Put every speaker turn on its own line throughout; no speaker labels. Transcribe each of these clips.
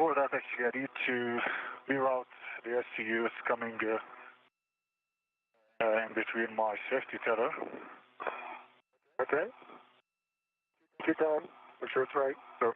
before that, actually, I need to reroute the SCU. It's coming in between my safety tether.
Okay. Take your time. Make sure it's right.
So,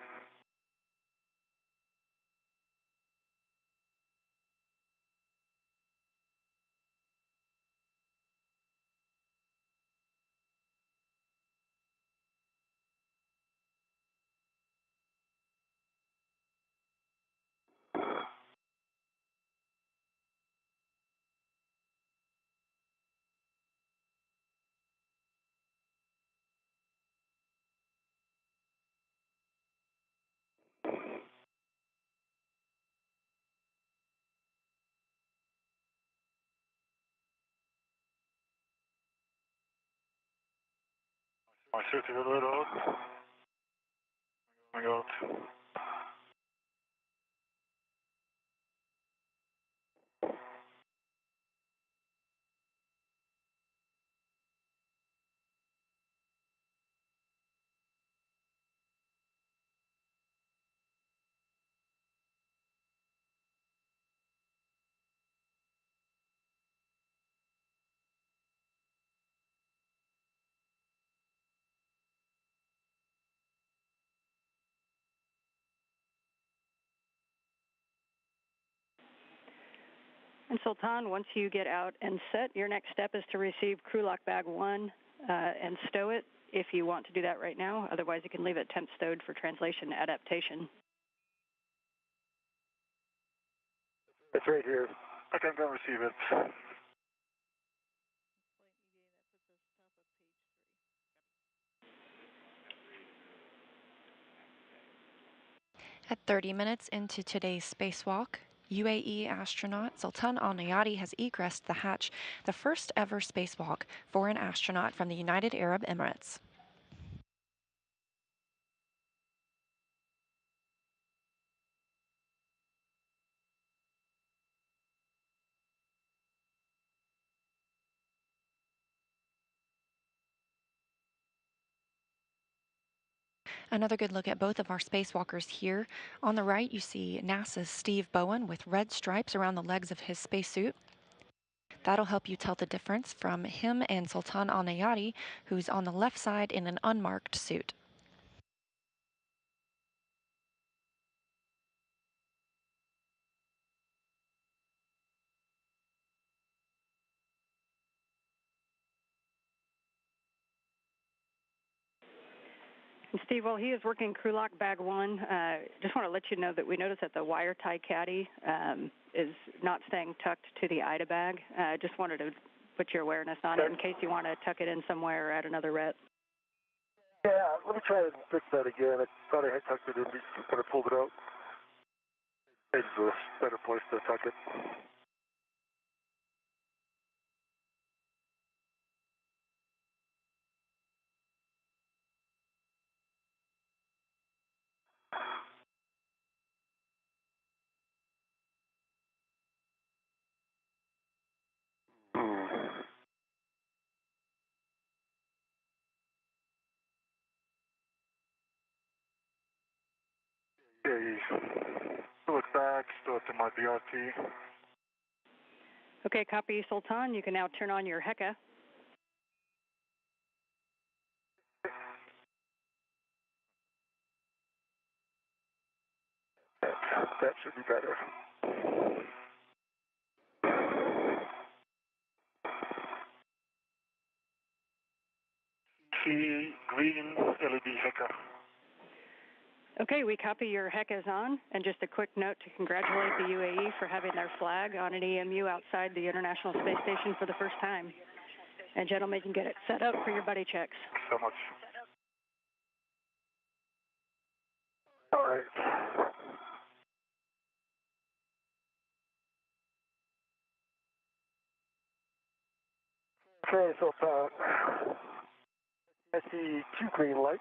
my safety tether out. Coming out.
And Sultan, once you get out and set, your next step is to receive crew lock bag 1 and stow it if you want to do that right now. Otherwise, you can leave it temp stowed for translation adaptation.
It's right here.
I can go receive it.
At 30 minutes into today's spacewalk, UAE astronaut Sultan Alneyadi has egressed the hatch, the first ever spacewalk for an astronaut from the United Arab Emirates. Another good look at both of our spacewalkers here. On the right, you see NASA's Steve Bowen with red stripes around the legs of his spacesuit. That'll help you tell the difference from him and Sultan Alneyadi, who's on the left side in an unmarked suit.
And Steve, while he is working crew lock bag 1, just want to let you know that we noticed that the wire tie caddy is not staying tucked to the IDA bag. Just wanted to put your awareness on it in case you want to tuck it in somewhere or add another ret.
Yeah, let me try and fix that again. I thought I had tucked it in, but I pulled it out. It's a better place to tuck it.
Okay. Look back, still to my BRT.
Okay, copy, Sultan. You can now turn on your HECA.
That should be better.
See green LED hacker.
Okay, we copy your HECAs on, and just a quick note to congratulate the UAE for having their flag on an EMU outside the International Space Station for the first time. And gentlemen, you can get it set up for your buddy checks.
Thanks so much.
All right. Okay, so I see 2 green lights.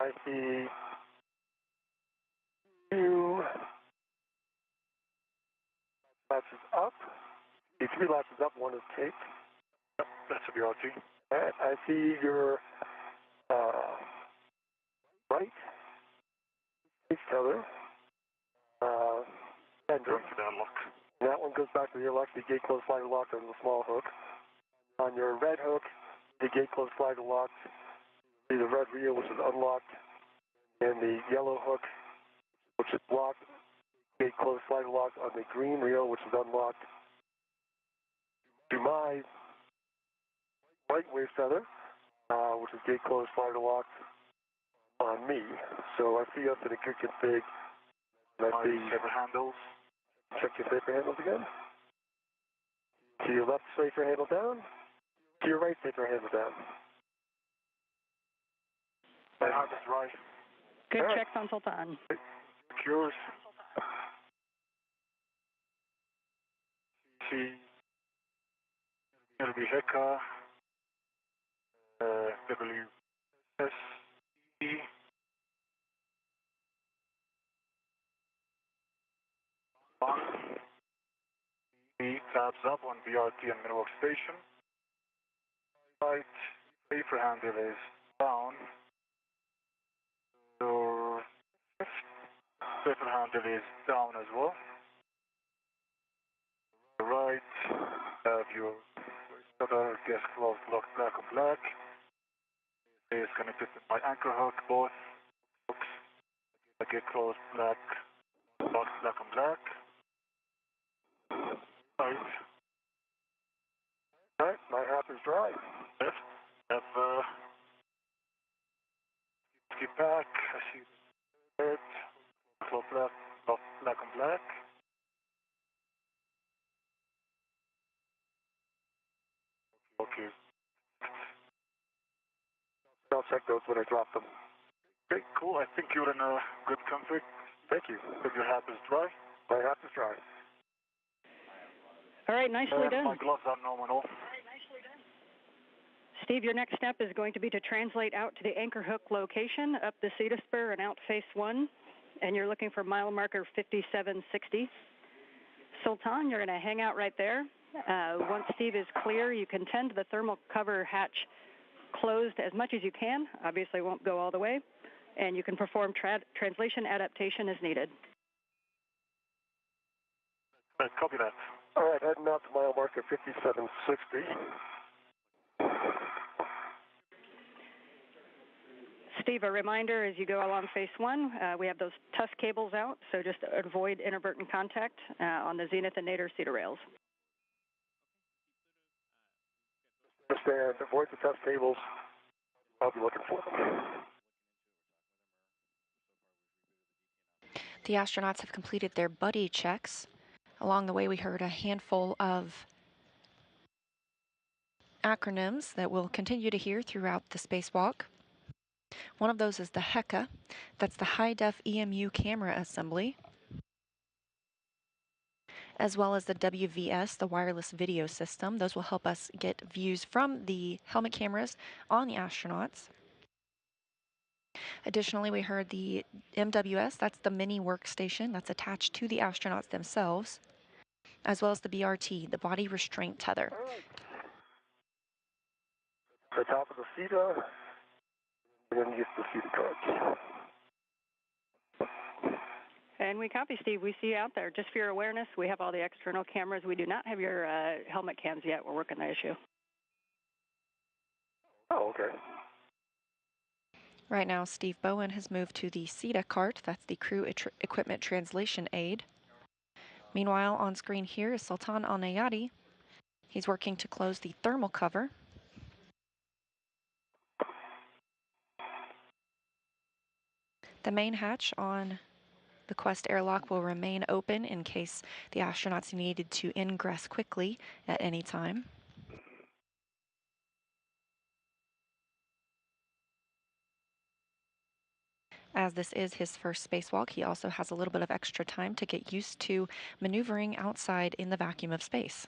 I see 2 latches up. The 3 latches up, 1 is taped.
Yep, that's a BRT.
And I see your right space tether fender.
Going to the airlock.
And that one goes back to the airlock, the gate closed slider lock on the small hook. On your red hook, the gate closed slider lock, see the red reel, which is unlocked, and the yellow hook, which is locked, gate closed slider lock on the green reel, which is unlocked. To my right wave feather, which is gate closed slider locked on me. So I see us in a good config. Let's see.
Safer handles.
Check your safer handles again. To your left safer handle down. To your right safer handle down.
My heart is right.
Good
All right.
checks on Sultan.
Secures. See. It'll be Heka. WS. One. B tabs up on BRT and mini workstation. Right. Safer handle is down. Your safer handle is down as well. Right. Have your other gas closed, locked black on black. Is connected to my anchor hook, both hooks. I get closed, black, locked black on black. Right.
All right, my half is dry.
Left. Have skip back. I see red, closed black, locked black on black. Okay.
I'll check those when I drop them.
Okay, cool. I think you're in a good config.
Thank you.
If your half is dry.
My half is dry.
All right, nicely done.
My gloves are nominal.
Steve, your next step is going to be to translate out to the anchor hook location, up the CETA spur and out face 1, and you're looking for mile marker 5760. Sultan, you're going to hang out right there. Once Steve is clear, you can tend the thermal cover hatch closed as much as you can. Obviously won't go all the way, and you can perform translation adaptation as needed.
Copy that.
All right, heading out to mile marker 5760.
Steve, a reminder as you go along face 1, we have those tusk cables out, so just avoid inadvertent contact on the zenith and nadir CETA rails.
Understand, avoid the test cables. I'll be looking for them.
The astronauts have completed their buddy checks. Along the way, we heard a handful of acronyms that we'll continue to hear throughout the spacewalk. One of those is the HECA. That's the high-def EMU camera assembly, as well as the WVS, the wireless video system. Those will help us get views from the helmet cameras on the astronauts. Additionally, we heard the MWS, that's the mini workstation that's attached to the astronauts themselves, as well as the BRT, the body restraint tether.
The top of the CETA, we're going to use the CETA cards.
And we copy, Steve. We see you out there. Just for your awareness, we have all the external cameras. We do not have your helmet cams yet. We're working the issue.
Oh, okay.
Right now, Steve Bowen has moved to the CETA cart. That's the crew equipment translation aid. Meanwhile, on screen here is Sultan Alneyadi. He's working to close the thermal cover. The main hatch on the Quest airlock will remain open in case the astronauts needed to ingress quickly at any time. As this is his first spacewalk, he also has a little bit of extra time to get used to maneuvering outside in the vacuum of space.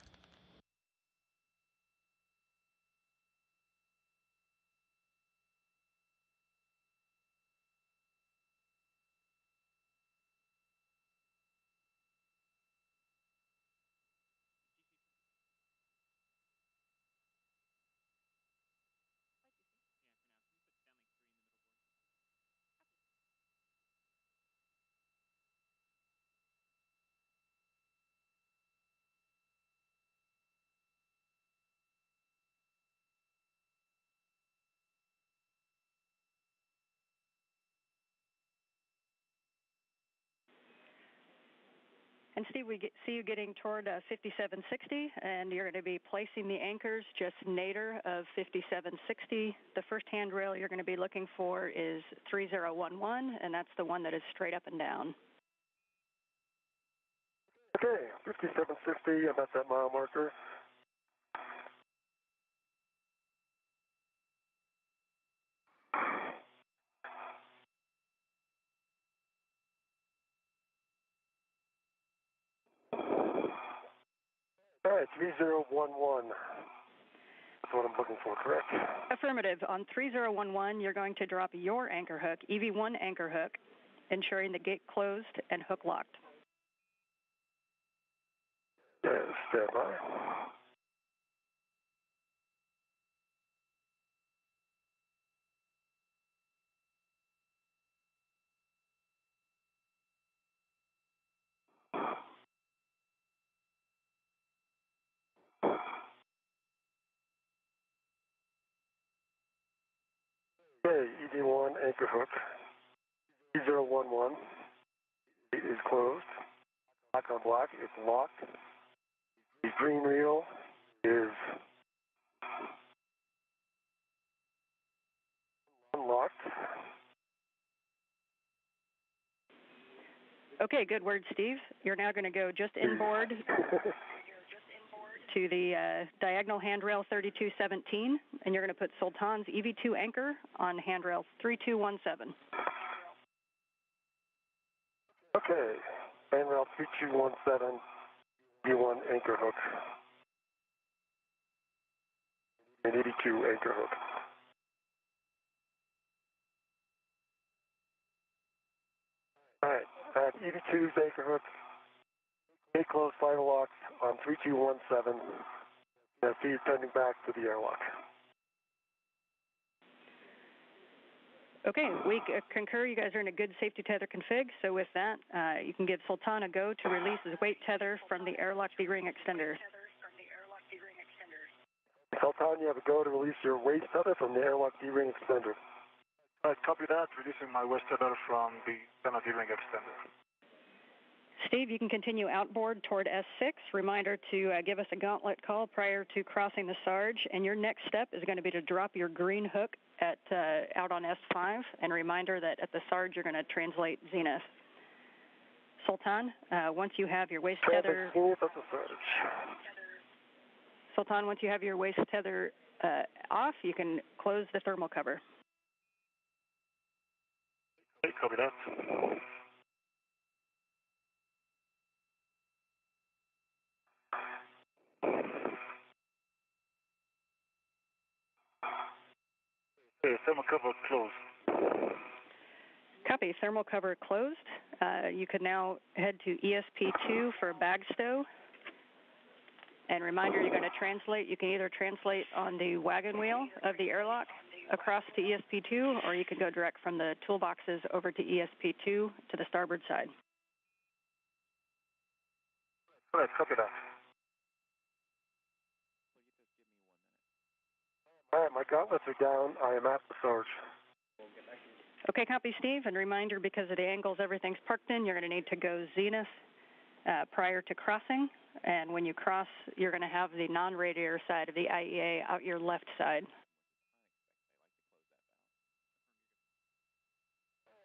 And Steve, see you getting toward 5760, and you're going to be placing the anchors just nadir of 5760. The first handrail you're going to be looking for is 3011, and that's the one that is straight up and down.
Okay, 5760, I'm at that mile marker. All right, 3011. That's what I'm looking for, correct?
Affirmative. On 3011, you're going to drop your anchor hook, EV1 anchor hook, ensuring the gate closed and hook locked.
Yes, stand by. Okay, EV1 anchor hook, 3011. It is closed. Lock on block, it's locked. The green reel is unlocked.
Okay, good word, Steve. You're now going to go just inboard to the diagonal handrail 3217, and you're going to put Sultan's EV2 anchor on handrail 3217.
Okay, handrail 3217, EV1 anchor hook. An EV2 anchor hook. All right, I have EV2's anchor hook. Gate closed, final lock on 3217. Now feed pending back to the airlock.
Okay, we concur you guys are in a good safety tether config, so with that, you can give Sultan a go to release his weight tether from the airlock D-ring extender.
Sultan, you have a go to release your waist tether from the airlock D-ring extender.
All right, copy that, releasing my waist tether from the antenna D-ring extender.
Steve, you can continue outboard toward S6. Reminder to give us a gauntlet call prior to crossing the Sarge, and your next step is going to be to drop your green hook at out on S5, and reminder that at the Sarge you're going to translate zenith. Sultan, once you have your waist tether... Sultan, once you have your waist tether off, you can close the thermal cover.
Okay, copy that. Okay, thermal cover closed.
Copy, thermal cover closed. You can now head to ESP2 for bag stow. And reminder, you're going to translate. You can either translate on the wagon wheel of the airlock across to ESP2, or you can go direct from the toolboxes over to ESP2 to the starboard side.
All right, copy that.
All right, my gauntlets are down. I am at the Sarge.
Okay, copy, Steve. And reminder, because of the angles everything's parked in, you're going to need to go zenith prior to crossing. And when you cross, you're going to have the non-radiator side of the IEA out your left side.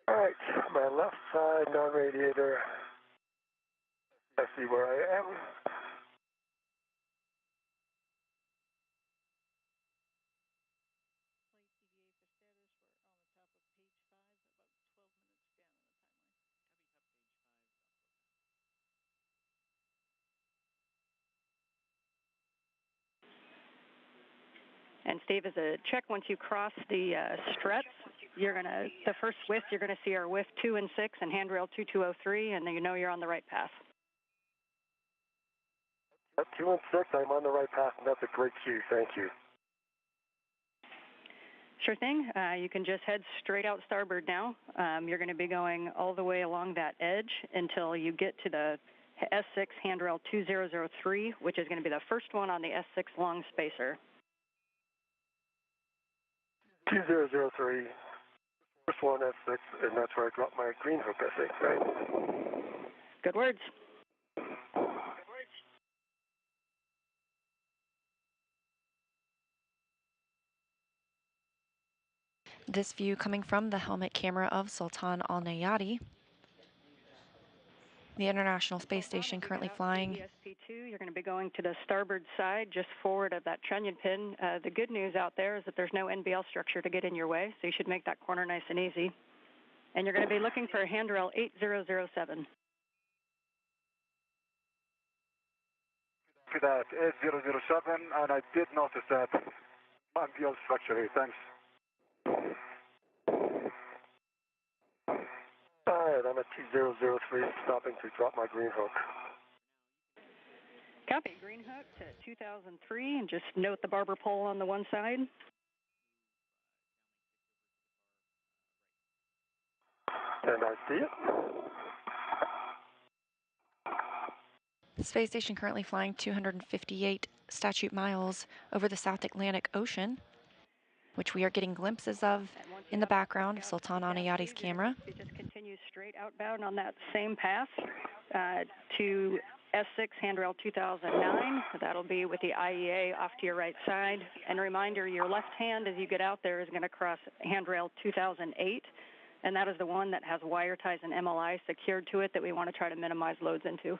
All right, my left side non-radiator. I see where I am.
And Steve, as a check, once you cross the struts, you're going to, the first whiff, you're going to see our whiff 2 and 6 and handrail 2203, and then you know you're on the right path.
At 2 and 6, I'm on the right path, and that's a great cue. Thank you.
Sure thing. You can just head straight out starboard now. You're going to be going all the way along that edge until you get to the S6 handrail 2003, which is going to be the first one on the S6 long spacer.
2003, first one S6, and that's where I dropped my green hook, I think, right?
Good words.
This view coming from the helmet camera of Sultan Alneyadi. The International Space Station currently flying.
ESP2, you're going to be going to the starboard side, just forward of that trunnion pin. The good news out there is that there's no NBL structure to get in your way, so you should make that corner nice and easy. And you're going to be looking for handrail 8007.
For that, 8007, and I did notice that NBL structure here. Thanks.
All right, I'm at 2003, stopping to drop my green hook.
Copy, green hook to 2003, and just note the barber pole on the one side.
And I see it.
The space station currently flying 258 statute miles over the South Atlantic Ocean, which we are getting glimpses of in the background of Sultan Alneyadi's camera.
It just continues straight outbound on that same path to S6 handrail 2009. That'll be with the IEA off to your right side. And a reminder, your left hand as you get out there is going to cross handrail 2008, and that is the one that has wire ties and MLI secured to it that we want to try to minimize loads into.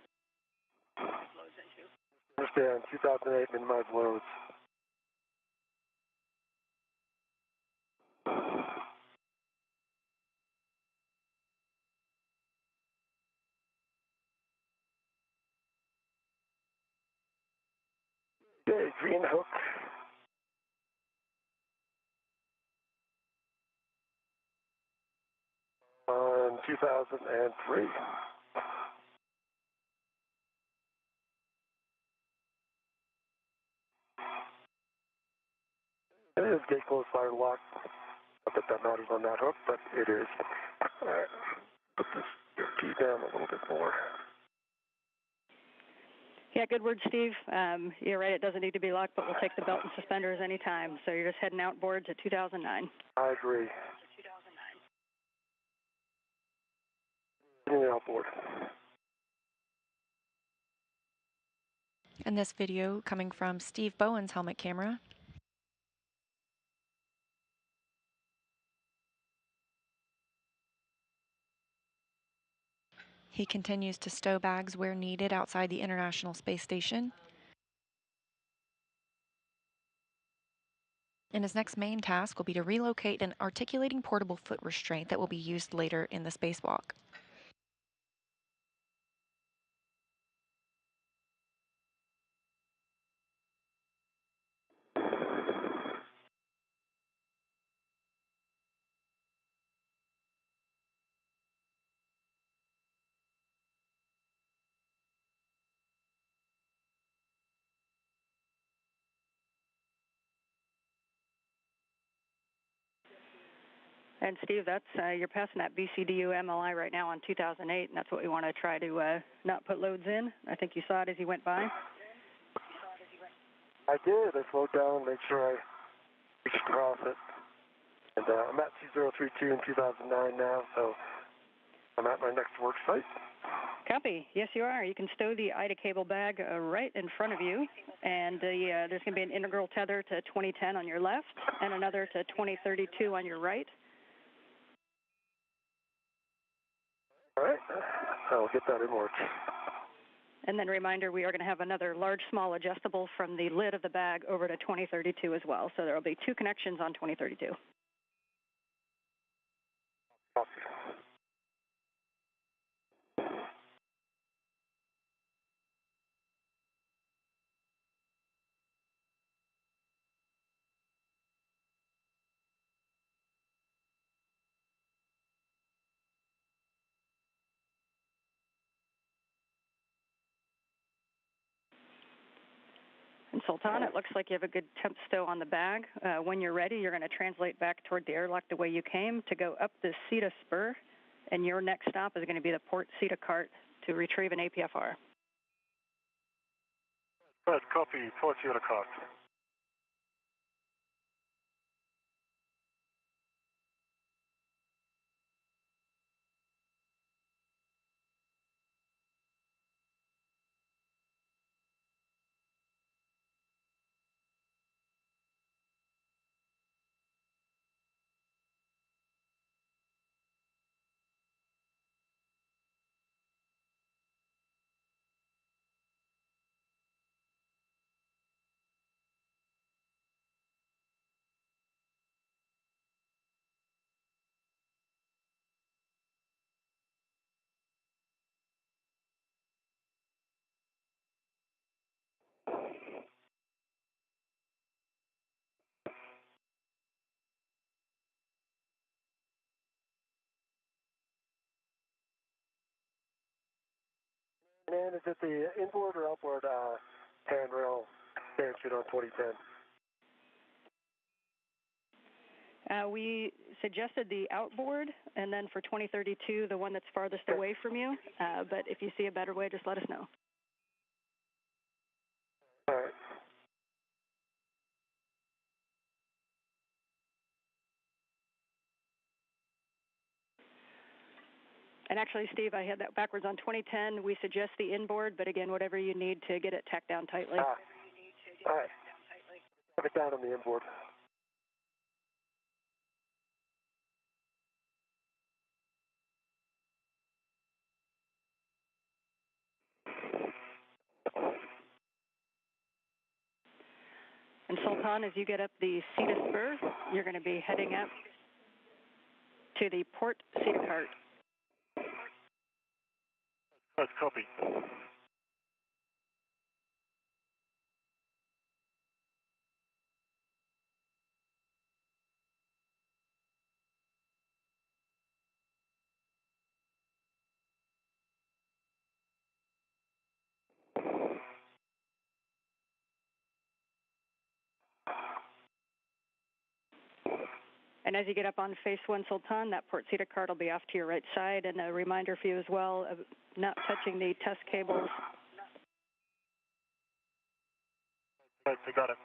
Understand, 2008, minimize loads. Okay, green hook. On 2003. It is gate closed, fire lock. Not that that matters on that hook, but it is. All right, put this key down a little bit more.
Yeah, good word, Steve. You're right, it doesn't need to be locked, but we'll take the belt and suspenders anytime. So you're just heading outboard to 2009.
I agree. 2009. Outboard.
And this video coming from Steve Bowen's helmet camera. He continues to stow bags where needed outside the International Space Station. And his next main task will be to relocate an articulating portable foot restraint that will be used later in the spacewalk.
And Steve, that's you're passing that BCDU MLI right now on 2008, and that's what we want to try to not put loads in. I think you saw it as you went by.
I did. I slowed down, made sure I reached across it. And I'm at 2032 in 2009 now, so I'm at my next work site.
Copy. Yes, you are. You can stow the IDA cable bag right in front of you, and there's going to be an integral tether to 2010 on your left and another to 2032 on your right.
All right. I'll get that in work.
And then reminder, we are going to have another large, small adjustable from the lid of the bag over to 2032 as well. So there will be two connections on 2032.
Copy.
And Sultan, it looks like you have a good temp stow on the bag. When you're ready, you're going to translate back toward the airlock the way you came to go up the CETA spur, and your next stop is going to be the port CETA cart to retrieve an APFR.
Right, copy, port CETA cart.
And is it the inboard or outboard handrail expansion on 2010?
We suggested the outboard, and then for 2032, the one that's farthest away from you. But if you see a better way, just let us know.
All right.
And actually, Steve, I had that backwards. On 2010, we suggest the inboard, but again, whatever you need to get it tacked down tightly.
All right. Have it down on the inboard.
And Sultan, as you get up the Cedar Spur, you're going to be heading up to the port Cedar Cart.
That's copy.
And as you get up on Phase 1 Sultan, that port Cedar Cart will be off to your right side. And a reminder for you as well of not touching the test cables.
Right, I got it.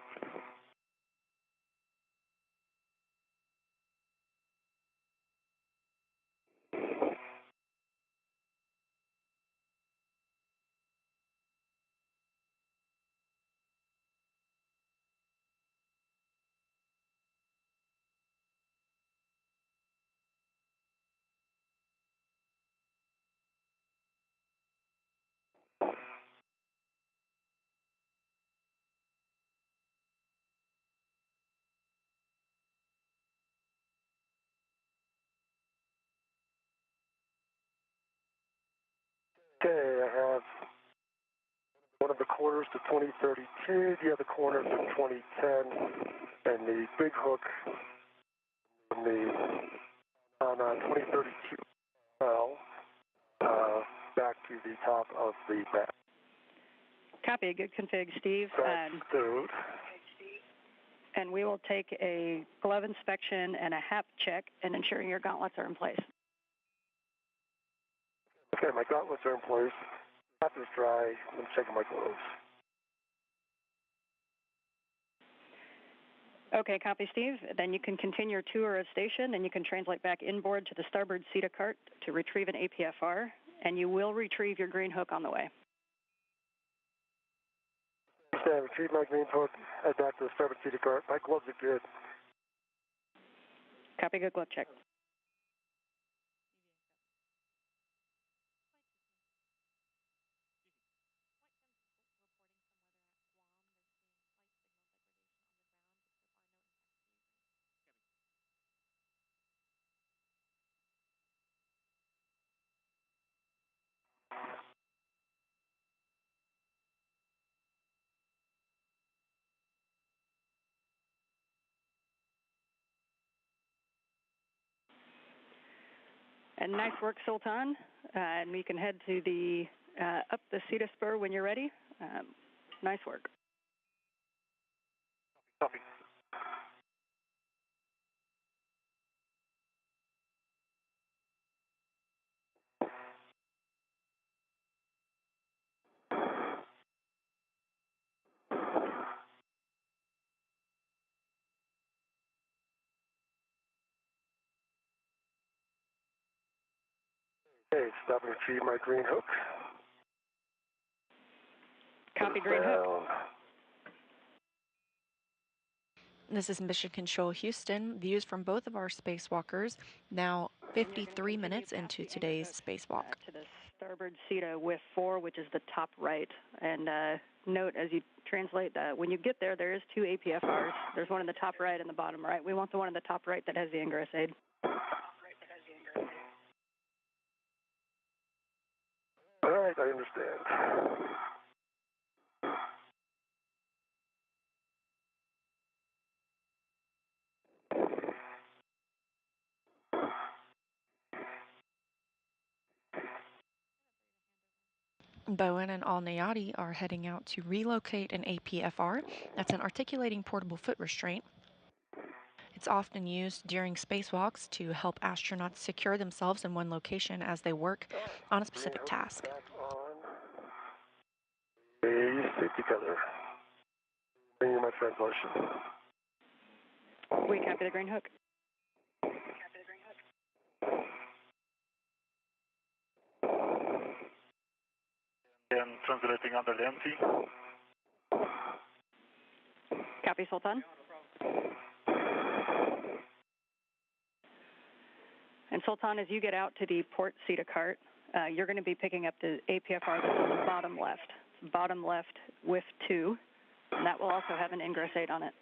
Okay, I have one of the corners to 2032, the other corner to 2010, and the big hook on 2032 well, back to the top of the back.
Copy. Good config, Steve. And we will take a glove inspection and a HAP check and ensuring your gauntlets are in place.
Okay, my gauntlets are in place. HAP is dry. I'm checking my gloves.
Okay, copy, Steve. Then you can continue your tour of station, and you can translate back inboard to the starboard Cedar Cart to retrieve an APFR, and you will retrieve your green hook on the way.
Okay, retrieve my green hook, head back to the starboard Cedar Cart. My gloves are good.
Copy, good glove check. And nice work, Sultan. And we can head to the up the Cedar Spur when you're ready. Nice work.
Copy.
Okay, stop and retrieve my green hook.
Copy, green hook.
This is Mission Control Houston. Views from both of our spacewalkers, now 53 minutes into today's spacewalk.
To the starboard Cedar with 4, which is the top right. And note as you translate that, when you get there, there is 2 APFRs. There's one in the top right and the bottom right. We want the one in the top right that has the ingress aid.
All right, I understand.
Bowen and Alneyadi are heading out to relocate an APFR. That's an articulating portable foot restraint. It's often used during spacewalks to help astronauts secure themselves in one location as they work on a specific task.
Back on. Safety color. Bringing my translation.
We copy the green hook.
And translating under the empty.
Copy, Sultan. And Sultan, as you get out to the port CETA cart, you're going to be picking up the APFR that's on the bottom left with 2, and that will also have an ingress 8 on it.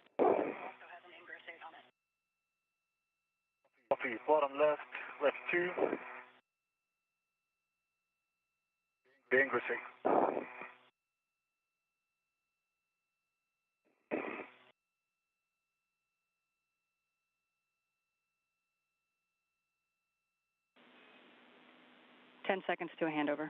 Copy, bottom left, left 2. The ingress 8.
Ten seconds to a handover.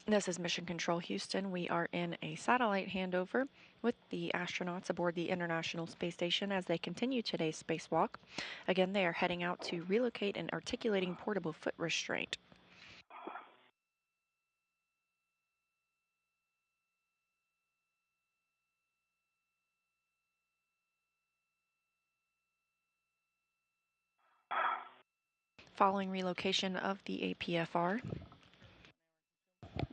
This is Mission Control Houston. We are in a satellite handover with the astronauts aboard the International Space Station as they continue today's spacewalk. Again, they are heading out to relocate an articulating portable foot restraint. Following relocation of the APFR,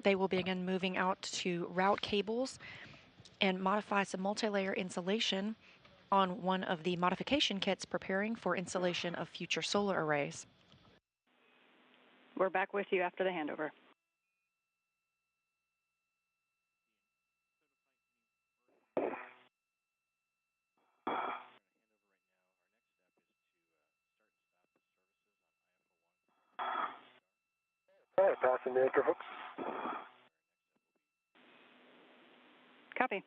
they will begin moving out to route cables and modify some multi-layer insulation on one of the modification kits preparing for installation of future solar arrays.
We're back with you after the handover.
All right, passing the anchor hooks.
Copy.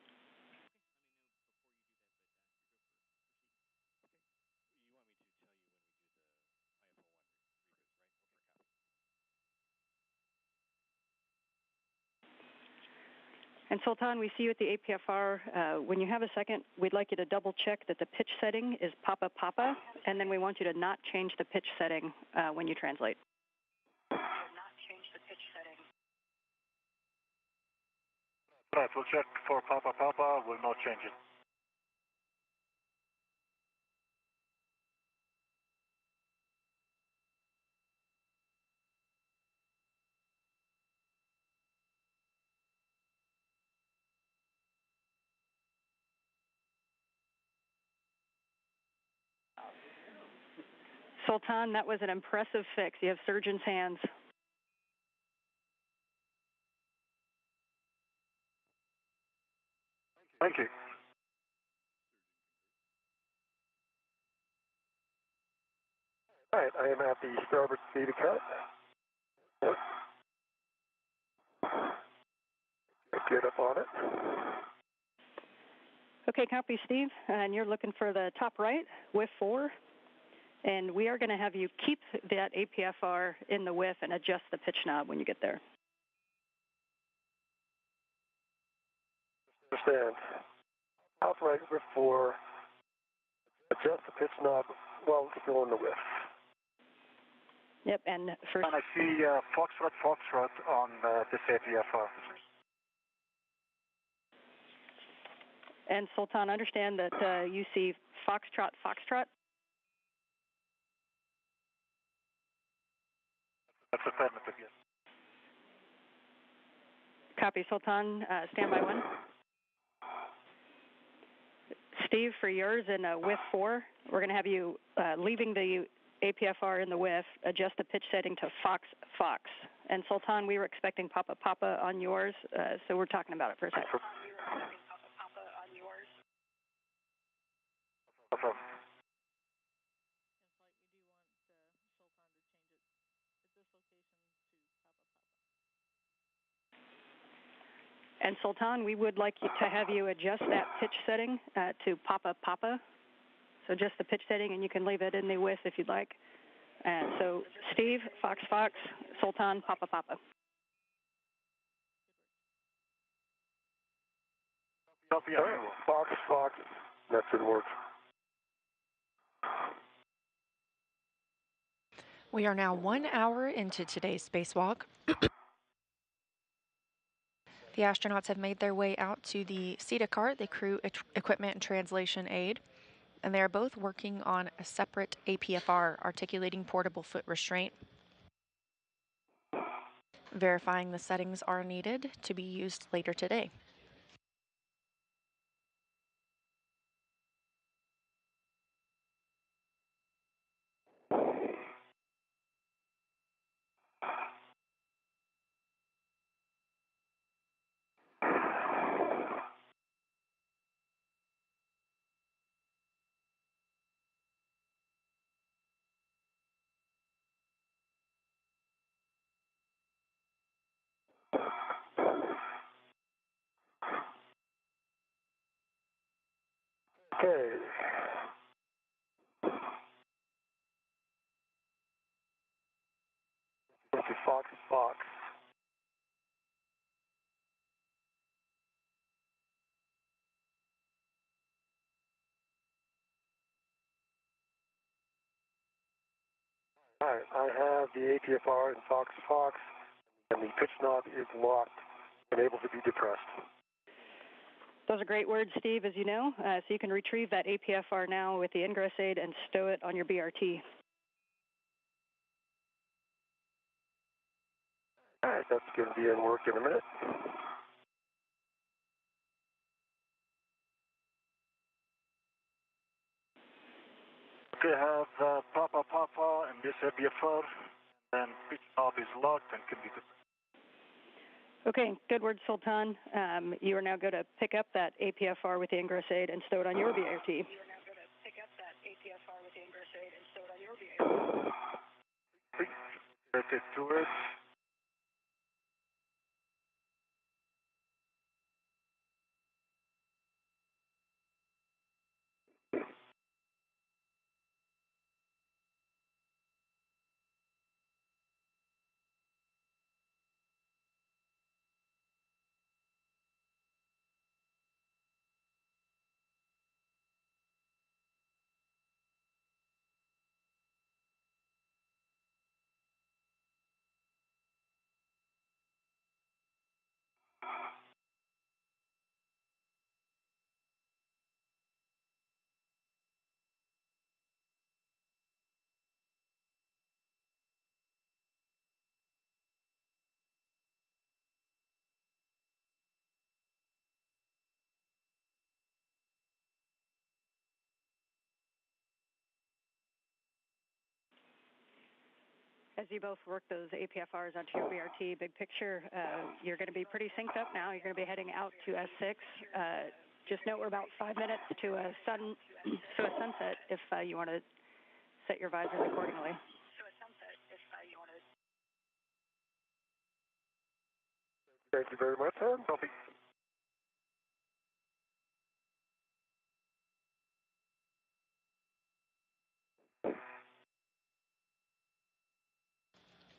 And Sultan, we see you at the APFR. When you have a second, we'd like you to double check that the pitch setting is Papa Papa, and then we want you to not change the pitch setting when you translate.
Right, we'll check for Papa Papa, we'll not change it.
Sultan, that was an impressive fix. You have surgeon's hands.
Thank you.
All right, I am at the starboard CETA cut. Get up on it.
Okay, copy, Steve. And you're looking for the top right with 4. And we are going to have you keep that APFR in the width and adjust the pitch knob when you get there.
Understand. Top right with 4. Adjust the pitch knob while it's still in the width.
Yep, and first.
And I see Foxtrot on this APFR.
And Sultan, understand that you see Foxtrot.
That's affirmative, yes.
Copy, Sultan. Standby 1. Steve, for yours in width 4, we're going to have you leaving the APFR in the width, adjust the pitch setting to Fox. And Sultan, we were expecting Papa Papa on yours, so we're talking about it for a second. And Sultan, we would like to have you adjust that pitch setting to Papa Papa. So just the pitch setting, and you can leave it in the with if you'd like. And so Steve, Fox Fox, Sultan, Papa Papa.
Fox Fox, that should work.
We are now 1 hour into today's spacewalk. The astronauts have made their way out to the CETA cart, the crew equipment and translation aid, and they are both working on a separate APFR, articulating portable foot restraint. Verifying the settings are needed to be used later today.
Okay. Thank you, Fox Fox. All right, I have the APFR in Fox Fox, and the pitch knob is locked and able to be depressed.
Those are great words, Steve, as you know. So you can retrieve that APFR now with the ingress aid and stow it on your BRT.
All right, that's going to be in work in a minute.
Okay, have Papa Papa and this APFR, and pitch knob is locked and can be depressed.
Okay, good word, Sultan. You are now going to pick up that APFR with the ingress aid and stow it on your BRT.
Take to it.
As you both work those APFRs onto your BRT, big picture, you're going to be pretty synced up now. You're going to be heading out to S6. Just note we're about 5 minutes to a sunset if you want to set your visors accordingly.
Thank you very much, sir. Copy.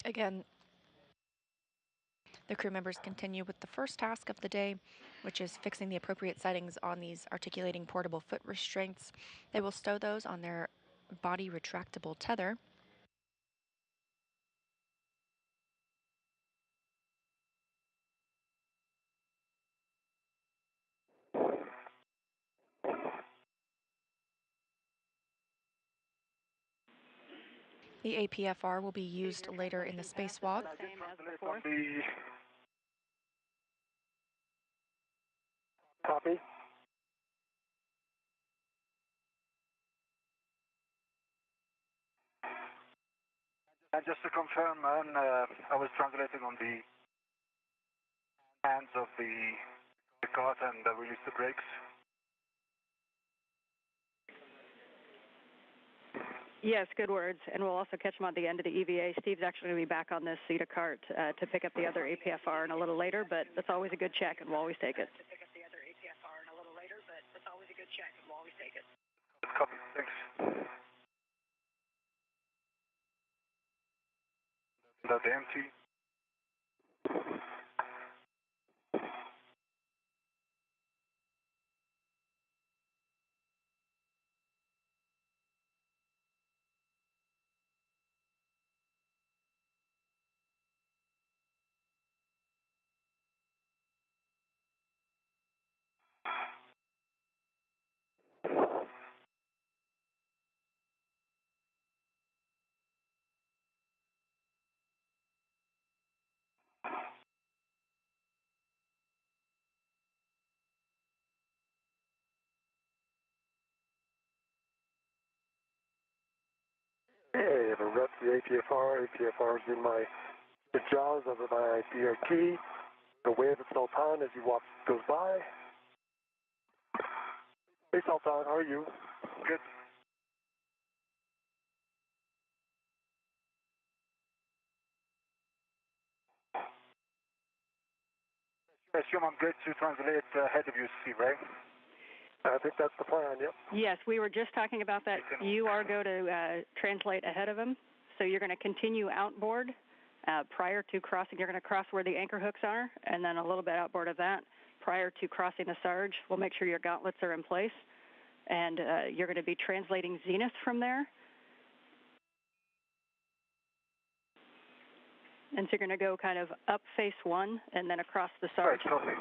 Again, the crew members continue with the first task of the day, which is fixing the appropriate settings on these articulating portable foot restraints. They will stow those on their body retractable tether. The APFR will be used later in the spacewalk.
Same as before.
Copy.
And just to confirm, man, I was translating on the hands of the cart and released the brakes.
Yes, good words. And we'll also catch them on the end of the EVA. Steve's actually going to be back on this seat of cart to pick up the other APFR in a little later, but that's always a good check, and we'll always take it.
Copy, thanks. That's empty.
Hey, I've rep the APFR. APFR is in my jaws over my BRT. The wave of Sultan as he goes by. Hey, Sultan, how are you?
Good. I assume I'm good to translate ahead of you, Steve, right?
I think that's the plan, yep.
Yes, we were just talking about that. You are going to translate ahead of him, so you're going to continue outboard prior to crossing. You're going to cross where the anchor hooks are, and then a little bit outboard of that prior to crossing the Sarge. We'll make sure your gauntlets are in place, and you're going to be translating zenith from there. And so you're going to go kind of up face one and then across the Sarge.
Right, copy.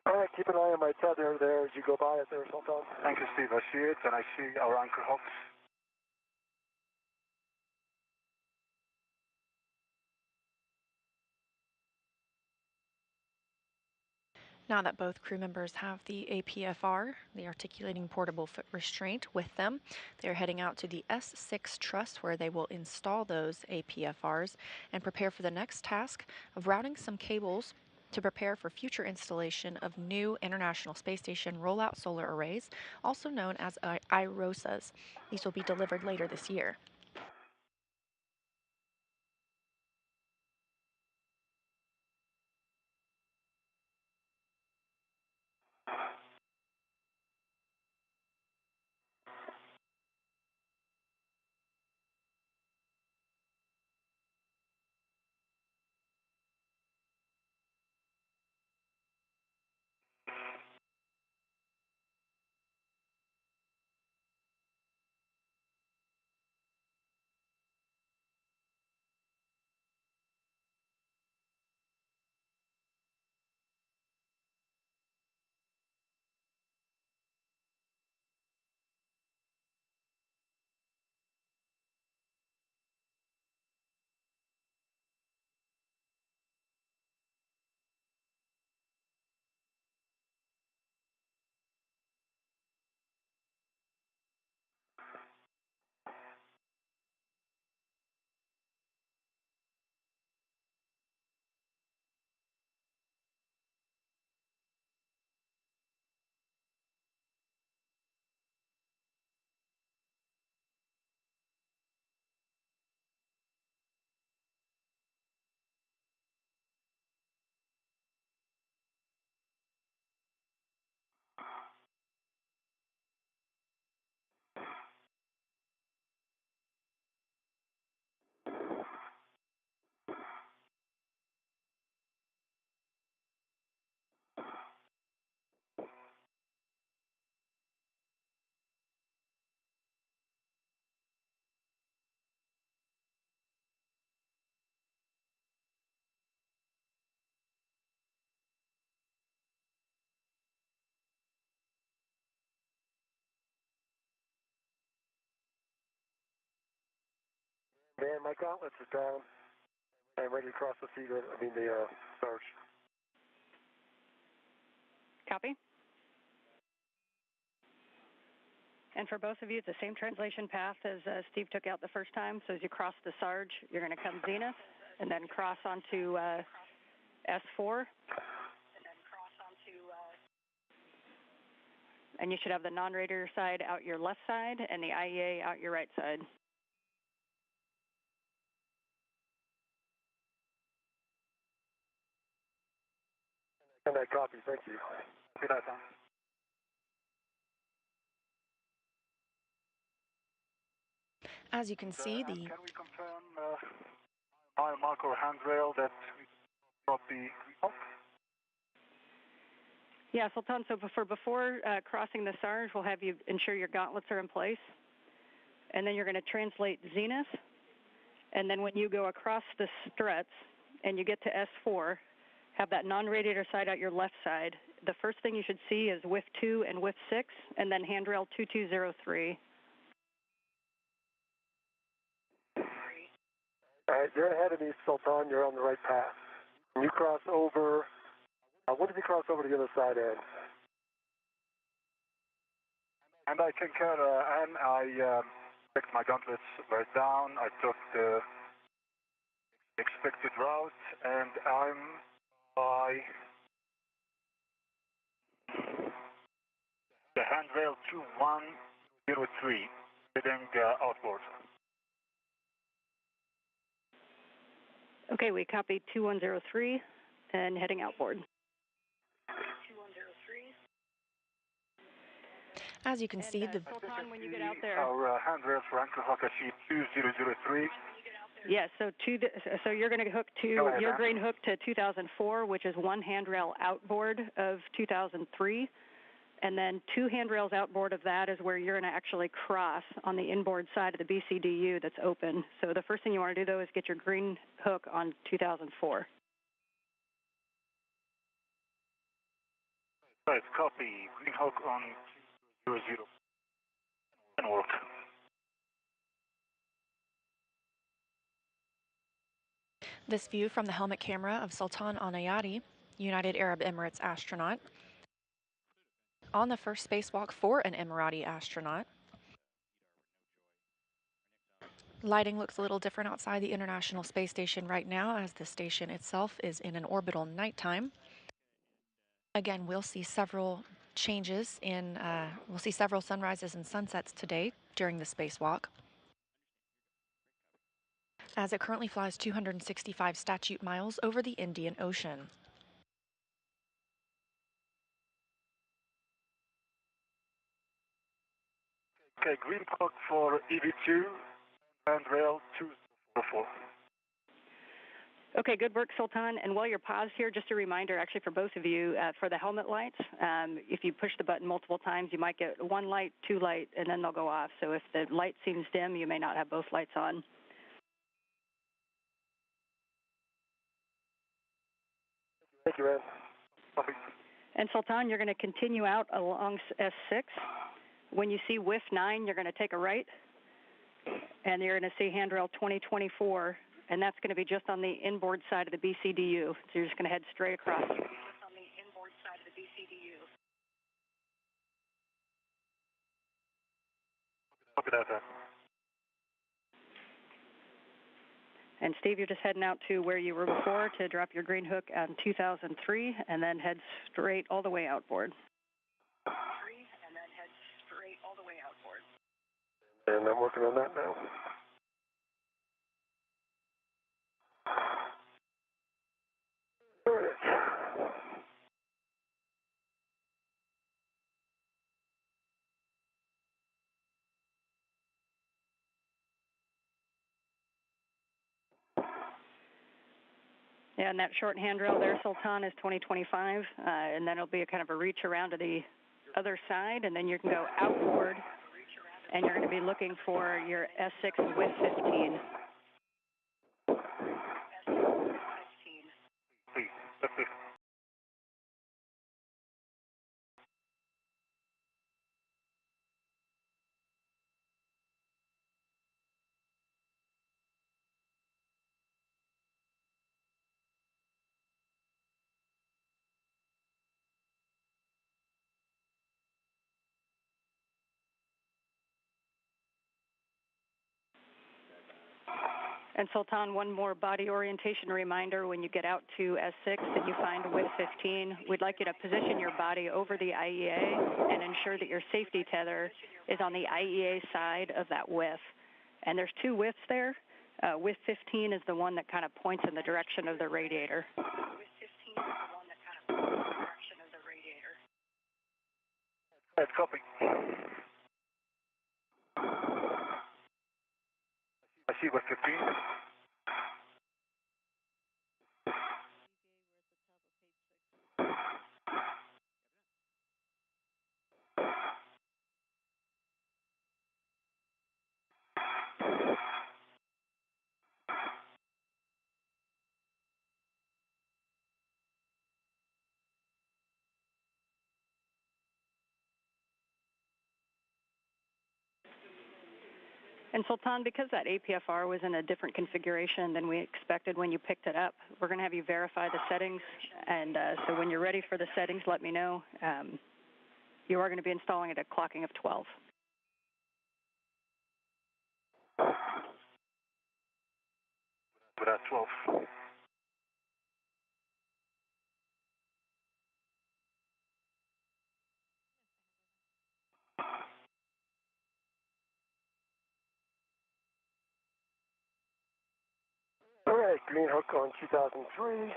All right, keep an eye on my tether there as you go by it there, Sultan.
Thank you, Steve. I see it, and I see our anchor hooks.
Now that both crew members have the APFR, the articulating portable foot restraint, with them, they're heading out to the S6 truss where they will install those APFRs and prepare for the next task of routing some cables to prepare for future installation of new International Space Station rollout solar arrays, also known as IROSAs. These will be delivered later this year.
Man, my gauntlets are down. I'm ready to cross the surge.
Copy. And for both of you, it's the same translation path as Steve took out the first time. So as you cross the Sarge, you're going to come zenith, and then cross onto S4. And you should have the non-radiator side out your left side and the IEA out your right side.
And I copy, thank you.
Good afternoon.
As you can see,
Can we confirm mile mark or handrail that we brought the green?
Yeah, Sultan, so before crossing the Sarge, we'll have you ensure your gauntlets are in place. And then you're going to translate zenith. And then when you go across the struts and you get to S4, have that non-radiator side out your left side. The first thing you should see is whiff 2 and whiff 6, and then handrail 2203.
All right, you're ahead of me, Sultan. You're on the right path. When you cross over, what if you cross over to the other side, Ed?
And I concur, and I checked my gauntlets were down. I took the expected route, and I'm by the handrail 2103, heading outboard.
Okay, we copied 2103 and heading outboard.
2103.
As you can see, the
Sultan, when you get out there.
Our handrails for anchor hook, I see 2003.
Yes, so you're going to hook to your green hook to 2004, which is one handrail outboard of 2003, and then two handrails outboard of that is where you're going to actually cross on the inboard side of the BCDU that's open. So the first thing you want to do, though, is get your green hook on 2004.
Right, copy. Green hook on 00. Can work.
This view from the helmet camera of Sultan Alneyadi, United Arab Emirates astronaut, on the first spacewalk for an Emirati astronaut. Lighting looks a little different outside the International Space Station right now, as the station itself is in an orbital nighttime. Again, we'll see several changes we'll see several sunrises and sunsets today during the spacewalk, as it currently flies 265 statute miles over the Indian Ocean.
Okay, green hook for EV2, handrail 204.
Okay, good work, Sultan. And while you're paused here, just a reminder, actually for both of you, for the helmet lights, if you push the button multiple times, you might get one light, two light, and then they'll go off. So if the light seems dim, you may not have both lights on.
Thank you, Ed.
Copy.
And Sultan, you're going to continue out along S6. When you see whiff 9, you're going to take a right, and you're going to see handrail 2024, and that's going to be just on the inboard side of the BCDU. So you're just going to head straight across. Just on the inboard side of the BCDU.
Copy that.
And Steve, you're just heading out to where you were before to drop your green hook on 2003, and then head straight all the way outboard. And then head straight all the way outboard.
And I'm working on that now.
Yeah, and that short handrail there, Sultan, is 2025, and then it'll be a kind of a reach around to the other side, and then you can go outboard, and you're going to be looking for your S6 with 15. And Sultan, one more body orientation reminder. When you get out to S6 and you find WIF 15, we'd like you to position your body over the IEA and ensure that your safety tether is on the IEA side of that WIF. And there's two WIFs there. WIF 15 is the one that kind of points in the direction of the radiator.
That's copy. I see WIF 15.
And Sultan, because that APFR was in a different configuration than we expected when you picked it up, we're going to have you verify the settings. And so when you're ready for the settings, let me know. You are going to be installing it at clocking of 12.
Without 12.
All right, green hook on 2003.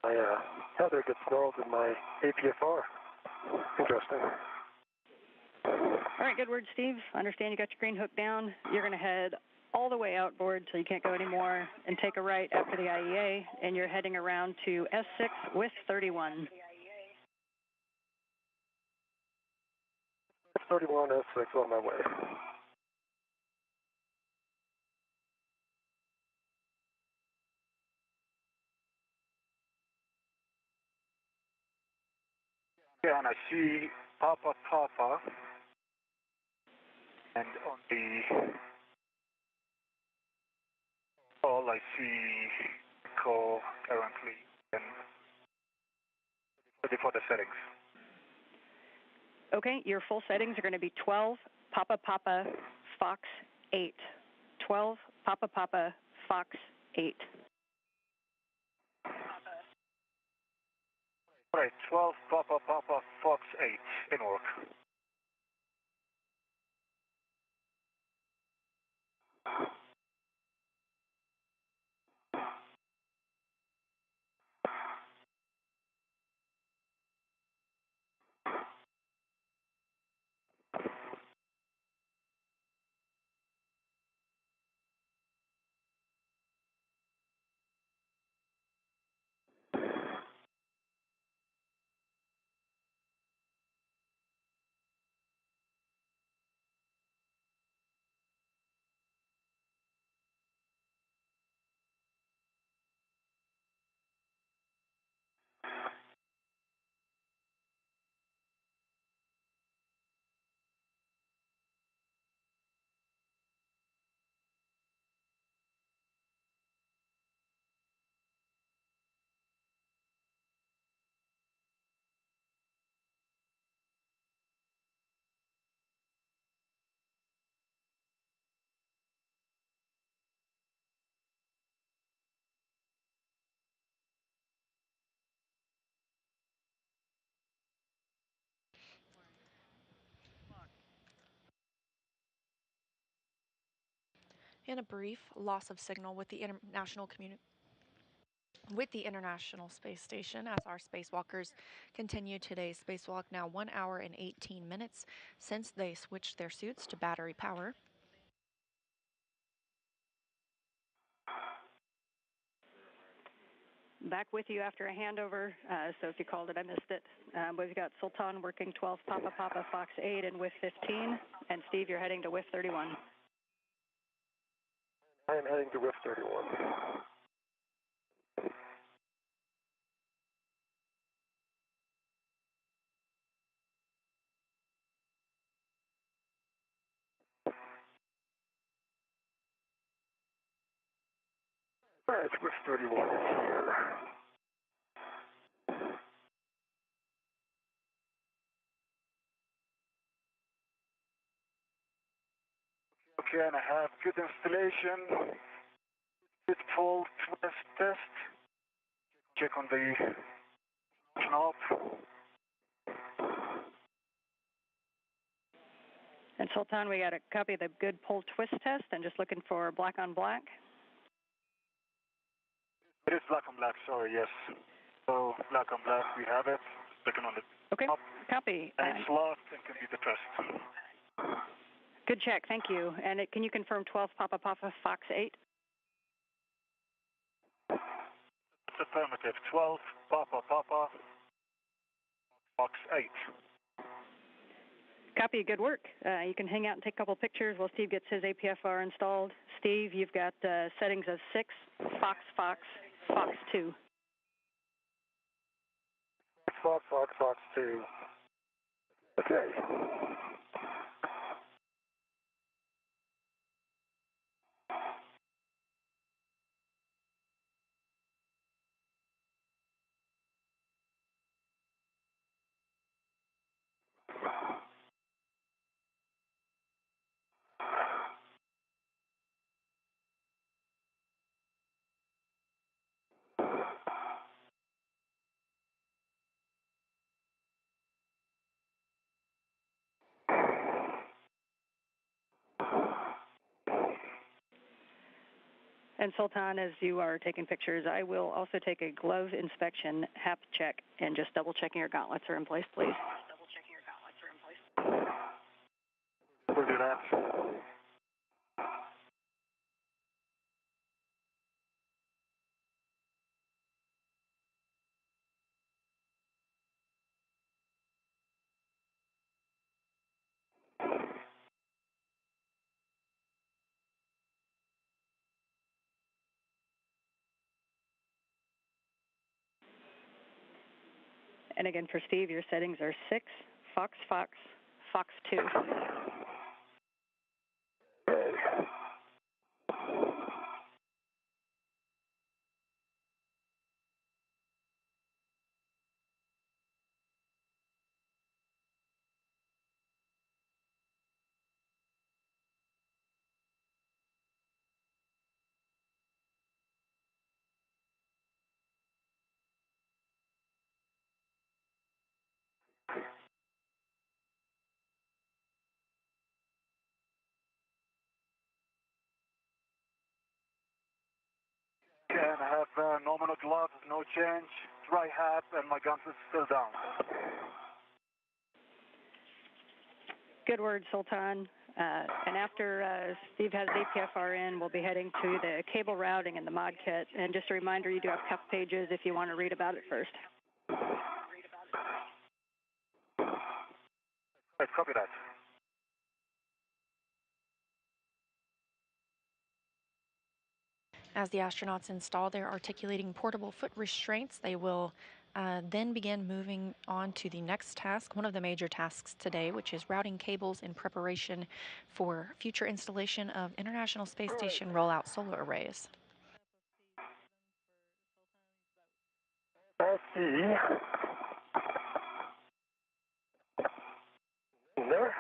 My tether gets snarled in my APFR. Interesting.
All right, good word, Steve. I understand you got your green hook down. You're going to head all the way outboard so you can't go anymore and take a right after the IEA, and you're heading around to S6 with 31.
31 S6 on my way.
Yeah, and I see Papa Papa, and on the all I see call currently and ready for the settings.
Okay, your full settings are going to be 12 Papa Papa Fox 8. 12 Papa Papa Fox 8.
All right, 12 Papa Papa Fox 8 in work.
In a brief, loss of signal with the international Space Station as our spacewalkers continue today's spacewalk, now 1 hour and 18 minutes since they switched their suits to battery power.
Back with you after a handover, so if you called it, I missed it. We've got Sultan working 12 Papa Papa Fox 8 and WIF 15, and Steve, you're heading to WIF 31.
I am heading to WIF 31. All right, WIF 31 is here.
Okay, and I have good installation. With full twist test. Check on the knob.
And Sultan, we got a copy of the good pull twist test and just looking for black on black.
It is black on black, sorry, yes. So black on black, we have it. Clicking on the
Okay,
knob.
copy.
And it's locked and can be depressed.
Good check, thank you. And can you confirm 12 Papa Papa Fox 8?
It's affirmative. 12 Papa Papa Fox 8.
Copy, good work. You can hang out and take a couple pictures while Steve gets his APFR installed. Steve, you've got settings of 6, Fox, Fox, Fox 2.
Fox, Fox, Fox 2. Okay.
And Sultan, as you are taking pictures, I will also take a glove inspection, HAP check, and just double checking your gauntlets are in place, please.
We'll do that.
And again, for Steve, your settings are 6, Fox, Fox, Fox 2.
Okay, and I have nominal gloves, no change, dry hat, and my guns is still down.
Good word, Sultan. And after Steve has APFR in, we'll be heading to the cable routing and the mod kit. And just a reminder, you do have cuff pages if you want to read about it first.
Right, copy that.
As the astronauts install their articulating portable foot restraints, they will then begin moving on to the next task, one of the major tasks today, which is routing cables in preparation for future installation of International Space Station rollout solar arrays.
There.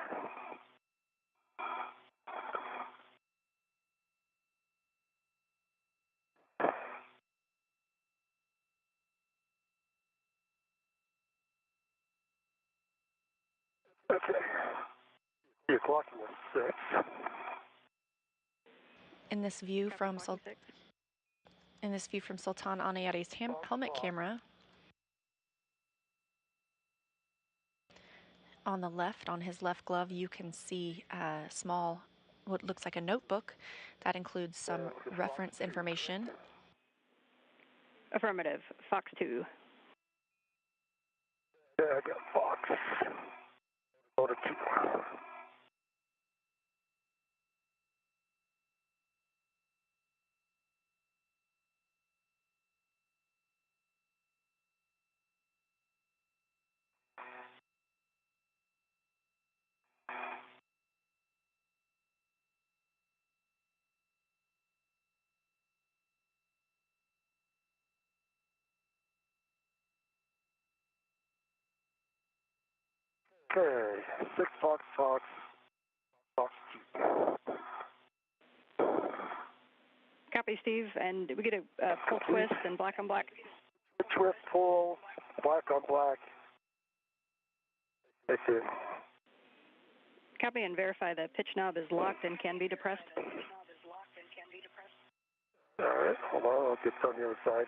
Okay. You're clocking at 6.
In this view from Sultan Alneyadi's helmet camera, on the left, on his left glove, you can see a small, what looks like a notebook that includes some reference information.
Affirmative. Fox 2.
Yeah, I got Fox. Go to 2. Okay, 6 Fox, Fox, Fox 2.
Copy, Steve. And we get a pull twist and black on black.
Twist, pull, black on black. Thank you.
Copy and verify the pitch knob is locked and can be depressed.
All right, hold on, I'll get on the other side.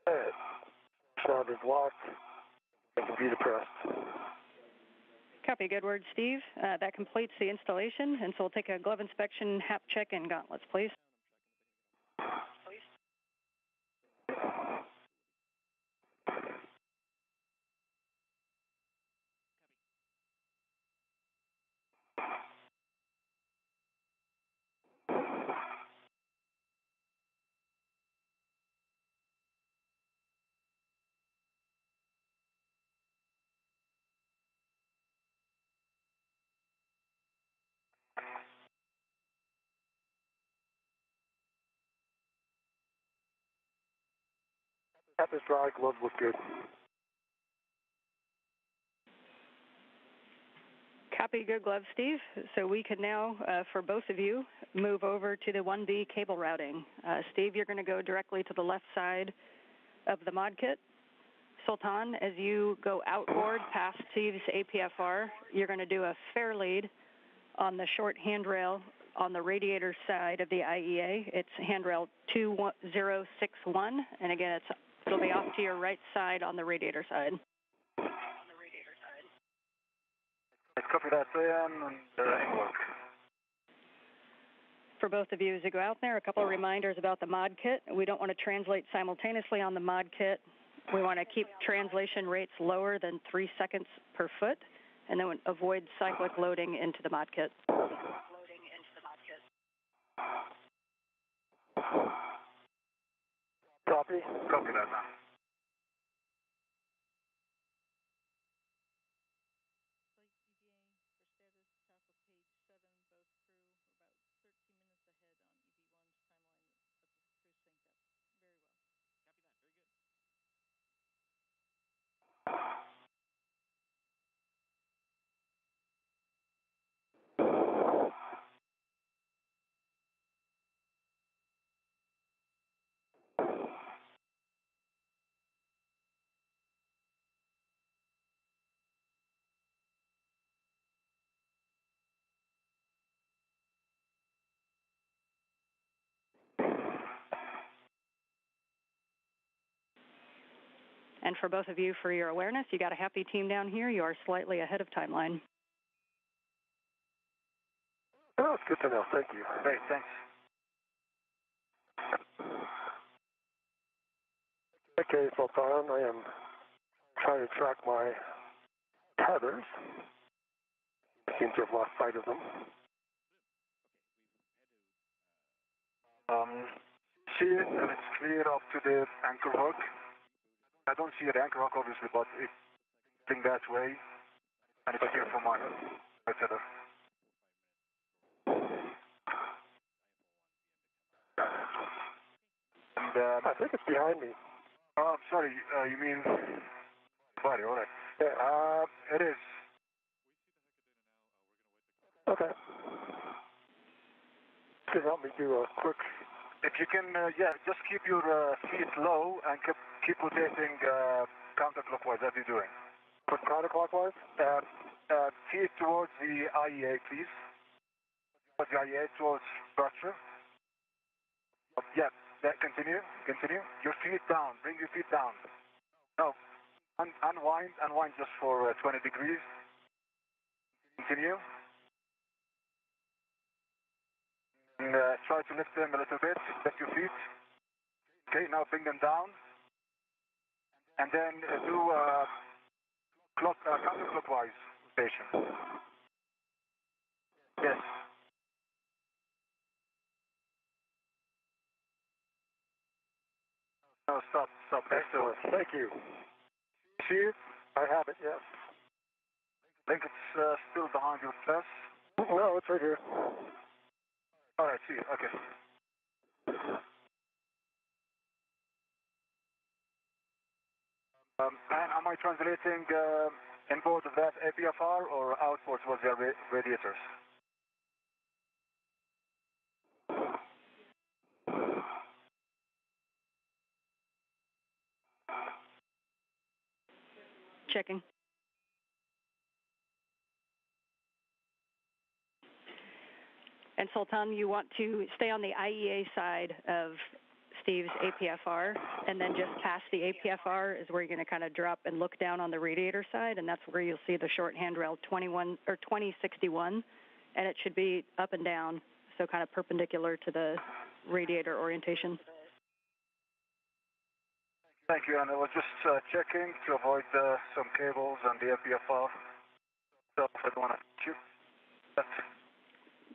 Alright, knob is locked and can be depressed.
Copy, good word, Steve. That completes the installation, and so we'll take a glove inspection, hap check, and gauntlets, please.
At this dry, gloves look good.
Copy, good glove, Steve. So we can now, for both of you, move over to the 1B cable routing. Steve, you're going to go directly to the left side of the mod kit. Sultan, as you go outboard past Steve's APFR, you're going to do a fair lead on the short handrail on the radiator side of the IEA. It's handrail 2061, and again, it'll be off to your right side on the radiator side.
Copy that, and work.
For both of you, as you go out there, a couple of reminders about the mod kit. We don't want to translate simultaneously on the mod kit. We want to keep translation rates lower than 3 seconds per foot, and then avoid cyclic loading into the mod kit.
Copy?
Copy that, man.
And for both of you, for your awareness, you got a happy team down here. You are slightly ahead of timeline.
Oh, it's good to know. Thank you.
Great, thanks.
Okay, Sultan, I am trying to track my tethers. Seem to have lost sight of them.
See it, and it's clear up to the anchor hook. I don't see the anchor hook, obviously, but it's going that way, and it's clear for my tether. And
I think it's behind me.
oh, sorry, you mean body, all right.
Yeah.
It is.
Okay. Can you help me do a quick...
If you can, just keep your feet low and keep rotating counterclockwise as you're doing.
Counterclockwise?
Feet towards the IEA, please. Towards the IEA, towards structure. Yeah, continue. Your feet down, bring your feet down. No, unwind just for 20 degrees. Continue. And try to lift them a little bit, lift your feet. Okay, now bring them down. And then do counterclockwise rotation. Yes. No, stop.
Excellent. Thank you.
See it?
I have it, yes.
I think it's still behind your flash.
No, it's right here.
All right, see it. Okay. And am I translating inboard of that APFR or outboard towards the radiators?
Checking. And Sultan, you want to stay on the IEA side of Steve's APFR, and then just past the APFR is where you're going to kind of drop and look down on the radiator side, and that's where you'll see the short handrail 2061, and it should be up and down, so kind of perpendicular to the radiator orientation.
Thank you, and I was just checking to avoid some cables on the APFR. So I don't want to shoot.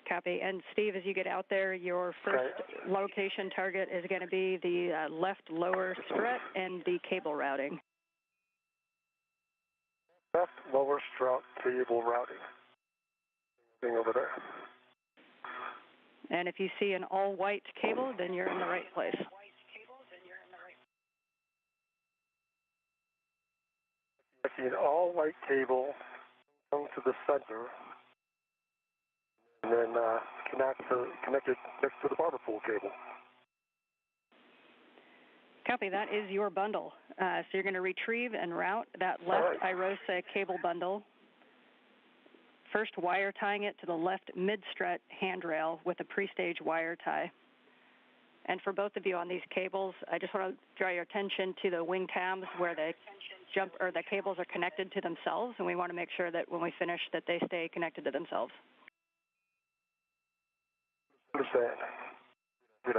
Copy. And Steve, as you get out there, your first location target is going to be the left lower strut and the cable routing.
Left lower strut cable routing. Thing over there.
And if you see an all-white cable, then you're in the right place.
I see an all-white cable come to the center, and then connect it next to the barber pole cable.
Copy. That is your bundle. So you're going to retrieve and route that left IROSA cable bundle. First, wire tying it to the left mid-strut handrail with a pre-stage wire tie. And for both of you on these cables, I just want to draw your attention to the wing tabs where the the cables are connected to themselves, and we want to make sure that when we finish that they stay connected to themselves.
Understand. Good.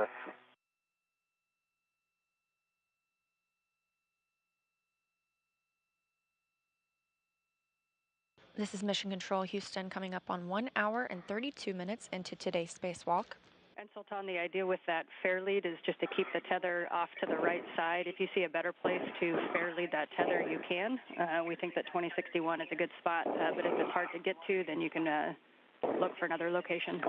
This is Mission Control Houston, coming up on 1 hour and 32 minutes into today's spacewalk.
And Sultan, the idea with that fair lead is just to keep the tether off to the right side. If you see a better place to fair lead that tether, you can. We think that 2061 is a good spot, but if it's hard to get to, then you can look for another location.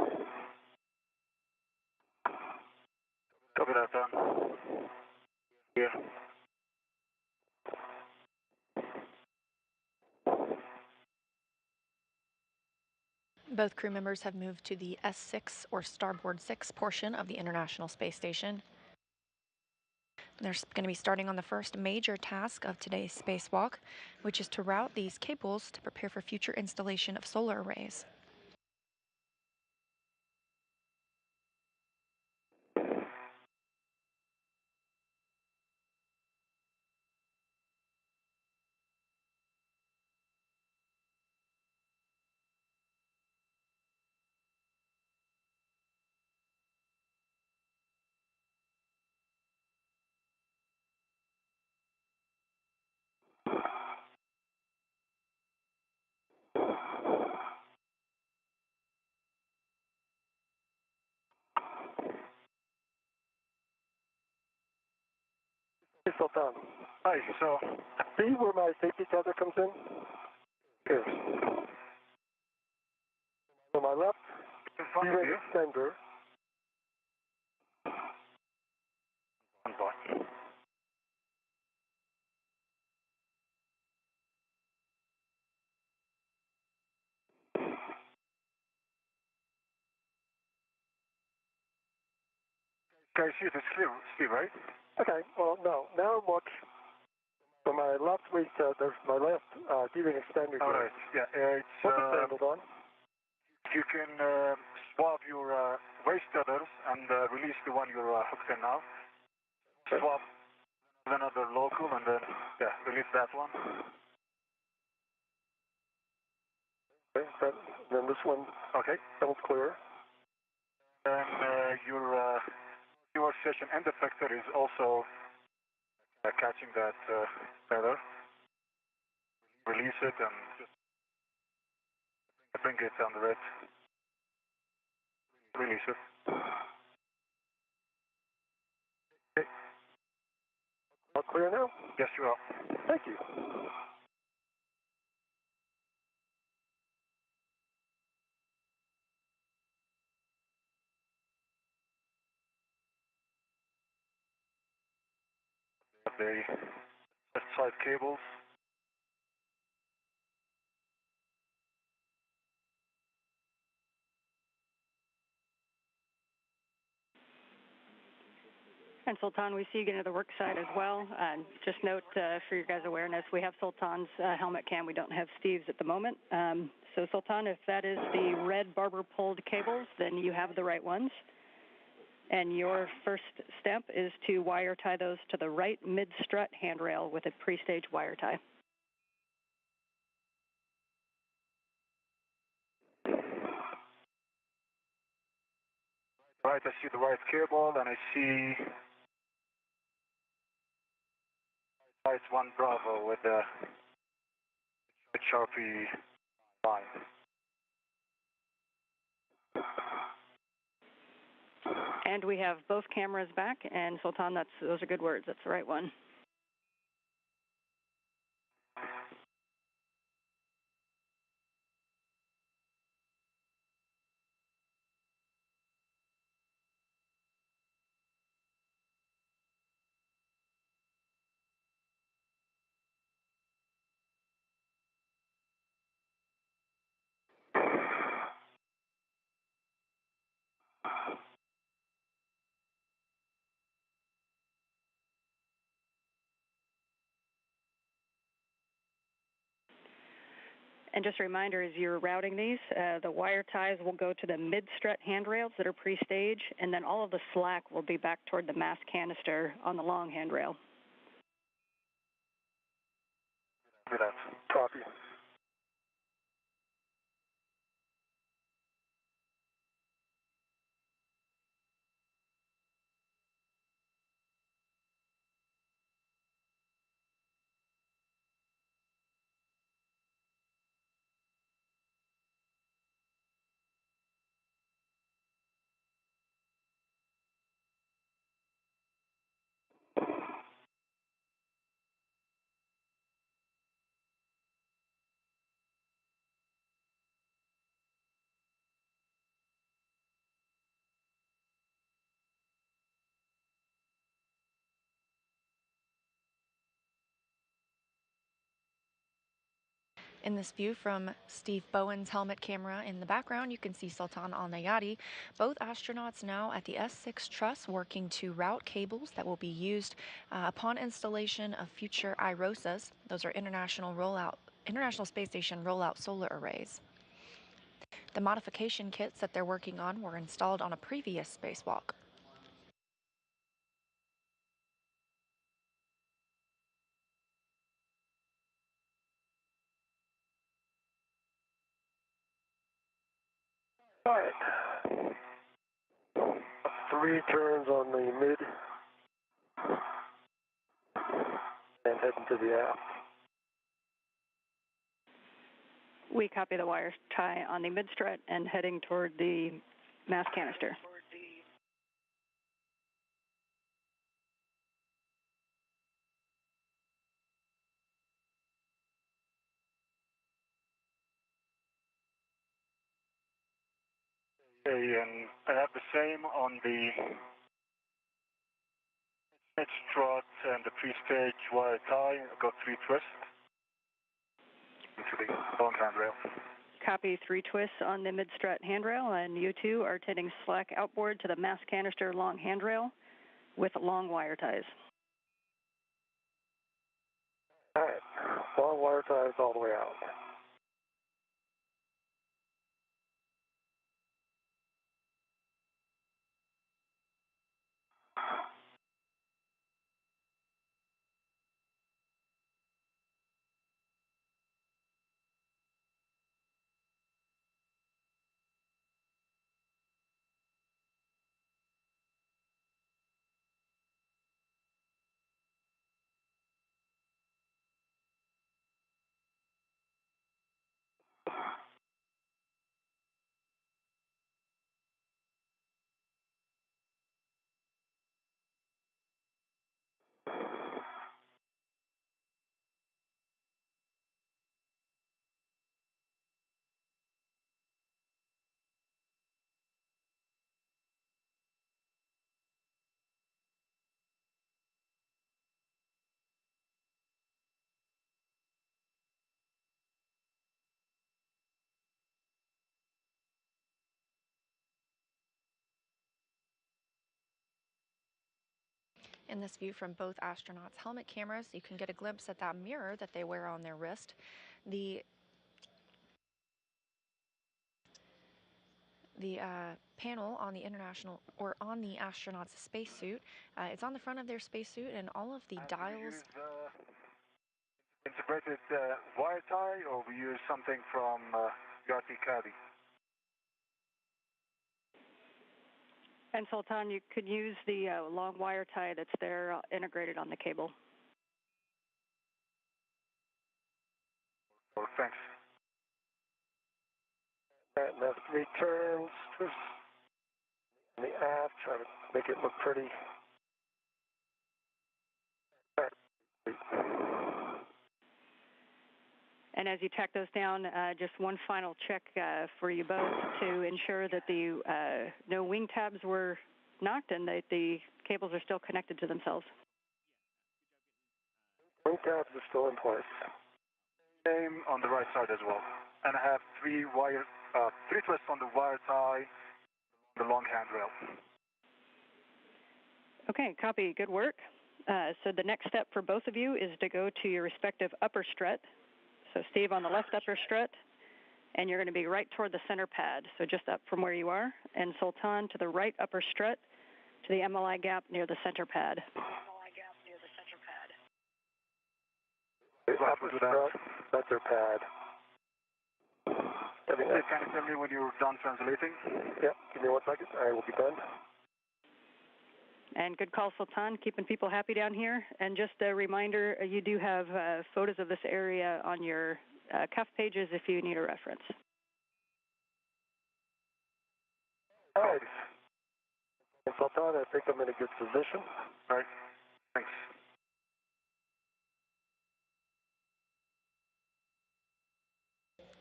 Copy that, Tom. Yeah.
Both crew members have moved to the S6 or starboard 6 portion of the International Space Station. They're going to be starting on the first major task of today's spacewalk, which is to route these cables to prepare for future installation of solar arrays.
Hey, Sultan.
Hi, so...
See where my safety tether comes in? Here. On my left,
in front of you.
extender.
Can you see it? It's clear, Steve, right?
Okay, well, no. Now look. For my left waist, there's my left gearing extender.
All right, yeah. It's,
what's it angled on?
You can swap your waist tethers and release the one you're hooked in now.
Okay.
Swap with another local and then, yeah, release that one.
Okay, then this one,
Okay.
sounds clear.
And your session end effector is also catching that tether. Release it and just bring it under it. Release it. Okay.
All clear now?
Yes, you are.
Thank you.
The left side cables.
And Sultan, we see you get into the work site as well. Just note for your guys' awareness, we have Sultan's helmet cam. We don't have Steve's at the moment. So Sultan, if that is the red barber pulled cables, then you have the right ones. And your first step is to wire tie those to the right mid-strut handrail with a pre-stage wire tie.
Right, I see the right cable, and I see size 1 Bravo with the Sharpie line.
And we have both cameras back, and Sultan, those are good words. That's the right one. And just a reminder, as you're routing these, the wire ties will go to the mid-strut handrails that are pre-stage, and then all of the slack will be back toward the mass canister on the long handrail.
Copy.
In this view from Steve Bowen's helmet camera in the background, you can see Sultan Alneyadi, both astronauts now at the S6 truss working to route cables that will be used upon installation of future IROSAs. Those are International Space Station rollout solar arrays. The modification kits that they're working on were installed on a previous spacewalk.
All right. 3 turns on the mid and heading to the aft.
We copy the wire tie on the mid-strut and heading toward the mass canister.
Okay, and I have the same on the mid-strut and the pre-stage wire tie. I've got 3 twists into the long handrail.
Copy 3 twists on the mid-strut handrail, and you two are tending slack outboard to the mass canister long handrail with long wire ties.
All right. Long wire ties all the way out.
In this view from both astronauts' helmet cameras, you can get a glimpse at that mirror that they wear on their wrist. The panel on the on the astronaut's spacesuit, it's on the front of their spacesuit, and all of the dials.
Integrated wire tie, or we use something from RT Caddy?
And Sultan, you could use the long wire tie that's there integrated on the cable.
Oh, thanks.
And that's 3 turns. In the aft, try to make it look pretty.
And as you tack those down, just one final check for you both to ensure that the no wing tabs were knocked and that the cables are still connected to themselves.
Wing tabs are still in place.
Same on the right side as well. And I have 3 twists on the wire tie, the long handrail.
Okay, copy. Good work. So the next step for both of you is to go to your respective upper strut. So Steve on the left upper strut, and you're going to be right toward the center pad, so just up from where you are. And Sultan to the right upper strut to the MLI gap near the center pad.
Upper strut, center pad.
Can you tell me when you're done translating?
Yep, give me 1 second. I will be done.
And good call, Sultan, keeping people happy down here. And just a reminder, you do have photos of this area on your cuff pages if you need a reference.
All right. And Sultan, I think I'm in a good position.
All right. Thanks.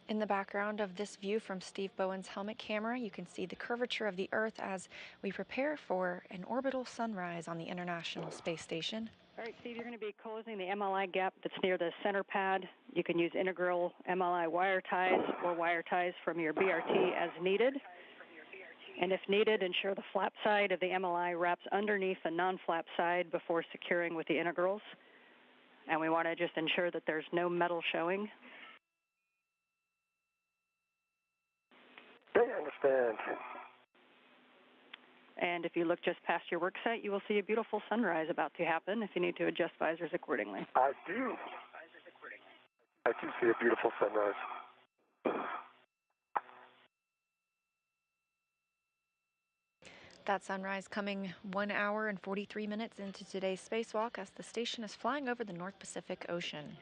In the background of this view from Steve Bowen's helmet camera, you can see the curvature of the Earth as we prepare for an orbital sunrise on the International Space Station.
All right, Steve, you're going to be closing the MLI gap that's near the center pad. You can use integral MLI wire ties or wire ties from your BRT as needed. And if needed, ensure the flap side of the MLI wraps underneath the non-flap side before securing with the integrals. And we want to just ensure that there's no metal showing.
Okay, I understand.
And if you look just past your work site, you will see a beautiful sunrise about to happen if you need to adjust visors accordingly.
I do. I do see a beautiful sunrise.
That sunrise coming 1 hour and 43 minutes into today's spacewalk as the station is flying over the North Pacific Ocean.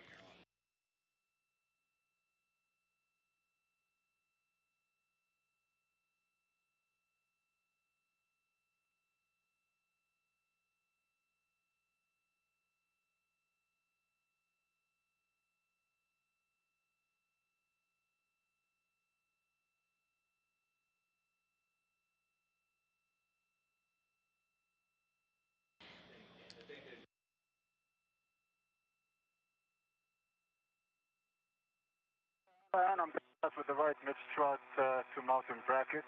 And I'm up with the right mid-strut to mountain bracket.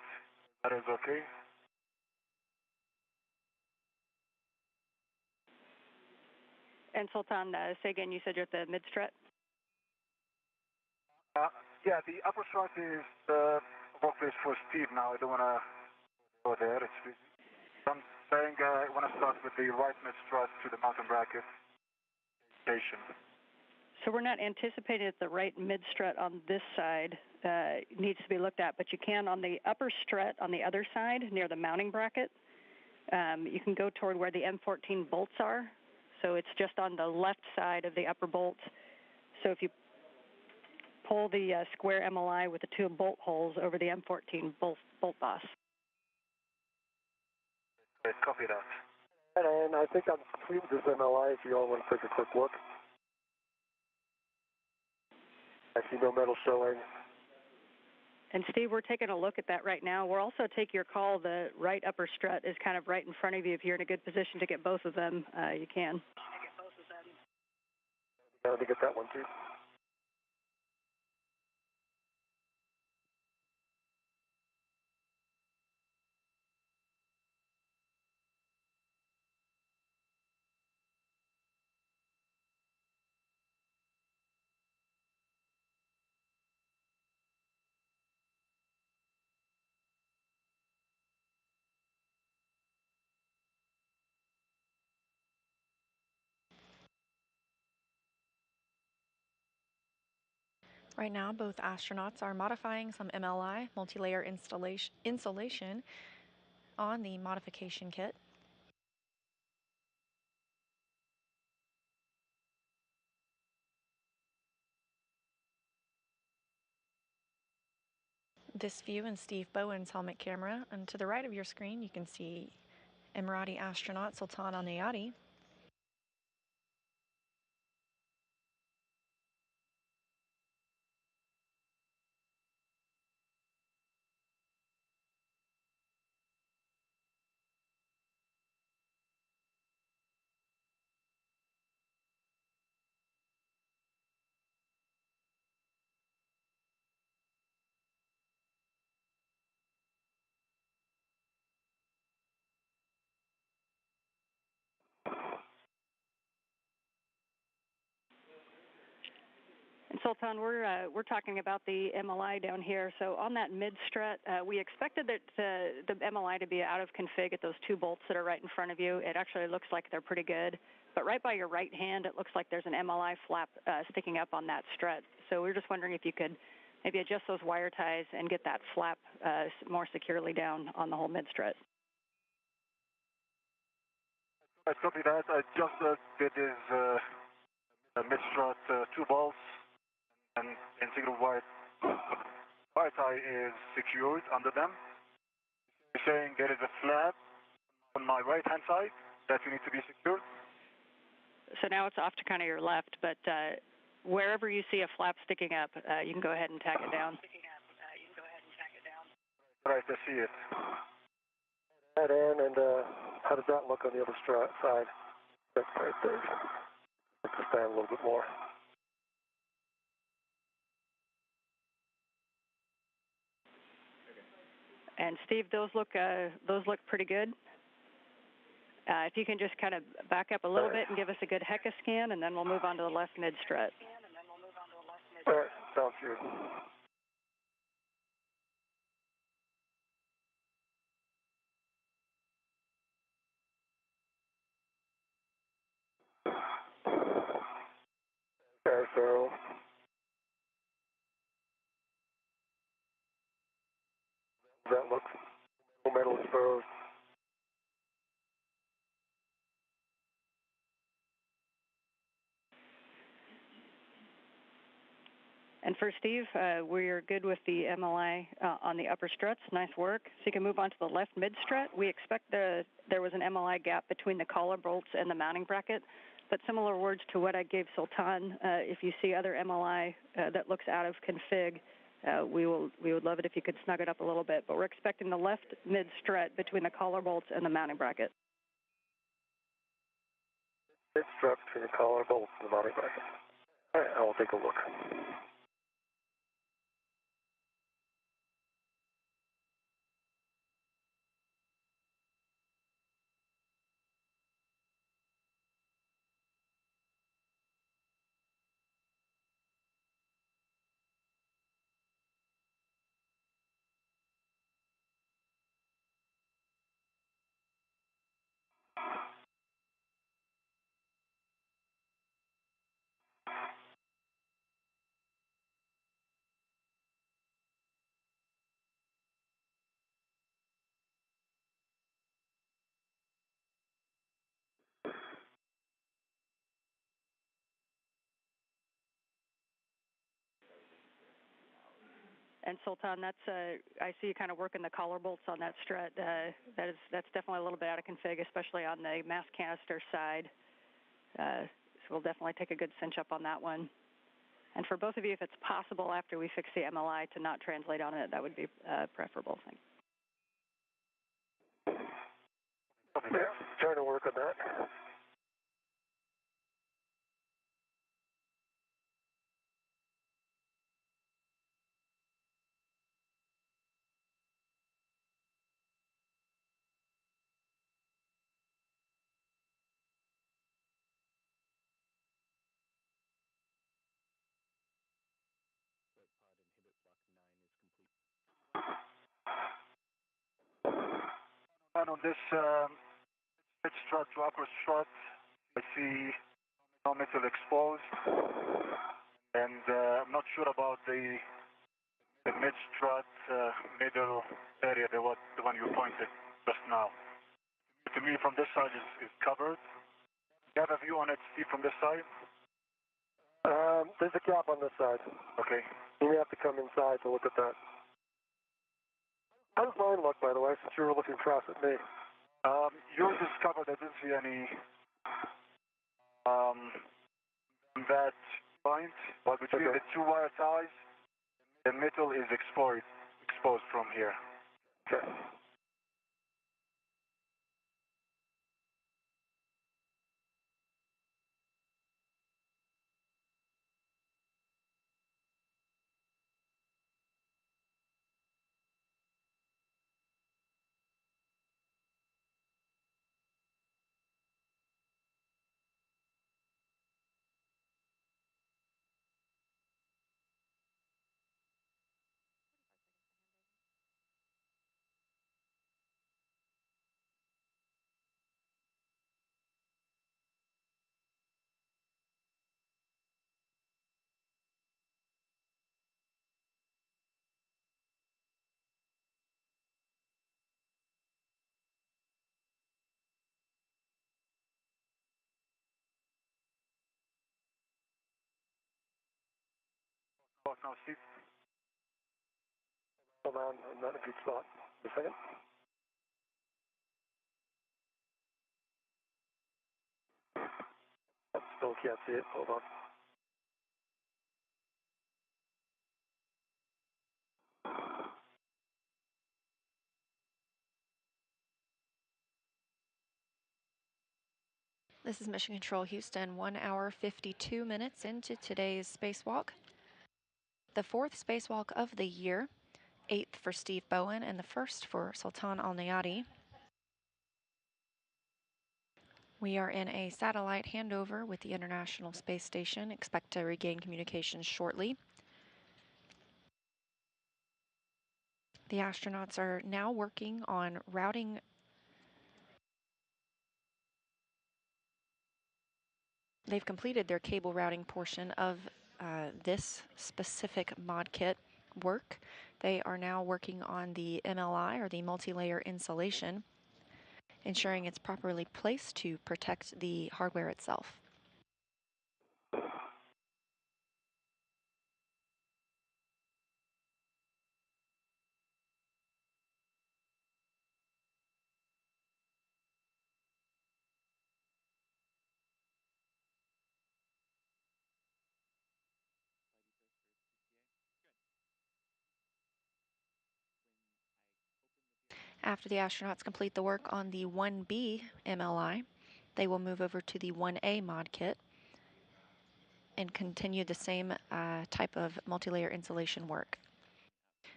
That is okay.
And Sultan, say again, you said you're at the mid-strut?
Yeah, the upper strut is workplace for Steve now. I don't want to go there. It's busy. I'm saying I want to start with the right mid-strut to the mountain bracket station.
So we're not anticipating that the right mid-strut on this side needs to be looked at, but you can on the upper strut on the other side near the mounting bracket. You can go toward where the M14 bolts are. So it's just on the left side of the upper bolts. So if you pull the square MLI with the 2 bolt holes over the M14 bolt boss.
Okay, copy that.
And I think I'm complete with this MLI if you all want to take a quick look. I see no metal showing.
And Steve, we're taking a look at that right now. We'll also take your call. The right upper strut is kind of right in front of you. If you're in a good position to get both of them, you can.
I want to get that one too.
Right now, both astronauts are modifying some MLI, multi-layer insulation, on the modification kit. This view in Steve Bowen's helmet camera, and to the right of your screen you can see Emirati astronaut Sultan Alneyadi.
And Sultan, we're talking about the MLI down here. So on that mid strut, we expected that the MLI to be out of config at those two bolts that are right in front of you. It actually looks like they're pretty good. But right by your right hand, it looks like there's an MLI flap sticking up on that strut. So we're just wondering if you could maybe adjust those wire ties and get that flap more securely down on the whole mid strut.
I copy that. I just did is a mid-strut 2 bolts and integral wire tie is secured under them. You're saying there is a flap on my right-hand side that you need to be secured?
So now it's off to kind of your left, but wherever you see a flap sticking up, you can go ahead and tack it down.
Right, I see it.
Head in, and how does that look on the other side? That's right there. Let's stand a little bit more.
And Steve, those look pretty good. If you can just kind of back up a little bit and give us a good HECA scan, and then we'll move on to the left mid strut.
All right, sounds good. Okay, so that looks metal exposed.
And for Steve, we're good with the MLI on the upper struts. Nice work. So you can move on to the left mid strut. We expect there was an MLI gap between the collar bolts and the mounting bracket. But similar words to what I gave Sultan, if you see other MLI that looks out of config, we would love it if you could snug it up a little bit. But we're expecting the left mid strut between the collar bolts and the mounting bracket.
Mid strut between the collar bolts and the mounting bracket. All right, I'll take a look.
And Sultan, that's I see you kind of working the collar bolts on that strut. That's definitely a little bit out of config, especially on the mass canister side. So we'll definitely take a good cinch up on that one. And for both of you, if it's possible after we fix the MLI to not translate on it, that would be preferable. Thanks.
Yeah, trying to work on that.
And on this mid-strut to upper strut, I see no metal exposed. And I'm not sure about the mid-strut middle area, the one you pointed just now. To me, from this side is covered. Do you have a view on it, Steve, from this side?
There's a gap on this side.
Okay.
You may have to come inside to look at that. How does mine look, by the way, since you were looking across at me?
Yours is covered. I didn't see any that point, but between the two wire ties, the middle is exposed from here.
Okay.
Oh, now, Steve.
Hold on, I'm not in a good spot. A second. I still can't see it. Hold on.
This is Mission Control Houston, 1 hour 52 minutes into today's spacewalk. The 4th spacewalk of the year, 8th for Steve Bowen and the 1st for Sultan Alneyadi. We are in a satellite handover with the International Space Station. Expect to regain communications shortly. The astronauts are now working on routing. They've completed their cable routing portion of this specific mod kit work. They are now working on the MLI, or the multi-layer insulation, ensuring it's properly placed to protect the hardware itself. After the astronauts complete the work on the 1B MLI, they will move over to the 1A mod kit and continue the same type of multi-layer insulation work.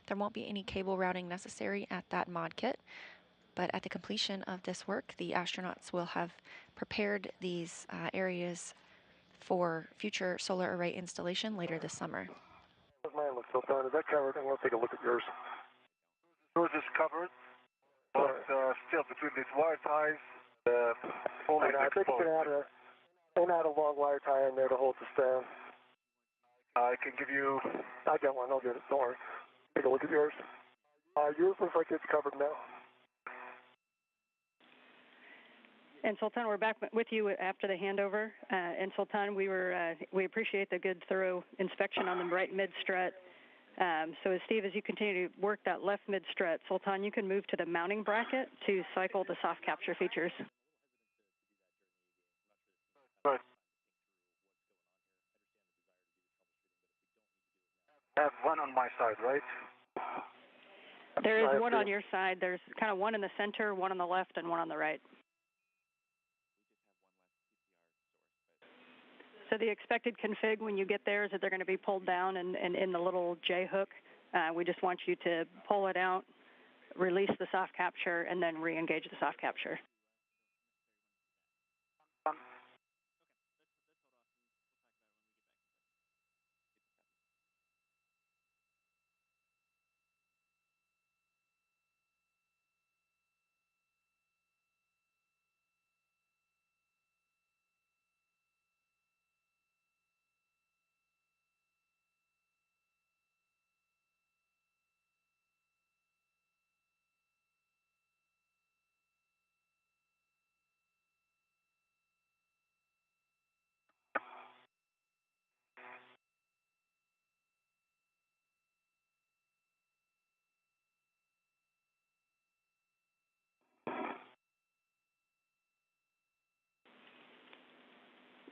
There won't be any cable routing necessary at that mod kit, but at the completion of this work, the astronauts will have prepared these areas for future solar array installation later this summer.
Mine looks so done. Is that covered? I'm going to take a look at yours.
Yours is covered, but still between these wire ties, fully
I think you can add a long wire tie in there to hold this down.
I can give you...
I got one. I'll get it. Don't worry. Take a look at yours. Yours looks like it's covered now.
And Sultan, we're back with you after the handover. And Sultan, we appreciate the good, thorough inspection on the right mid-strut. So as Steve, as you continue to work that left mid-strut, Sultan, you can move to the mounting bracket to cycle the soft capture features.
Right. I have one on my side, right?
There is one on your side. There's kind of one in the center, one on the left, and one on the right. So the expected config when you get there is that they're going to be pulled down and in the little J hook. We just want you to pull it out, release the soft capture, and then re-engage the soft capture.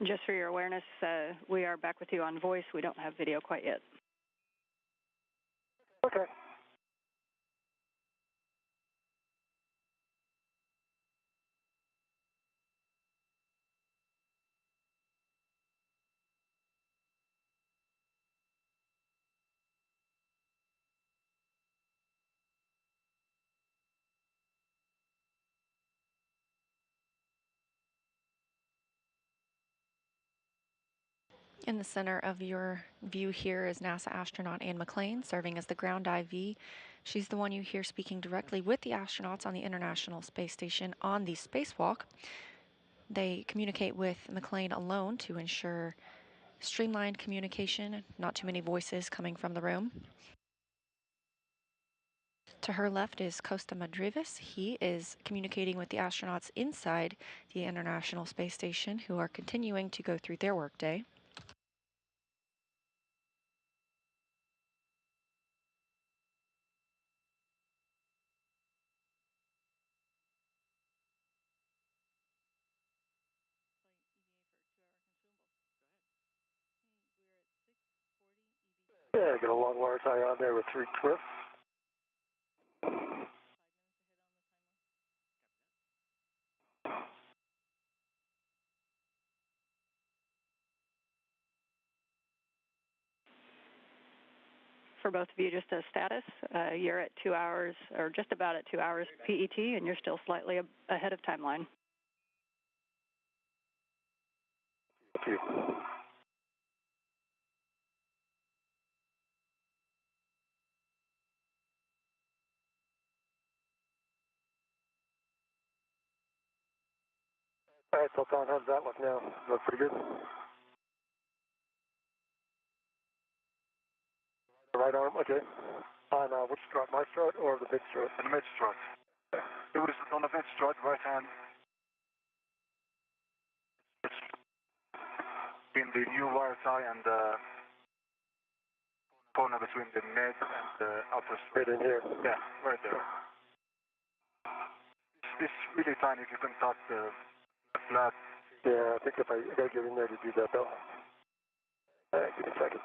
Just for your awareness, we are back with you on voice. We don't have video quite yet.
Okay.
In the center of your view here is NASA astronaut Anne McClain, serving as the ground IV. She's the one you hear speaking directly with the astronauts on the International Space Station on the spacewalk. They communicate with McClain alone to ensure streamlined communication, not too many voices coming from the room. To her left is Costa Madrivis. He is communicating with the astronauts inside the International Space Station who are continuing to go through their workday.
Yeah, get a long wire tie on there with 3 twists.
For both of you, just a status. You're at 2 hours, or just about at 2 hours PET, and you're still slightly ahead of timeline.
Thank you. All right, Sultan, how's that look now? Look pretty good? The right arm, okay. On which strut, my strut or the big strut?
The mid strut. It was on the mid strut, right hand. It's in the new wire tie and the corner between the mid and the upper strut.
Right in here.
Yeah, right there. It's really tiny if you can touch the flat.
Yeah, I think if I gotta get in there to do that though. All right, give me a second.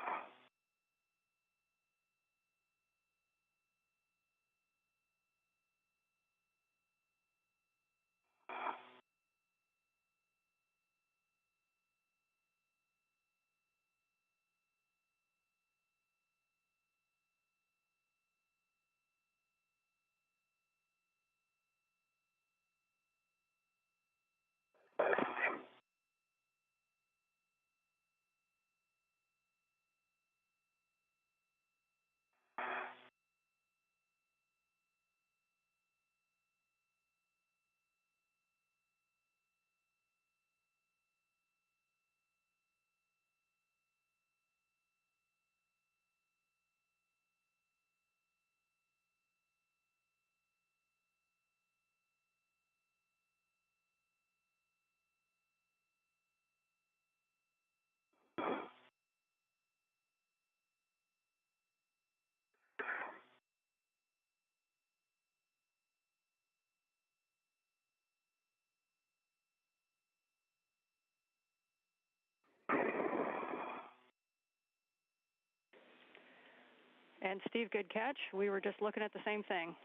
And Steve, good catch. We were just looking at the same thing.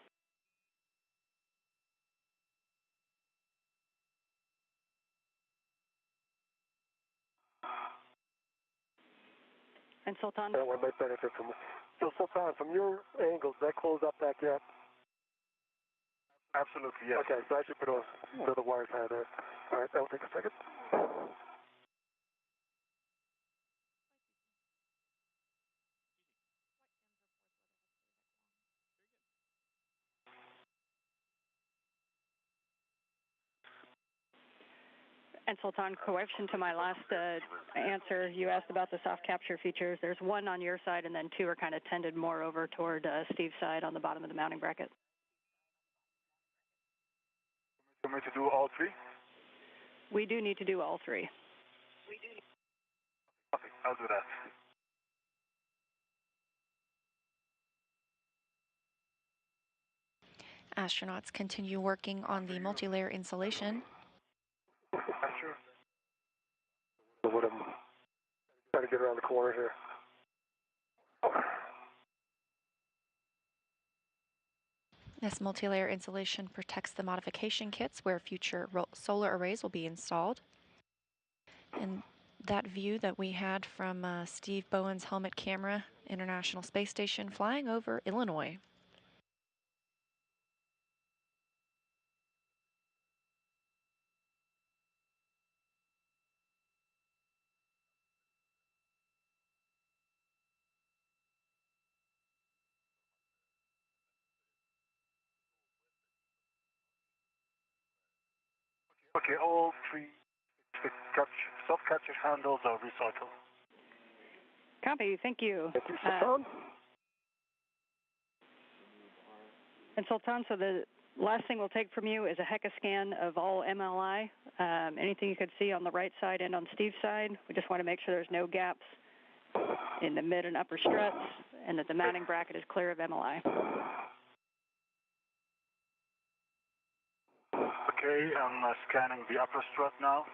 And Sultan?
That one might benefit from it. So Sultan, from your angles, that close up that gap?
Absolutely, yes.
Okay, so I should put another wire tie there. All right, that'll take a second.
And Sultan, correction to my last answer, you asked about the soft capture features. There's one on your side, and then 2 are kind of tended more over toward Steve's side on the bottom of the mounting bracket.
You want me to do all 3?
We do need to do all 3.
Okay, I'll do that.
Astronauts continue working on the multi-layer insulation.
Sure.
The get around the corner here.
This multi-layer insulation protects the modification kits where future solar arrays will be installed. And that view that we had from Steve Bowen's helmet camera, International Space Station, flying over Illinois.
Okay, all three soft-capture handles are recycled.
Copy, thank you.
Thank you, Sultan.
And Sultan, so the last thing we'll take from you is a HECA scan of all MLI. Anything you could see on the right side and on Steve's side. We just want to make sure there's no gaps in the mid and upper struts and that the mounting bracket is clear of MLI.
Okay, I'm scanning the upper strut now.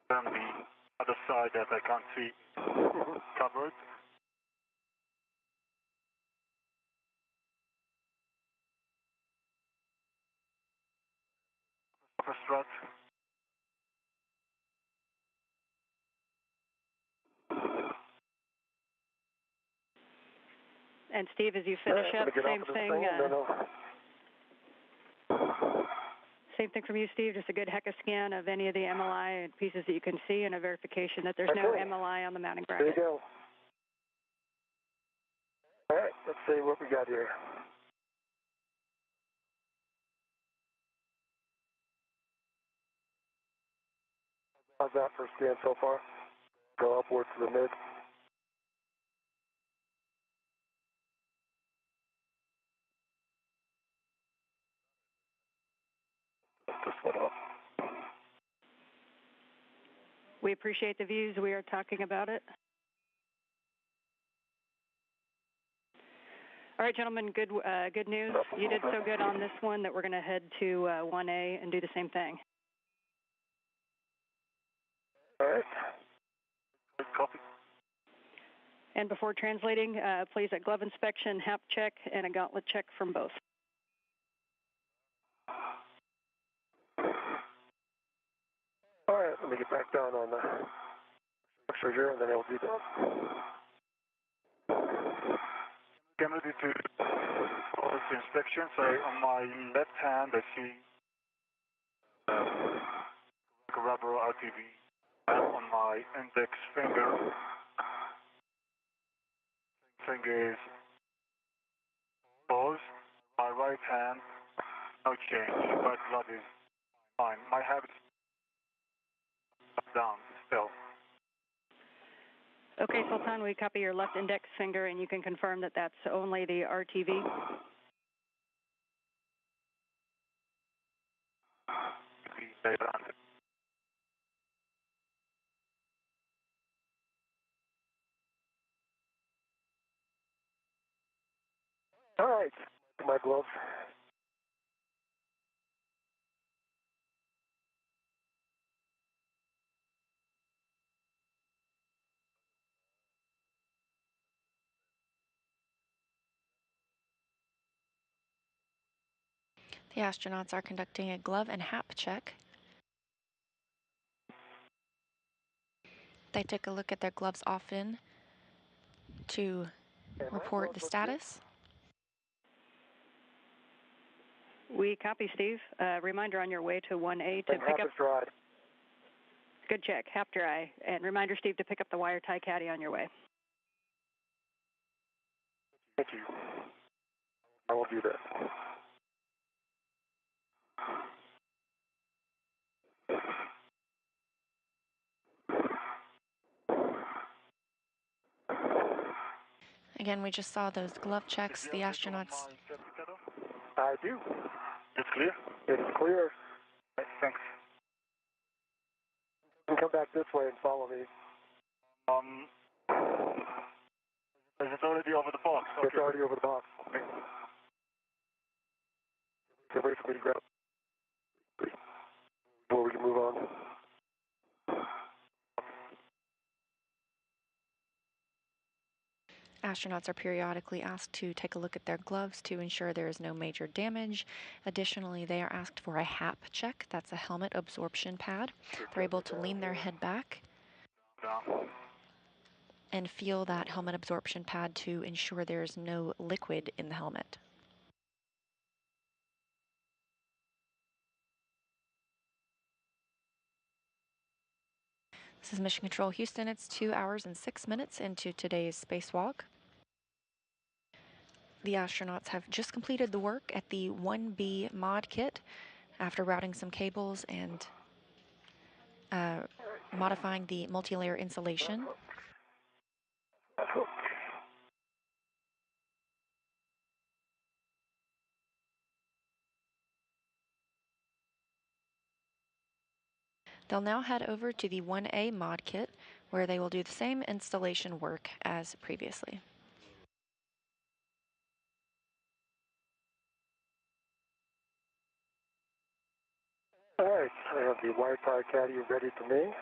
Then the other side that I can't see covered. Upper strut.
And Steve, as you finish up, same thing. Same thing from you, Steve, just a good HECA scan of any of the MLI pieces that you can see and a verification that there's no MLI on the mounting bracket.
There you go. All right, let's see what we got here. How's that for a scan so far? Go upwards to the mid. This one up.
We appreciate the views. We are talking about it. All right, gentlemen, good news. You did so good on this one that we're going to head to 1A and do the same thing.
All right.
Copy.
And before translating, please a glove inspection, HAP check, and a gauntlet check from both.
All right, let me get back down on the structure here, and then I'll do that.
I'm ready to close the inspection. So on my left hand, I see a rubber RTV. On my index finger is closed. My right hand, no change, but blood is fine. My habit is down still.
Okay, Sultan, we copy your left index finger, and you can confirm that that's only the RTV.
All right, my gloves.
The astronauts are conducting a glove and HAP check. They took a look at their gloves often to report the status.
We copy, Steve. Reminder on your way to 1A to pick up.
Dry.
Good check, HAP dry. And reminder, Steve, to pick up the wire tie caddy on your way.
Thank you. I will do that.
Again, we just saw those glove checks. The astronauts.
I do.
It's clear?
It's clear.
Thanks.
You can come back this way and follow me.
Is it already over the box?
It's already over the box.
Okay.
So wait for me to grab before we can move on.
Astronauts are periodically asked to take a look at their gloves to ensure there is no major damage. Additionally, they are asked for a HAP check. That's a helmet absorption pad. They're able to lean their head back and feel that helmet absorption pad to ensure there's no liquid in the helmet. This is Mission Control Houston. It's 2 hours and 6 minutes into today's spacewalk. The astronauts have just completed the work at the 1B mod kit after routing some cables and modifying the multi-layer insulation. They'll now head over to the 1A mod kit, where they will do the same installation work as previously.
All right, I have the wire tie caddy ready for me.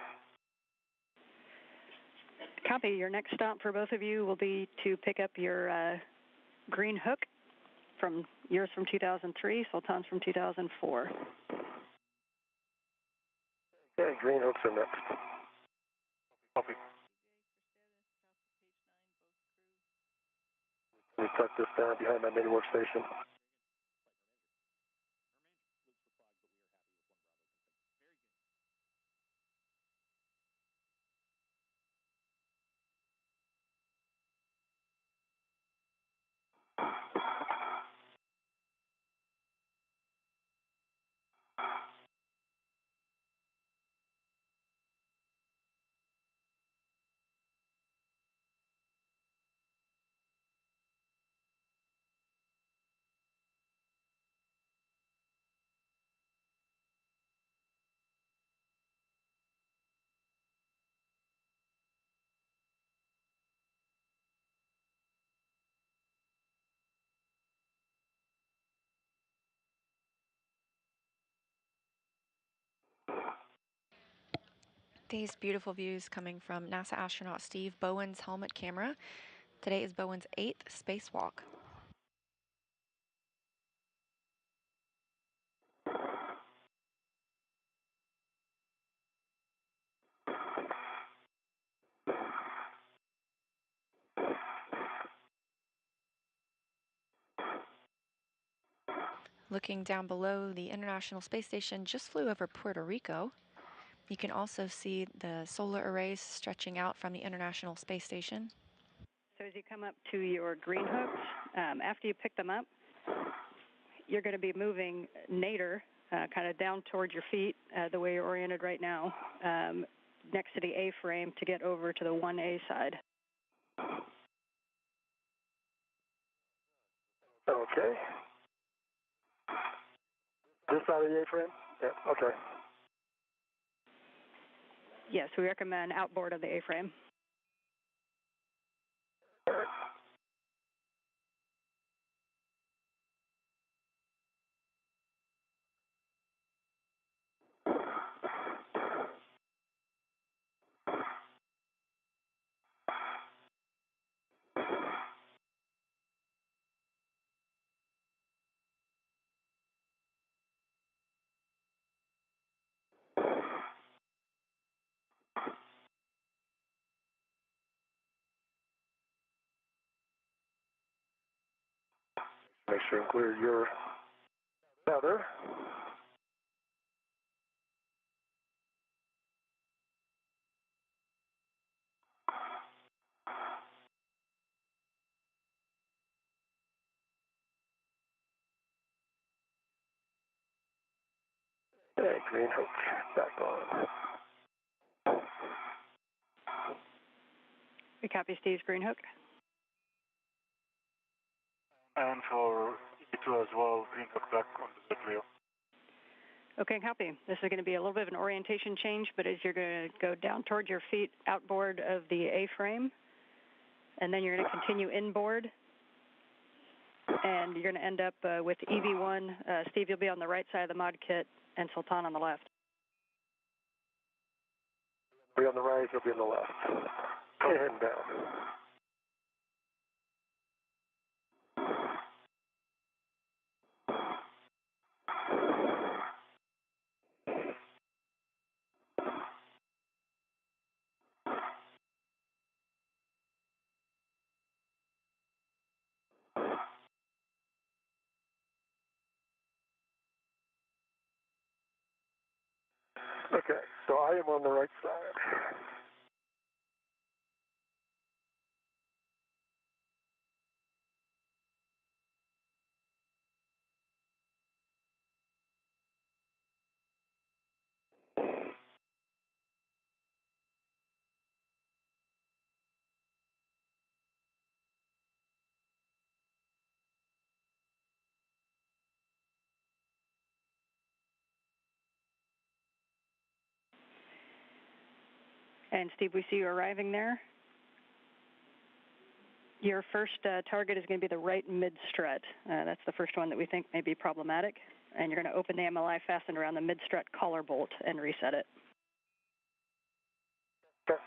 Copy. Your next stop for both of you will be to pick up your green hook from yours from 2003, Sultan's from 2004.
Okay, green hooks are next.
Copy.
Let me tuck this down behind my mini workstation.
These beautiful views coming from NASA astronaut Steve Bowen's helmet camera. Today is Bowen's 8th spacewalk. Looking down below, the International Space Station just flew over Puerto Rico. You can also see the solar arrays stretching out from the International Space Station.
So as you come up to your green hooks, after you pick them up, you're going to be moving nadir kind of down towards your feet the way you're oriented right now, next to the A-frame to get over to the 1A side.
Okay. This side of the A-frame? Yeah, okay.
Yes, we recommend outboard of the A-frame.
Make sure and clear your feather. Okay, green hook back on.
We copy Steve's green hook.
And for E2 as well, green hook back on the clear.
Okay, copy. This is going to be a little bit of an orientation change, but as you're going to go down towards your feet outboard of the A-frame, and then you're going to continue inboard, and you're going to end up with EV1. Steve, you'll be on the right side of the mod kit, and Sultan on the left.
Be on the right, you'll be on the left. And down. Okay, so I am on the right side.
And Steve, we see you arriving there. Your first target is going to be the right mid-strut. That's the first one that we think may be problematic. And you're going to open the MLI fastened around the mid-strut collar bolt and reset it.
Okay.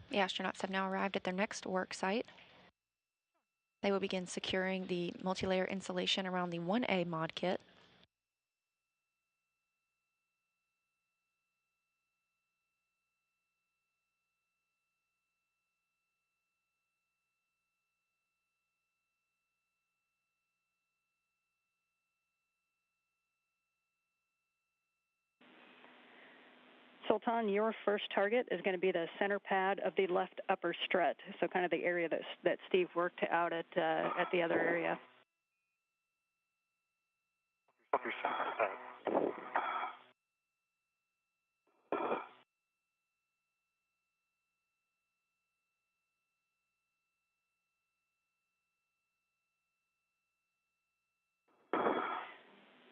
The astronauts have now arrived at their next work site. They will begin securing the multi-layer insulation around the 1A mod kit.
Sultan, your first target is going to be the center pad of the left upper strut, so kind of the area that Steve worked out at the other area.
Copy, center pad.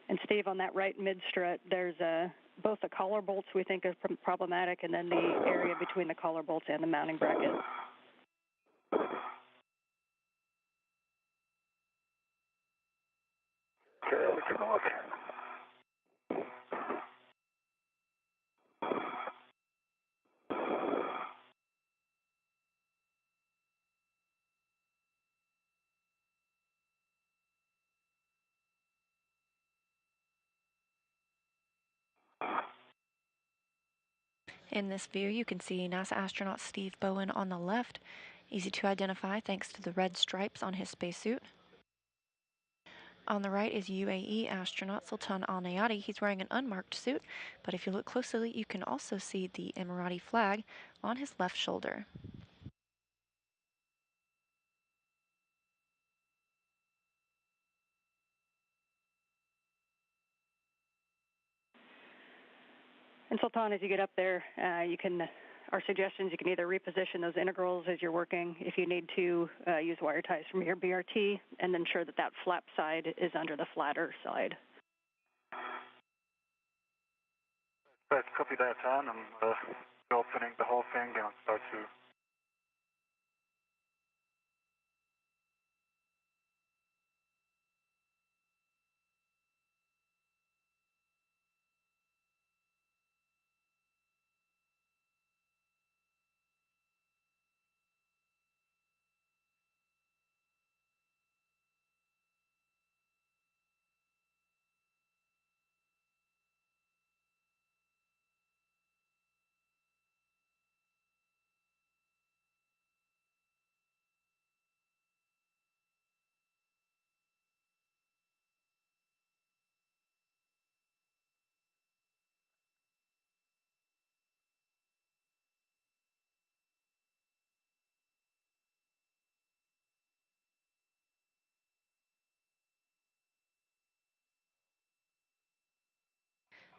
And Steve, on that right mid-strut, there's both the collar bolts we think are problematic, and then the area between the collar bolts and the mounting bracket.
Okay, let me take a look.
In this view, you can see NASA astronaut Steve Bowen on the left, easy to identify thanks to the red stripes on his spacesuit. On the right is UAE astronaut Sultan Alneyadi. He's wearing an unmarked suit, but if you look closely, you can also see the Emirati flag on his left shoulder.
And Sultan, as you get up there, our suggestions, you can either reposition those integrals as you're working, if you need to use wire ties from your BRT, and ensure that that flap side is under the flatter side.
Let's copy that on. I'm opening the whole thing and start to.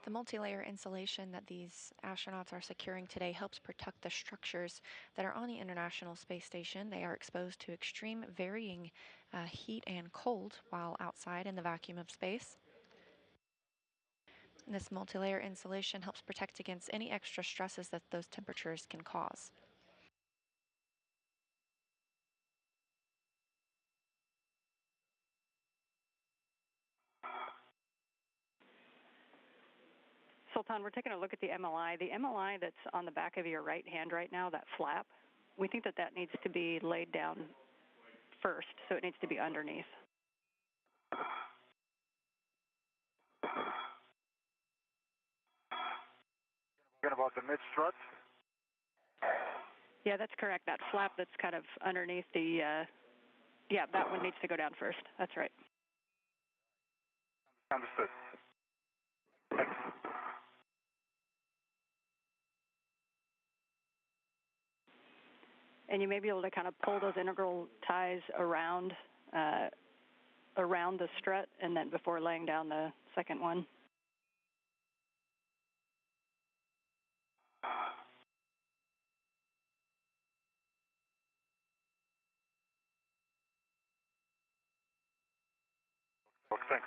The multi-layer insulation that these astronauts are securing today helps protect the structures that are on the International Space Station. They are exposed to extreme varying heat and cold while outside in the vacuum of space. And this multi-layer insulation helps protect against any extra stresses that those temperatures can cause.
Sultan, we're taking a look at the MLI. The MLI that's on the back of your right hand right now, that flap, we think that needs to be laid down first, so it needs to be underneath.
Talking about the mid-strut?
Yeah, that's correct. That flap that's kind of underneath the, yeah, that one needs to go down first. That's right.
Understood. Thanks.
And you may be able to kind of pull those integral ties around the strut, and then before laying down the second one.
Okay, thanks.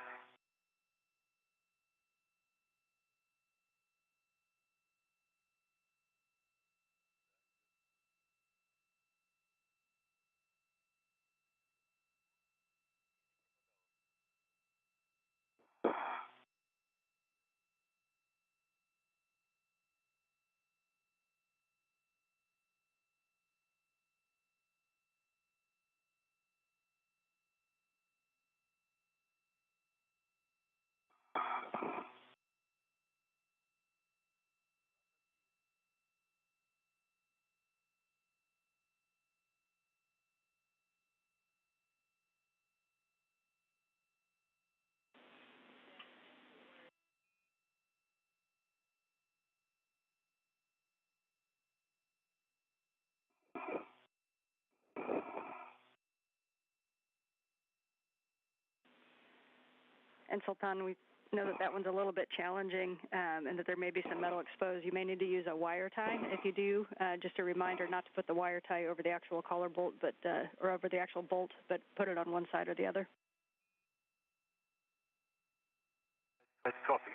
And Sultan, we know that one's a little bit challenging, and that there may be some metal exposed. You may need to use a wire tie. If you do, just a reminder not to put the wire tie over the actual collar bolt, but or over the actual bolt, but put it on one side or the other.
Let's copy.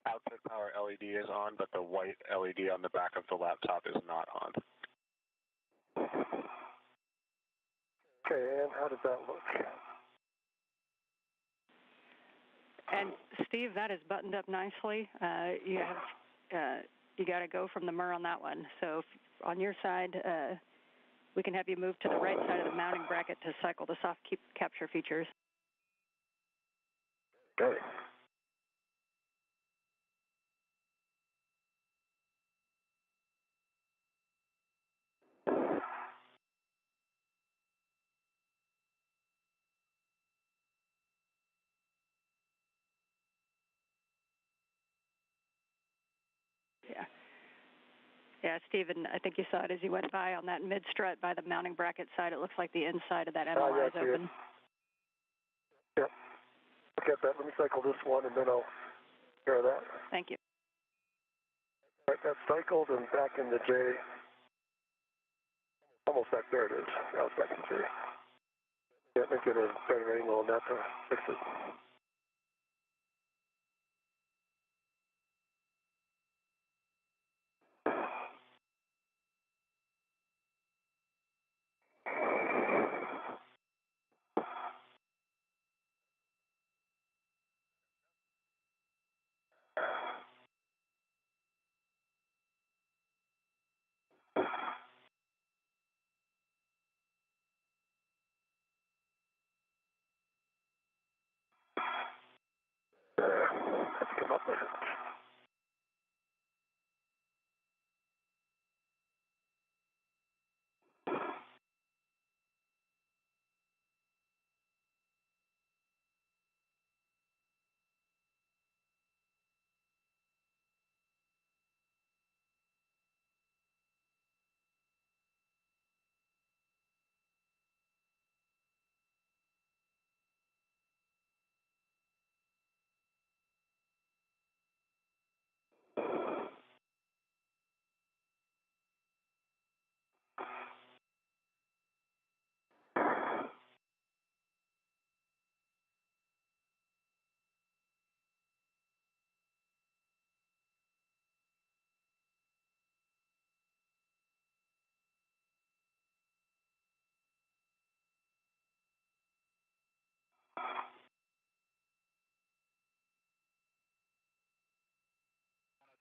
Output power LED is on, but the white LED on the back of the laptop is not on.
Okay, and how does that look?
And Steve, that is buttoned up nicely. You got to go from the MUR on that one. So if, on your side, we can have you move to the right side of the mounting bracket to cycle the soft capture features.
Okay.
Yeah, Stephen, I think you saw it as you went by on that mid strut by the mounting bracket side. It looks like the inside of that MLI is open.
Yeah. Look at that. Let me cycle this one, and then I'll share that.
Thank you.
Right, that's cycled and back in the J. Almost back there it is. Now it's back in J. Yeah, make it a better angle on that to fix it. Let's come up with it.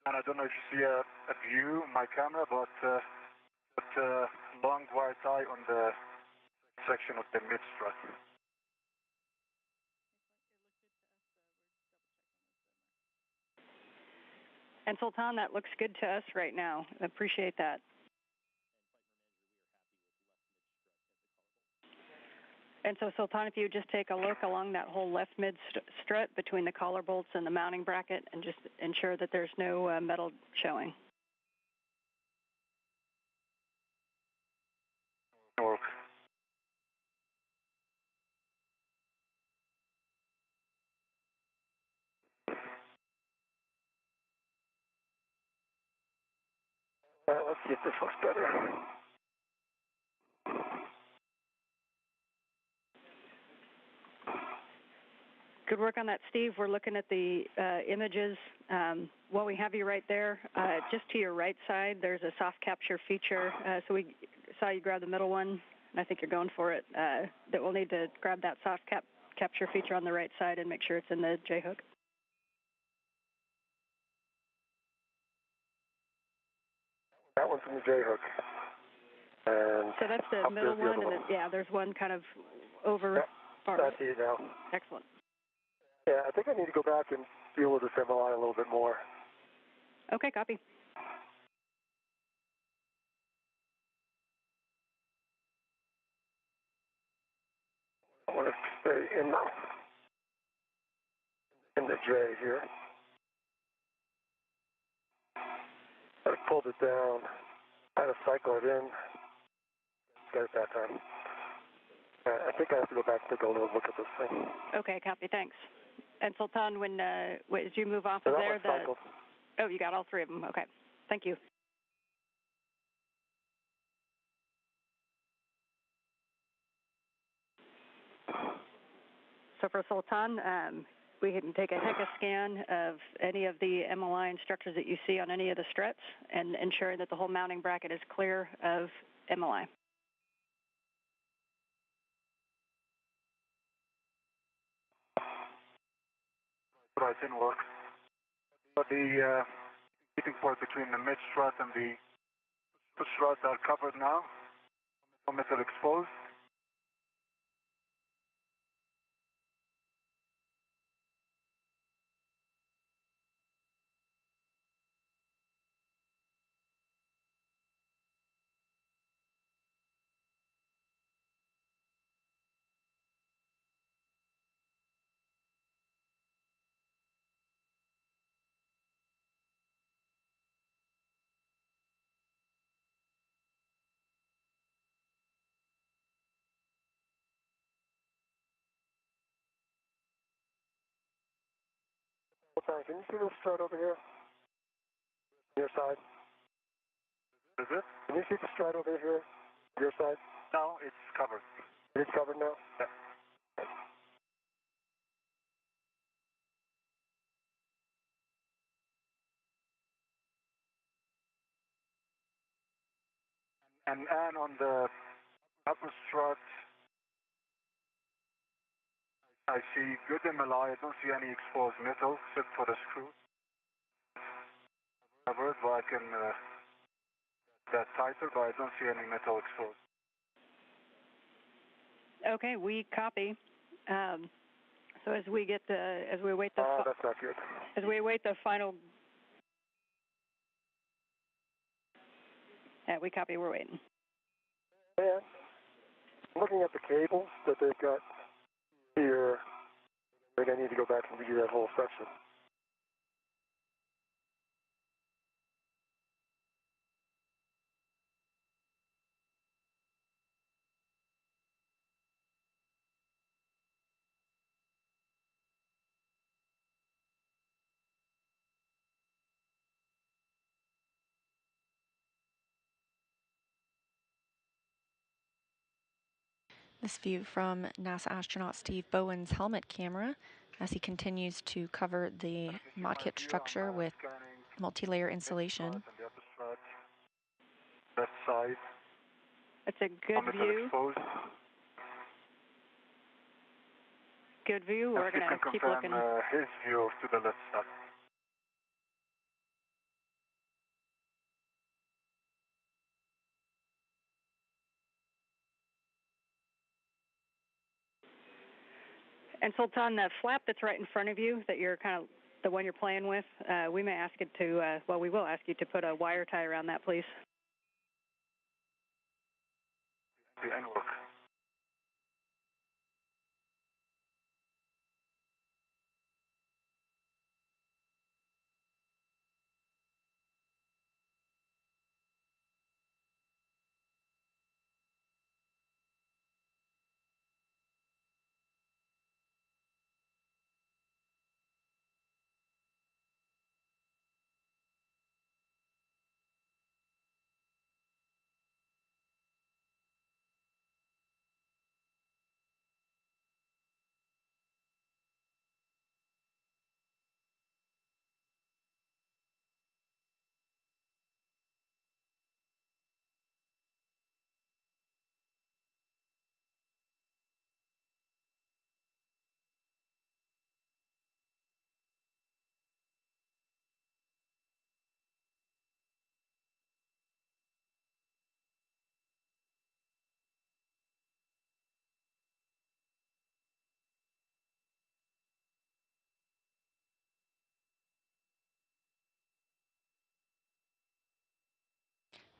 And I don't know if you see a view on my camera, but long wire tie on the section of the mid strut.
And Sultan, that looks good to us right now. I appreciate that. And so, Sultan, if you would just take a look along that whole left mid strut between the collar bolts and the mounting bracket and just ensure that there's no metal showing.
Work.
Let's see if this looks better.
Good work on that, Steve. We're looking at the images. While we have you right there, just to your right side, there's a soft capture feature. So we saw you grab the middle one, and I think you're going for it. That we'll need to grab that soft capture feature on the right side and make sure it's in the J-hook.
That one's in the J-hook. And
so that's the middle one, and yeah, there's one kind of over.
Yep, I see it now.
Excellent.
Yeah, I think I need to go back and deal with this MLI a little bit more.
Okay, copy.
I want to stay in the J here. I pulled it down. I had to cycle it in. Got it that time. I think I have to go back and take a little look at this thing.
Okay, copy. Thanks. And Sultan, when as you move off
So
of
that
there,
one's cycled.
oh, you got all three of them. Okay, thank you. So for Sultan, we can take a HECA scan of any of the MLI and structures that you see on any of the struts, and ensuring that the whole mounting bracket is clear of MLI.
Right, didn't work. But the heating port between the mid strut and the strut are covered now. No metal exposed.
Sorry, can you see this strut over here? Your side?
Is it?
Can you see the strut over here? Your side?
No, it's covered.
It's covered now?
Yeah. And on the upper strut, I see good MLI. I don't see any exposed metal except for the screw. Covered, but I can that tighter, but I don't see any metal exposed.
Okay, we copy. So as we await the
that's not good.
as we await the final. Yeah, we copy. We're waiting.
Yeah. Looking at the cables that they've got here, I think I need to go back and redo that whole section.
This view from NASA astronaut Steve Bowen's helmet camera as he continues to cover the mod kit structure with multi-layer insulation.
Left side.
It's a good view.
Exposed.
Good view. We're going to keep looking.
His view to the left side.
And Sultan, the flap that's right in front of you, that you're kind of the one you're playing with, we may ask it to, we will ask you to put a wire tie around that, please.
The end work.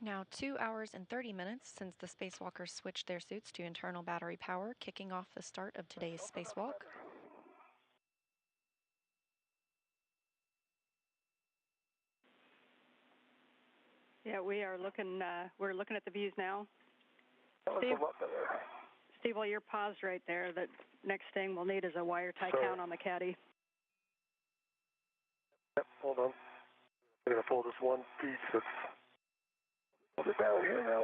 Now 2 hours and 30 minutes since the spacewalkers switched their suits to internal battery power, kicking off the start of today's spacewalk.
Yeah, we are looking, we're looking at the views now.
Steve,
Steve, while you're paused right there, the next thing we'll need is a wire tie count on the caddy.
Yep, hold on. I'm going to pull this one piece that's hold it down here now.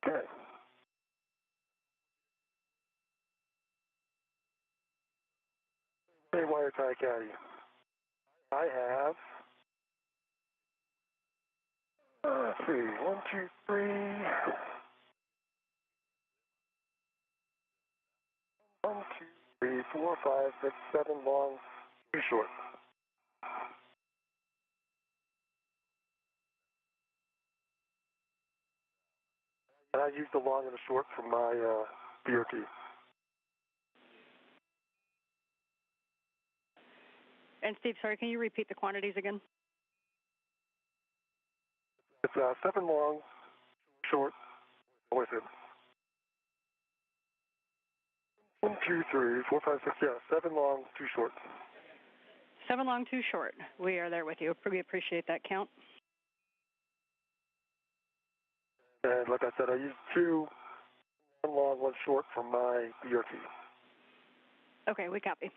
Okay. Hey, wire tie caddy. I have, let's see, 1, 2, 3, 1, 2, 3, 4, 5, 6, 7 long, 2 short. And I used the long and the short from my BOT.
And Steve, sorry, can you repeat the quantities again?
It's 7 long, short. What is it? 1, 2, 3, 4, 5, 6, yeah, 7 long, 2 short.
7 long, 2 short. We are there with you. We appreciate that count.
And like I said, I used 2, 1 long, 1 short from my BOT.
Okay, we copy.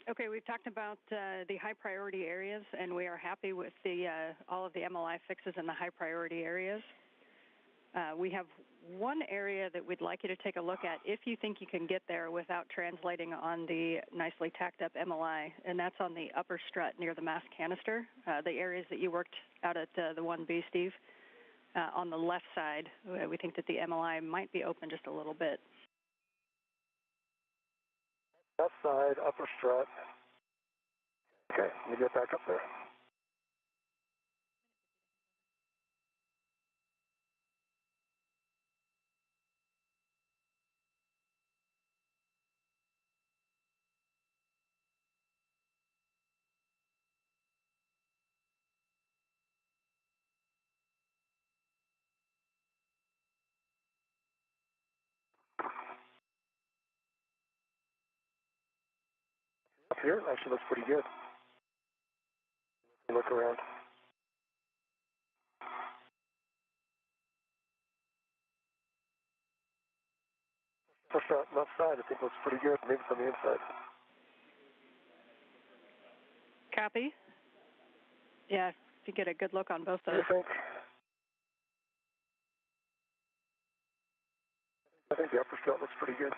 Okay, we've talked about the high priority areas, and we are happy with all of the MLI fixes in the high priority areas. We have one area that we'd like you to take a look at if you think you can get there without translating on the nicely tacked up MLI, and that's on the upper strut near the mass canister, the areas that you worked out at the 1B, Steve. On the left side, we think that the MLI might be open just a little bit.
Left side, upper strut. Okay, let me get back up there. Up here, actually looks pretty good. Look around. Push that left side, I think looks pretty good, maybe from the inside.
Copy. Yeah, if you get a good look on both
What
those.
do you think? I think the upper strut looks pretty good.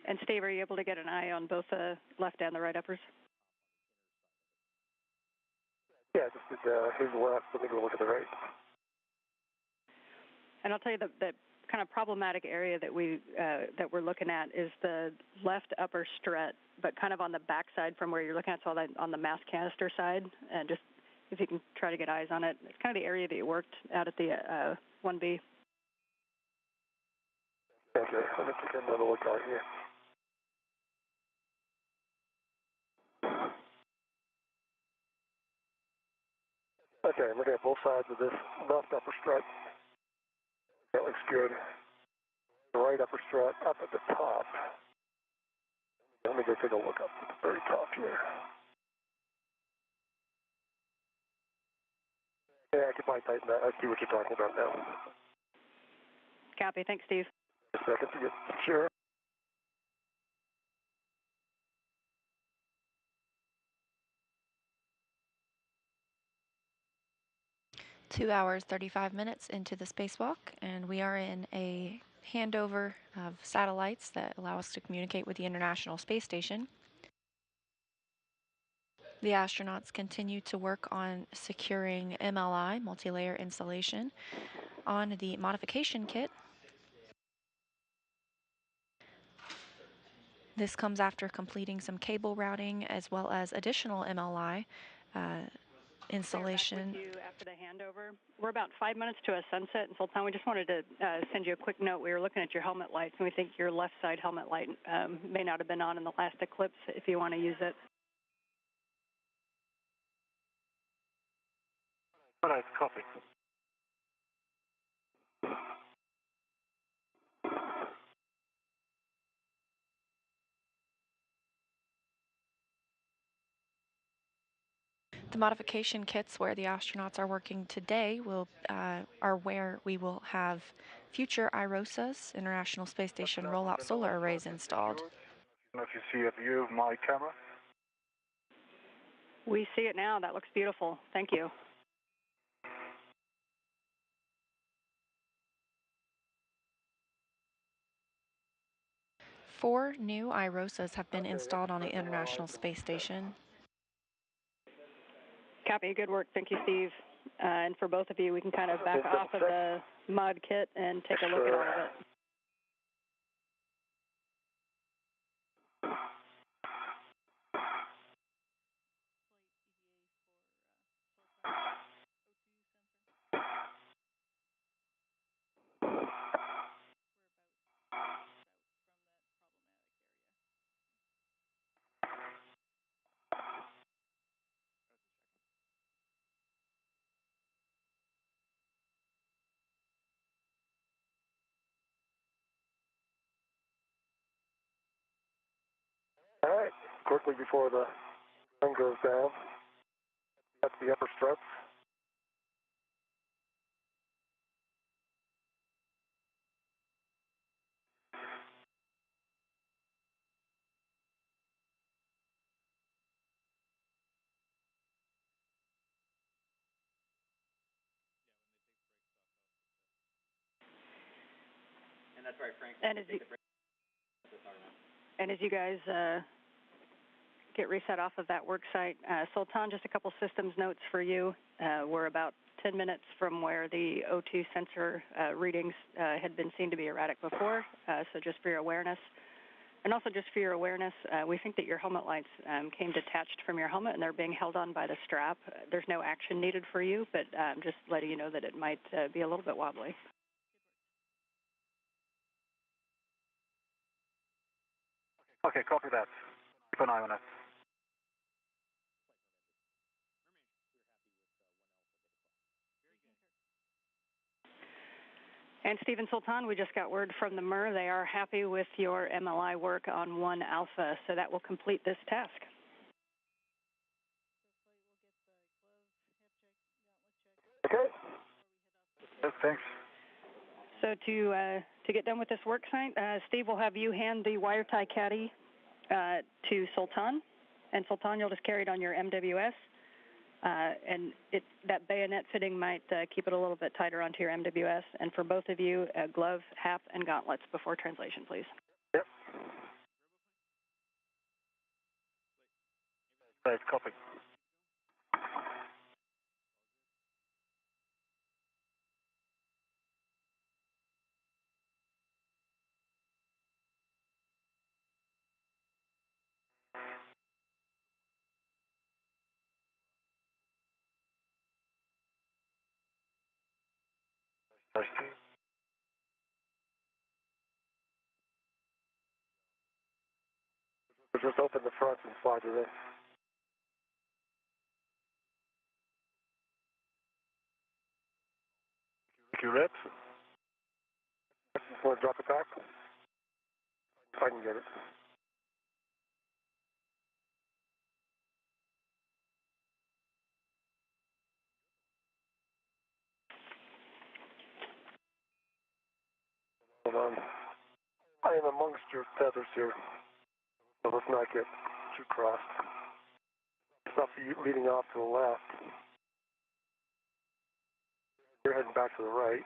And Steve, are you able to get an eye on both the left and the right uppers?
Yeah, just did his left, let me go look at the right.
And I'll tell you the kind of problematic area that we're looking at is the left upper strut, but kind of on the back side from where you're looking at, so on the mass canister side, and just if you can try to get eyes on it. It's kind of the area that you worked out at the 1B.
Okay, let me take another look out here. Okay, I'm looking at both sides of this left upper strut. That looks good. The right upper strut up at the top. Let me go take a look up at the very top here. Yeah, I can probably tighten that. I see what you're talking about now.
Copy. Thanks, Steve.
A second to get sure.
2 hours, 35 minutes into the spacewalk, and we are in a handover of satellites that allow us to communicate with the International Space Station. The astronauts continue to work on securing MLI, multi-layer installation, on the modification kit. This comes after completing some cable routing as well as additional MLI installation.
Back with you after the handover. We're about 5 minutes to a sunset, and Sultan, we just wanted to send you a quick note. We were looking at your helmet lights, and we think your left side helmet light may not have been on in the last eclipse if you want to use it.
All right, copy.
The modification kits where the astronauts are working today are where we will have future IROSAs, International Space Station rollout solar arrays installed.
I don't know if you see a view of my camera.
We see it now. That looks beautiful. Thank you.
Four new IROSAs have been installed on the International Space Station.
Copy. Good work. Thank you, Steve. And for both of you, we can kind of back off of the mod kit and take a look at all of it.
All right, quickly before the sun goes down, that's the upper struts.
And as you guys get reset off of that work site, Sultan, just a couple systems notes for you. We're about 10 minutes from where the O2 sensor readings had been seen to be erratic before, so just for your awareness. And also just for your awareness, we think that your helmet lights came detached from your helmet and they're being held on by the strap. There's no action needed for you, but just letting you know that it might be a little bit wobbly.
Okay, copy that. Keep an eye on it.
And Stephen Sultan, we just got word from the MER. They are happy with your MLI work on 1 Alpha, so that will complete this task.
Okay.
Yes, thanks.
So to get done with this work site, Steve will have you hand the wire tie caddy to Sultan, and Sultan, you'll just carry it on your MWS, and that bayonet fitting might keep it a little bit tighter onto your MWS. And for both of you, glove, hat, and gauntlets before translation, please.
Yep.
Right, copy.
Just open the front and slide it in.
You read?
Want to drop it back? If I can get it. Hold on. I am amongst your feathers here, so let's not get too crossed. Stuff leading off to the left. You're heading back to the right.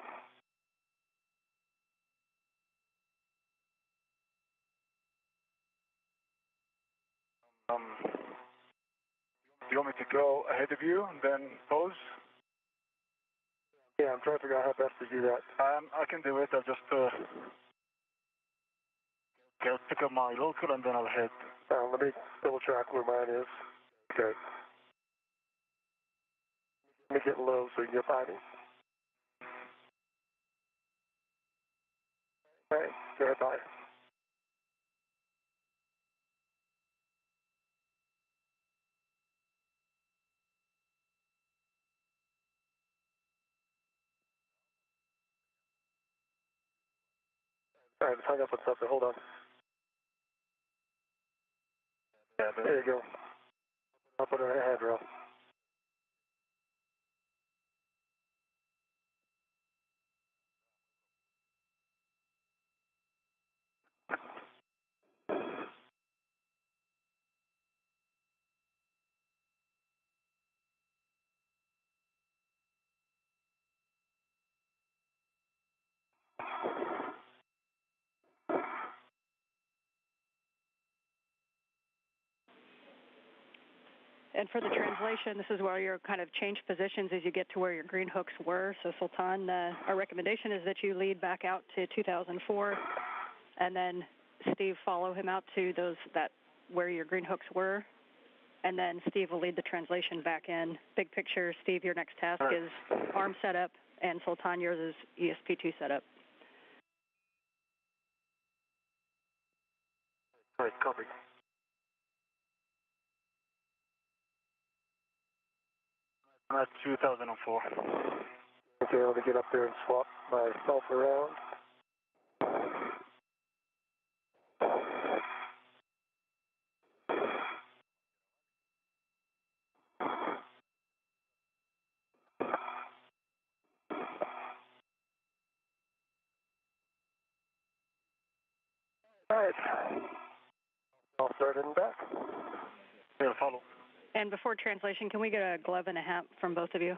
Do you want me to go ahead of you and then pose?
Yeah, I'm trying to figure out how best to do that.
I can do it. I'll just pick up my local and then I'll head.
Let me double check where mine is. Okay. Let me get low so you can get by me. Okay, go ahead, bye. All right, let's hang up with something. Hold on.
Yeah,
There you go. I'll put it on a handrail.
And for the translation, this is where you're kind of change positions as you get to where your green hooks were. So Sultan, our recommendation is that you lead back out to 2004, and then Steve follow him out to where your green hooks were, and then Steve will lead the translation back in. Big picture, Steve, your next task is arm setup, and Sultan, yours is ESP2 setup.
All right, copy. I'm at 2004.
Okay, let me get up there and swap myself around. All right. I'll start in back.
Yeah, follow.
And before translation, can we get a glove and a hat from both of you?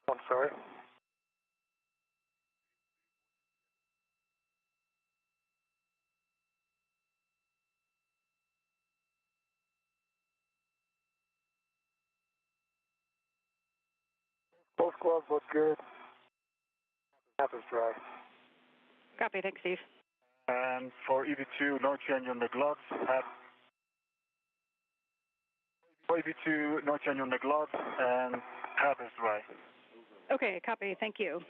I'm sorry. Both gloves look good. Half is dry.
Copy. Thanks, Steve.
And for EV2, no change on the gloves. For EV2, no change on the gloves, and half is dry.
Okay, copy. Thank you.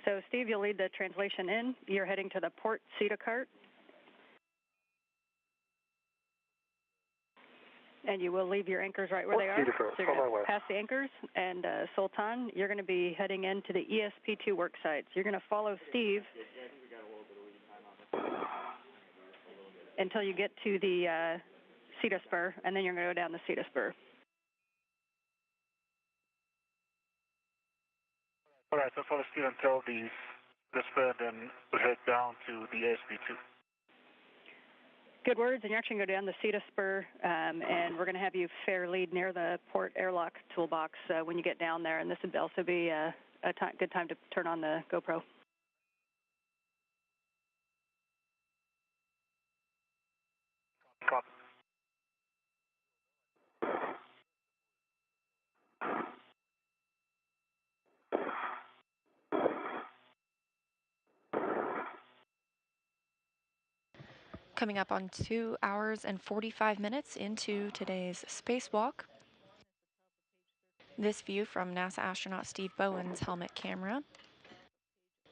So, Steve, you'll lead the translation in. You're heading to the port CETA cart. And you will leave your anchors right where they are.
So
you're going to pass the anchors. And Sultan, you're going to be heading into the ESP2 work site. So you're going to follow Steve until you get to the CETA spur, and then you're going to go down the CETA spur.
All right, so follow Steve until the spur, then we'll head down to the ESP2.
Good words, and you're actually going to go down the CETA spur, and we're going to have you fair lead near the port airlock toolbox when you get down there, and this would also be a good time to turn on the GoPro.
Copy.
Coming up on 2 hours and 45 minutes into today's spacewalk. This view from NASA astronaut Steve Bowen's helmet camera.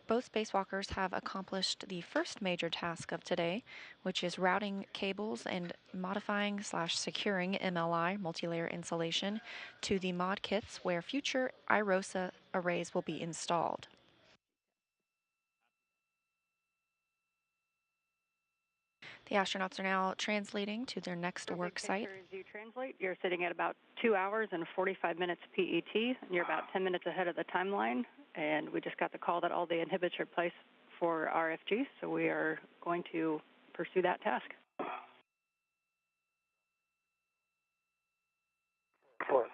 Both spacewalkers have accomplished the first major task of today, which is routing cables and modifying/securing MLI, multi-layer insulation, to the mod kits where future IROSA arrays will be installed. The astronauts are now translating to their next work site.
As you translate, you're sitting at about 2 hours and 45 minutes PET. And you're about 10 minutes ahead of the timeline. And we just got the call that all the inhibits are placed for RFG, so we are going to pursue that task.
What?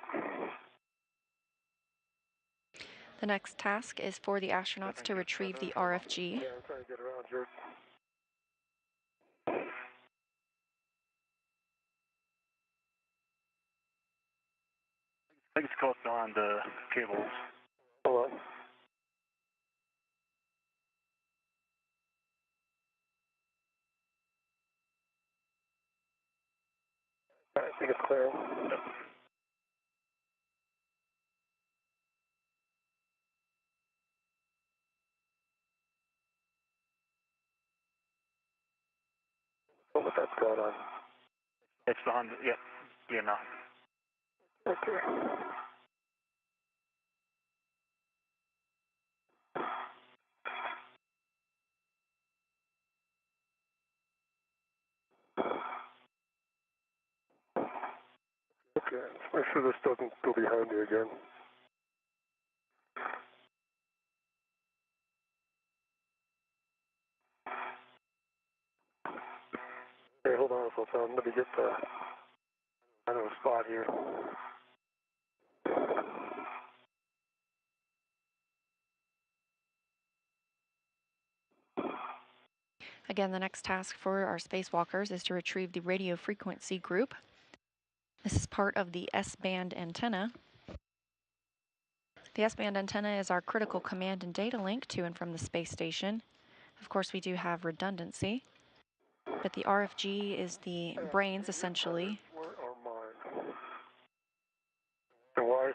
The next task is for the astronauts to retrieve the RFG.
Yeah, I'm trying to get around here.
I think it's close on the cables.
Hold on. I think it's clear. What that's going on.
It's behind, yeah, clear now.
Okay. Okay, make sure this doesn't go behind me again. Okay, hold on, Sultan. Let me get I know a spot here.
Again, the next task for our spacewalkers is to retrieve the radio frequency group. This is part of the S-band antenna. The S-band antenna is our critical command and data link to and from the space station. Of course, we do have redundancy, but the RFG is the brains, essentially.
Where are mine? And why?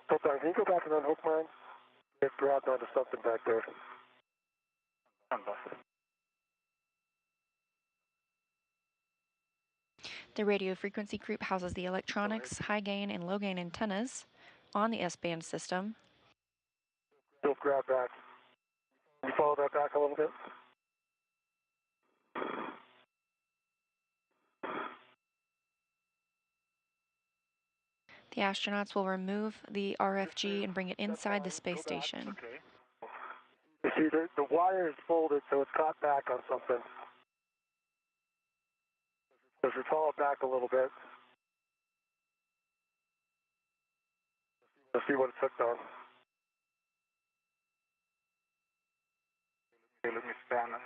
Sultan, can you go back and unhook mine? It grabbed onto something back there.
The radio frequency group houses the electronics, high gain and low gain antennas on the S-band system.
Don't grab back. Can you follow that back a little bit?
The astronauts will remove the RFG and bring it inside the space station.
Okay.
You see, the wire is folded, so it's caught back on something. So if you follow it back a little bit, you'll see what it's hooked on.
Okay, let me span it.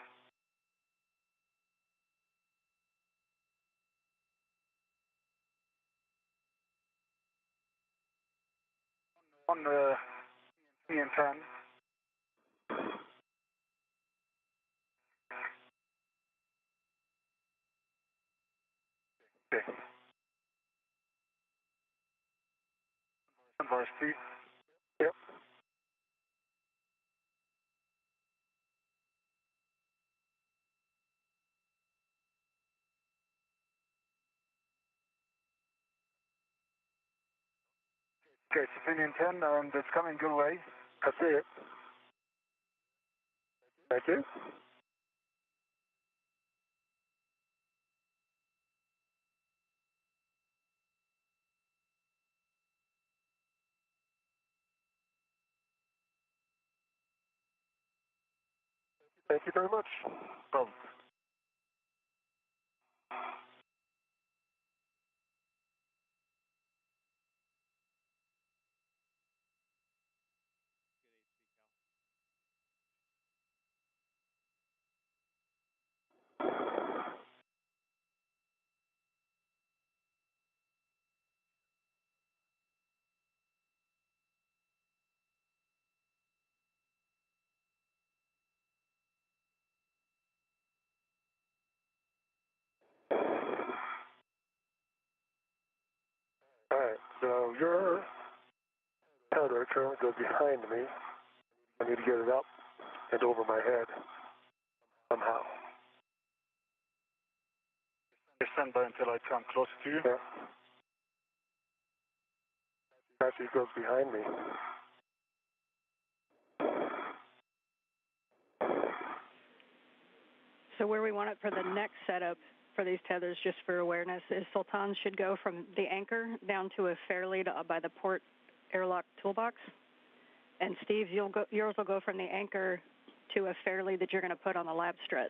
and 10. Okay. Bar Steve.
Yep.
Okay, it's opinion 10, and it's coming your way.
I see it. Thank you. Thank you very much.
Problem.
All right, so your tether currently goes behind me. I need to get it up and over my head somehow.
Stand by until I come closer to you.
Yeah. Actually, it goes behind me.
So where we want it for the next setup for these tethers, just for awareness, is Sultan should go from the anchor down to a fair lead by the port airlock toolbox. And Steve, yours will go from the anchor to a fair lead that you're going to put on the lab strut.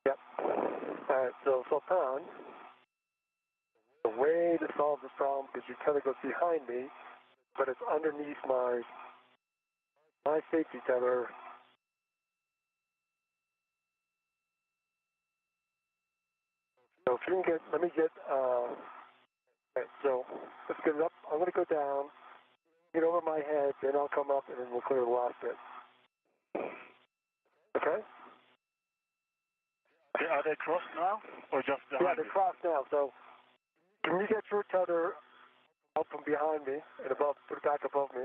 Yep. All right, so Sultan, the way to solve this problem, because your tether goes behind me, but it's underneath my safety tether. So if you can let me get, okay, so let's get it up. I'm going to go down, get over my head, then I'll come up and then we'll clear the last bit. Okay?
Okay, are they crossed now, or just behind
Yeah, they're crossed now, so can you get your tether up from behind me and above, put it back above me?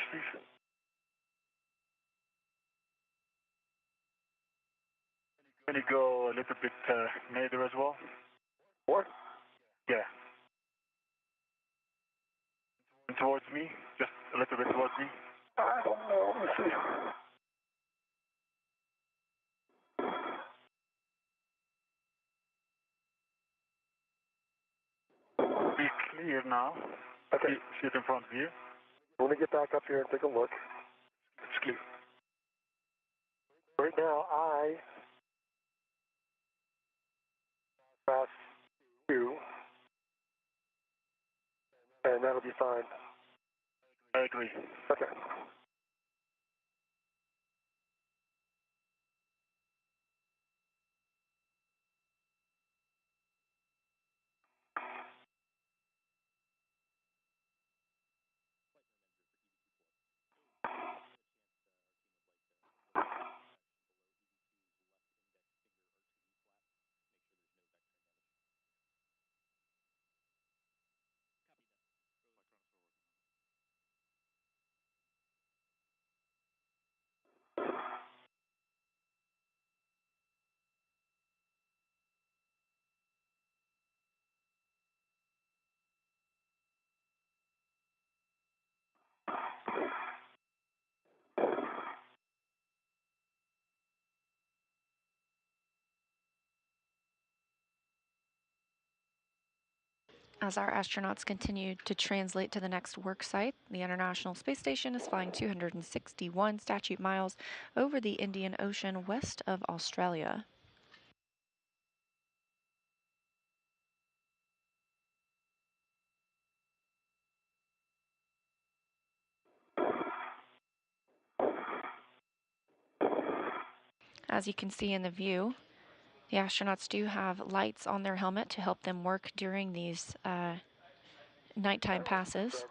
Steve? Can you go a little bit neither as well?
What?
Yeah. Towards me, just a little bit towards me.
I don't know. Let me see.
Be clear now.
Okay.
See it in front of you.
Let me get back up here and take a look.
It's clear.
Right now, I press 2, and that'll be fine.
I agree.
Okay.
As our astronauts continue to translate to the next work site, the International Space Station is flying 261 statute miles over the Indian Ocean west of Australia. As you can see in the view, the astronauts do have lights on their helmet to help them work during these nighttime passes.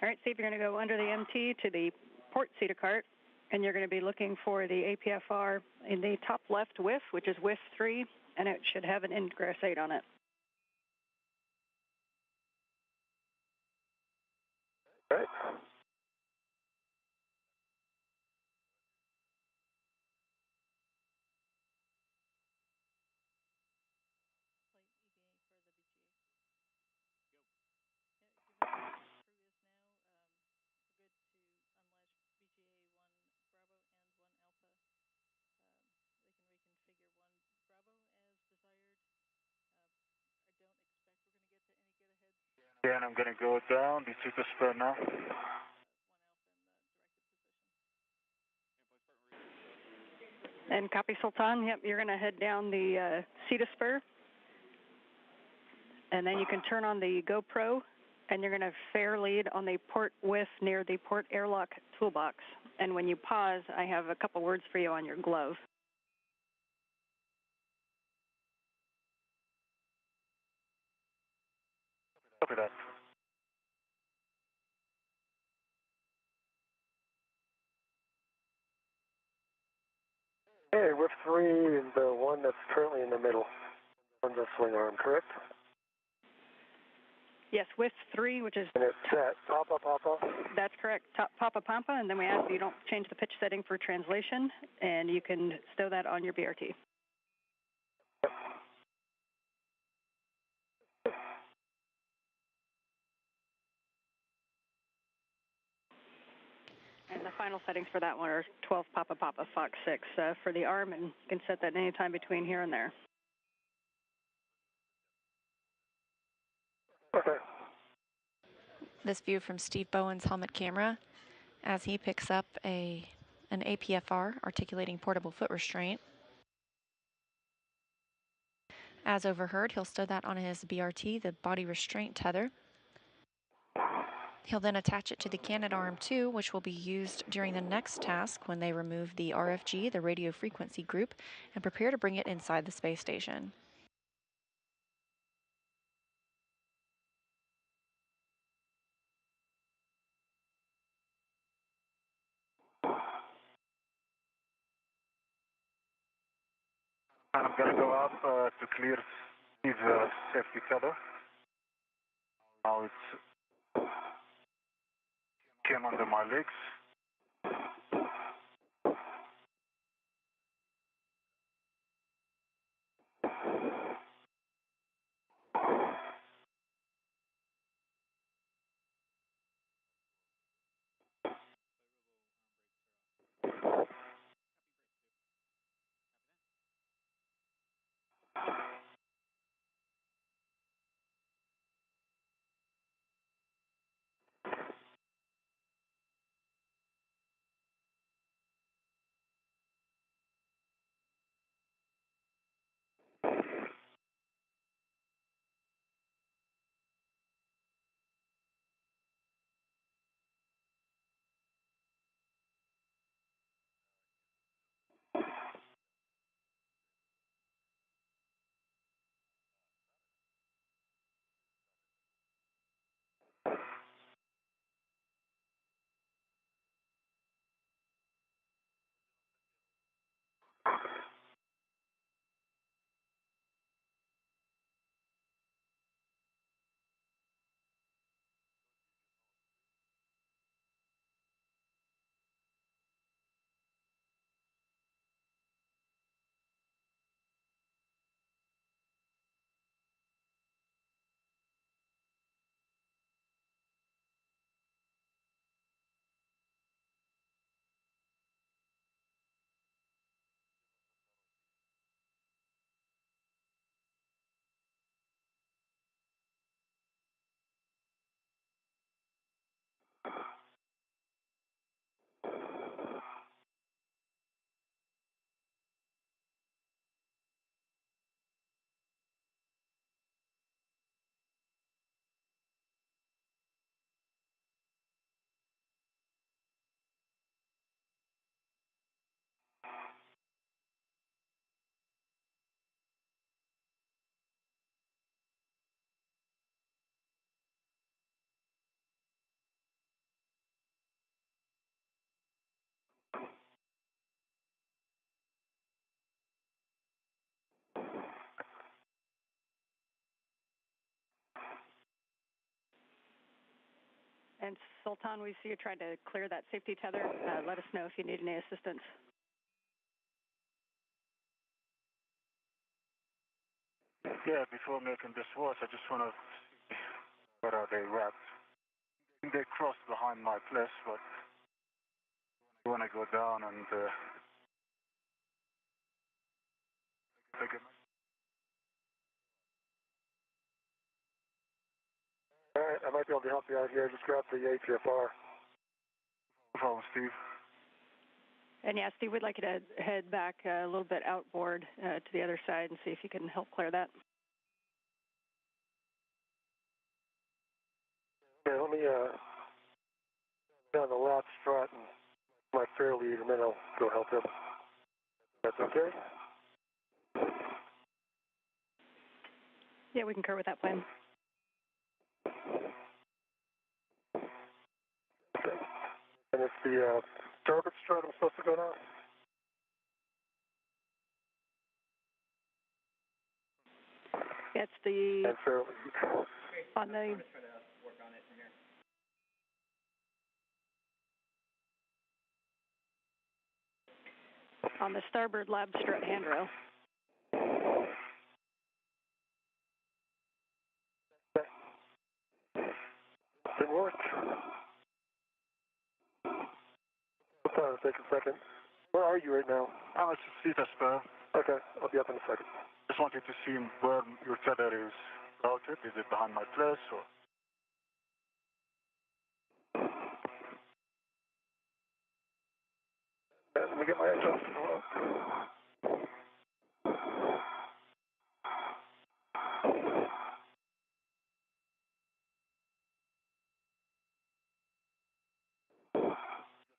All right, Steve, you're going to go under the MT to the port seat of cart, and you're going to be looking for the APFR in the top left whiff, which is whiff 3, and it should have an ingress 8 on it.
All right.
And I'm going to go down the super spur now.
And copy, Sultan. Yep, you're going to head down the CETA spur, and then you can turn on the GoPro, and you're going to fair lead on the port whiff near the port airlock toolbox. And when you pause, I have a couple words for you on your glove.
Copy that.
Hey, whiff 3 is the one that's currently in the middle on the swing arm, correct?
Yes, whiff 3, which is...
And it's set. Papa, papa.
That's correct. Papa Pampa, and then we ask that you don't change the pitch setting for translation, and you can stow that on your BRT. And the final settings for that one are 12 Papa Papa Fox 6 for the arm, and you can set that any time between here and there.
Okay.
This view from Steve Bowen's helmet camera as he picks up an APFR, articulating portable foot restraint. As overheard, he'll stow that on his BRT, the body restraint tether. He'll then attach it to the Canadarm2, which will be used during the next task when they remove the RFG, the radio frequency group, and prepare to bring it inside the space station.
And I'm going to go up to clear Steve's safety tether. Now it's came under my legs.
And Sultan, we see you trying to clear that safety tether. Let us know if you need any assistance.
Yeah, before making this watch, I just want to see where are they wrapped. They cross behind my place, but I want to go down and take it.
All right, I might be able to help you out here. Just grab the ATFR.
No problem, Steve.
And yeah, Steve, we'd like you to head back a little bit outboard to the other side and see if you can help clear that.
Okay, let me down the left strut and my fair lead, and then I'll go help him. That's okay?
Yeah, we concur with that plan.
Okay. And it's the starboard strut I'm supposed to go down?
It's the
And fair lead.
on the on the starboard lab strut handrail.
Didn't work. It'll take a second. Where are you right now?
I'm at the seat spur.
Okay, I'll be up in a second.
Just wanted to see where your tether is routed. Is it behind my place or?
Let me get my adjustment.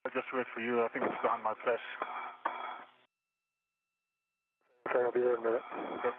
I'll just wait for you. I think it's behind my place.
Okay, I'll be there in a minute.
Okay.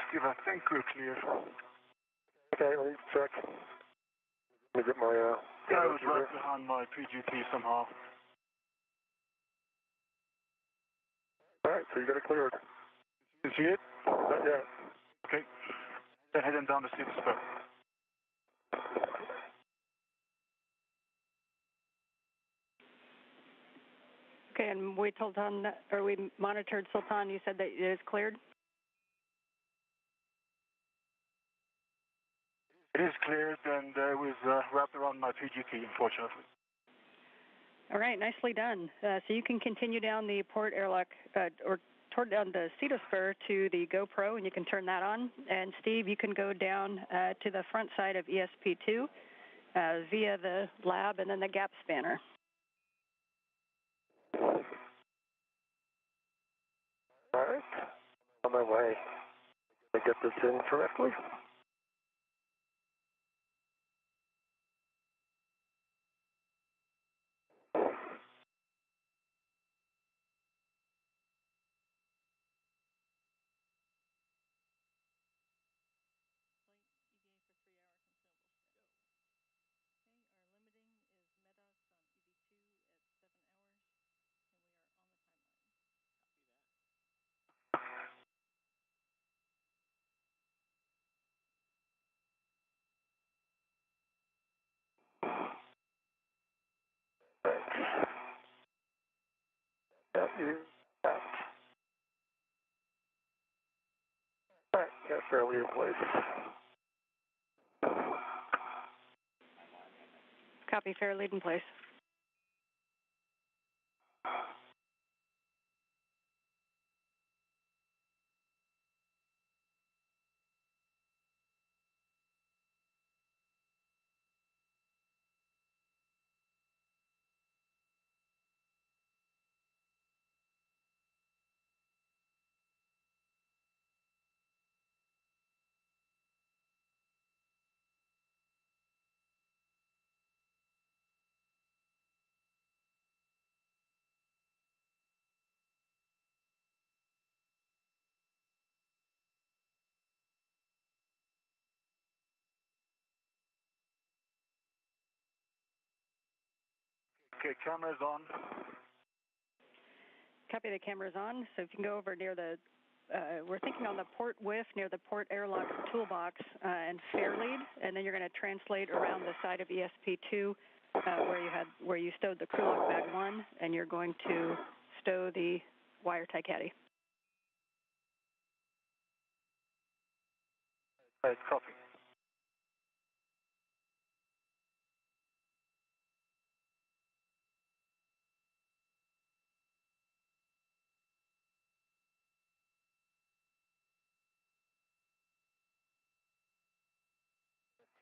Steve, I think we're clear.
Okay, let me check. Let me get my,
Yeah, I was right behind my PGT somehow.
Alright, so you got it cleared.
You see it?
Not yet.
Okay. Then heading down the seat spur.
Okay, and we told Sultan, or we monitored Sultan. You said that it is cleared.
It is cleared, and it was wrapped around my PGT, unfortunately.
All right, nicely done. So you can continue down the port airlock, or toward on the Cetosphere to the GoPro, and you can turn that on. And Steve, you can go down to the front side of ESP2 via the lab and then the gap spanner.
All right, on my way. Did I get this in correctly? Got you. Out. All right, got fairly in place.
Copy, fair lead in place.
Okay, cameras on.
Copy, the camera's on. So if you can go over near the, we're thinking on the port whiff near the port airlock toolbox and fair lead, and then you're going to translate around the side of ESP2 where you stowed the crew lock bag 1, and you're going to stow the wire tie caddy.
All right, copy.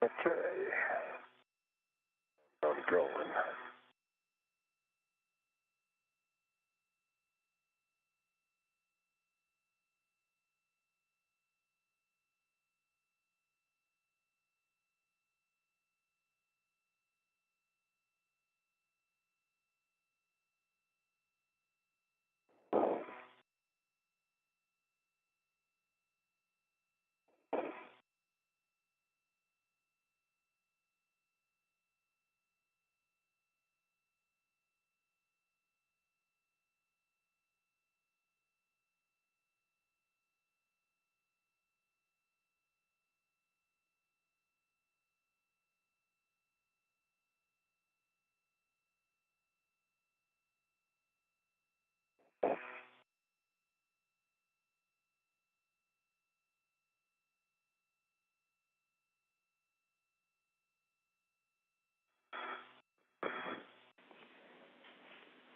Okay. I'm going.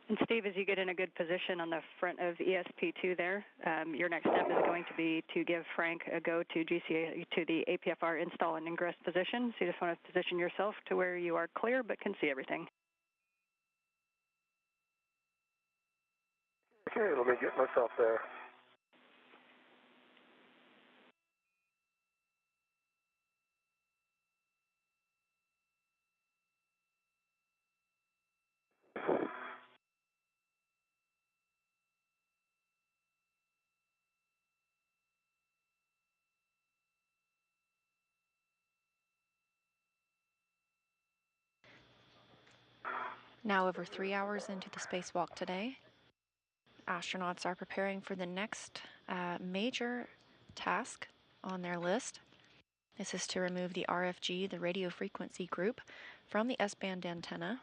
And Steve, as you get in a good position on the front of ESP2 there, your next step is going to be to give Frank a go to GCA to the APFR install and ingress position. So you just want to position yourself to where you are clear but can see everything.
Okay, let me get myself there.
Now over 3 hours into the spacewalk today, astronauts are preparing for the next major task on their list. This is to remove the RFG, the radio frequency group, from the S-band antenna.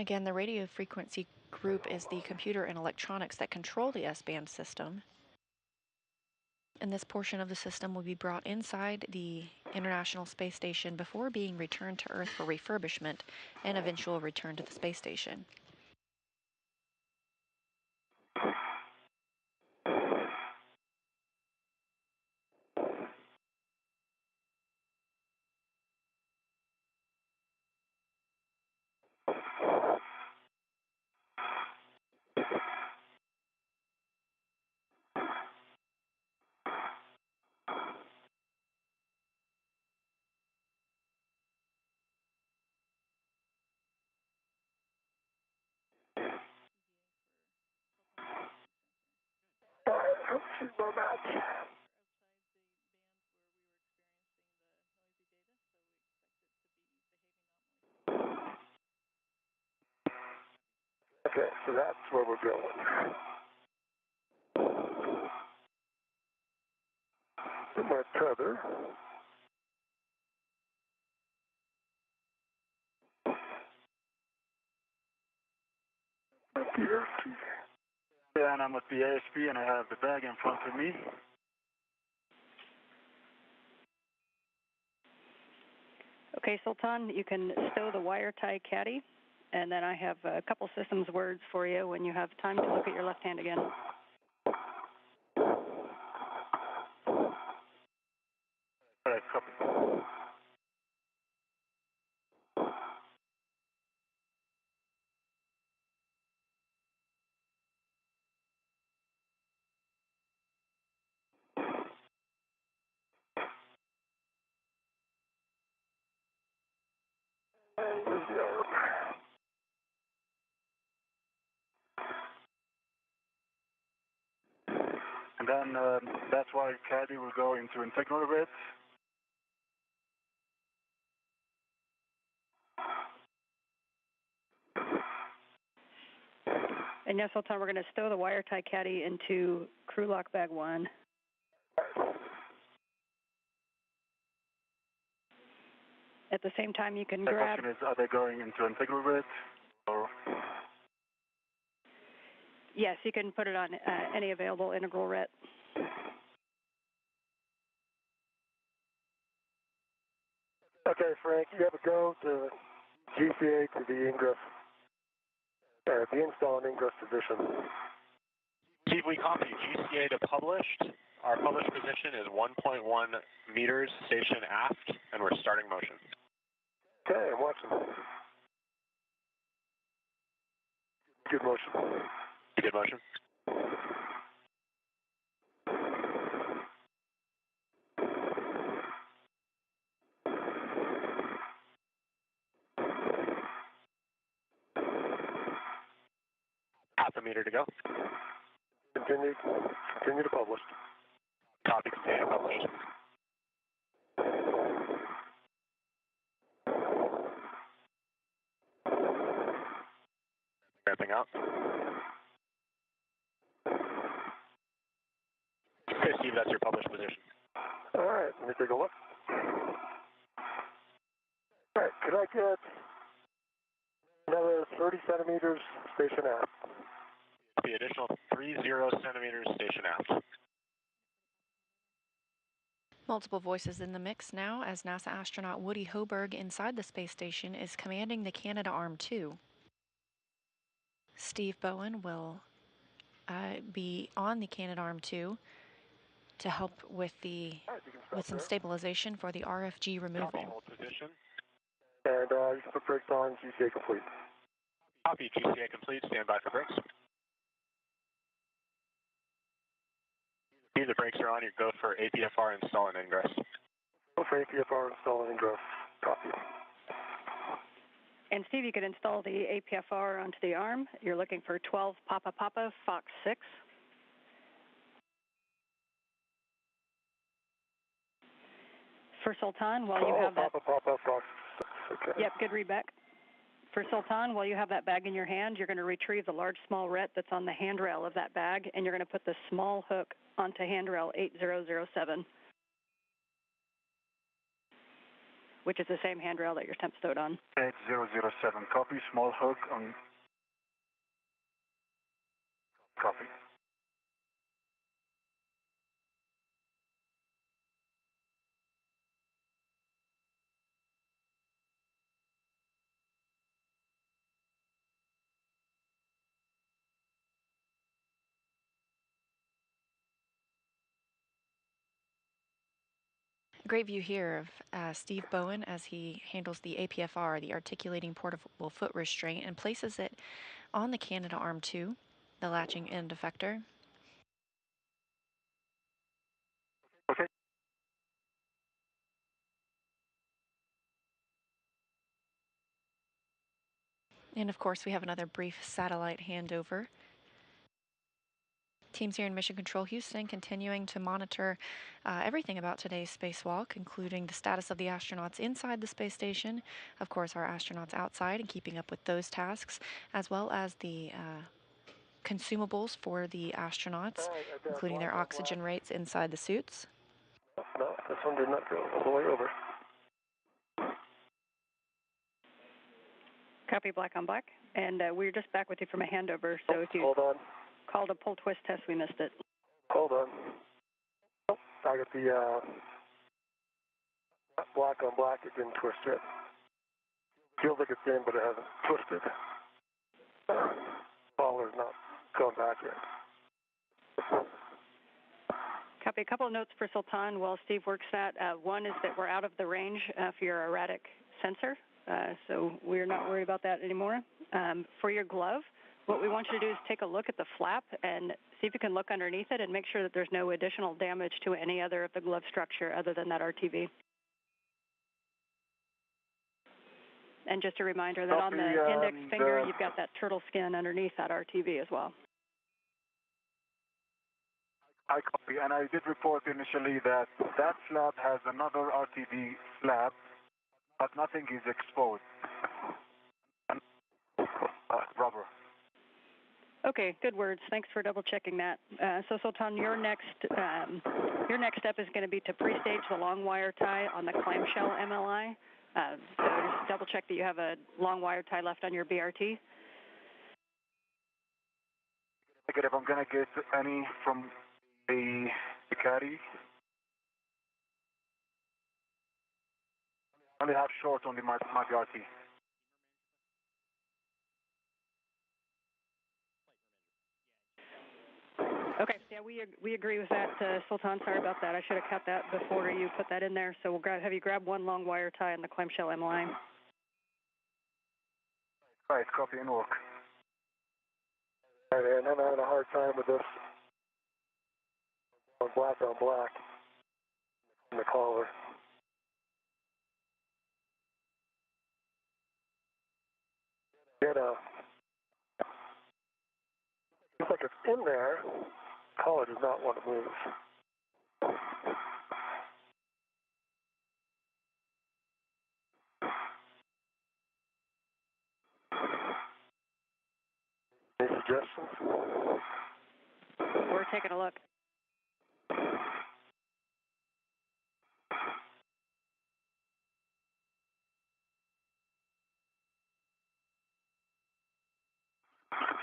Again, the radio frequency group is the computer and electronics that control the S-band system. And this portion of the system will be brought inside the International Space Station before being returned to Earth for refurbishment and eventual return to the space station.
Okay, so that's where we're going. My tether.
Yeah, and I'm at the ASP and I have the bag in front of me.
Okay, Sultan, you can stow the wire tie caddy, and then I have a couple systems words for you when you have time to look at your left hand again.
All right, copy. And then that's why caddy will go into integral red.
And yes, Sultan, we're going to stow the wire tie caddy into crew lock bag 1. At the same time, you can
The
grab...
question is, are they going into integral red? Or...
Yes, you can put it on any available integral ret.
Okay, Frank, you have a go to GCA to the ingress, the install and ingress position.
Steve, we copy GCA to published. Our published position is 1.1 meters station aft, and we're starting motion.
Okay, I'm watching. Good motion.
Good motion. Half a meter to go.
Continue to publish.
Copy, continue to publish. Ramping up. Okay, Steve, that's your published position.
All right, let me take a look. All right, could I get another 30 centimeters station aft?
The additional 30 centimeters station aft.
Multiple voices in the mix now as NASA astronaut Woody Hoberg inside the space station is commanding the Canadarm2. Steve Bowen will be on the Canadarm2 to help with some stabilization for the RFG removal.
Copy, hold position.
And you can put brakes on, GCA complete.
Copy, GCA complete, stand by for brakes. The brakes are on, you go for APFR install and ingress.
Go for APFR install and ingress. Copy.
And Steve, you could install the APFR onto the arm. You're looking for 12 Papa Papa Fox 6. For Sultan, while you have that...
Papa Fox 6, okay.
Yep, good read back. For Sultan, while you have that bag in your hand, you're going to retrieve the large small ret that's on the handrail of that bag, and you're going to put the small hook onto handrail 8007, which is the same handrail that your temp stowed on.
8007, copy, small hook on... Copy.
Great view here of Steve Bowen as he handles the APFR, the articulating portable foot restraint, and places it on the Canadarm2, the latching end effector.
Okay.
And of course, we have another brief satellite handover. Teams here in Mission Control Houston continuing to monitor everything about today's spacewalk, including the status of the astronauts inside the space station, of course our astronauts outside and keeping up with those tasks, as well as the consumables for the astronauts, including their oxygen rates inside the suits.
No, this one did not go all the way over.
Copy, black on black. And we're just back with you from a handover, so if you
Hold on.
called a pull twist test, we missed it.
Hold on. Oh, I got the black on black. It didn't twist yet. Feels like it's in, but it hasn't twisted. Baller's not going back yet.
Copy. A couple of notes for Sultan while Steve works that. One is that we're out of the range for your erratic sensor, so we're not worried about that anymore. For your glove, what we want you to do is take a look at the flap and see if you can look underneath it and make sure that there's no additional damage to any other of the glove structure other than that RTV. And just a reminder that on the index finger, you've got that turtle skin underneath that RTV as well.
I copy, and I did report initially that that slab has another RTV slab, but nothing is exposed. Rubber.
Okay, good words. Thanks for double checking that. So Sultan, your next step is going to be to pre-stage the long wire tie on the clamshell MLI. So just double check that you have a long wire tie left on your BRT.
If I'm going to get any from the caddy. Only have short on my BRT.
Okay, yeah, we agree with that, Sultan. Sorry about that. I should have cut that before you put that in there. So we'll have you grab one long wire tie on the clamshell M line.
Right, copy and work.
All right, and I'm having a hard time with this on black in the collar. Looks like it's in there. Collar does not want to move. Any suggestions?
We're taking a look.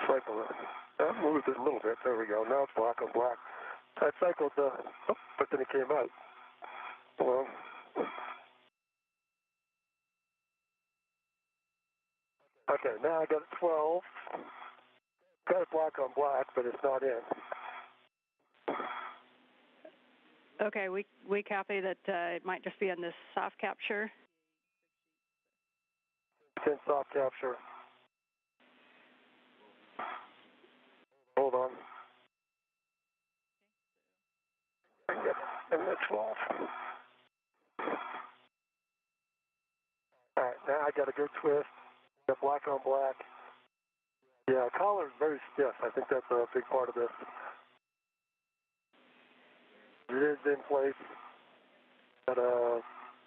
Cycle it. That moved it a little bit. There we go. Now it's black on black. I cycled but then it came out. Well, okay, now I got 12. Got it black on black, but it's not in.
Okay, we copy that it might just be on this soft capture.
It's in soft capture. Hold on. Yep, and that's 12. All right, now I got a good twist. Got black on black. Yeah, collar is very stiff. I think that's a big part of this. It is in place. Got a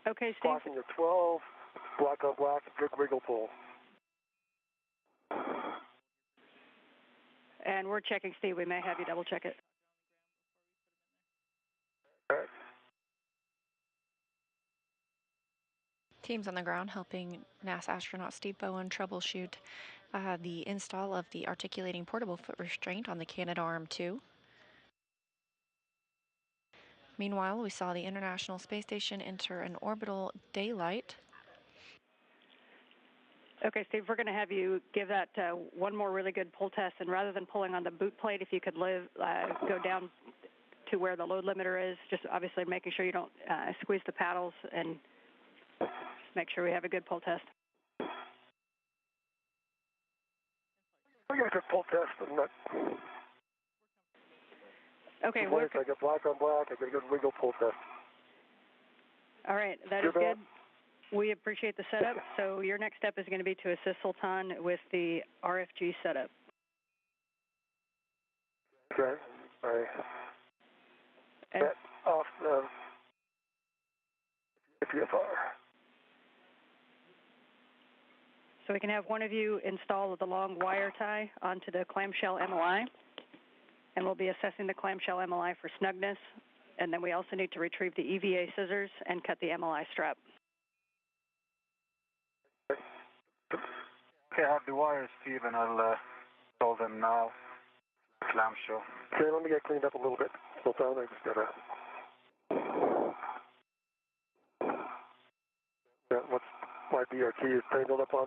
okay, Steve.
blocking of 12, black on black, good wiggle pull.
And we're checking, Steve. We may have you double check it.
All right.
Teams on the ground helping NASA astronaut Steve Bowen troubleshoot the install of the articulating portable foot restraint on the Canadarm2. Meanwhile, we saw the International Space Station enter an orbital daylight.
Okay, Steve, we're going to have you give that one more really good pull test, and rather than pulling on the boot plate, if you could go down to where the load limiter is, just obviously making sure you don't squeeze the paddles, and just make sure we have a good pull test.
We got a good pull test and that.
Okay,
I got black on black. I got a good wiggle pull test.
All right, that is good. We appreciate the setup. So your next step is going to be to assist Sultan with the RFG setup.
Okay. All right.
And
off the PFR.
so we can have one of you install the long wire tie onto the clamshell MOI, and we'll be assessing the clamshell MOI for snugness. And then we also need to retrieve the EVA scissors and cut the MOI strap.
Okay, I have the wires, Steve, and I'll install them now. Clamshell.
Okay, let me get cleaned up a little bit. Sultan, I just gotta. Yeah, what might be our key is tangled up on.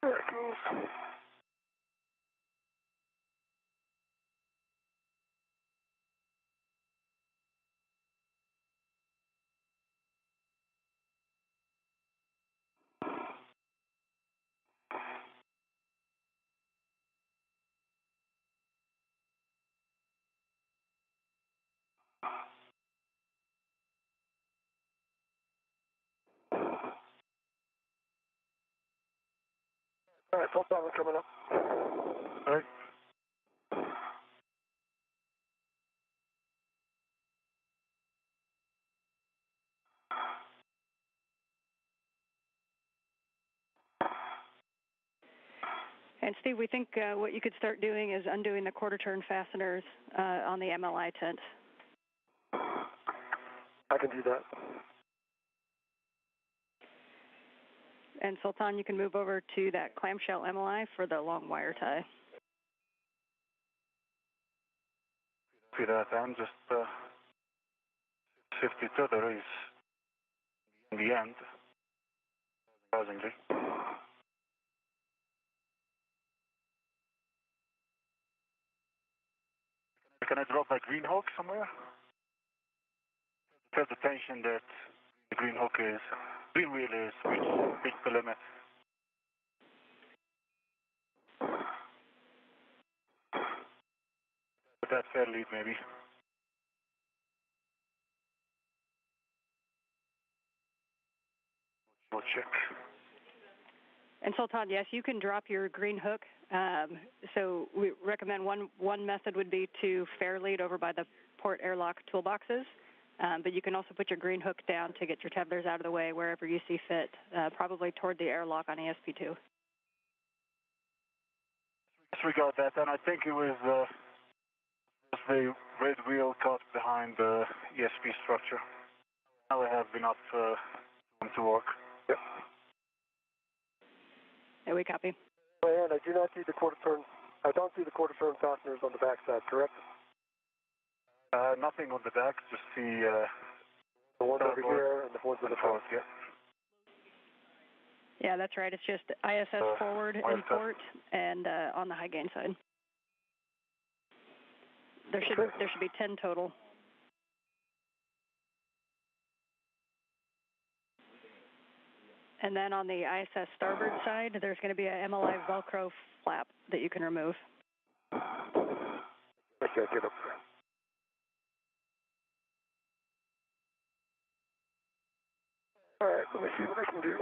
There it goes. All right, Sultan, we're coming up.
All right.
And Steve, we think what you could start doing is undoing the quarter turn fasteners on the MLI tent.
I can do that.
And Sultan, you can move over to that clamshell MLI for the long wire tie.
See that, and just 52 there is in the end, surprisingly. Can I drop a green hook somewhere? Feel the tension that the green hook is, green wheel is, which reached the limit. But that's fair lead, maybe. We'll check.
And Sultan, yes, you can drop your green hook. So we recommend one method would be to fair lead over by the port airlock toolboxes. But you can also put your green hook down to get your tetherers out of the way wherever you see fit, probably toward the airlock on ESP2.
Disregard that, and I think it was the red wheel caught behind the ESP structure. Now I have enough room to work. Yep.
Yeah, we copy.
And I do not see the quarter turn. I don't see the quarter turn fasteners on the backside, correct?
Nothing on the back, just
the ones over here and the ones in the front.
Yeah.
Yeah, that's right. It's just ISS forward in port and on the high gain side. There should be 10 total. And then on the ISS starboard side, there's going to be a MLI Velcro flap that you can remove.
I can't get up there. All right, let me see what I can do.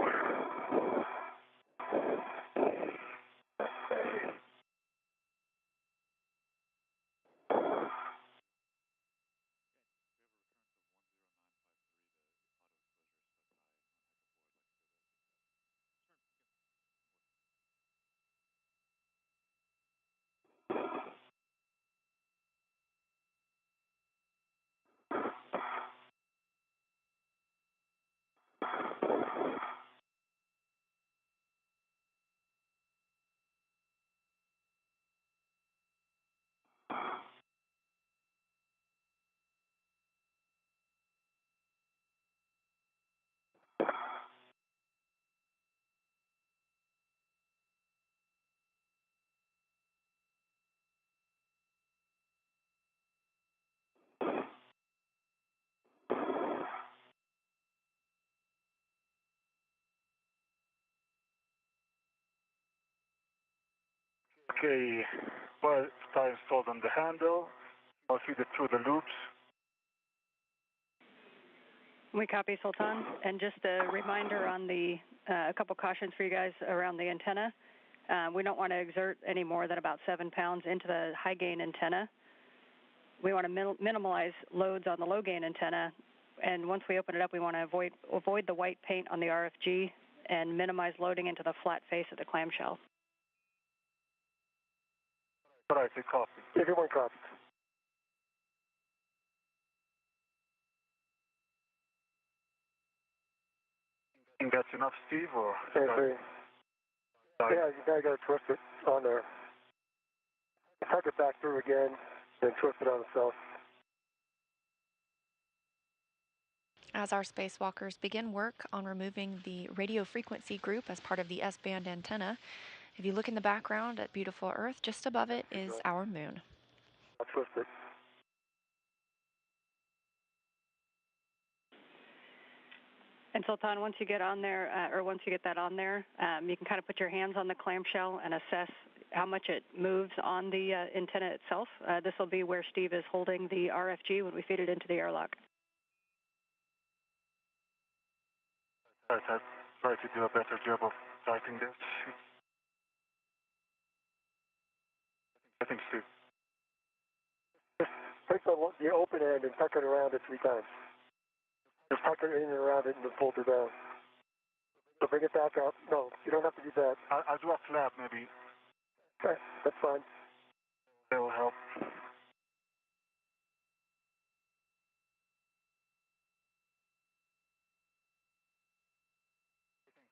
Okay, wire tie installed on the handle. I'll feed it through the loops.
We copy, Sultan. And just a reminder on the, a couple cautions for you guys around the antenna. We don't want to exert any more than about 7 pounds into the high gain antenna. We want to minimize loads on the low gain antenna. And once we open it up, we want to avoid the white paint on the RFG and minimize loading into the flat face of the clamshell.
All right, we copy.
Everyone copies.
Think that's enough, Steve, or?
Yeah, you gotta twist it on there. Tuck it back through again, then twist it on itself.
As our spacewalkers begin work on removing the radio frequency group as part of the S-band antenna, if you look in the background at beautiful Earth, just above it is our moon.
I'll twist it.
And Sultan, once you get on there, or once you get that on there, you can kind of put your hands on the clamshell and assess how much it moves on the antenna itself. This will be where Steve is holding the RFG when we feed it into the airlock.
I'll try to do a better job of typing this. I think Steve.
Just take the open end and tuck it around it 3 times. Just tuck it in and around it and then fold it down. So bring it back up. No, you don't have to do that.
I'll do a flap maybe.
Okay, that's fine.
That will help.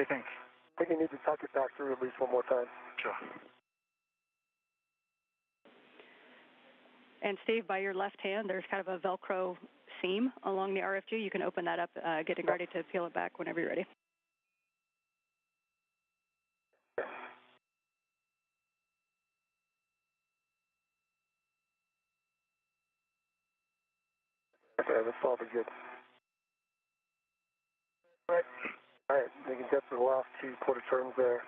I think.
I think you need to tuck it back through at least 1 more time.
Sure.
And Steve, by your left hand, there's kind of a Velcro seam along the RFG. You can open that up, getting ready to peel it back whenever you're ready.
Okay, that's all be good. All right, you can get to the last 2 quarter turns there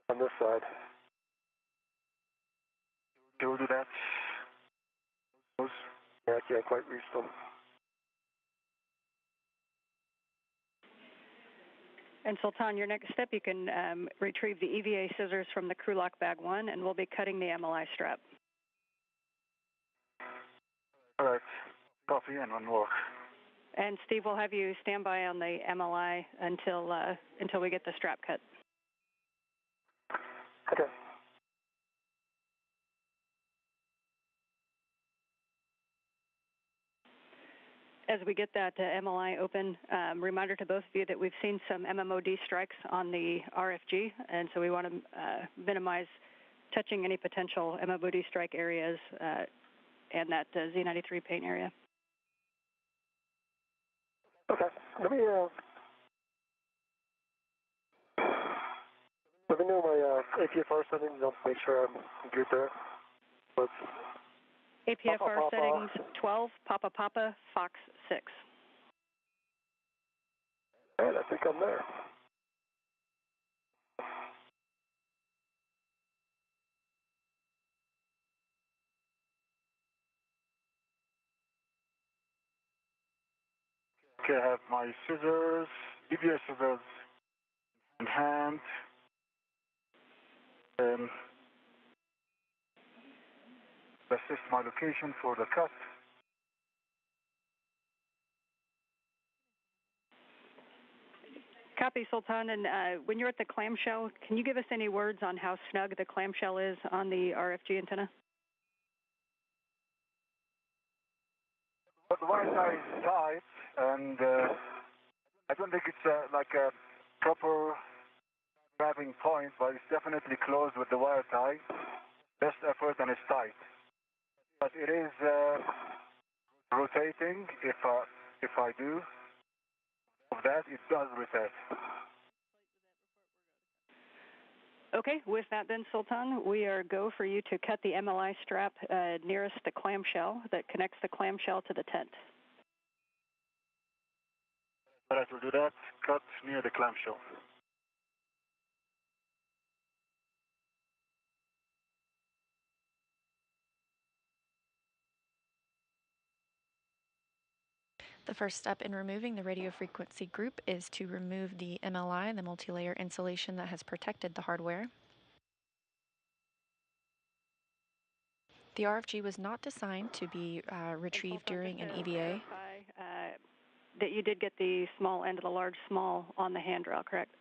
on this side.
Okay, we'll do that. Those.
Yeah, I can't quite reach them.
And Sultan, your next step, you can retrieve the EVA scissors from the crew lock bag 1, and we'll be cutting the MLI strap.
All right, copy and one more.
And Steve, we'll have you stand by on the MLI until we get the strap cut.
Okay.
As we get that MLI open, reminder to both of you that we've seen some MMOD strikes on the RFG, and so we want to minimize touching any potential MMOD strike areas and that Z93 paint area.
Okay. Let me know my APFR settings. I'll make sure I'm good there. Let's
APFR
Papa,
settings 12, Papa Papa, Fox 6.
All right, I think I'm there.
Okay, I have my scissors, EVA scissors in hand. This is my location for the cut.
Copy, Sultan. And when you're at the clamshell, can you give us any words on how snug the clamshell is on the RFG antenna?
But the wire tie is tight, and I don't think it's like a proper grabbing point, but it's definitely closed with the wire tie. Best effort, and it's tight. But it is rotating. If I do of that, it does rotate.
Okay, with that then, Sultan, we are go for you to cut the MLI strap nearest the clamshell that connects the clamshell to the tent.
All right, we'll do that. Cut near the clamshell.
The first step in removing the radio frequency group is to remove the MLI, the multi-layer insulation that has protected the hardware. The RFG was not designed to be retrieved during an EVA.
That you did get the small end of the large small on the handrail, correct?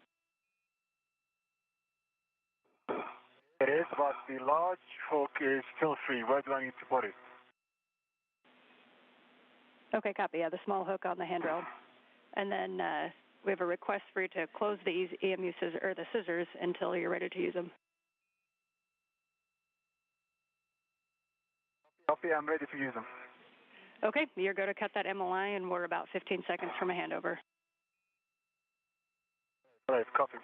It is, but the large hook is still free. Where do I need to put it?
Okay, copy. Yeah, the small hook on the handrail. And then we have a request for you to close the EMU scissors, or the scissors, until you're ready to use them.
Copy, I'm ready to use them.
Okay, you're going to cut that MLI, and we're about 15 seconds from a handover.
All right, copy.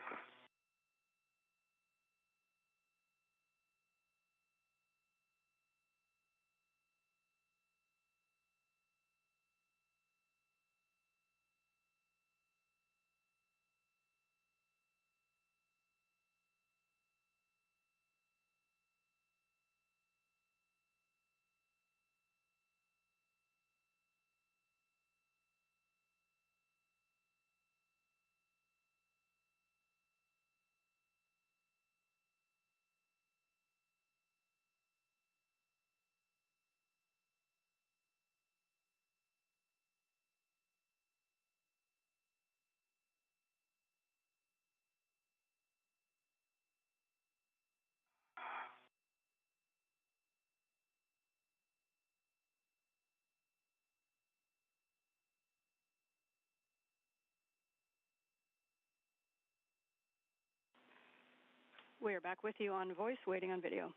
We are back with you on voice, waiting on video.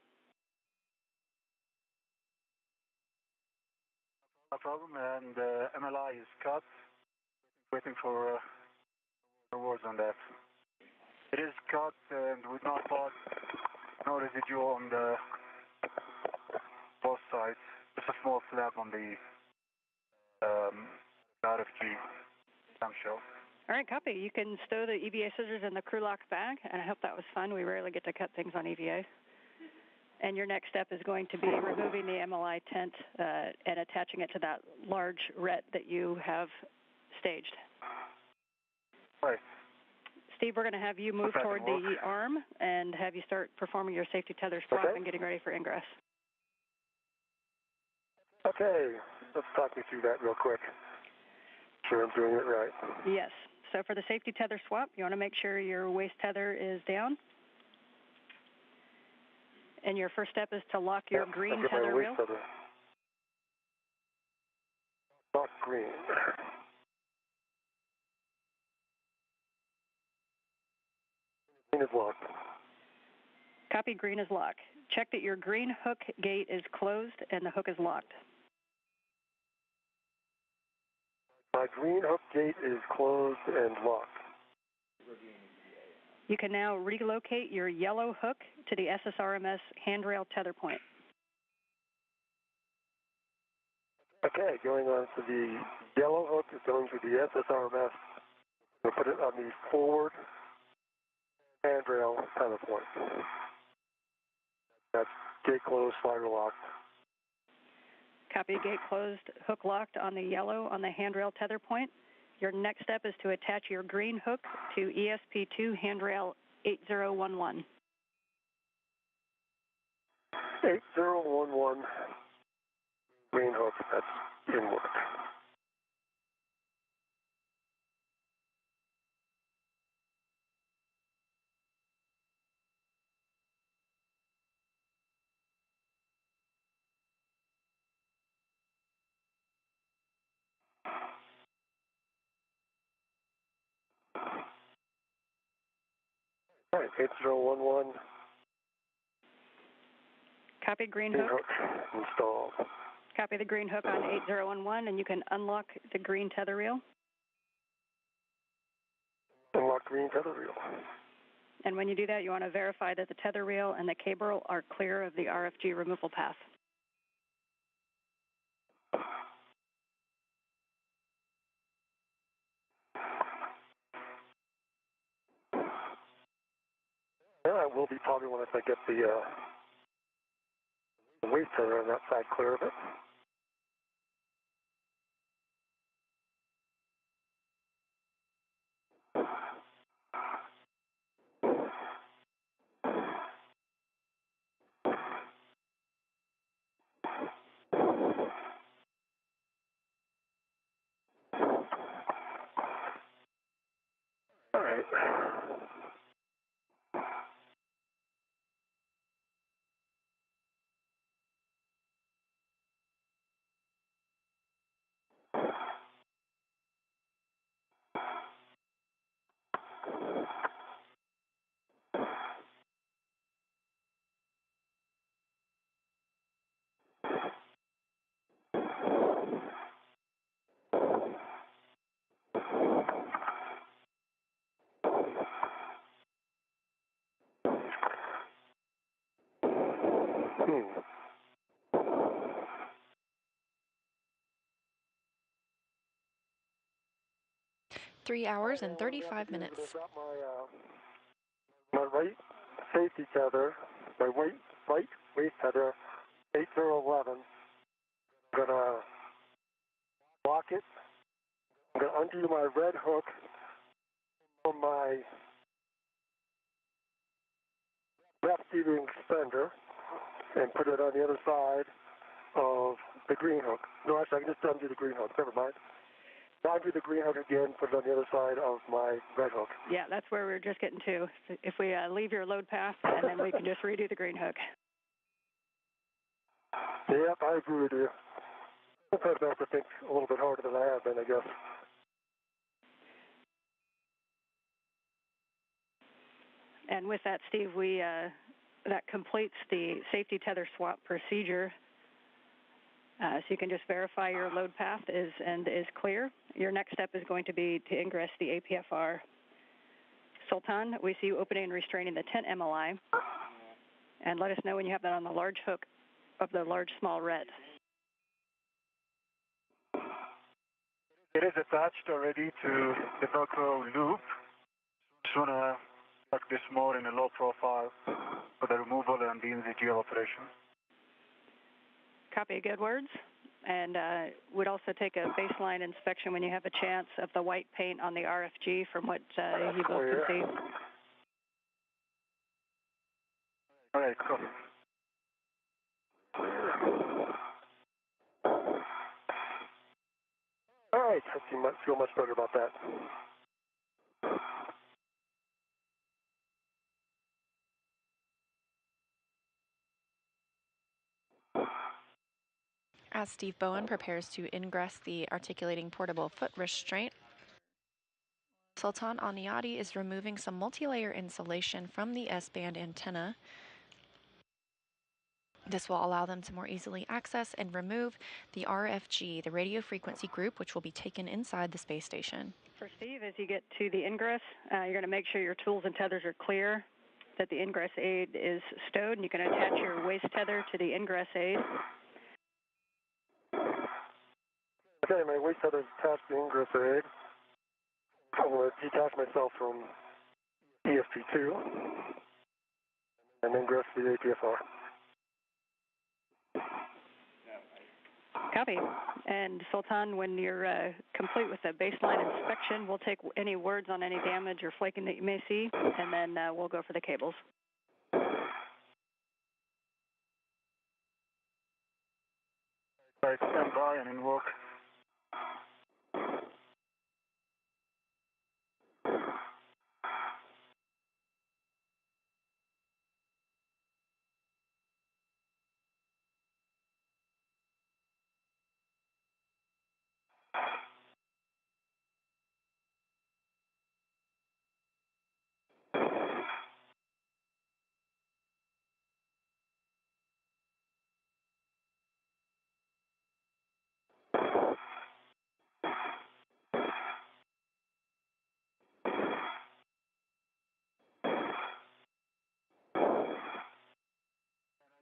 No problem, and MLI is cut. Waiting for words on that. It is cut and with no part, no residue on the both sides. Just a small flap on the RFG clamshell.
All right, copy. You can stow the EVA scissors in the crew lock bag, and I hope that was fun. We rarely get to cut things on EVA. And your next step is going to be removing the MLI tent and attaching it to that large ret that you have staged.
Right.
Steve, we're going to have you move toward the arm and have you start performing your safety tether swap and getting ready for ingress.
Okay, let's talk me through that real quick. Sure I'm doing it right.
Yes. So for the safety tether swap, you want to make sure your waist tether is down. And your first step is to lock your green tether reel.
Lock green. Green is locked.
Copy, green is locked. Check that your green hook gate is closed and the hook is locked.
My green hook gate is closed and locked.
You can now relocate your yellow hook to the SSRMS handrail tether point.
Okay, going on to the yellow hook is going to the SSRMS. We'll put it on the forward handrail tether point. That's gate closed, slider locked.
Copy, gate closed, hook locked on the yellow on the handrail tether point. Your next step is to attach your green hook to ESP2 handrail 8011.
8011 green hook, that's in work. All right, 8011.
Copy, green
Green
hook.
hook installed.
Copy the green hook on 8011, and you can unlock the green tether reel.
Unlock green tether reel.
And when you do that, you want to verify that the tether reel and the cable are clear of the RFG removal path.
Yeah, it will be probably once I get the waist tether on that side clear of it. Hmm.
3 hours and 35 minutes.
Drop my right safety tether, my right waist tether, 8011. I'm gonna lock it. I'm gonna undo my red hook from my left steering suspender and put it on the other side of the green hook. No, actually, I can just undo the green hook. Never mind. Now undo the green hook again, put it on the other side of my red hook.
Yeah, that's where we're just getting to. If we leave your load path, and then we can just redo the green hook.
Yep, I agree with you. Sometimes I have to think a little bit harder than I have been, I guess.
And with that, Steve, that completes the safety tether swap procedure. So you can just verify your load path is clear. Your next step is going to be to ingress the APFR. Sultan, we see you opening and restraining the 10 MLI. And let us know when you have that on the large hook of the large small red.
It is attached already to the Velcro loop. Just want to tuck this more in a low profile for the removal and the NZGL operation.
Copy, good words. And would also take a baseline inspection when you have a chance of the white paint on the RFG from what you both can see.
All right, cool.
All right, I feel much better about that.
As Steve Bowen prepares to ingress the articulating portable foot restraint, Sultan Alneyadi is removing some multi-layer insulation from the S-band antenna. This will allow them to more easily access and remove the RFG, the radio frequency group, which will be taken inside the space station.
For Steve, as you get to the ingress, you're going to make sure your tools and tethers are clear, that the ingress aid is stowed, and you can attach your waist tether to the ingress aid.
Okay, my waist tether is attached to the ingress aid. I'm going to detach myself from ESP2 and ingress the APFR.
Copy. And Sultan, when you're complete with the baseline inspection, we'll take any words on any damage or flaking that you may see, and then we'll go for the cables.
All right, stand by and invoke.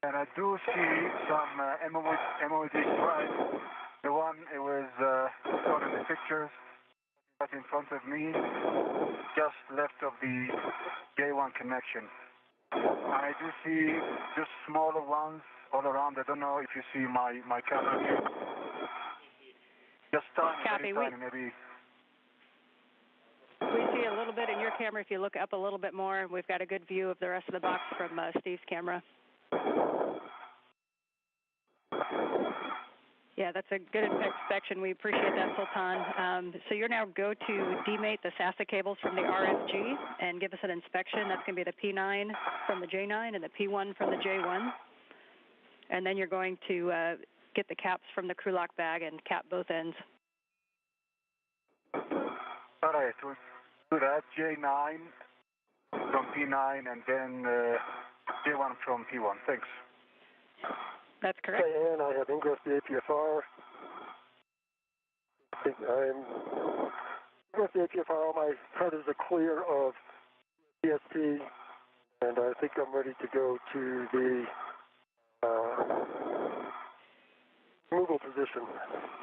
And I do see some MOD stripes. The one it was shown in the pictures, right in front of me, just left of the J1 connection. I do see just smaller ones all around. I don't know if you see my camera here. Just tiny, very tiny, maybe.
We see a little bit in your camera. If you look up a little bit more, we've got a good view of the rest of the box from Steve's camera. Yeah, that's a good inspection. We appreciate that, Sultan. So you're now go to demate the SASA cables from the RFG and give us an inspection. That's going to be the P9 from the J9 and the P1 from the J1. And then you're going to get the caps from the crew lock bag and cap both ends.
All right, we'll do that. J9 from P9 and then J1 from P1. Thanks.
That's correct.
Okay, and I have ingress the APFR. I think I'm ingress the APFR. All my headers are clear of ESP, and I think I'm ready to go to the removal position.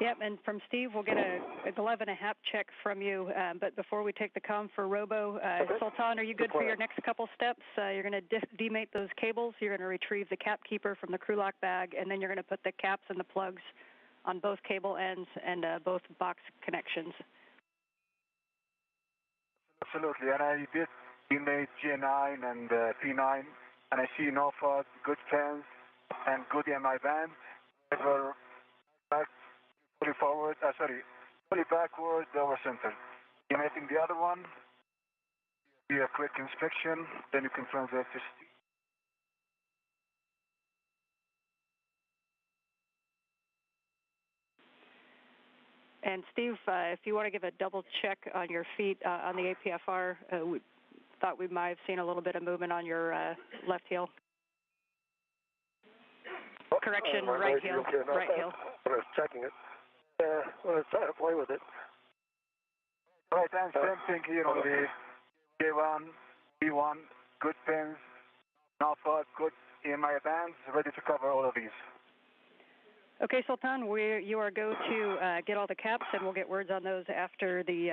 Yep, and from Steve, we'll get a glove and a hap check from you. But before we take the comm for Robo,
Okay.
Sultan, are you good for your next couple steps? You're going to demate those cables. You're going to retrieve the cap keeper from the crew lock bag, and then you're going to put the caps and the plugs on both cable ends and both box connections.
Absolutely, and I did demate J9 and P9, and I see no fault, good fans, and good EMI band. Ever back, fully forward, fully backward, over center. Demating the other one, do a quick inspection, then you can translate to Steve.
And Steve, if you want to give a double check on your feet on the APFR, we thought we might have seen a little bit of movement on your left heel. Correction, right heel. Right heel.
I was checking it. I was trying to play with it.
Right, and same thing here on the J1, P1, good pins, no fault, good EMI bands, ready to cover all of these.
Okay, Sultan, you are go to get all the caps, and we'll get words on those after we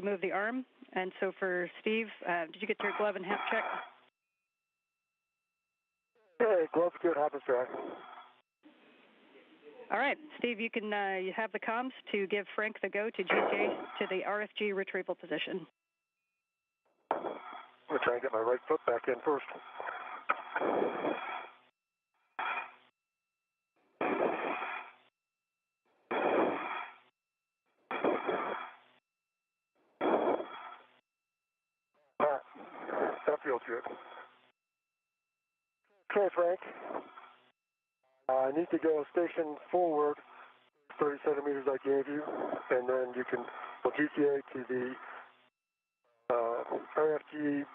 move the arm. And so for Steve, did you get your glove and hap check?
Hey, glove's good, happens dry.
All right, Steve, you can you have the comms to give Frank the go to GCA to the RFG retrieval position.
I'm going to try and get my right foot back in first. That feels good. Okay, Frank. I need to go station forward 30 centimeters I gave you, and then you can go GTA to the RFG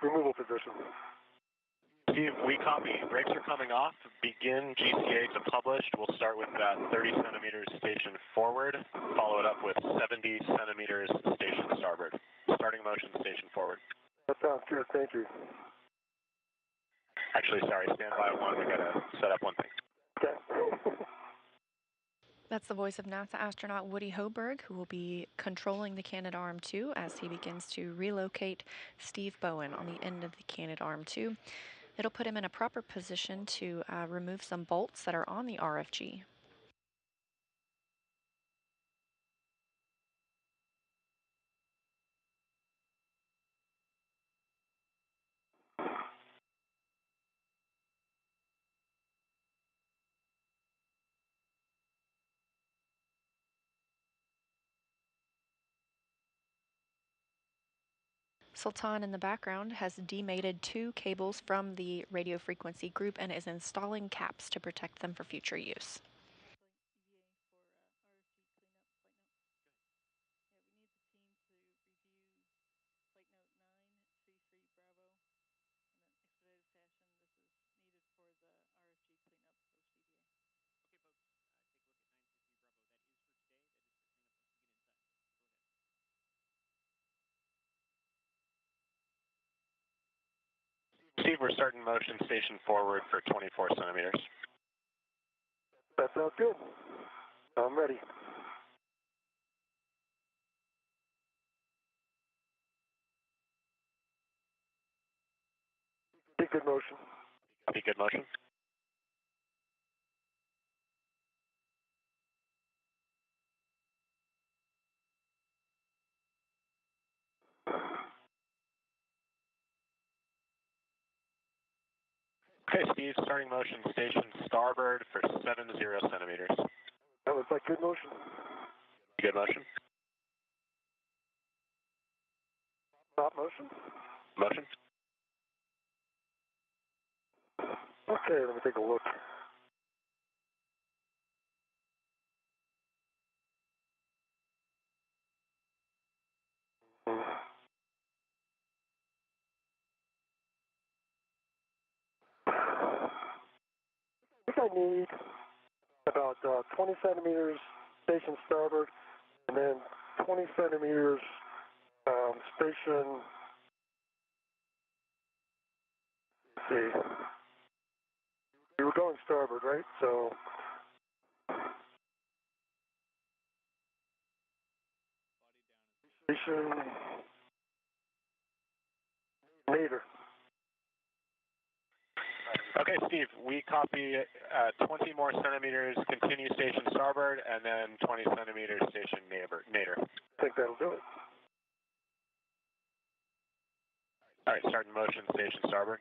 removal position.
Steve, we copy. Brakes are coming off. Begin GCA to published. We'll start with that 30 centimeters station forward, follow it up with 70 centimeters station starboard. Starting motion station forward.
That sounds good. Thank you.
Actually, sorry, stand by one. We got to set up one thing.
Okay.
That's the voice of NASA astronaut Woody Hoburg, who will be controlling the Canadarm2 as he begins to relocate Steve Bowen on the end of the Canadarm2. It'll put him in a proper position to remove some bolts that are on the RFG. Sultan in the background has demated 2 cables from the radio frequency group and is installing caps to protect them for future use.
Steve, we're starting motion station forward for 24 centimeters.
That sounds good. I'm ready. Be good motion.
Be good motion. Okay, Steve, starting motion, station starboard for 70 centimeters.
That was like good motion.
Good motion.
Stop motion.
Motion.
Okay, let me take a look. I think I need about 20 centimeters station starboard, and then 20 centimeters station. Let's see. You were going starboard, right? So station meter.
Okay, Steve, we copy 20 more centimeters, continue station starboard, and then 20 centimeters station nadir.
I think that'll do it.
All right, starting motion, station starboard.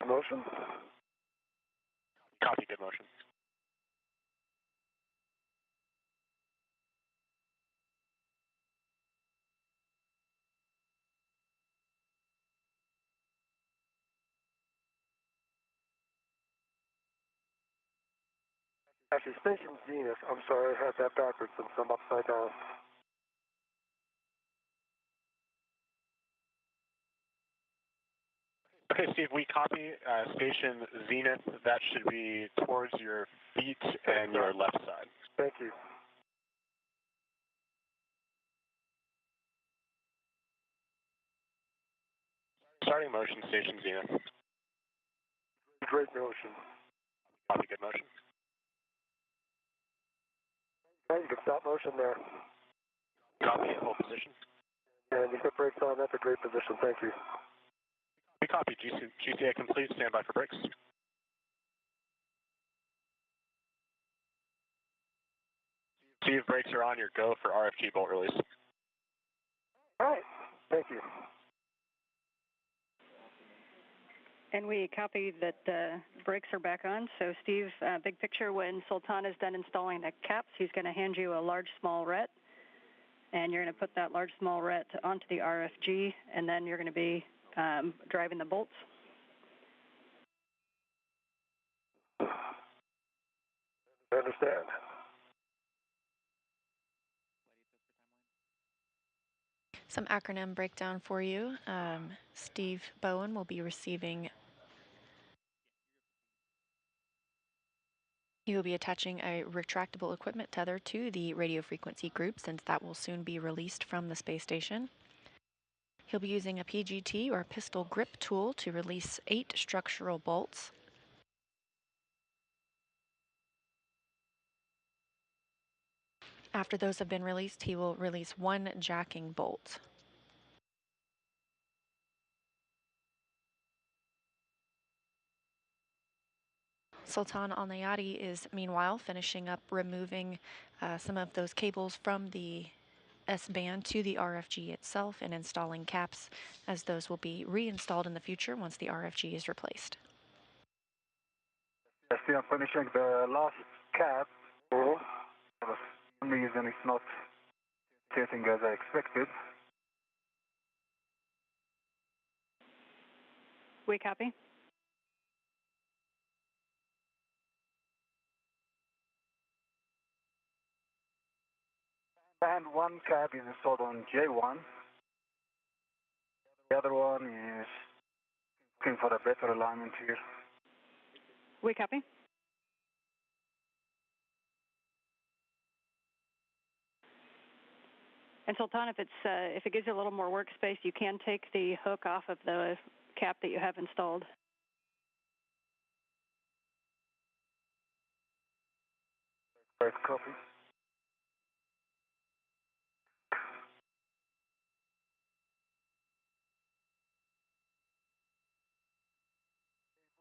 Motion.
Copy, good motion.
Actually, station zenith. I'm sorry, I had that backwards since I'm upside down.
Okay, Steve, we copy station zenith. That should be towards your feet and your left side.
Thank you.
Starting motion, station zenith.
Great motion.
Copy, good motion.
Okay, you can stop motion there.
Copy, hold position.
And you put brakes on. That's a great position. Thank you.
We copy, GCA complete, stand by for brakes. Steve, brakes are on, your go for RFG bolt release.
All right, thank you.
And we copy that brakes are back on. So Steve, big picture, when Sultan is done installing the caps, he's going to hand you a large small ret, and you're going to put that large small ret onto the RFG, and then you're going to be driving the bolts.
I understand.
Some acronym breakdown for you. Steve Bowen will be receiving. He will be attaching a retractable equipment tether to the radio frequency group, since that will soon be released from the space station. He'll be using a PGT or pistol grip tool to release 8 structural bolts. After those have been released, he will release 1 jacking bolt. Sultan Alneyadi is meanwhile finishing up removing some of those cables from the S-band to the RFG itself and installing caps, as those will be reinstalled in the future once the RFG is replaced.
I see I'm finishing the last cap.
Mm-hmm.
For some reason it's not setting as I expected.
We copy.
And one cap is installed on J1. The other one is looking for a better alignment here.
We copy. And Sultan, if it gives you a little more workspace, you can take the hook off of the cap that you have installed.
Right, copy.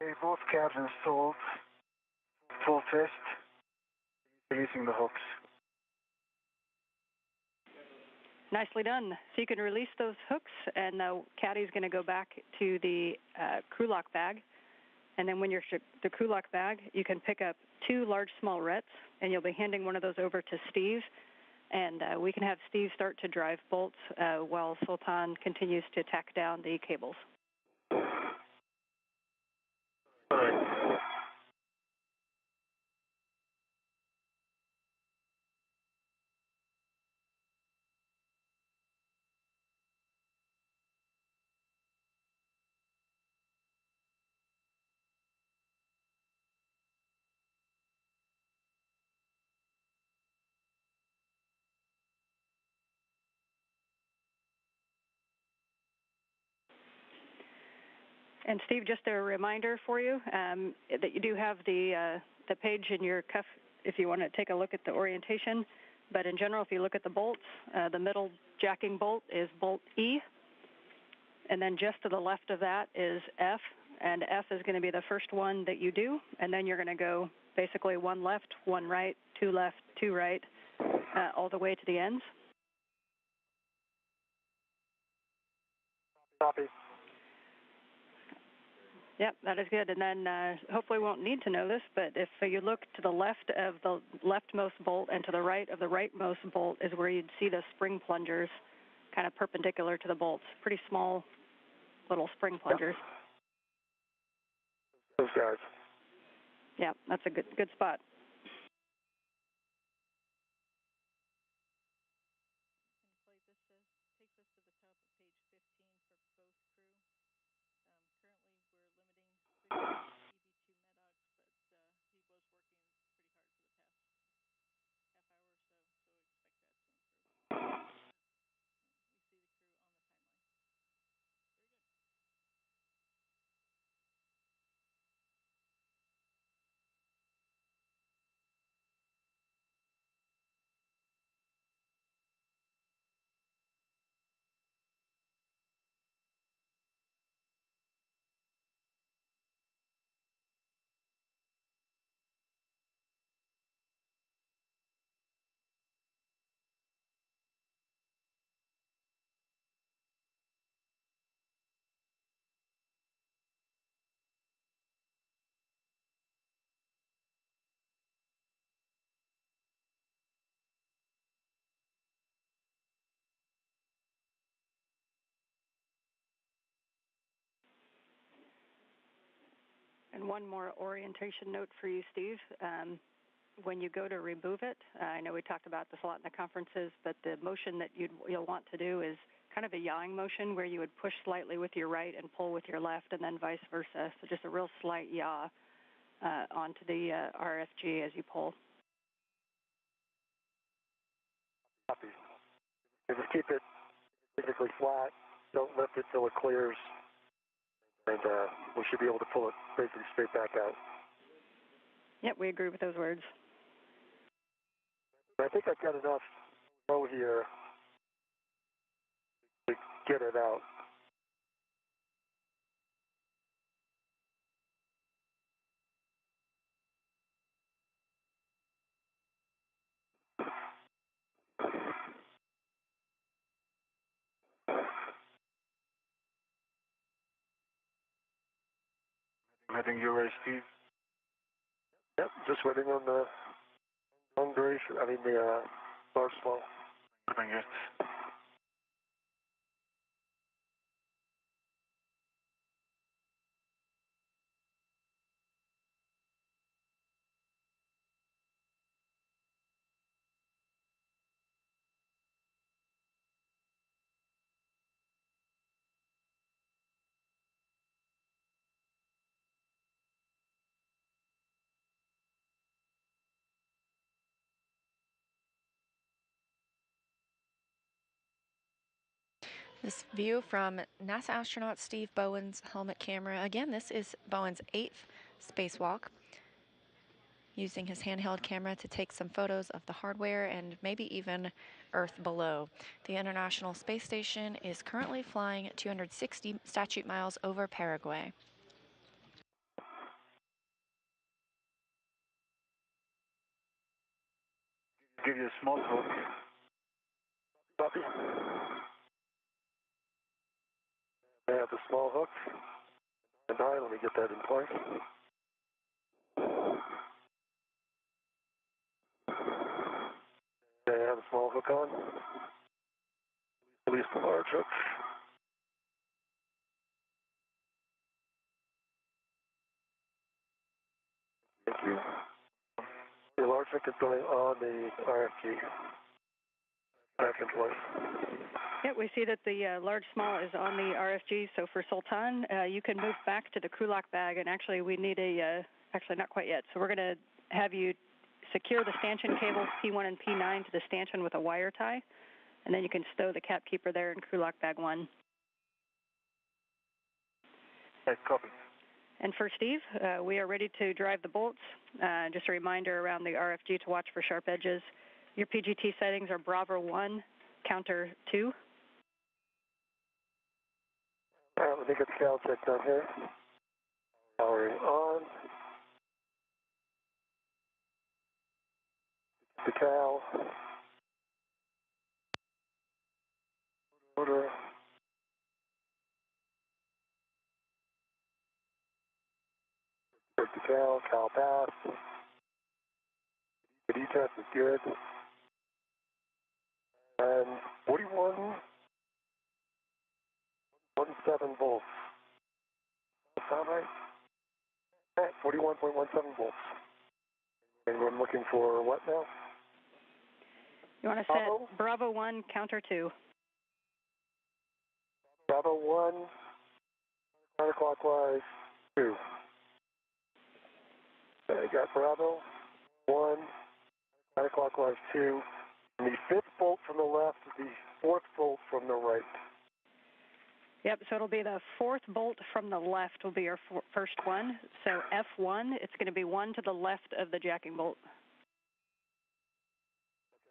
Okay, both cabs installed. Full test. Releasing the hooks.
Nicely done. So you can release those hooks, and the caddy is going to go back to the crew lock bag. And then when you're the crew lock bag, you can pick up 2 large small rets, and you'll be handing one of those over to Steve. And we can have Steve start to drive bolts while Sultan continues to tack down the cables. And Steve, just a reminder for you that you do have the page in your cuff if you want to take a look at the orientation. But in general, if you look at the bolts, the middle jacking bolt is bolt E. And then just to the left of that is F. And F is going to be the first one that you do. And then you're going to go basically 1 left, 1 right, 2 left, 2 right, all the way to the ends.
Copy.
Yep, that is good. And then hopefully we won't need to know this, but if you look to the left of the leftmost bolt and to the right of the rightmost bolt is where you'd see the spring plungers kind of perpendicular to the bolts. Pretty small little spring plungers.
Those guys.
Yeah, that's a good spot. And one more orientation note for you, Steve. When you go to remove it, I know we talked about this a lot in the conferences, but the motion that you'll want to do is kind of a yawing motion where you would push slightly with your right and pull with your left and then vice versa. So just a real slight yaw onto the RFG as you pull.
Copy. And just keep it basically flat. Don't lift it till it clears. And we should be able to pull it basically straight back out.
Yep, we agree with those words.
I think I've got enough flow here to get it out.
I think you're ready, Steve.
Yep, just waiting on the long duration, the large flow.
Bring it.
This view from NASA astronaut Steve Bowen's helmet camera. Again, this is Bowen's 8th spacewalk, using his handheld camera to take some photos of the hardware and maybe even Earth below. The International Space Station is currently flying at 260 statute miles over Paraguay.
Give you a small hook.
Copy. I have the small hook. And let me get that in place. Okay, I have a small hook on. Release the large hook. Thank you. The large hook is going on the RFG. Back in place.
Yeah, we see that the large small is on the RFG. So for Sultan, you can move back to the crew lock bag, and actually we need actually not quite yet. So we're going to have you secure the stanchion cables P1 and P9 to the stanchion with a wire tie, and then you can stow the cap keeper there in crew lock bag 1.
Okay, copy.
And for Steve, we are ready to drive the bolts. Just a reminder around the RFG to watch for sharp edges. Your PGT settings are Bravo 1, counter 2.
All right, let me get the cal check done here. Powering on. The cal. Motor. Check the cal pass. The D-test is good. And 41.17 volts. Sound right? Right, 41.17 volts. And we're looking for what now?
You want to set Bravo 1, counter 2.
Bravo 1, counterclockwise 2. Okay, got Bravo 1, counterclockwise 2. And the fifth bolt from the left is the fourth bolt from the right.
Yep, so it'll be the fourth bolt from the left will be your first one. So F1, it's going to be one to the left of the jacking bolt.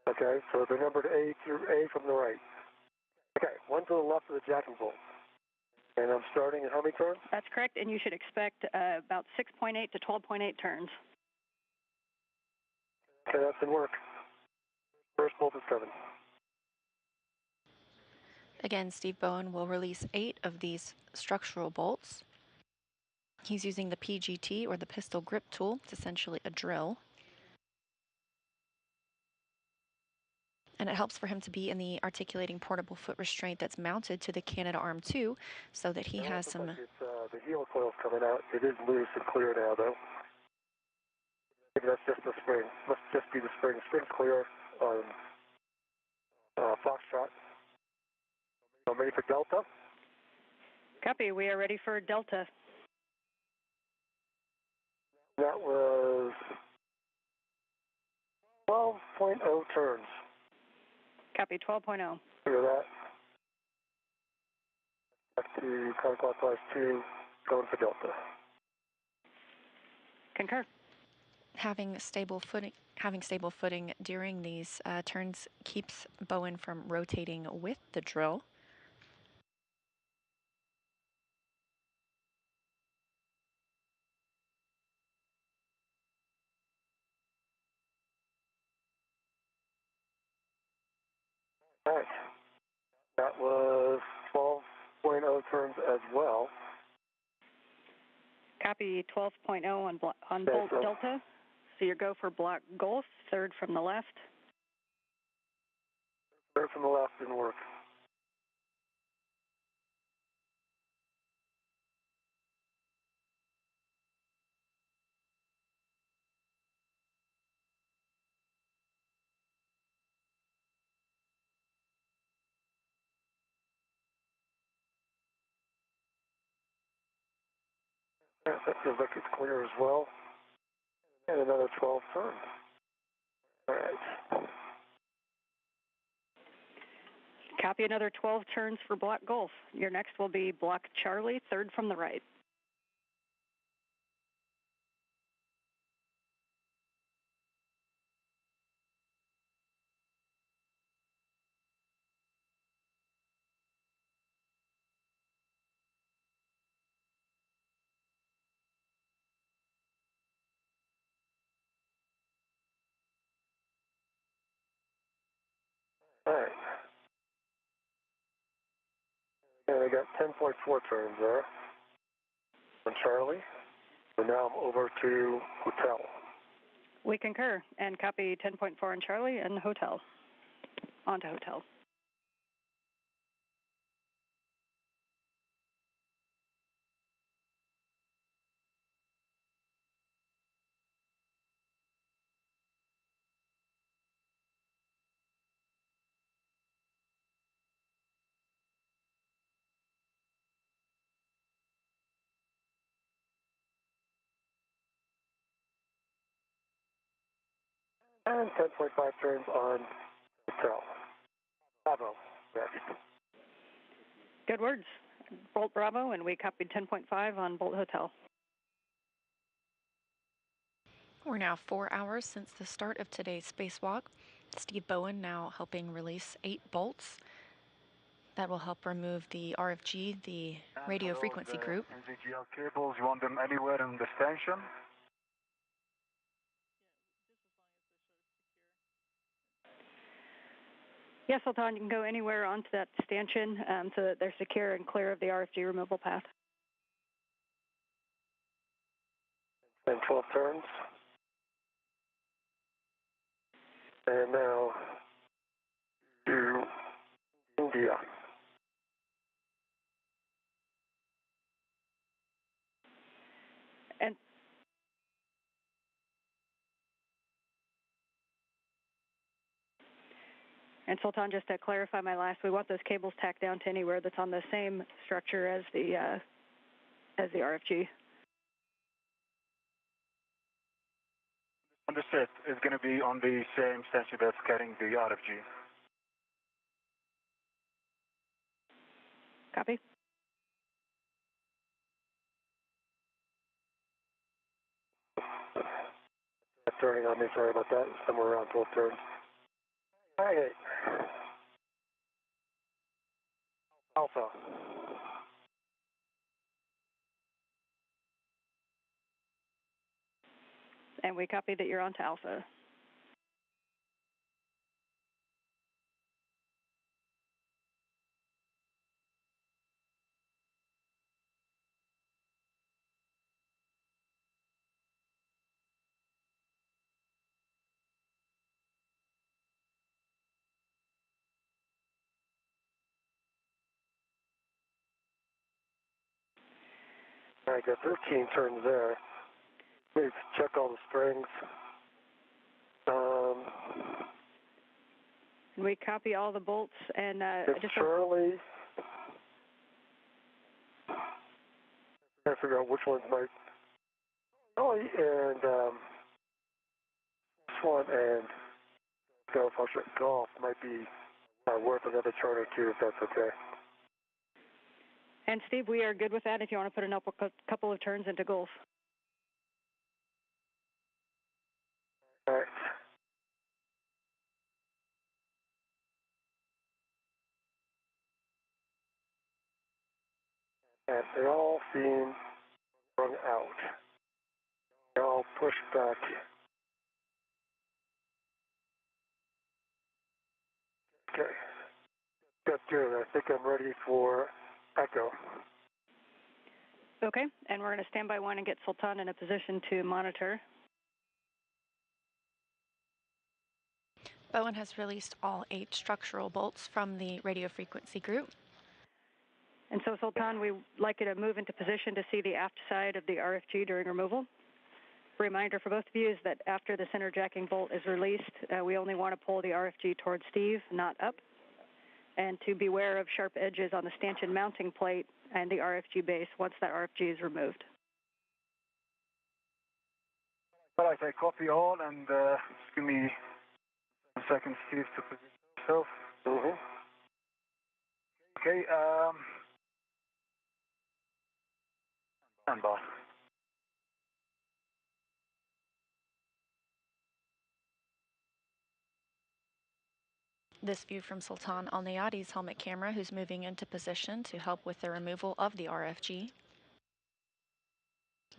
Okay, so they're numbered A through A from the right. Okay, one to the left of the jacking bolt. And I'm starting at how many turns?
That's correct, and you should expect about 6.8 to 12.8 turns.
Okay, that's in work. First bolt is coming.
Again, Steve Bowen will release 8 of these structural bolts. He's using the PGT, or the pistol grip tool. It's essentially a drill. And it helps for him to be in the articulating portable foot restraint that's mounted to the Canada Arm 2, so that he has some...
Like the heel coil's coming out. It is loose and clear now, though. Maybe that's just the spring. Must just be the spring. Spring's clear on Foxtrot. I'm ready for Delta.
Copy. We are ready for Delta.
That was 12.0 turns.
Copy. 12.0.
Clear that. Back to counterclockwise 2, going for Delta.
Concur.
Having stable footing during these turns keeps Bowen from rotating with the drill.
All right. That was 12.0 turns as well.
Copy. 12.0 on bolt Delta. So you go for block Golf, third from the left.
Third from the left didn't work. That feels like it's clear as well. And another 12 turns. All right.
Copy. Another 12 turns for block Golf. Your next will be block Charlie, third from the right.
All right. And I got 10.4 turns there. on Charlie. So now I'm over to hotel.
We concur, and copy 10.4 on Charlie and hotel. On to hotel.
And 10.5 turns on hotel. Bravo. Ready.
Good words. Bolt Bravo, and we copied 10.5 on Bolt Hotel.
We're now 4 hours since the start of today's spacewalk. Steve Bowen now helping release 8 bolts. That will help remove the RFG, the radio frequency group.
NVGL cables, you want them anywhere in the station?
Yes, Sultan, you can go anywhere onto that stanchion so that they're secure and clear of the RFG removal path.
And 12 turns. And now to India.
And Sultan, just to clarify my last, we want those cables tacked down to anywhere that's on the same structure as the RFG.
Understood. It's going to be on the same stanchion that's carrying the RFG.
Copy.
Turning on me, sorry about that. Somewhere around 12 turns. Alright. Alpha.
And we copy that you're on to Alpha.
I got 13 turns there. Let's check all the strings.
And we copy all the bolts and
It's
just
Charlie. I figure out which ones might. Charlie and this one and golf might be worth another turn or two if that's okay.
And Steve, we are good with that if you want to put a couple of turns into golf.
All right. And they all seem wrung out. They're all pushed back. Okay. That's good. I think I'm ready for echo.
Okay, and we're going to stand by one and get Sultan in a position to monitor.
Bowen has released all 8 structural bolts from the radio frequency group.
And so, Sultan, we'd like you to move into position to see the aft side of the RFG during removal. Reminder for both of you is that after the center jacking bolt is released, we only want to pull the RFG towards Steve, not up. And to beware of sharp edges on the stanchion mounting plate and the RFG base once that RFG is removed.
All right, I copy all, and just give me a second, Steve, to position yourself.
Mm-hmm.
Okay, stand by.
This view from Sultan Alneyadi's helmet camera, who's moving into position to help with the removal of the RFG.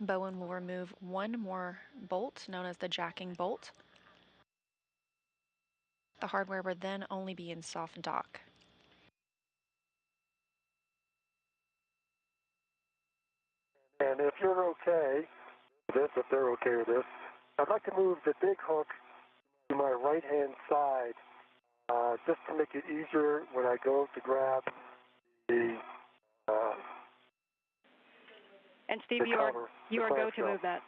Bowen will remove one more bolt, known as the jacking bolt. The hardware will then only be in soft dock.
And if you're okay with this, if they're okay with this, I'd like to move the big hook to my right-hand side, just to make it easier when I go to grab the
And Steve, you are go to move that.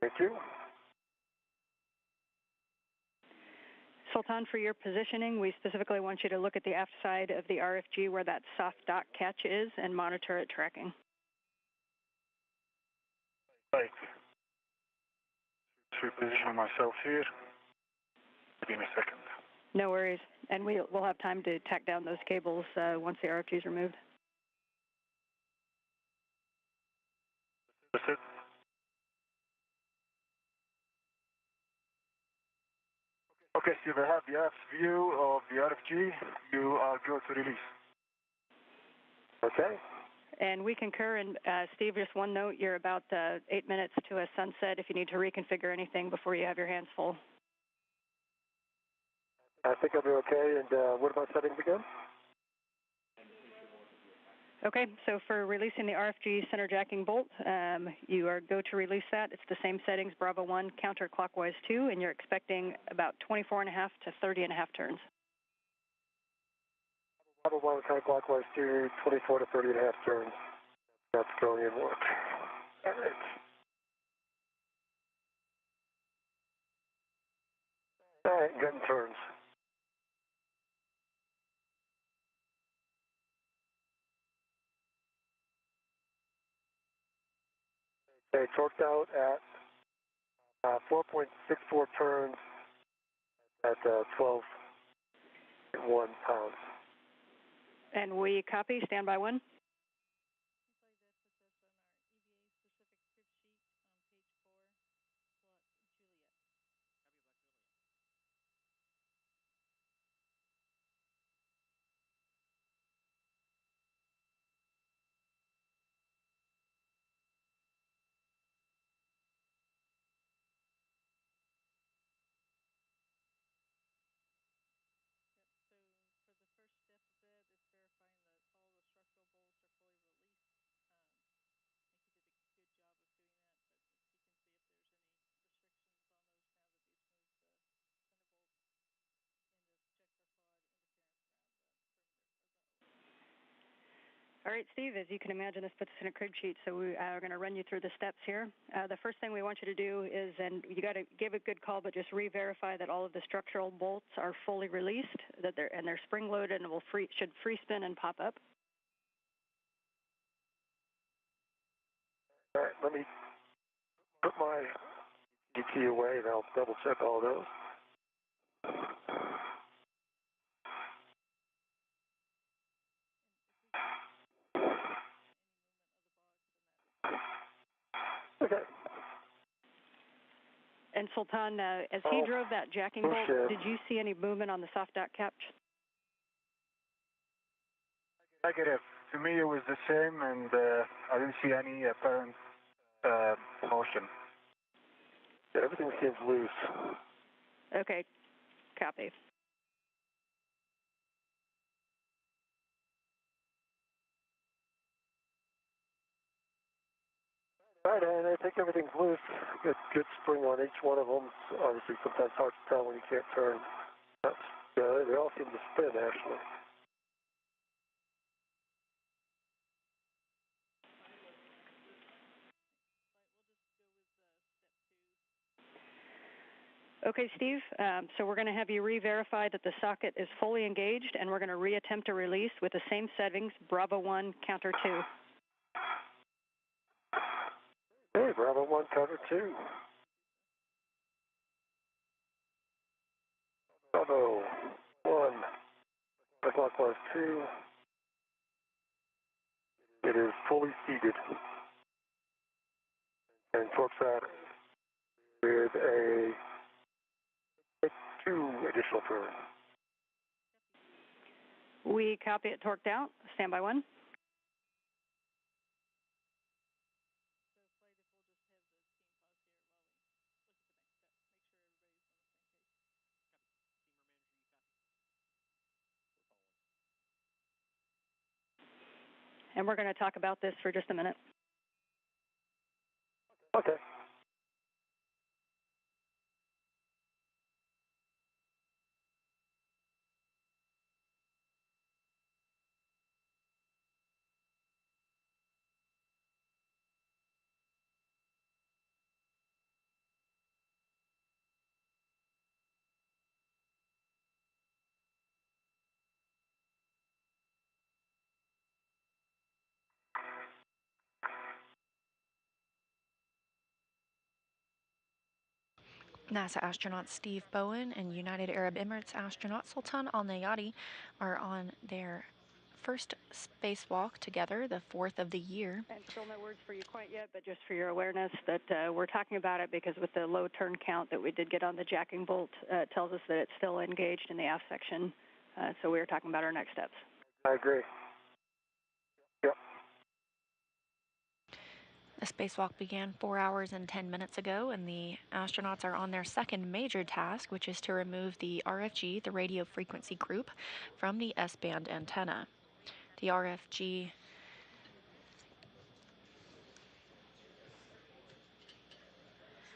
Thank you.
Sultan, for your positioning, we specifically want you to look at the aft side of the RFG where that soft dock catch is and monitor it tracking.
Right. Just repositioning myself here. Give me a second.
No worries. And we'll have time to tack down those cables once the RFG is removed.
That's it. Okay, Steve, I have the aft view of the RFG. You are go to release.
Okay.
And we concur. And Steve, just one note, you're about 8 minutes to a sunset if you need to reconfigure anything before you have your hands full.
I think I'll be okay. And what about settings again?
Okay, so for releasing the RFG center jacking bolt, you are go to release that. It's the same settings, Bravo 1, counterclockwise 2, and you're expecting about 24.5 to 30.5 turns.
Bravo 1, counterclockwise 2, 24 to 30.5 turns. That's going in work. All right. All right, getting turns. Okay, torqued out at 4.64 turns at 12.1 pounds.
And we copy, standby 1. All right, Steve, as you can imagine, this puts us in a crib sheet, so we are going to run you through the steps here. The first thing we want you to do is, and you got to give a good call, but just re-verify that all of the structural bolts are fully released, that they're spring-loaded and should free spin and pop up.
All right, let me put my key away and I'll double check all those. Okay.
And Sultan, as he drove that jacking bolt, did you see any movement on the soft dock catch?
Negative. To me, it was the same, and I didn't see any apparent motion.
Yeah, everything seems loose.
Okay, copy.
All right, and I think everything's loose. Good spring on each one of them. Obviously, sometimes hard to tell when you can't turn. But, they all seem to spin, actually.
Okay, Steve, so we're going to have you re-verify that the socket is fully engaged, and we're going to reattempt a release with the same settings, Bravo 1, counter 2.
Hey, Bravo 1, counter 2. Bravo 1, clockwise 2. It is fully seated. And torques out with a 2 additional turns.
We copy it torqued out. Standby 1. and we're going to talk about this for just a minute.
Okay.
NASA astronaut Steve Bowen and United Arab Emirates astronaut Sultan Alneyadi are on their first spacewalk together, the fourth of the year.
And still no words for you quite yet, but just for your awareness that we're talking about it because with the low turn count that we did get on the jacking bolt, it tells us that it's still engaged in the aft section. So we are talking about our next steps.
I agree. Yep.
The spacewalk began 4 hours and 10 minutes ago, and the astronauts are on their second major task, which is to remove the RFG, the radio frequency group, from the S-band antenna. The RFG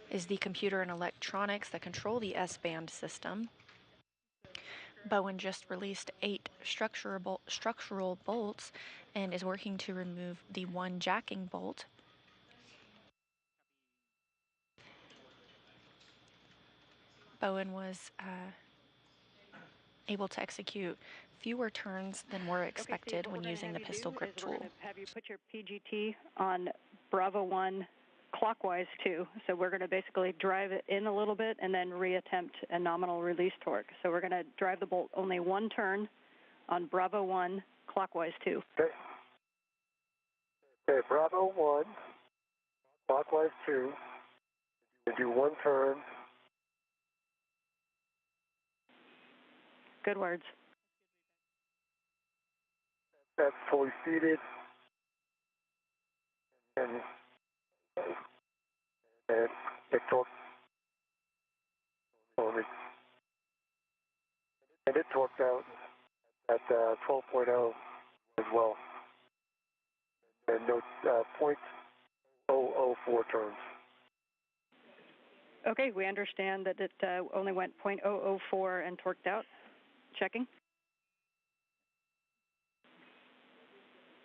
is the computer and electronics that control the S-band system. Bowen just released 8 structural bolts and is working to remove the one jacking bolt. Bowen was able to execute fewer turns than were expected
Steve,
when using the pistol grip tool.
We're going to have you put your PGT on Bravo 1 clockwise too. So we're going to basically drive it in a little bit and then reattempt a nominal release torque. So we're going to drive the bolt only one turn on Bravo 1 clockwise too.
Okay. Okay, Bravo 1, clockwise 2. You do one turn.
Good words.
That's fully seated. And it torques. And it torques out at 12.0 as well. And no 0.004 turns.
Okay, we understand that it only went 0.004 and torqued out. Checking.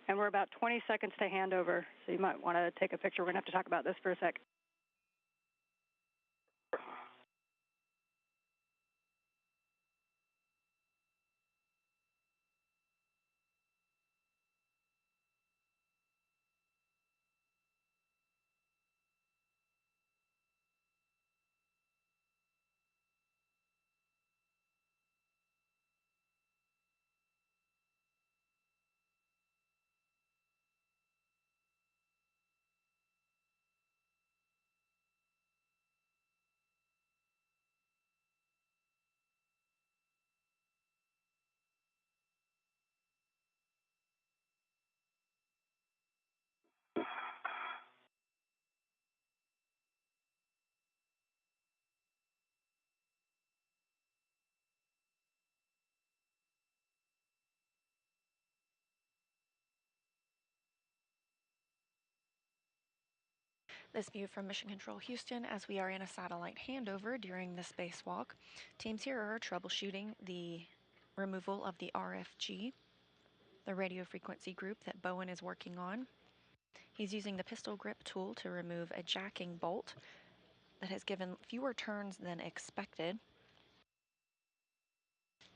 And we're about 20 seconds to hand over, so you might want to take a picture. We're going to have to talk about this for a sec.
This view from Mission Control Houston as we are in a satellite handover during the spacewalk. Teams here are troubleshooting the removal of the RFG, the radio frequency group that Bowen is working on. He's using the pistol grip tool to remove a jacking bolt that has given fewer turns than expected.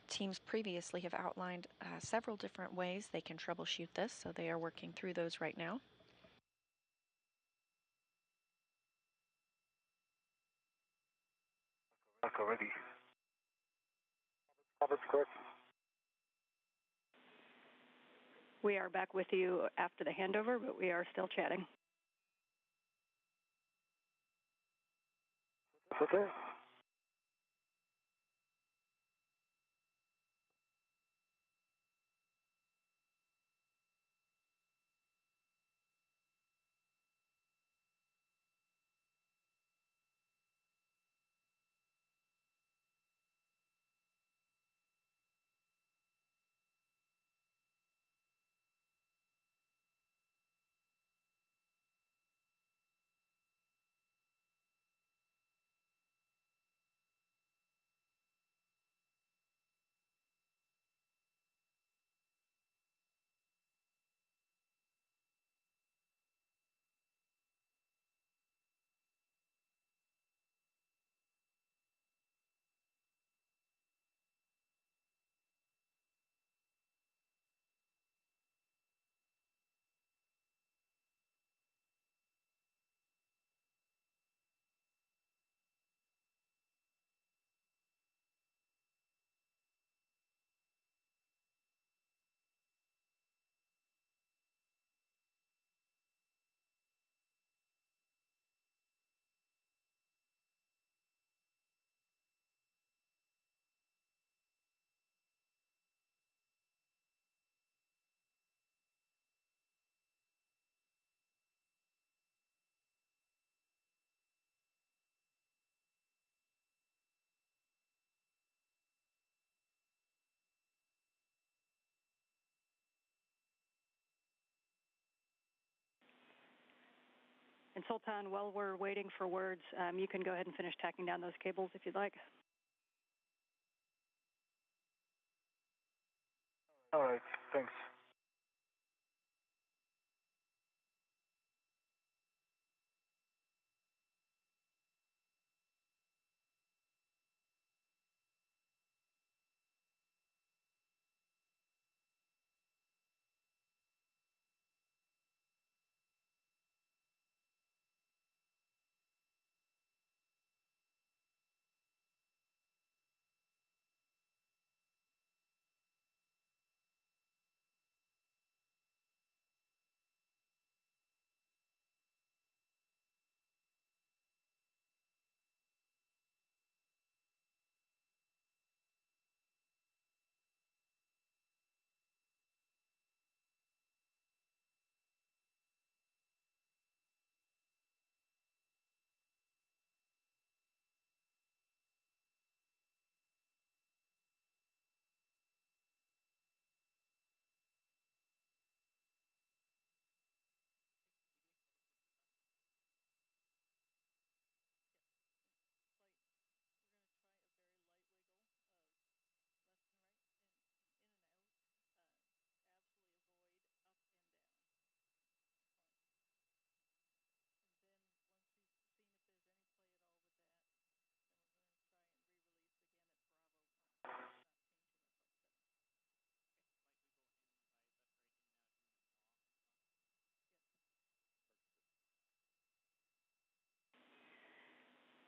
Teams previously have outlined several different ways they can troubleshoot this, so they are working through those right now.
Already.
Robert's correct.
We are back with you after the handover, but we are still chatting.
Okay.
And Sultan, while we're waiting for words, you can go ahead and finish tacking down those cables if you'd like.
All right, thanks.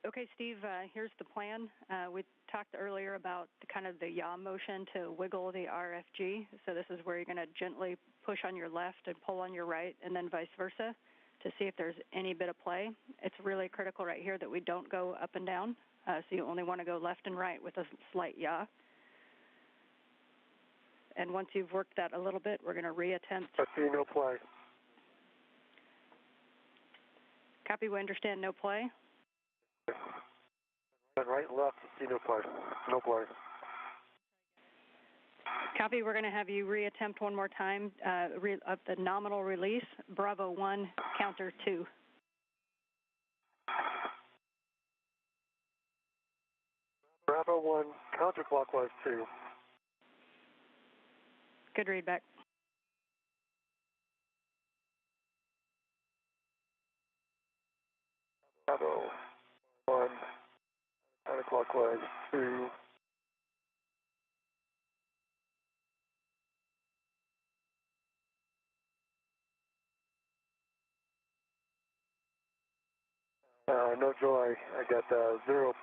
Okay, Steve, here's the plan. We talked earlier about kind of the yaw motion to wiggle the RFG. So this is where you're going to gently push on your left and pull on your right, and then vice versa to see if there's any bit of play. It's really critical right here that we don't go up and down. So you only want to go left and right with a slight yaw. And once you've worked that a little bit, we're going to reattempt.
I see no play.
Copy, we understand no play.
And right and left, I see no play. No play.
Copy, we're going to have you reattempt one more time of the nominal release, Bravo 1, counter 2.
Bravo 1, counterclockwise 2.
Good read back.
Bravo 1, counterclockwise 2. No joy. I got 0.1,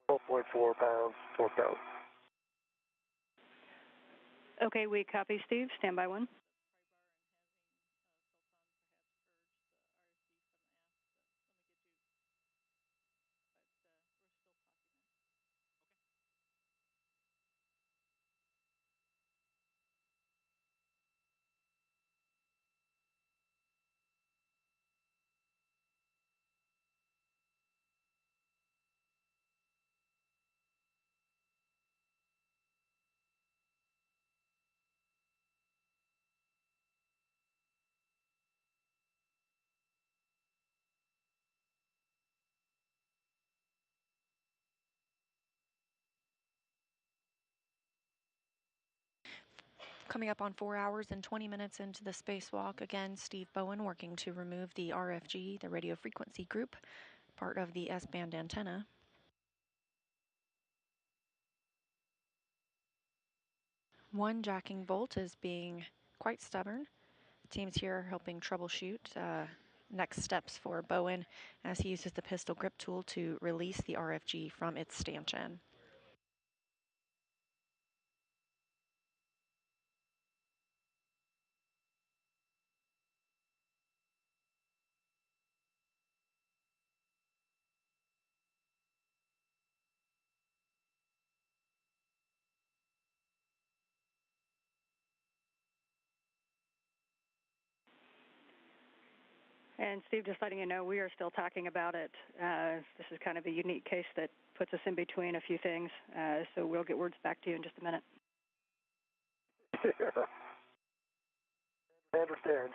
12.4 pounds torqued out.
Okay, we copy, Steve. Stand by 1.
Coming up on 4 hours and 20 minutes into the spacewalk, again, Steve Bowen working to remove the RFG, the radio frequency group, part of the S-band antenna. One jacking bolt is being quite stubborn. The team's here helping troubleshoot next steps for Bowen as he uses the pistol grip tool to release the RFG from its stanchion.
And Steve, just letting you know, we are still talking about it. This is kind of a unique case that puts us in between a few things. So we'll get words back to you in just a minute.
I understand.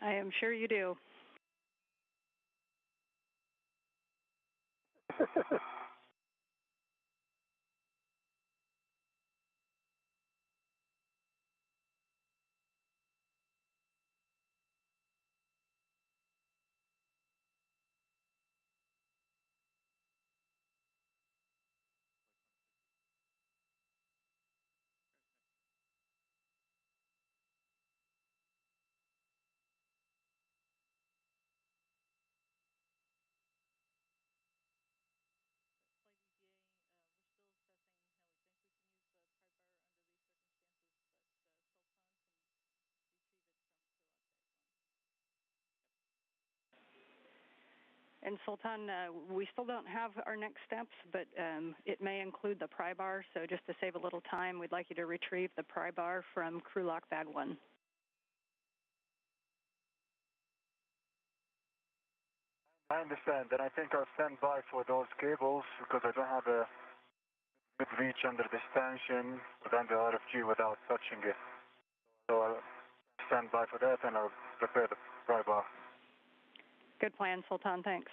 I am sure you do. And Sultan, we still don't have our next steps, but it may include the pry bar. So just to save a little time, we'd like you to retrieve the pry bar from crew lock bag 1.
I understand, and I think I'll stand by for those cables because I don't have a mid-reach under this tension within the RFG without touching it. So I'll stand by for that and I'll prepare the pry bar.
Good plan, Sultan. Thanks.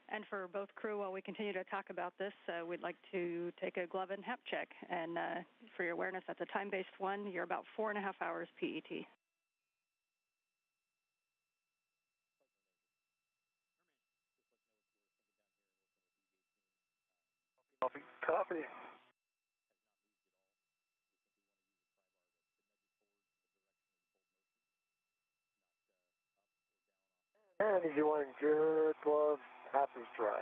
And for both crew, while we continue to talk about this, we'd like to take a glove and HEP check. And for your awareness, that's a time-based one. You're about 4.5 hours PET.
Copy.
Copy. And easy one, good glove, half is dry.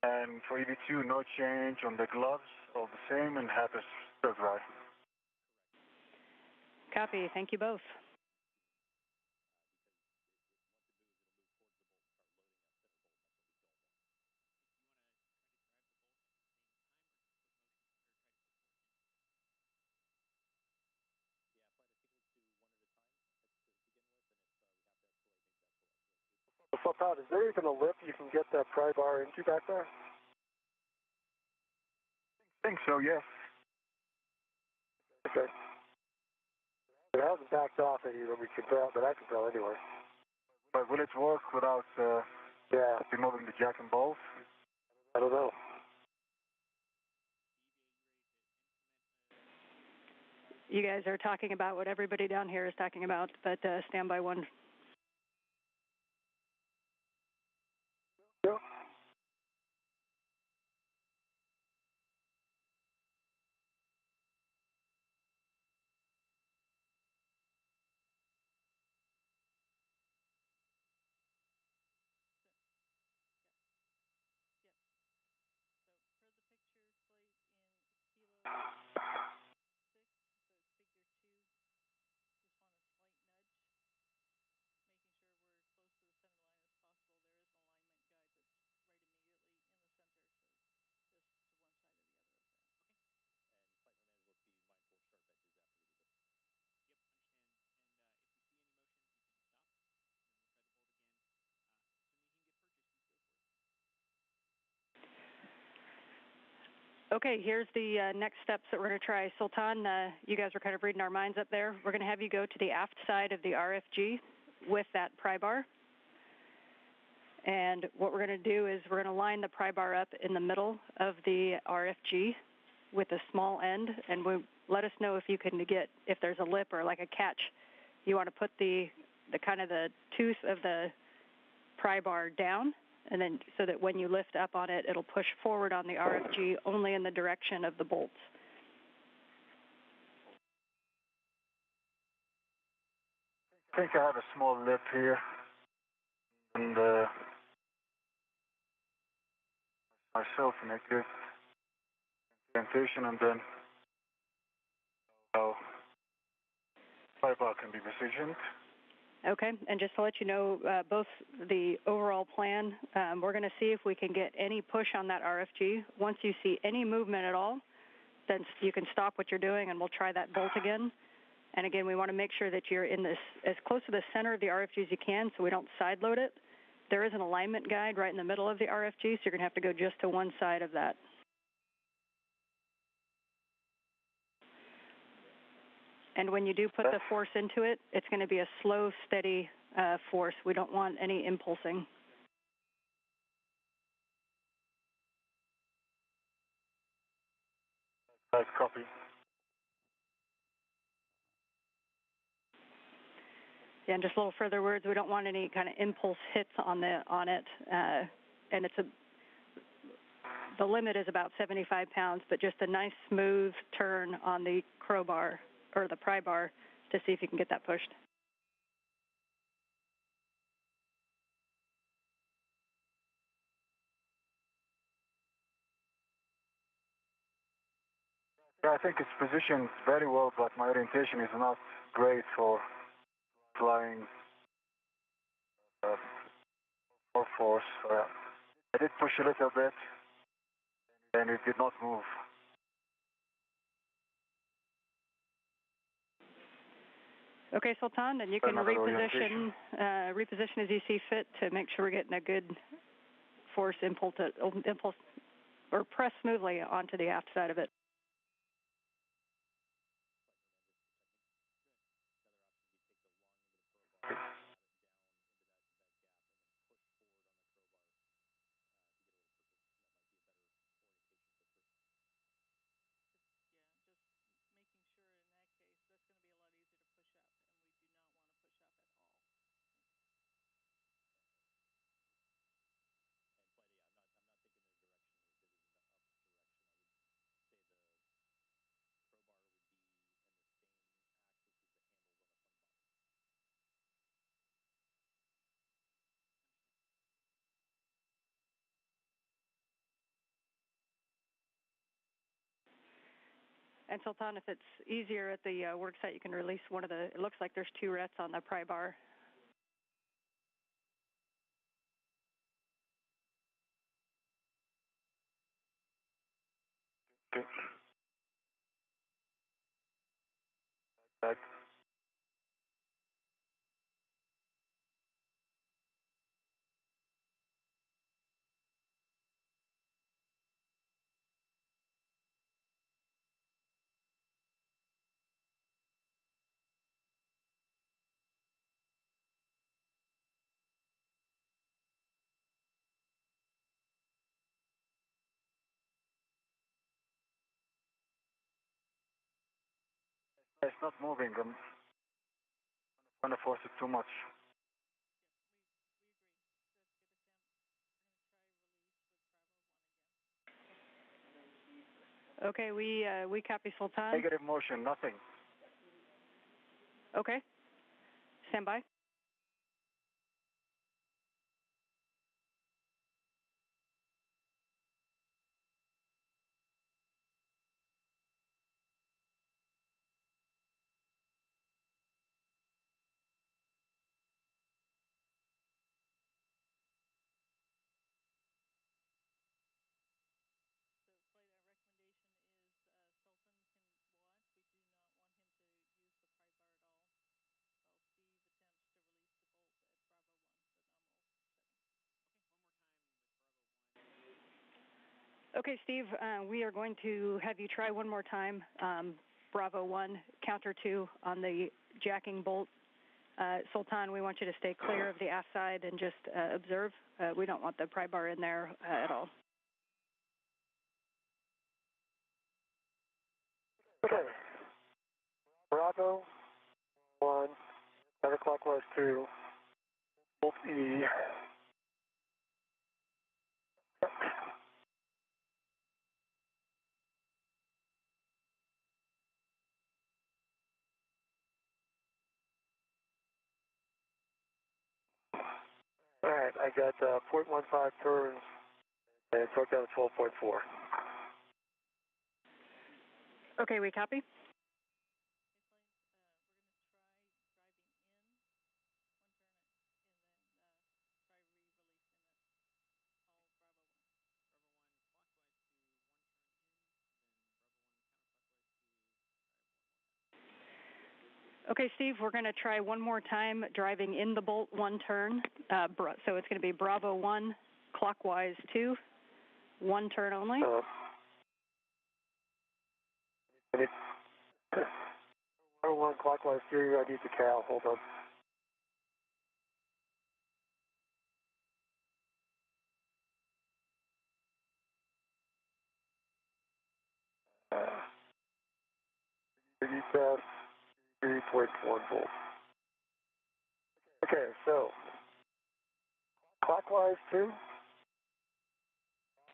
And for EV2, no change on the gloves, all the same, and half is still dry.
Copy. Thank you both.
So, Todd, is there even a lip you can get that pry bar into back there?
I think so, yes.
Okay. It hasn't backed off any that we can tell, but I can tell anyway.
But will it work without removing the jack and bolts?
I don't know.
You guys are talking about what everybody down here is talking about, but stand by 1.
Yeah.
Okay, here's the next steps that we're going to try. Sultan, you guys were kind of reading our minds up there. We're going to have you go to the aft side of the RFG with that pry bar. And what we're going to do is we're going to line the pry bar up in the middle of the RFG with a small end, and let us know if you can get, if there's a lip or like a catch. You want to put the kind of the tooth of the pry bar down, and then so that when you lift up on it, it'll push forward on the RFG only in the direction of the bolts.
I think I have a small lip here, and myself in a good orientation, and then how pry bar can be positioned.
Okay, and just to let you know, both the overall plan, we're going to see if we can get any push on that RFG. Once you see any movement at all, then you can stop what you're doing and we'll try that bolt again. And again, we want to make sure that you're in this as close to the center of the RFG as you can so we don't side load it. There is an alignment guide right in the middle of the RFG, so you're going to have to go just to one side of that. And when you do put the force into it, it's going to be a slow, steady force. We don't want any impulsing.
Right, copy.
Yeah, and just a little further words, we don't want any kind of impulse hits on it. And the limit is about 75 pounds, but just a nice smooth turn on the crowbar or the pry bar to see if you can get that pushed.
Yeah, I think it's positioned very well, but my orientation is not great for flying for force. I did push a little bit, and it did not move.
Okay, Sultan, and you can reposition as you see fit to make sure we're getting a good force impulse or press smoothly onto the aft side of it. And Sultan, if it's easier at the work site, you can release one of the, it looks like there's 2 rets on the pry bar.
Okay. Back. It's not moving. I'm going to force it too much.
Okay, we copy, Sultan.
Negative motion, nothing.
Okay, stand by. Okay, Steve, we are going to have you try one more time, Bravo 1, counter 2 on the jacking bolt. Sultan, we want you to stay clear of the aft side and just observe. We don't want the pry bar in there at all.
Okay. Bravo 1, counterclockwise 2, bolt E. All right, I got 0.15 turns and torque down to 12.4.
Okay, we copy. Okay, Steve, we're going to try one more time driving in the bolt, one turn. So it's going to be Bravo 1, clockwise 2, one turn only.
Bravo 1, clockwise 2, I need the cow, hold on. Test 3.1 volts. Okay, so clockwise 2,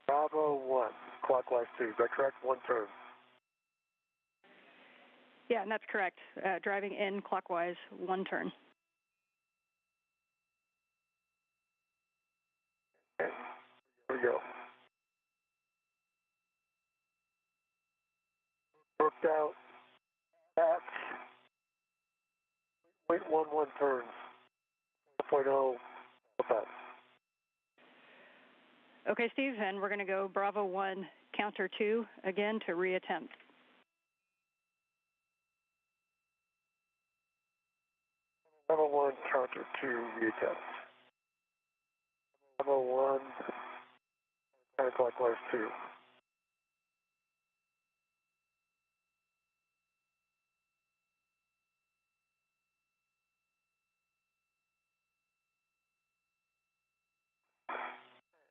Bravo 1, clockwise 2. Is that correct? One turn.
Yeah, and that's correct. Driving in clockwise, one turn.
Okay, here we go. Worked out at 0.11 turns, 0.0 about.
Okay, Steve, and we're going to go Bravo 1, counter 2 again to reattempt.
Bravo 1, counter 2, reattempt. Bravo 1, counterclockwise 2.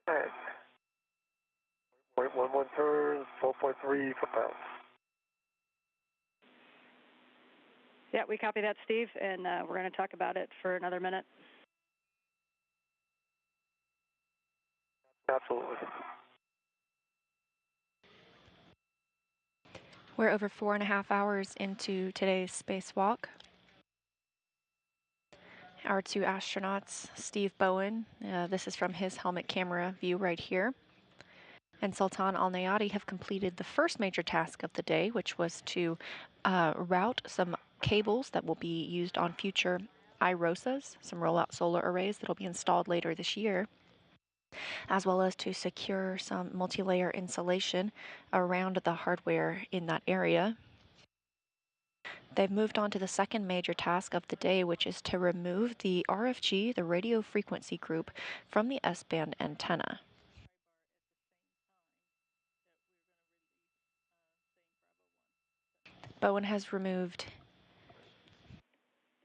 All right. 0.11 turns, 12.3 foot-pounds.
Yeah, we copy that, Steve, and we're going to talk about it for another minute.
Absolutely.
We're over 4.5 hours into today's spacewalk. Our two astronauts, Steve Bowen, this is from his helmet camera view right here, and Sultan Alneyadi have completed the first major task of the day, which was to route some cables that will be used on future IROSAs, some rollout solar arrays that will be installed later this year, as well as to secure some multi-layer insulation around the hardware in that area. They've moved on to the second major task of the day, which is to remove the RFG, the radio frequency group, from the S-band antenna. Bowen has removed.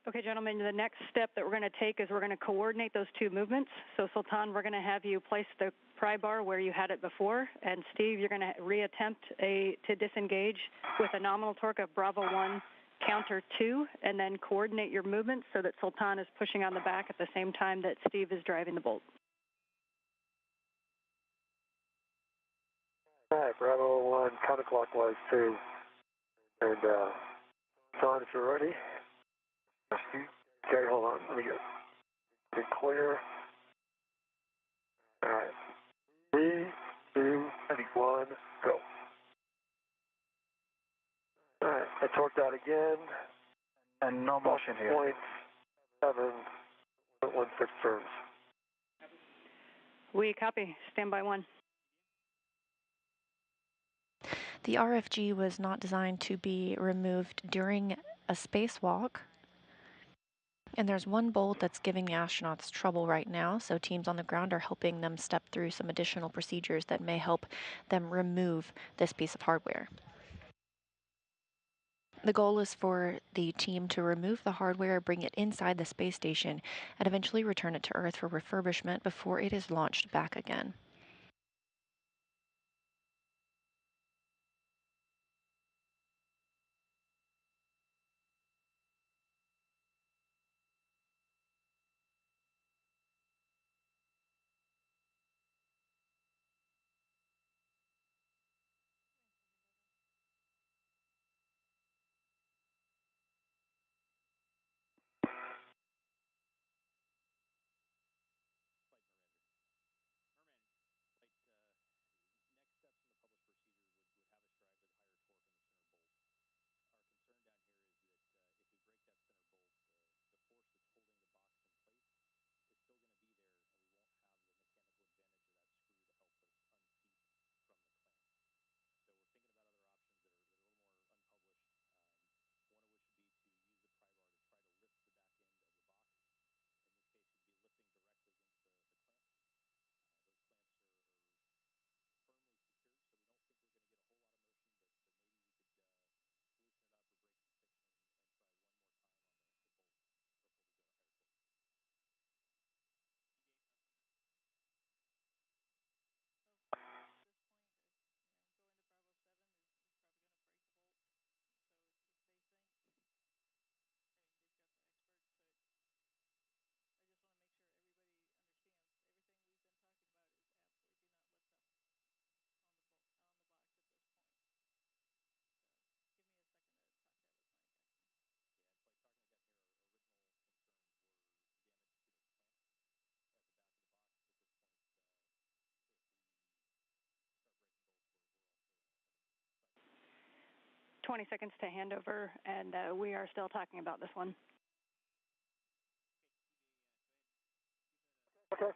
Okay, gentlemen, the next step that we're going to take is we're going to coordinate those two movements. So, Sultan, we're going to have you place the pry bar where you had it before, and Steve, you're going to reattempt to disengage with a nominal torque of Bravo 1, counter 2, and then coordinate your movements so that Sultan is pushing on the back at the same time that Steve is driving the bolt.
All right, Bravo 1, counterclockwise 2. And, John, if you're ready. Okay, hold on. Let me get clear. All right. 3, 2, 1, go. All right, I torqued out again.
And no motion here.
0.7.16 turns.
We copy. Stand by 1.
The RFG was not designed to be removed during a spacewalk. And there's one bolt that's giving the astronauts trouble right now, so teams on the ground are helping them step through some additional procedures that may help them remove this piece of hardware. The goal is for the team to remove the hardware, bring it inside the space station, and eventually return it to Earth for refurbishment before it is launched back again.
Twenty seconds to handover, and we are still talking about this one.
Okay.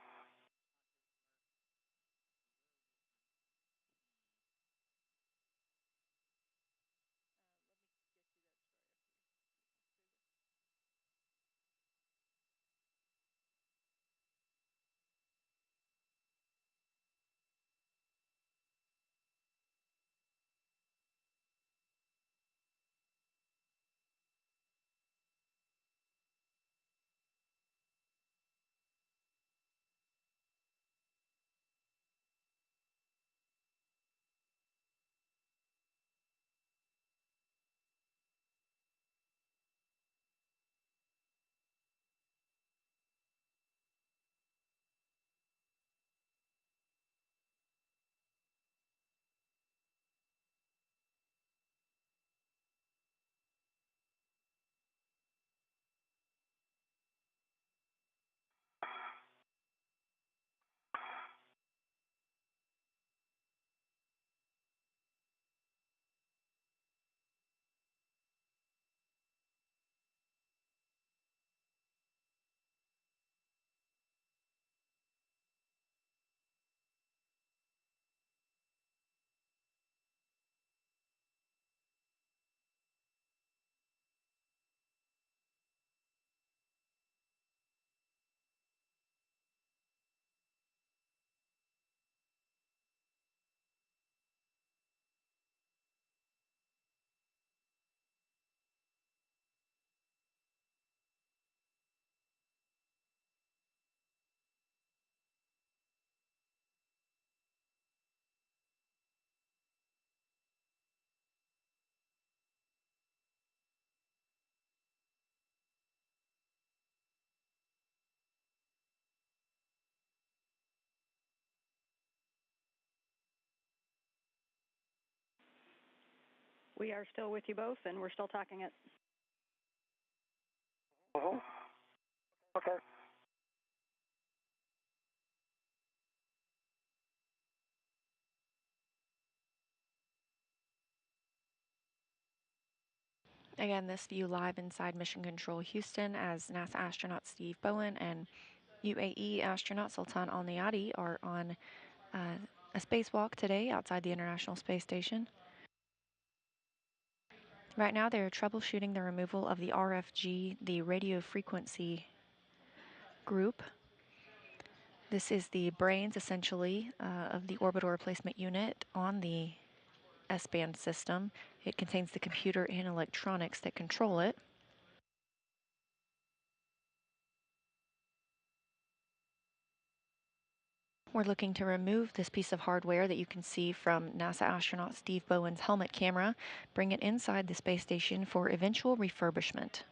We are still with you both, and we're still talking it.
Mm-hmm. Okay.
Again, this view live inside Mission Control Houston as NASA astronaut Steve Bowen and UAE astronaut Sultan Alneyadi are on a spacewalk today outside the International Space Station. Right now they're troubleshooting the removal of the RFG, the radio frequency group. This is the brains, essentially, of the orbital replacement unit on the S-band system. It contains the computer and electronics that control it. We're looking to remove this piece of hardware that you can see from NASA astronaut Steve Bowen's helmet camera, bring it inside the space station for eventual refurbishment.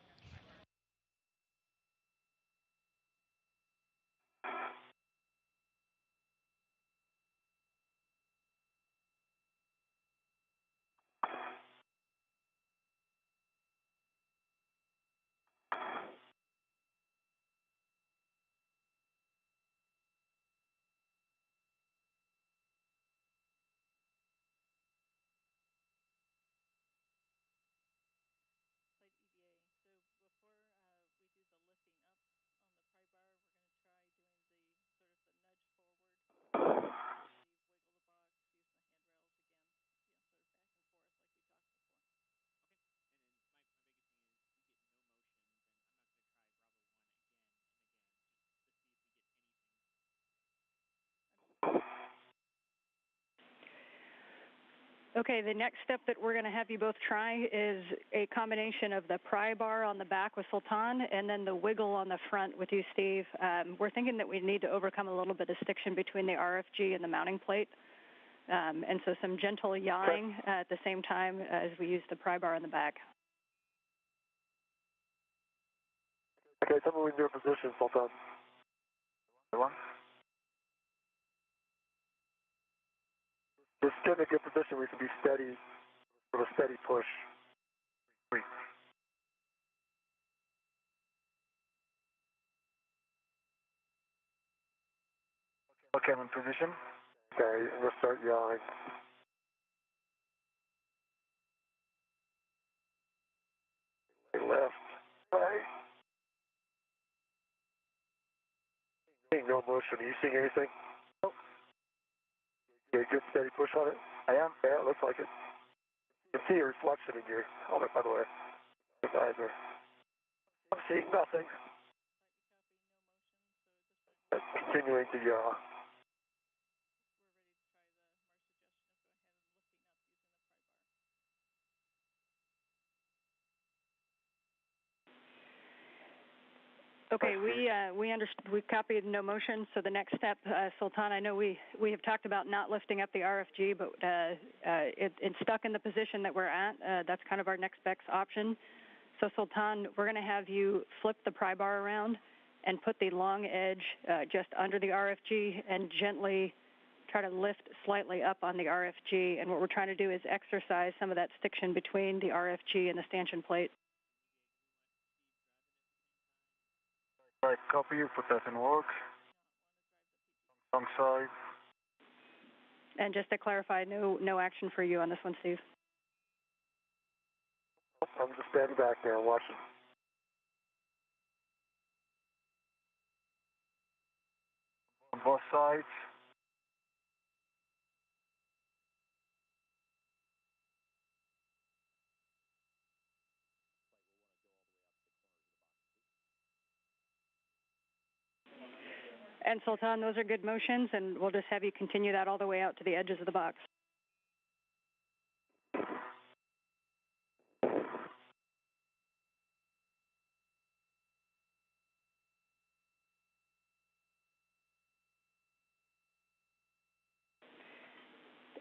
Okay, the next step that we're going to have you both try is a combination of the pry bar on the back with Sultan and then the wiggle on the front with you, Steve. We're thinking that we need to overcome a little bit of stiction between the RFG and the mounting plate. And so some gentle yawing at the same time as we use the pry bar on the back.
Okay, tell me when you're in position, Sultan.
One.
Just get in a good position where you can be steady, with a steady push.
3. Okay, I'm in position.
Okay, I'm going to start yawing. Left, right. Seeing no motion. Are you seeing anything?
Nope.
Okay, good steady push on it?
I am.
Yeah, it looks like it. You can see your reflection in your helmet, by the way. Your visor. I'm seeing nothing. Continuing to yaw.
Okay, we copied no motion. So the next step, Sultan, I know we have talked about not lifting up the RFG, but it's stuck in the position that we're at. That's kind of our next best option. So Sultan, we're going to have you flip the pry bar around and put the long edge just under the RFG and gently try to lift slightly up on the RFG. And what we're trying to do is exercise some of that stiction between the RFG and the stanchion plate.
Right, copy you, put that in work. Wrong side.
And just to clarify, no action for you on this one, Steve.
I'm just standing back there and watching.
On both sides.
And Sultan, those are good motions, and we'll just have you continue that all the way out to the edges of the box.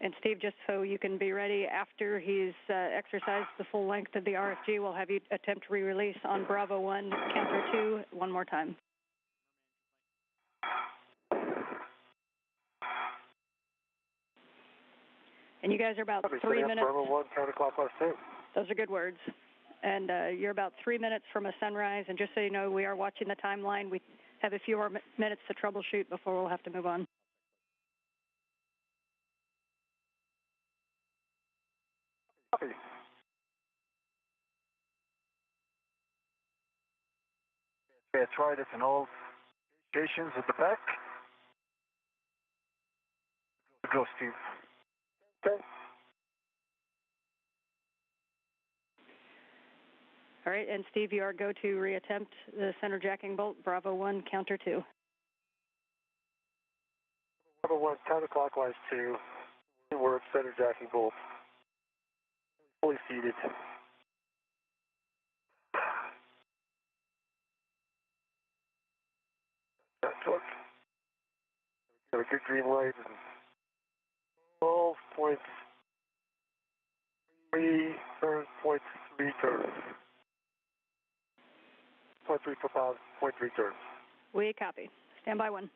And Steve, just so you can be ready, after he's exercised the full length of the RFG, we'll have you attempt re-release on Bravo 1, counter 2, one more time. And you guys are about 3 minutes.
Bravo 1, counterclockwise 2.
Those are good words. And you're about 3 minutes from a sunrise. And just so you know, we are watching the timeline. We have a few more minutes to troubleshoot before we'll have to move on.
Copy.
Okay, I tried it in all stations at the back. Go, Steve.
Okay.
All right, and Steve, you are go to reattempt the center jacking bolt, Bravo 1, counter 2.
Bravo 1, counterclockwise 2, work center jacking bolt. Fully seated. That torque. Got a good green light and 12.3 turns, 0.3 turns. 0.3 per pound, 0.3 turns.
We copy. Stand by 1.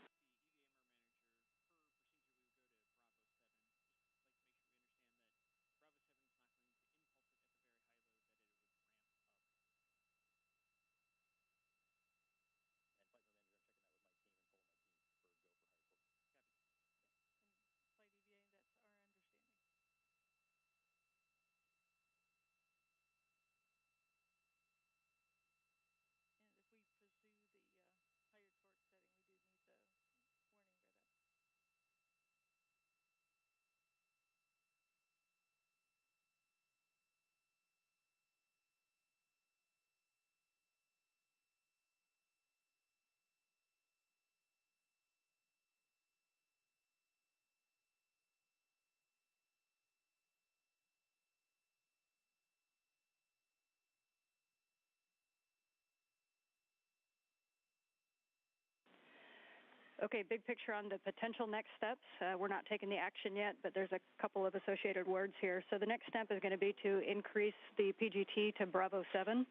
Okay, big picture on the potential next steps. We're not taking the action yet, but there's a couple of associated words here. So the next step is going to be to increase the PGT to Bravo 7.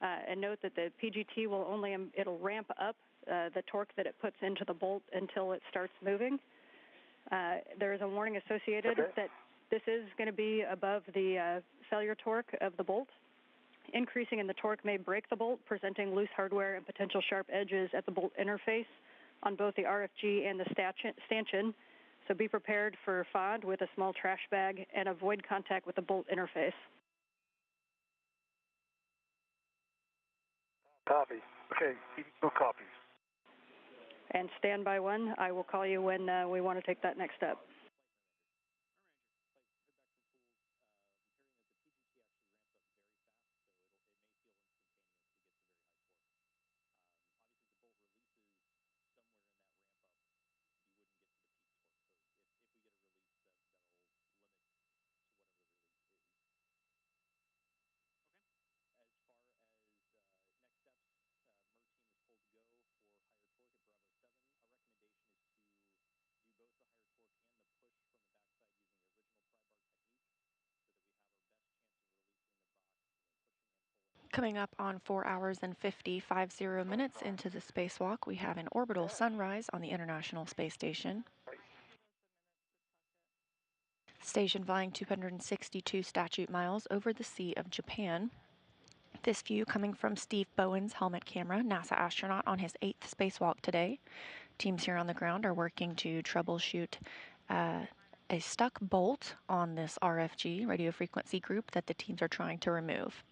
And note that the PGT will only, it'll ramp up the torque that it puts into the bolt until it starts moving. There is a warning associated that this is going to be above the failure torque of the bolt. Increasing in the torque may break the bolt, presenting loose hardware and potential sharp edges at the bolt interface on both the RFG and the stanchion. So be prepared for FOD with a small trash bag and avoid contact with the bolt interface.
Copy.
Okay, no copies.
And stand by 1. I will call you when we want to take that next step.
Coming up on 4 hours and 50 minutes into the spacewalk, we have an orbital sunrise on the International Space Station. Station flying 262 statute miles over the Sea of Japan. This view coming from Steve Bowen's helmet camera, NASA astronaut on his 8th spacewalk today. Teams here on the ground are working to troubleshoot a stuck bolt on this RFG, radio frequency group, that the teams are trying to remove.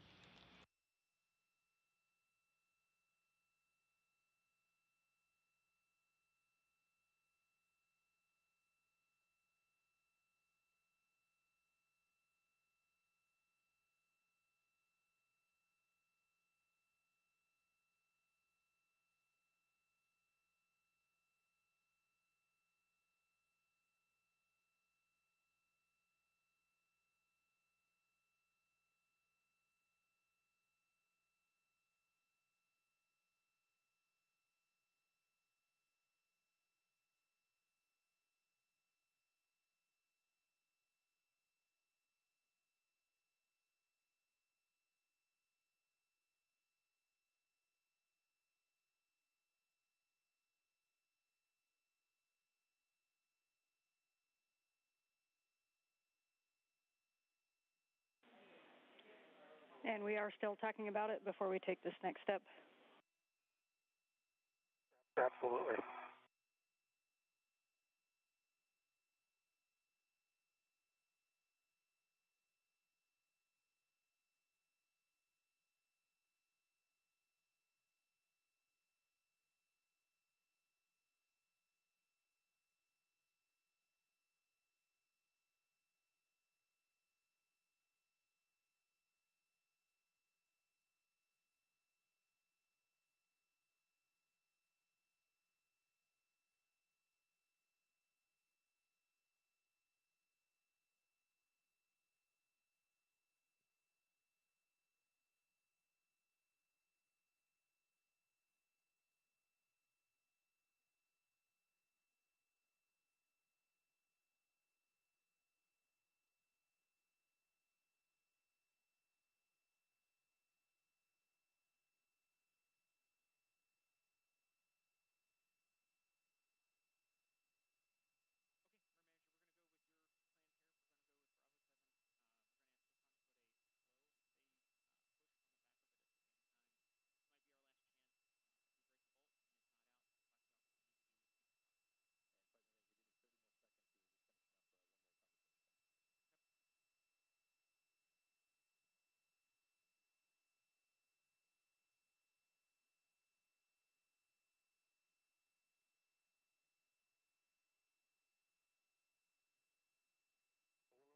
And we are still talking about it before we take this next step.
Absolutely.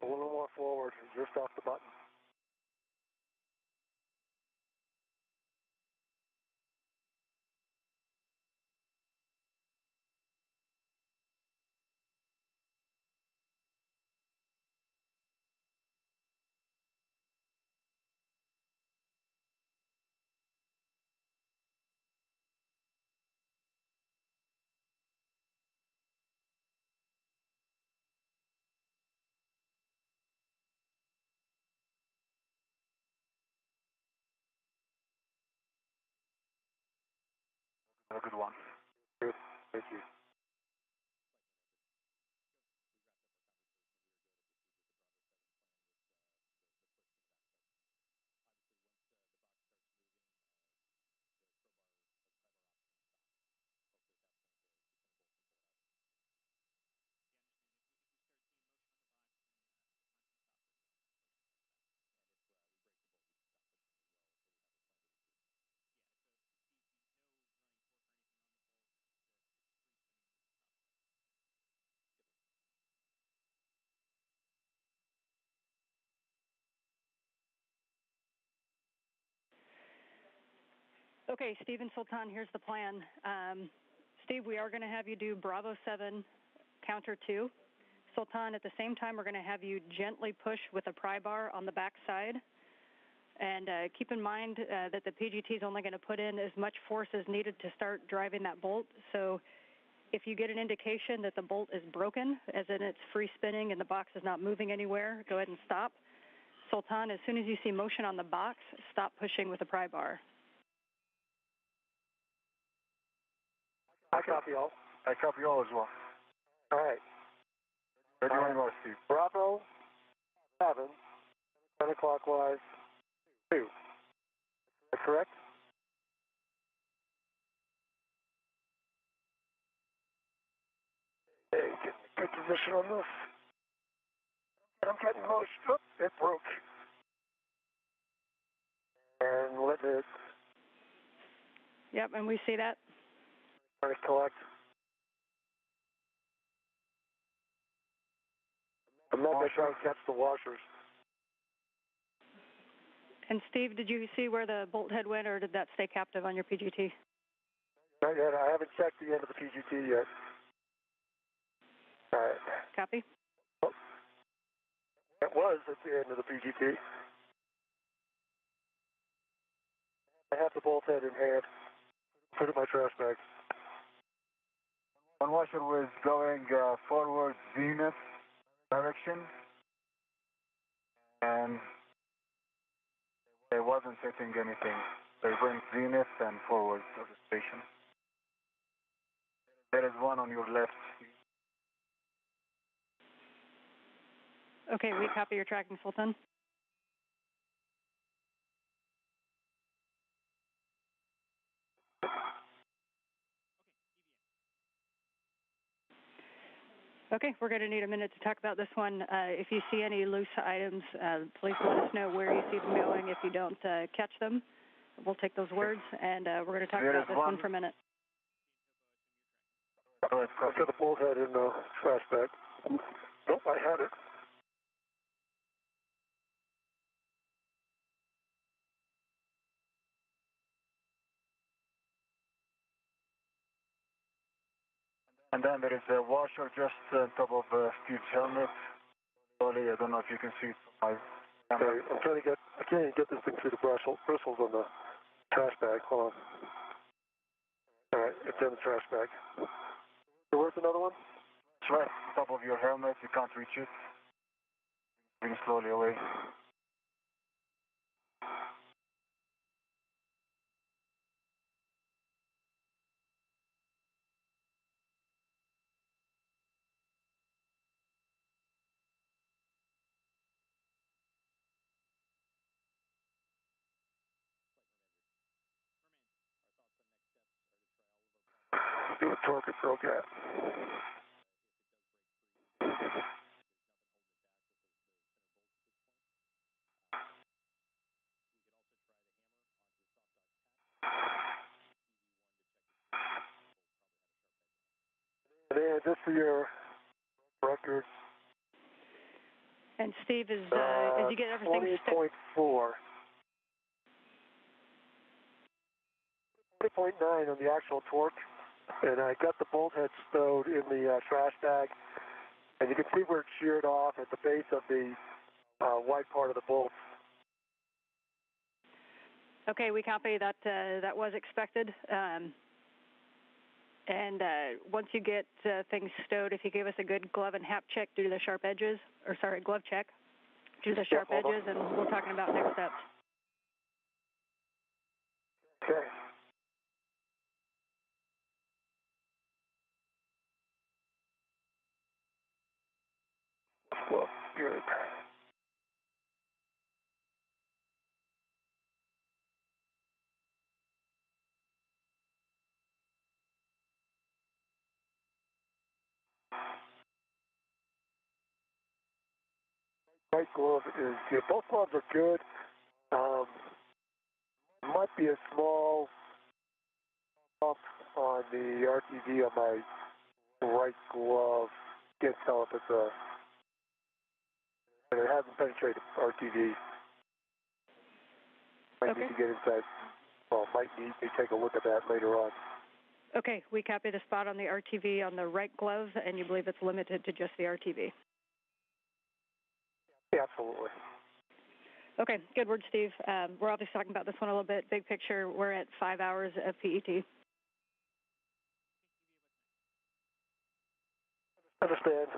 A little more forward, just off the button.
A good one.
Good, thank you.
Okay, Steve and Sultan, here's the plan. Steve, we are going to have you do Bravo 7, counter 2. Sultan, at the same time, we're going to have you gently push with a pry bar on the back side. And keep in mind that the PGT is only going to put in as much force as needed to start driving that bolt. So if you get an indication that the bolt is broken, as in it's free spinning and the box is not moving anywhere, go ahead and stop. Sultan, as soon as you see motion on the box, stop pushing with a pry bar.
I copy all.
I copy all as well.
All right.
Ready when you are, Steve.
Bravo 7, counterclockwise 2. Is that correct? Hey, get good position on this. I'm getting motion. Oh, it broke. And let it
Yep, and we see that.
try to collect. I'm not going to try to catch the washers.
And Steve, did you see where the bolt head went, or did that stay captive on your PGT?
Not yet. I haven't checked the end of the PGT yet. All right.
Copy?
Oh, it was at the end of the PGT. I have the bolt head in hand. Put it in my trash bag.
One washer was going forward zenith direction, and it wasn't setting anything. They went zenith and forward to the station. There is one on your left.
Okay, we copy your tracking, Sultan. Okay, we're going to need a minute to talk about this one. If you see any loose items, please let us know where you see them going. If you don't catch them, we'll take those words, and we're going to talk about this one for a minute.
I've got the bolt head in the trash bag. Nope, I had it.
And then there is a washer just on top of Steve's helmet. Slowly, I don't know if you can see it from my camera.
Okay, I'm trying to get, I can't even get this thing through the bristles on the trash bag. Hold on. All right, it's in the trash bag. So where's another one?
It's right on top of your helmet. You can't reach it. Bring it slowly away.
Do a torque and broke at. And then just for your record,
And Steve, as you get everything
20.4. 20.9 on the actual torque, and I got the bolt head stowed in the trash bag, and you can see where it's sheared off at the base of the white part of the bolt.
Okay, we copy that. That was expected. And once you get things stowed, if you give us a good glove and hap check due to the sharp edges, or sorry, glove check due to the sharp edges, and we're talking about next steps.
Okay. Well, good. Right glove is good. Both gloves are good. Might be a small bump on the RTV on my right glove. Can't tell if it's a. And it hasn't penetrated RTV. Might need to get inside. Well, might need to take a look at that later on.
Okay, we copy the spot on the RTV on the right glove, and you believe it's limited to just the RTV.
Yeah, absolutely.
Okay, good word, Steve. We're obviously talking about this one a little bit. Big picture, we're at 5 hours of PET.
Understand.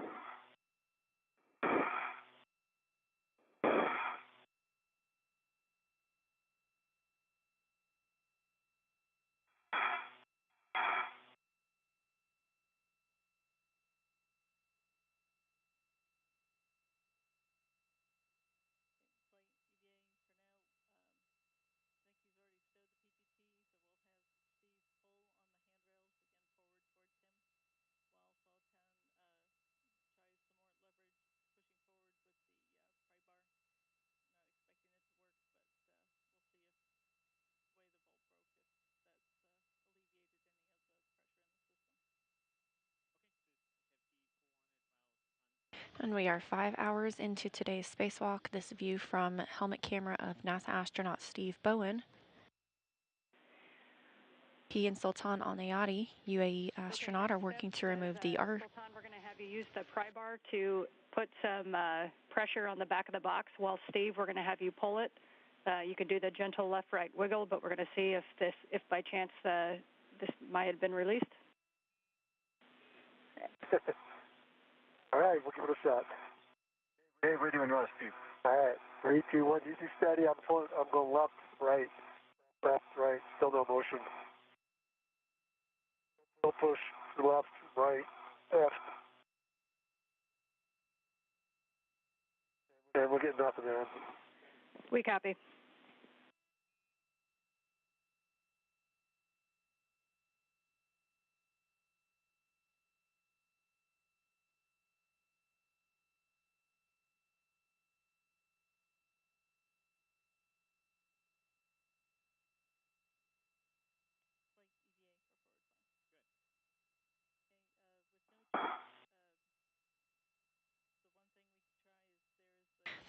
And we are 5 hours into today's spacewalk. This view from helmet camera of NASA astronaut Steve Bowen. He and Sultan Alneyadi, UAE astronaut, are working to remove the
Sultan, we're going to have you use the pry bar to put some pressure on the back of the box, while Steve, we're going to have you pull it. You could do the gentle left-right wiggle, but we're going to see if by chance this might have been released.
All right, we'll give it a shot.
Hey, we're doing well, Steve.
All right, 3, 2, 1, easy steady. I'm going left, right, still no motion. Still push, left, right, left. And we're getting nothing there.
We copy.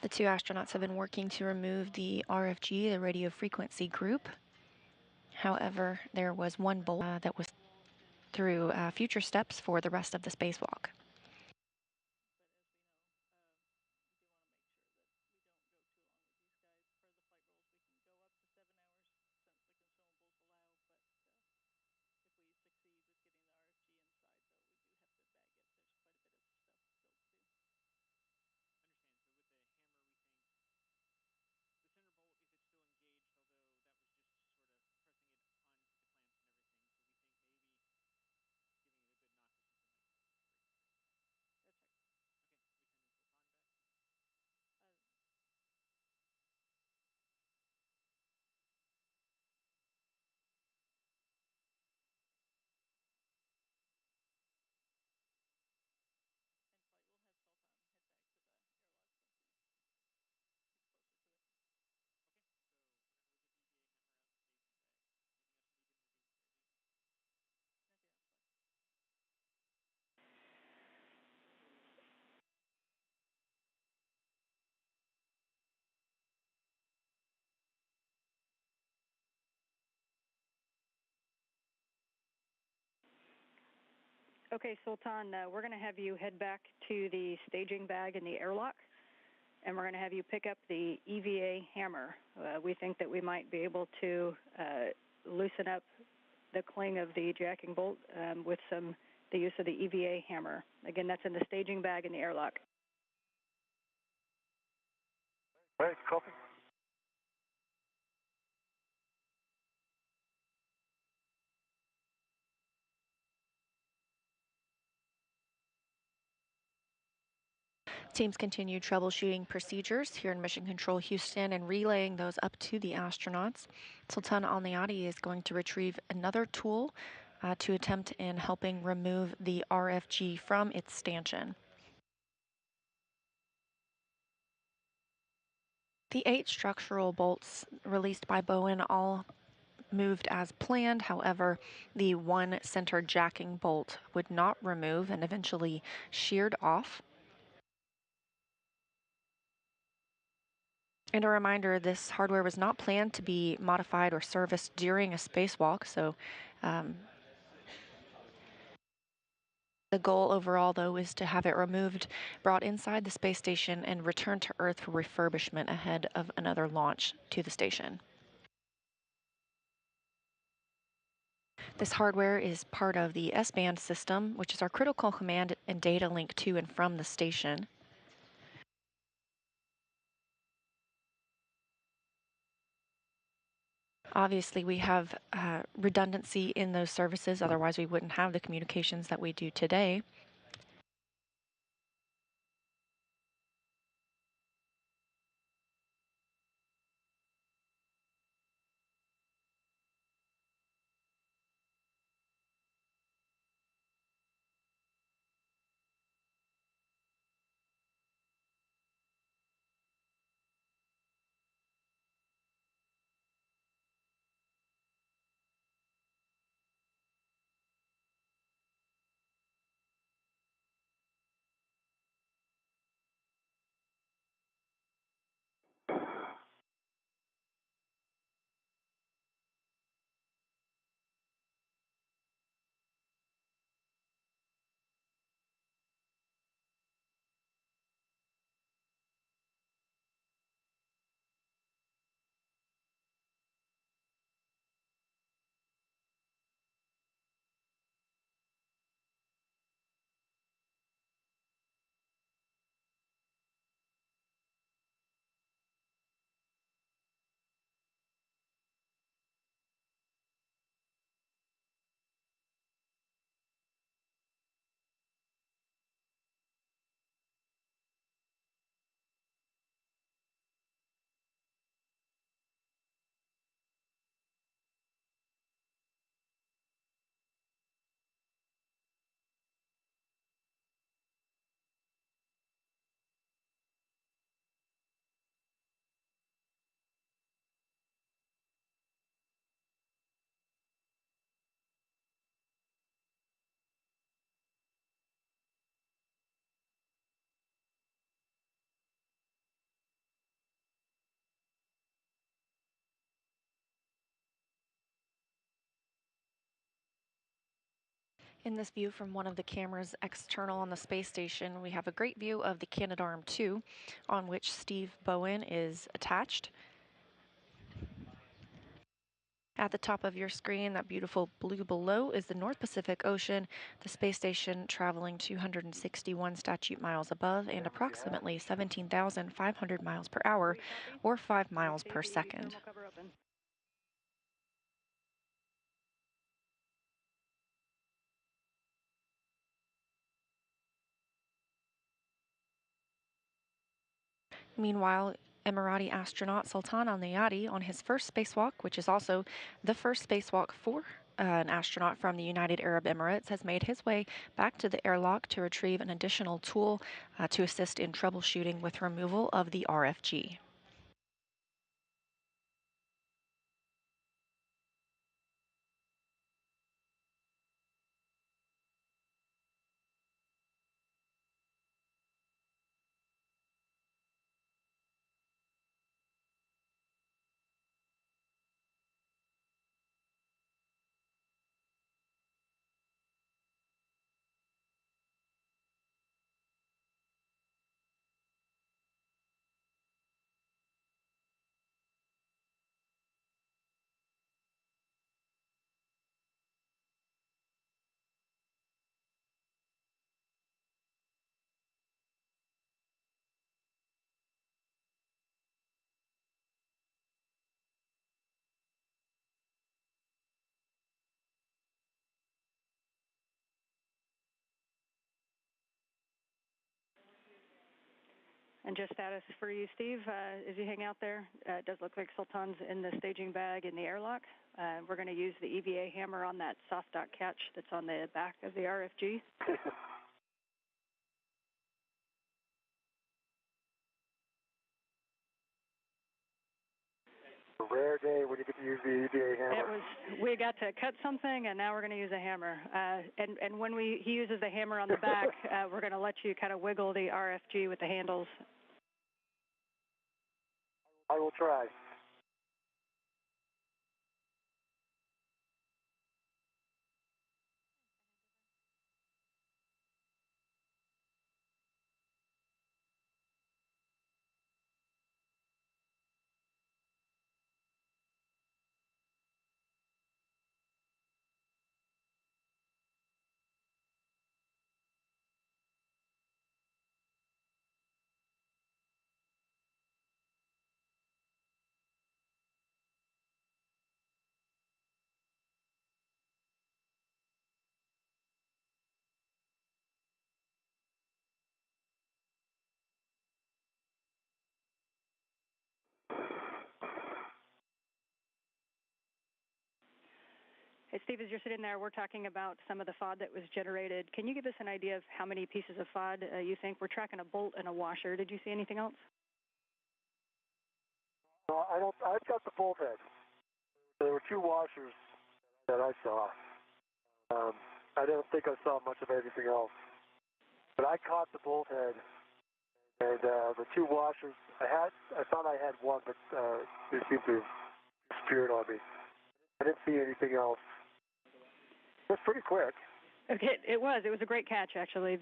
The two astronauts have been working to remove the RFG, the radio frequency group. However, there was one bolt that was through future steps for the rest of the spacewalk.
Okay, Sultan, we're going to have you head back to the staging bag in the airlock, and we're going to have you pick up the EVA hammer. We think that we might be able to loosen up the cling of the jacking bolt with the use of the EVA hammer. Again, that's in the staging bag in the airlock.
Right, copy.
Teams continue troubleshooting procedures here in Mission Control Houston and relaying those up to the astronauts. Sultan Alneyadi is going to retrieve another tool to attempt in helping remove the RFG from its stanchion. The 8 structural bolts released by Bowen all moved as planned. However, the one center jacking bolt would not remove and eventually sheared off. And a reminder, this hardware was not planned to be modified or serviced during a spacewalk, so the goal overall, though, is to have it removed, brought inside the space station, and returned to Earth for refurbishment ahead of another launch to the station. This hardware is part of the S-band system, which is our critical command and data link to and from the station. Obviously, we have redundancy in those services, otherwise we wouldn't have the communications that we do today. In this view from one of the cameras external on the space station, we have a great view of the Canadarm2, on which Steve Bowen is attached. At the top of your screen, that beautiful blue below is the North Pacific Ocean, the space station traveling 261 statute miles above and approximately 17,500 miles per hour, or 5 miles per second. Meanwhile, Emirati astronaut Sultan Alneyadi, on his first spacewalk, which is also the first spacewalk for an astronaut from the United Arab Emirates, has made his way back to the airlock to retrieve an additional tool to assist in troubleshooting with removal of the RFG.
And just status for you, Steve, as you hang out there, it does look like Sultan's in the staging bag in the airlock. We're going to use the EVA hammer on that soft dot catch that's on the back of the RFG.
A rare day when you get to use the EVA hammer.
We got to cut something, and now we're going to use a hammer. And when he uses the hammer on the back, we're going to let you kind of wiggle the RFG with the handles.
I will try.
Hey, Steve, as you're sitting there, we're talking about some of the FOD that was generated. Can you give us an idea of how many pieces of FOD you think? We're tracking a bolt and a washer. Did you see anything else?
I don't. I've got the bolt head. There were 2 washers that I saw. I don't think I saw much of anything else. But I caught the bolt head, and the 2 washers. I thought I had one, but they seemed to have disappeared on me. I didn't see anything else. It was pretty quick.
Okay, it was a great catch, actually.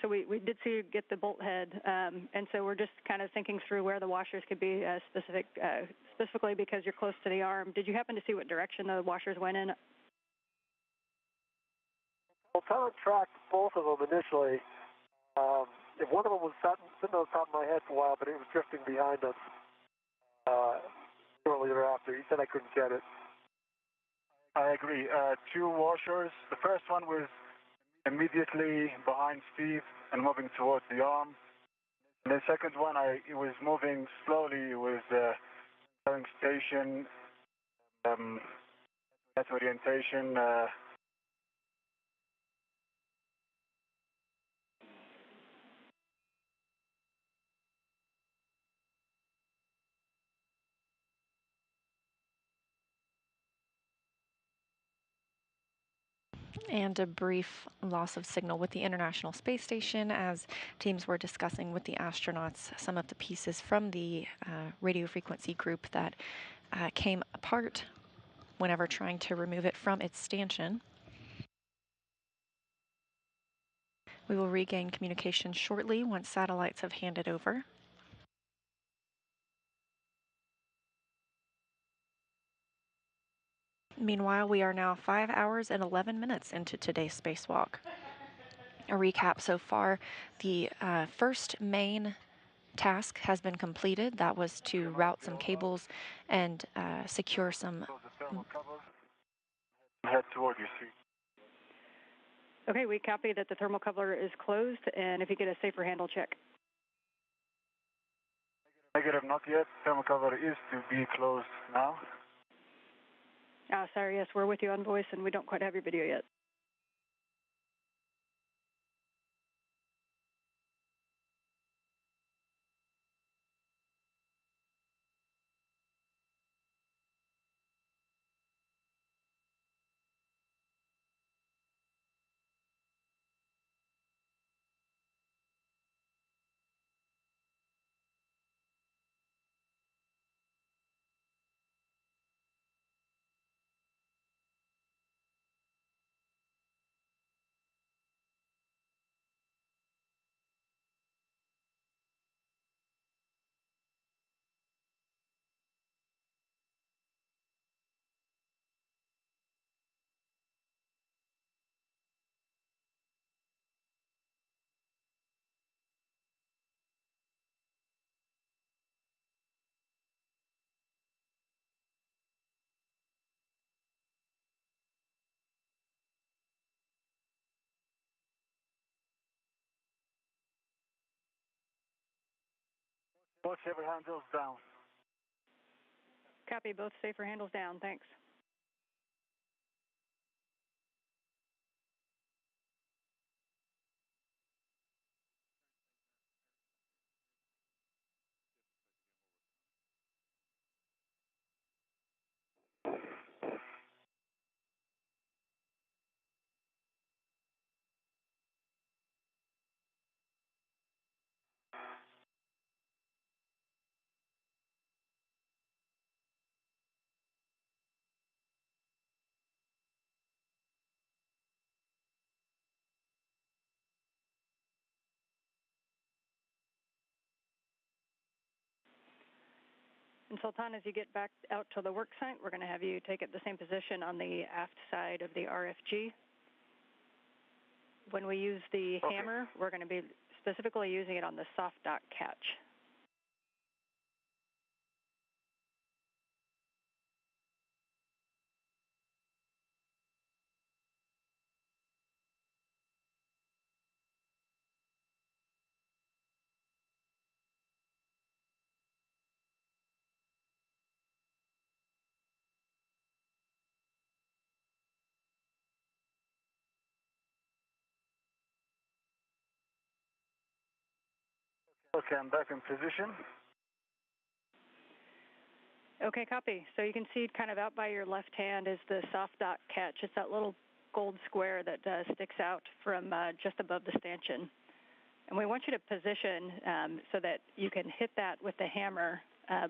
So we did see you get the bolt head, and so we're just kind of thinking through where the washers could be specifically because you're close to the arm. Did you happen to see what direction the washers went in?
Well, kind of tracked both of them initially. One of them was sitting on top of my head for a while, but it was drifting behind us shortly thereafter. He said I couldn't get it.
I agree. 2 washers. The first one was immediately behind Steve and moving towards the arm. And the second one, it was moving slowly. It was going station, that orientation.
And a brief loss of signal with the International Space Station as teams were discussing with the astronauts some of the pieces from the radio frequency group that came apart whenever trying to remove it from its stanchion. We will regain communication shortly once satellites have handed over. Meanwhile, we are now 5 hours and 11 minutes into today's spacewalk. A recap so far, the first main task has been completed. That was to route some cables and secure some...
Head toward you, Steve.
Okay, we copy that the thermal cover is closed, and if you get a safer handle check.
Negative, not yet. Thermal cover is to be closed now.
Sorry, yes, we're with you on voice, and we don't quite have your video yet.
Both safer handles down.
Copy, both safer handles down. Thanks. And Sultan, as you get back out to the work site, we're going to have you take it the same position on the aft side of the RFG. When we use the hammer, we're going to be specifically using it on the soft dock catch.
Okay, I'm back in position.
Okay, copy. So you can see kind of out by your left hand is the soft dock catch. It's that little gold square that sticks out from just above the stanchion. And we want you to position so that you can hit that with the hammer,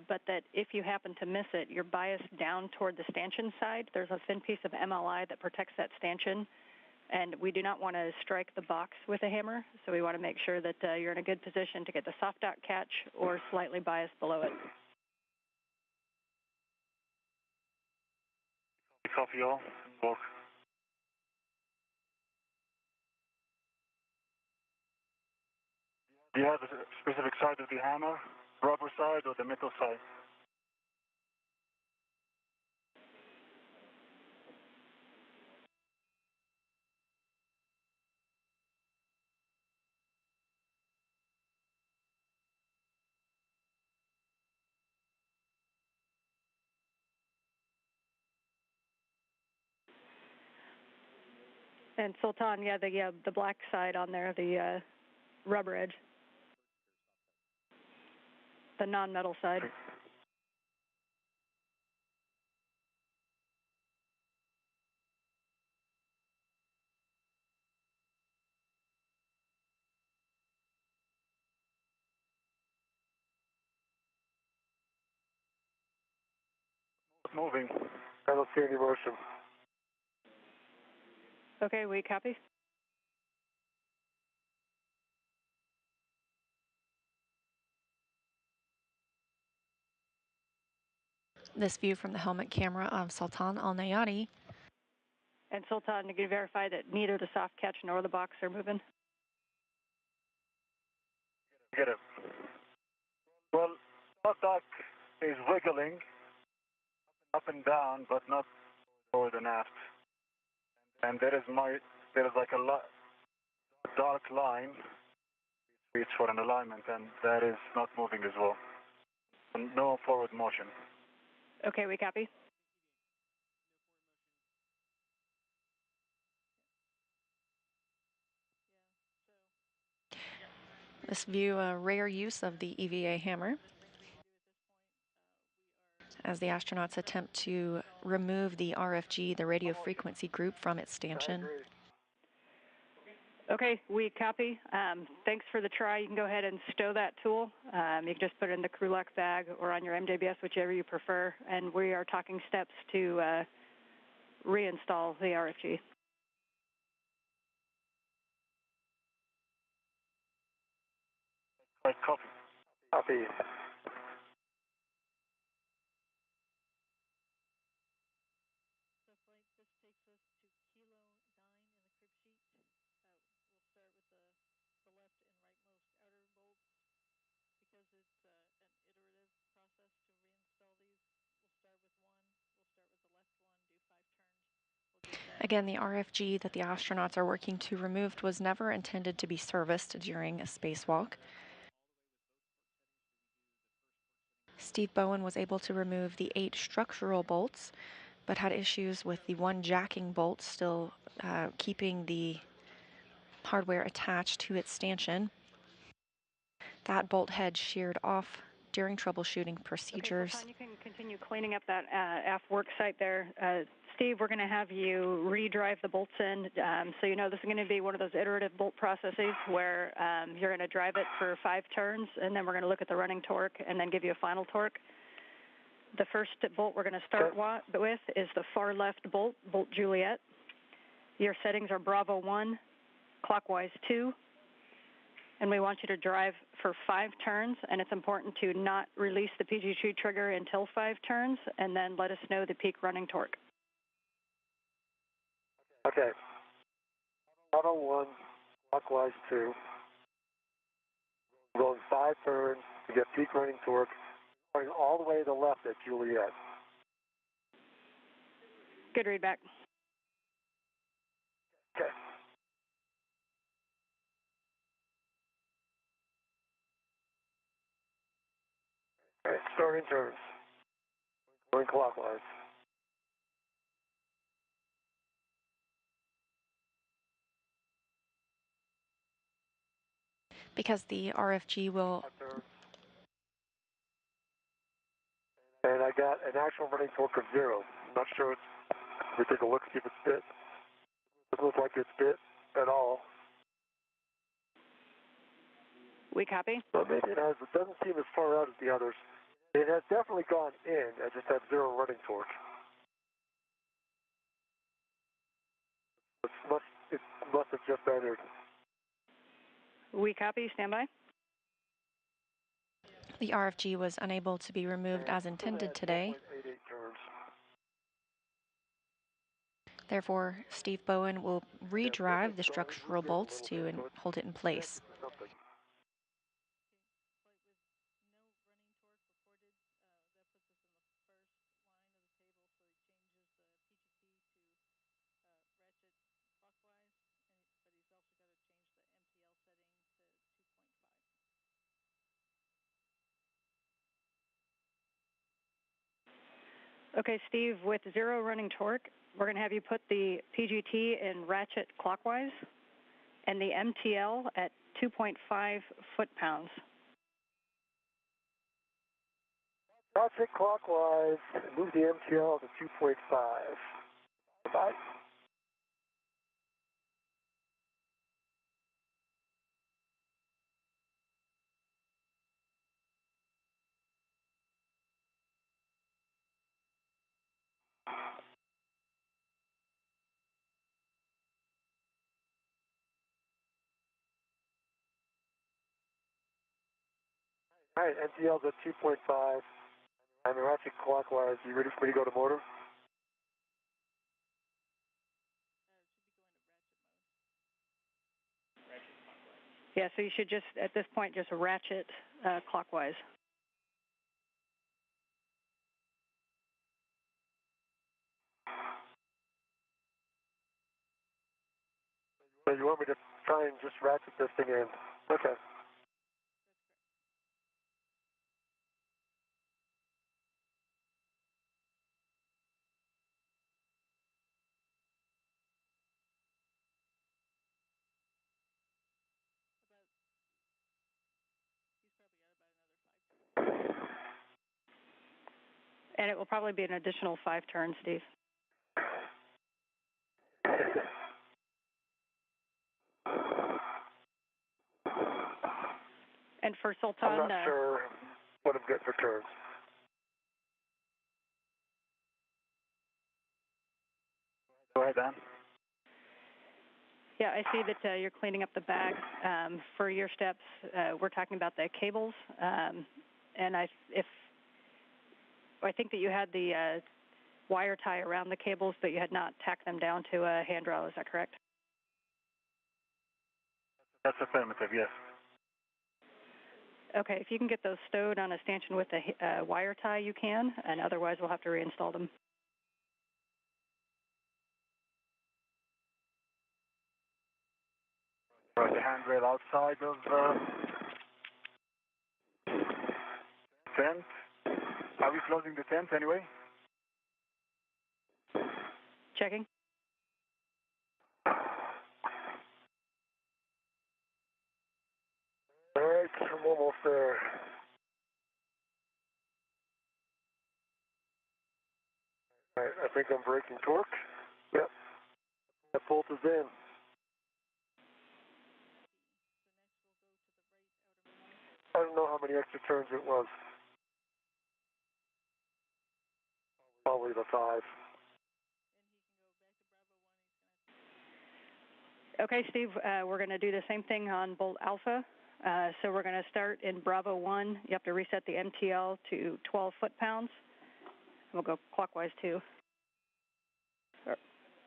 but that if you happen to miss it, you're biased down toward the stanchion side. There's a thin piece of MLI that protects that stanchion, and we do not want to strike the box with a hammer, so we want to make sure that you're in a good position to get the soft dock catch or slightly biased below it.
Copy all. Work. Do you have a specific side of the hammer? Rubber side or the metal side?
And Sultan, yeah, the black side on there, the rubber edge, the non-metal side.
Moving.
I don't see any motion.
Okay, we copy.
This view from the helmet camera of Sultan Alneyadi.
And Sultan, can you verify that neither the soft catch nor the box are moving?
Get it. Well, soft dock is wiggling up and down, but not forward and aft. And there is like a dark line it's for an alignment, and that is not moving as well. And no forward motion.
Okay, we copy.
This view, a rare use of the EVA hammer, as the astronauts attempt to remove the RFG, the radio frequency group, from its stanchion.
Okay, we copy. Thanks for the try. You can go ahead and stow that tool. You can just put it in the crew lock bag or on your MJBS, whichever you prefer. And we are talking steps to reinstall the RFG.
Right, copy.
Copy.
Again, the RFG that the astronauts are working to remove was never intended to be serviced during a spacewalk. Steve Bowen was able to remove the 8 structural bolts, but had issues with the 1 jacking bolt still keeping the hardware attached to its stanchion. That bolt head sheared off during troubleshooting procedures.
Okay, Sultan, you can continue cleaning up that aft work site there. Steve, we're going to have you redrive the bolts in. So you know this is going to be one of those iterative bolt processes where you're going to drive it for 5 turns, and then we're going to look at the running torque and then give you a final torque. The first bolt we're going to start with is the far left bolt, Bolt Juliet. Your settings are Bravo 1, clockwise 2, and we want you to drive for 5 turns, and it's important to not release the PGT trigger until 5 turns, and then let us know the peak running torque.
Okay. Bravo 1, clockwise 2. Going 5 turns to get peak running torque, going all the way to the left at Juliet.
Good read back.
Okay. All right, starting turns. Going clockwise.
Because the RFG will...
And I got an actual running torque of 0. I'm not sure it's... We take a look, see if it's bit. Doesn't look like it's bit at all.
We copy.
But maybe it has. It doesn't seem as far out as the others. It has definitely gone in. I just have 0 running torque. It must have just entered.
We copy. Stand by.
The RFG was unable to be removed as intended today. Therefore, Steve Bowen will redrive the structural bolts to hold it in place.
Okay, Steve, with 0 running torque, we're going to have you put the PGT in ratchet clockwise and the MTL at 2.5 foot-pounds.
Ratchet clockwise, move the MTL to 2.5. Bye. All right, MTL's at 2.5. I'm ratchet clockwise. You ready for me to go to motor?
Yeah, so you should just, at this point, just ratchet clockwise.
So you want me to try and just ratchet this thing in? Okay.
And it will probably be an additional 5 turns, Steve. And for Sultan...
I'm not sure what I'm getting for turns.
Go ahead, Dan.
Yeah, I see that you're cleaning up the bag. For your steps, we're talking about the cables. And I think that you had the wire tie around the cables, but you had not tacked them down to a handrail. Is that correct?
That's affirmative, yes.
Okay, if you can get those stowed on a stanchion with a wire tie, you can, and otherwise we'll have to reinstall them.
Right, the handrail outside of tent. Are we closing the tent anyway?
Checking.
All right, I'm almost there. All right, I think I'm breaking torque. Yep, that bolt is in. I don't know how many extra turns it was. Probably the 5.
Okay, Steve, we're going to do the same thing on Bolt Alpha. So we're going to start in Bravo 1. You have to reset the MTL to 12 foot-pounds. We'll go clockwise too.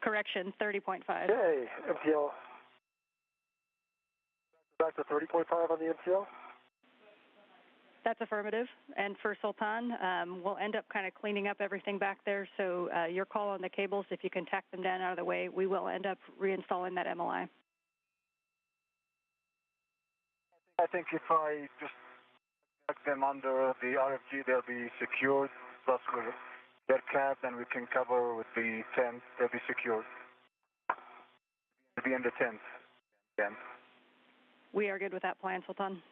Correction, 30.5.
Okay, MTL. Back to 30.5 on the MTL?
That's affirmative. And for Sultan, we'll end up kind of cleaning up everything back there. So your call on the cables, if you can tack them down out of the way, we will end up reinstalling that MLI.
I think if I just tuck them under the RFG, they'll be secured. Plus, they're capped, and we can cover with the tent. They'll be secured. They'll be in the tent. Again.
We are good with that plan, Sultan.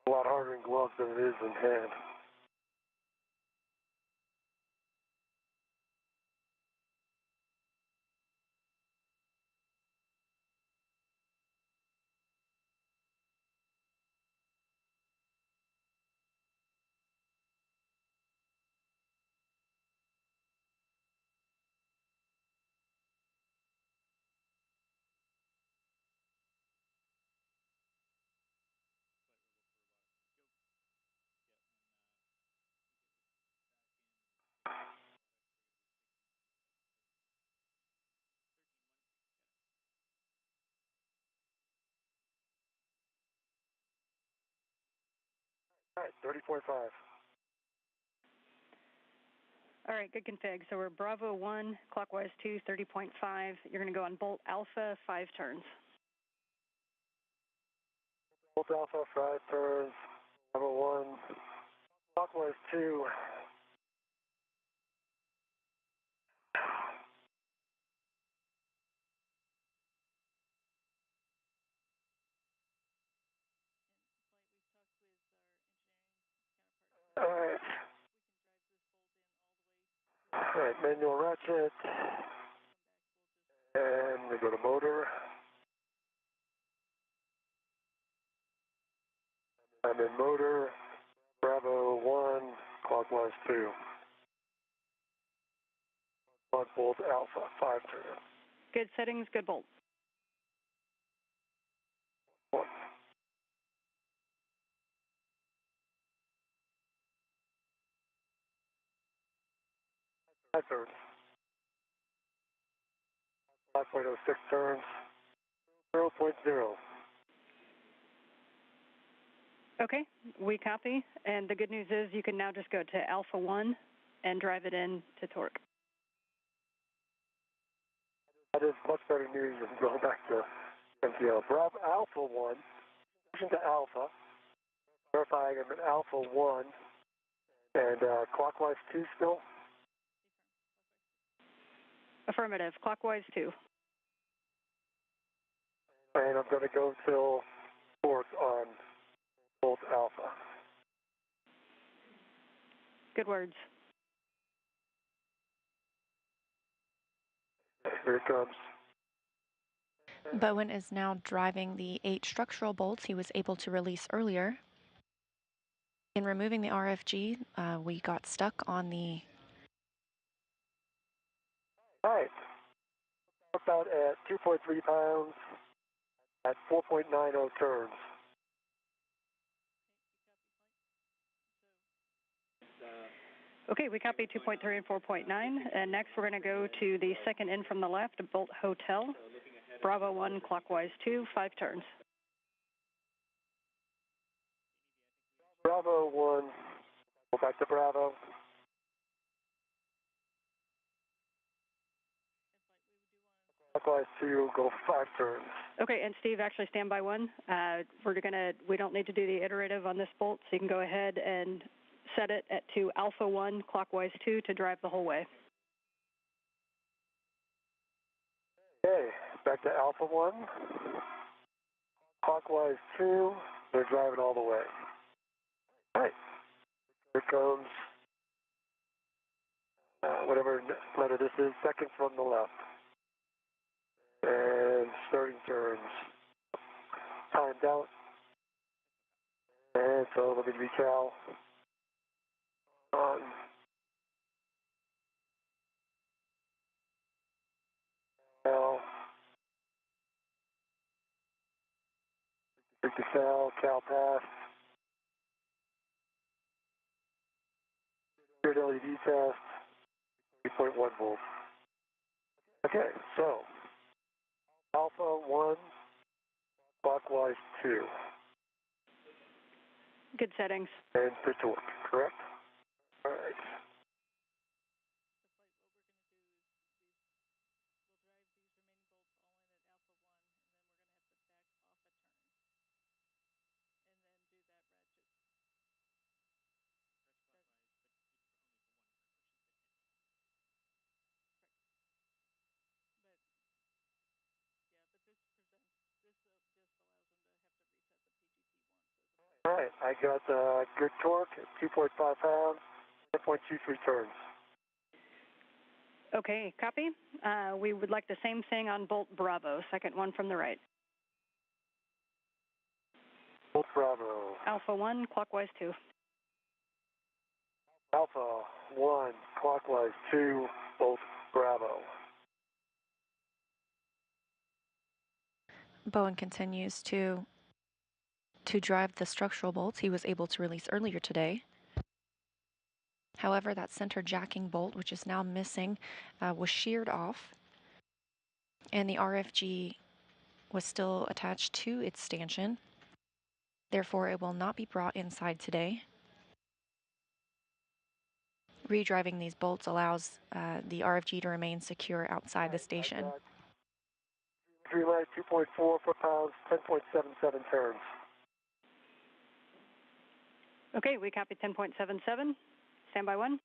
A lot harder in gloves than it is in hand. All right, 30.5.
All right, good config. So we're Bravo 1, clockwise 2, 30.5. You're going to go on Bolt Alpha, 5 turns.
Bolt Alpha, 5 turns. Bravo 1. Clockwise 2. All right. All right, manual ratchet. And we go to motor. I'm in motor. Bravo 1, clockwise 2. On Bolt Alpha, 5 turns.
Good settings, good bolt.
1. 5 turns. 5.06 turns. 0.0.
Okay, we copy. And the good news is you can now just go to Alpha 1 and drive it in to torque.
That is much better news than going back to MTL. Bravo Alpha 1. Switching to Alpha. Verifying I'm in Alpha 1. And clockwise 2 still.
Affirmative, clockwise 2.
And I'm going to go till torque on Bolt Alpha.
Good words.
Here it comes.
Bowen is now driving the 8 structural bolts he was able to release earlier. In removing the RFG, we got stuck on the...
All right. About at 2.3 pounds at 4.90 turns.
Okay, we copy 2.3 and 4.9. And next we're going to go to the second in from the left, Bolt Hotel. Bravo 1, clockwise 2, 5 turns.
Bravo 1, go back to Bravo. Clockwise 2, go 5 turns.
Okay, and Steve, actually stand by 1. We don't need to do the iterative on this bolt, so you can go ahead and set it to Alpha 1, clockwise 2 to drive the whole way.
Okay, back to Alpha 1. Clockwise 2, they're driving all the way. All right, here comes whatever letter this is, second from the left. And starting turns. Timed out. And so let me recal. On. Cal. Take the Cal pass. Third LED test. 3.1 volts. Okay, so Alpha 1, clockwise 2.
Good settings.
And for torque, correct? All right. All right, I got good torque, 2.5 pounds, 10.23 turns.
Okay, copy. We would like the same thing on Bolt Bravo, second one from the right.
Bolt Bravo.
Alpha 1, clockwise 2.
Alpha 1, clockwise 2, Bolt Bravo.
Bowen continues to drive the structural bolts he was able to release earlier today. However, that center jacking bolt, which is now missing, was sheared off, and the RFG was still attached to its stanchion. Therefore, it will not be brought inside today. Redriving these bolts allows the RFG to remain secure outside the station.
3 leg, 2.4 foot-pounds, 10.77 turns.
Okay, we copy 10.77. Stand by 1.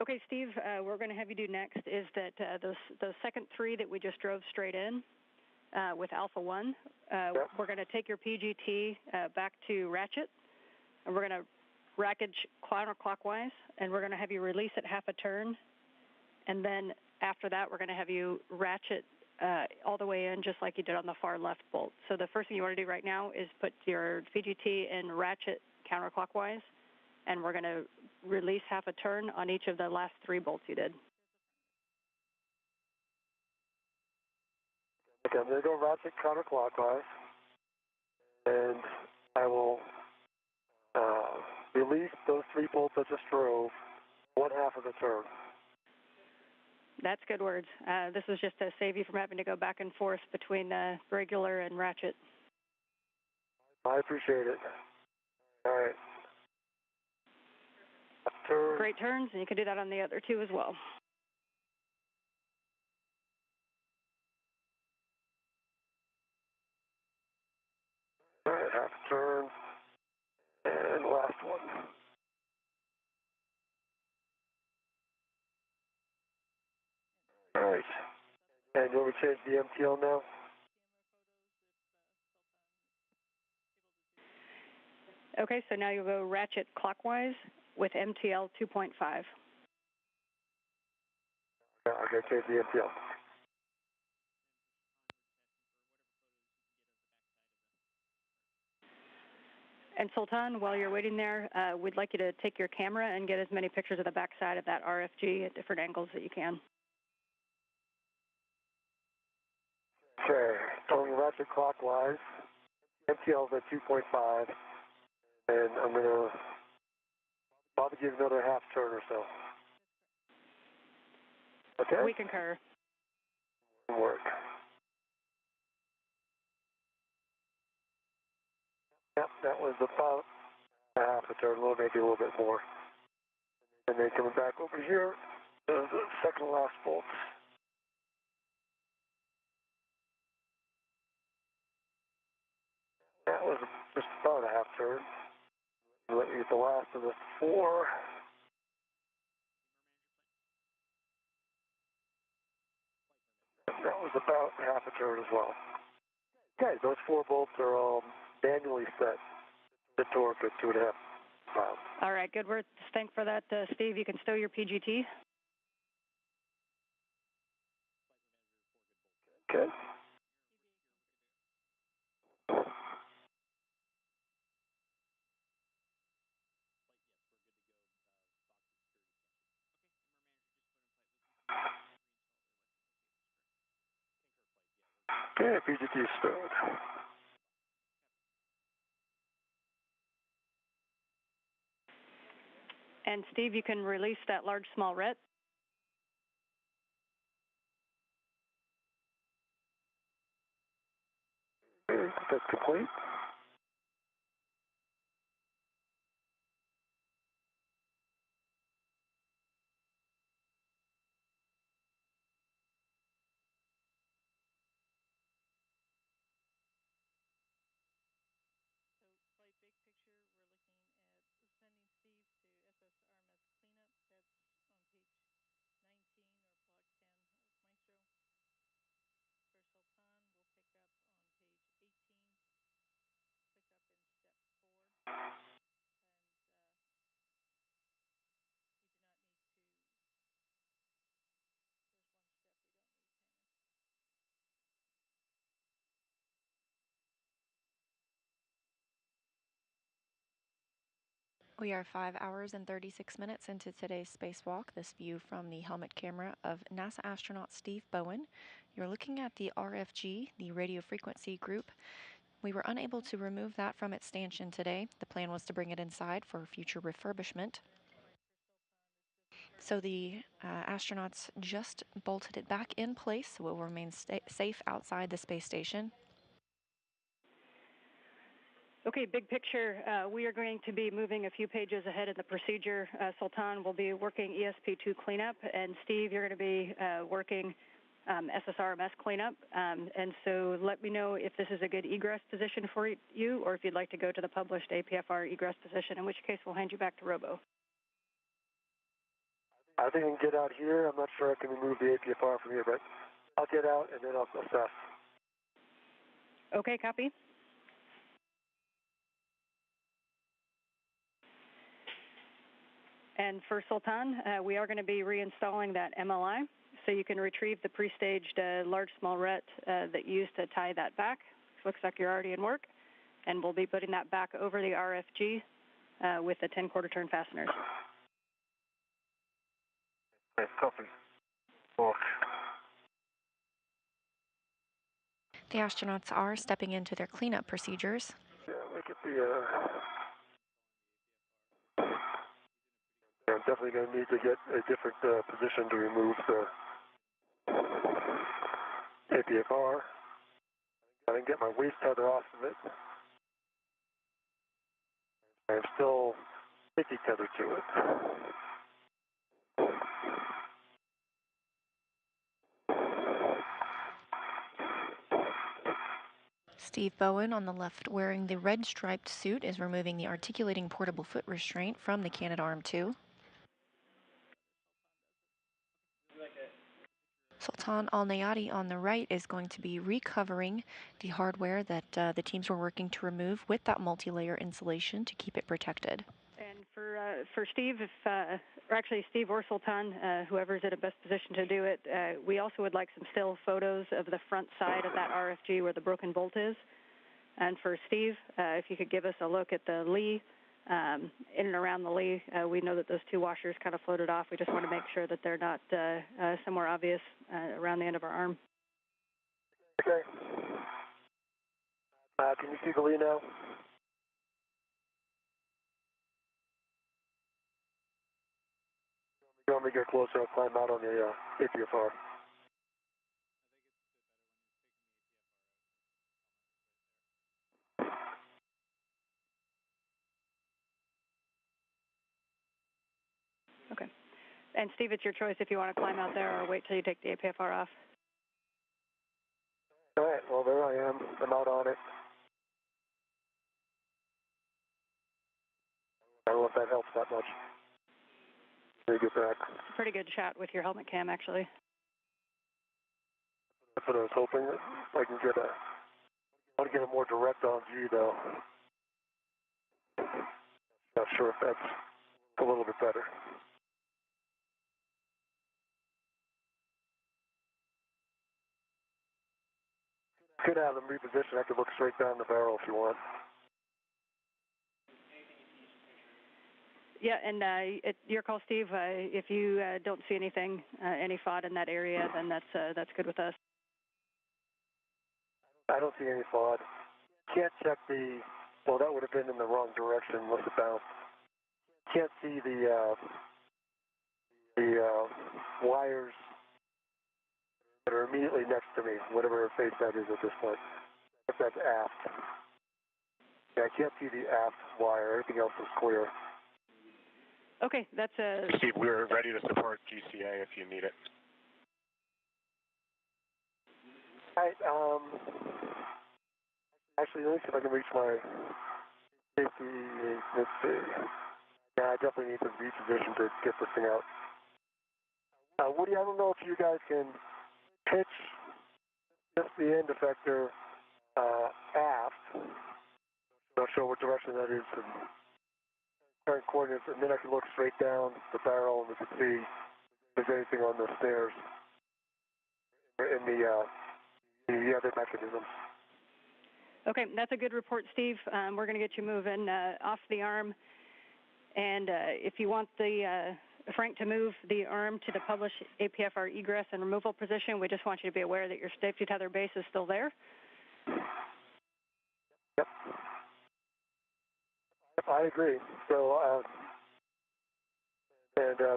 Okay, Steve, we're going to have you do next is that those second 3 that we just drove straight in with Alpha 1, we're going to take your PGT back to ratchet, and we're going to rackage counterclockwise, and we're going to have you release it half a turn, and then after that, we're going to have you ratchet all the way in just like you did on the far left bolt. So the first thing you want to do right now is put your PGT in ratchet counterclockwise, and we're going to release half a turn on each of the last 3 bolts you did.
Okay, I'm going to go ratchet counterclockwise, and I will release those 3 bolts I just drove, 1/2 of the turn.
That's good words. This is just to save you from having to go back and forth between regular and ratchet.
I appreciate it. All right. Turn.
Great turns, and you can do that on the other 2 as well.
All right, half a turn, and last one. All right. And you want me to change the MTL now?
Okay, so now you'll go ratchet clockwise with MTL 2.5.
Yeah, I'm going to change the MTL.
And Sultan, while you're waiting there, we'd like you to take your camera and get as many pictures of the backside of that RFG at different angles that you can.
Okay, going ratchet clockwise. MTL is at 2.5, and I'm going to probably give another half turn or so. Okay?
We concur.
Work. Yep, that was about half a turn, maybe a little bit more. And then coming back over here, the second to last bolt. That was just about a half turn. Let me get the last of the four. That was about half a turn as well. Okay, those 4 bolts are manually set. The torque at 2.5 pounds.
All right, good work. Thanks for that, Steve. You can stow your PGT.
Okay. Okay, PGT stowed.
And Steve, you can release that large small ret.
Okay, that's complete.
We are 5 hours and 36 minutes into today's spacewalk. This view from the helmet camera of NASA astronaut Steve Bowen. You're looking at the RFG, the radio frequency group. We were unable to remove that from its stanchion today. The plan was to bring it inside for future refurbishment. So the astronauts just bolted it back in place, so it will remain safe outside the space station.
Okay, big picture. We are going to be moving a few pages ahead in the procedure. Sultan will be working ESP2 cleanup, and Steve, you're going to be working SSRMS cleanup. And so let me know if this is a good egress position for you, or if you'd like to go to the published APFR egress position, in which case we'll hand you back to Robo.
I think I can get out here. I'm not sure I can remove the APFR from here, but I'll get out and then I'll assess.
Okay, copy. And for Sultan, we are going to be reinstalling that MLI, so you can retrieve the pre-staged large small ret that you used to tie that back. Looks like you're already in work. And we'll be putting that back over the RFG with the 10-quarter turn fasteners.
Okay, copy. Work.
The astronauts are stepping into their cleanup procedures.
Yeah, look at the... I'm definitely going to need to get a different position to remove the APFR. I can get my waist tether off of it. I'm still sticky tethered to it.
Steve Bowen on the left, wearing the red striped suit, is removing the articulating portable foot restraint from the Canadarm 2. Sultan Alneyadi on the right is going to be recovering the hardware that the teams were working to remove with that multi-layer insulation to keep it protected.
And for Steve, or actually Steve or Sultan, whoever's in a best position to do it, we also would like some still photos of the front side of that RFG where the broken bolt is. And for Steve, if you could give us a look at the lee, in and around the lee, we know that those two washers kind of floated off. We just want to make sure that they're not somewhere obvious around the end of our arm.
Okay. Can you see the lee now? You want me to get closer? I'll climb out on the APFR.
Okay. And Steve, it's your choice if you want to climb out there or wait till you take the APFR off.
All right, well, there I am. I'm out on it. I don't know if that helps that much. Let me get back.
It's a pretty good shot with your helmet cam, actually.
That's what I was hoping. I can get I want to get a more direct on view, though. Not sure if that's a little bit better. Could have them repositioned. I could look straight down the barrel if you want.
Yeah, and your call, Steve. If you don't see anything, any FOD in that area, then that's good with us.
I don't see any FOD. Can't check the. Well, that would have been in the wrong direction. Must have bounced. Can't see the wires that are immediately next to me, whatever face that is at this point. If that's aft. Yeah, I can't see the aft wire. Everything else is clear.
Okay, that's
Steve, we're ready to support GCA if you need it.
All right, actually, let me see if I can reach my safety. Let's see. Yeah, I definitely need to reposition to get this thing out. Woody, I don't know if you guys can pitch just the end effector aft. Not sure what direction that is and current coordinates, and then I can look straight down the barrel and we can see if there's anything on the stairs in the other mechanisms.
okay. That's a good report, Steve. We're going to get you moving off the arm, and if you want the Frank to move the arm to the published APFR egress and removal position, we just want you to be aware that your safety tether base is still there.
Yep. I agree. So,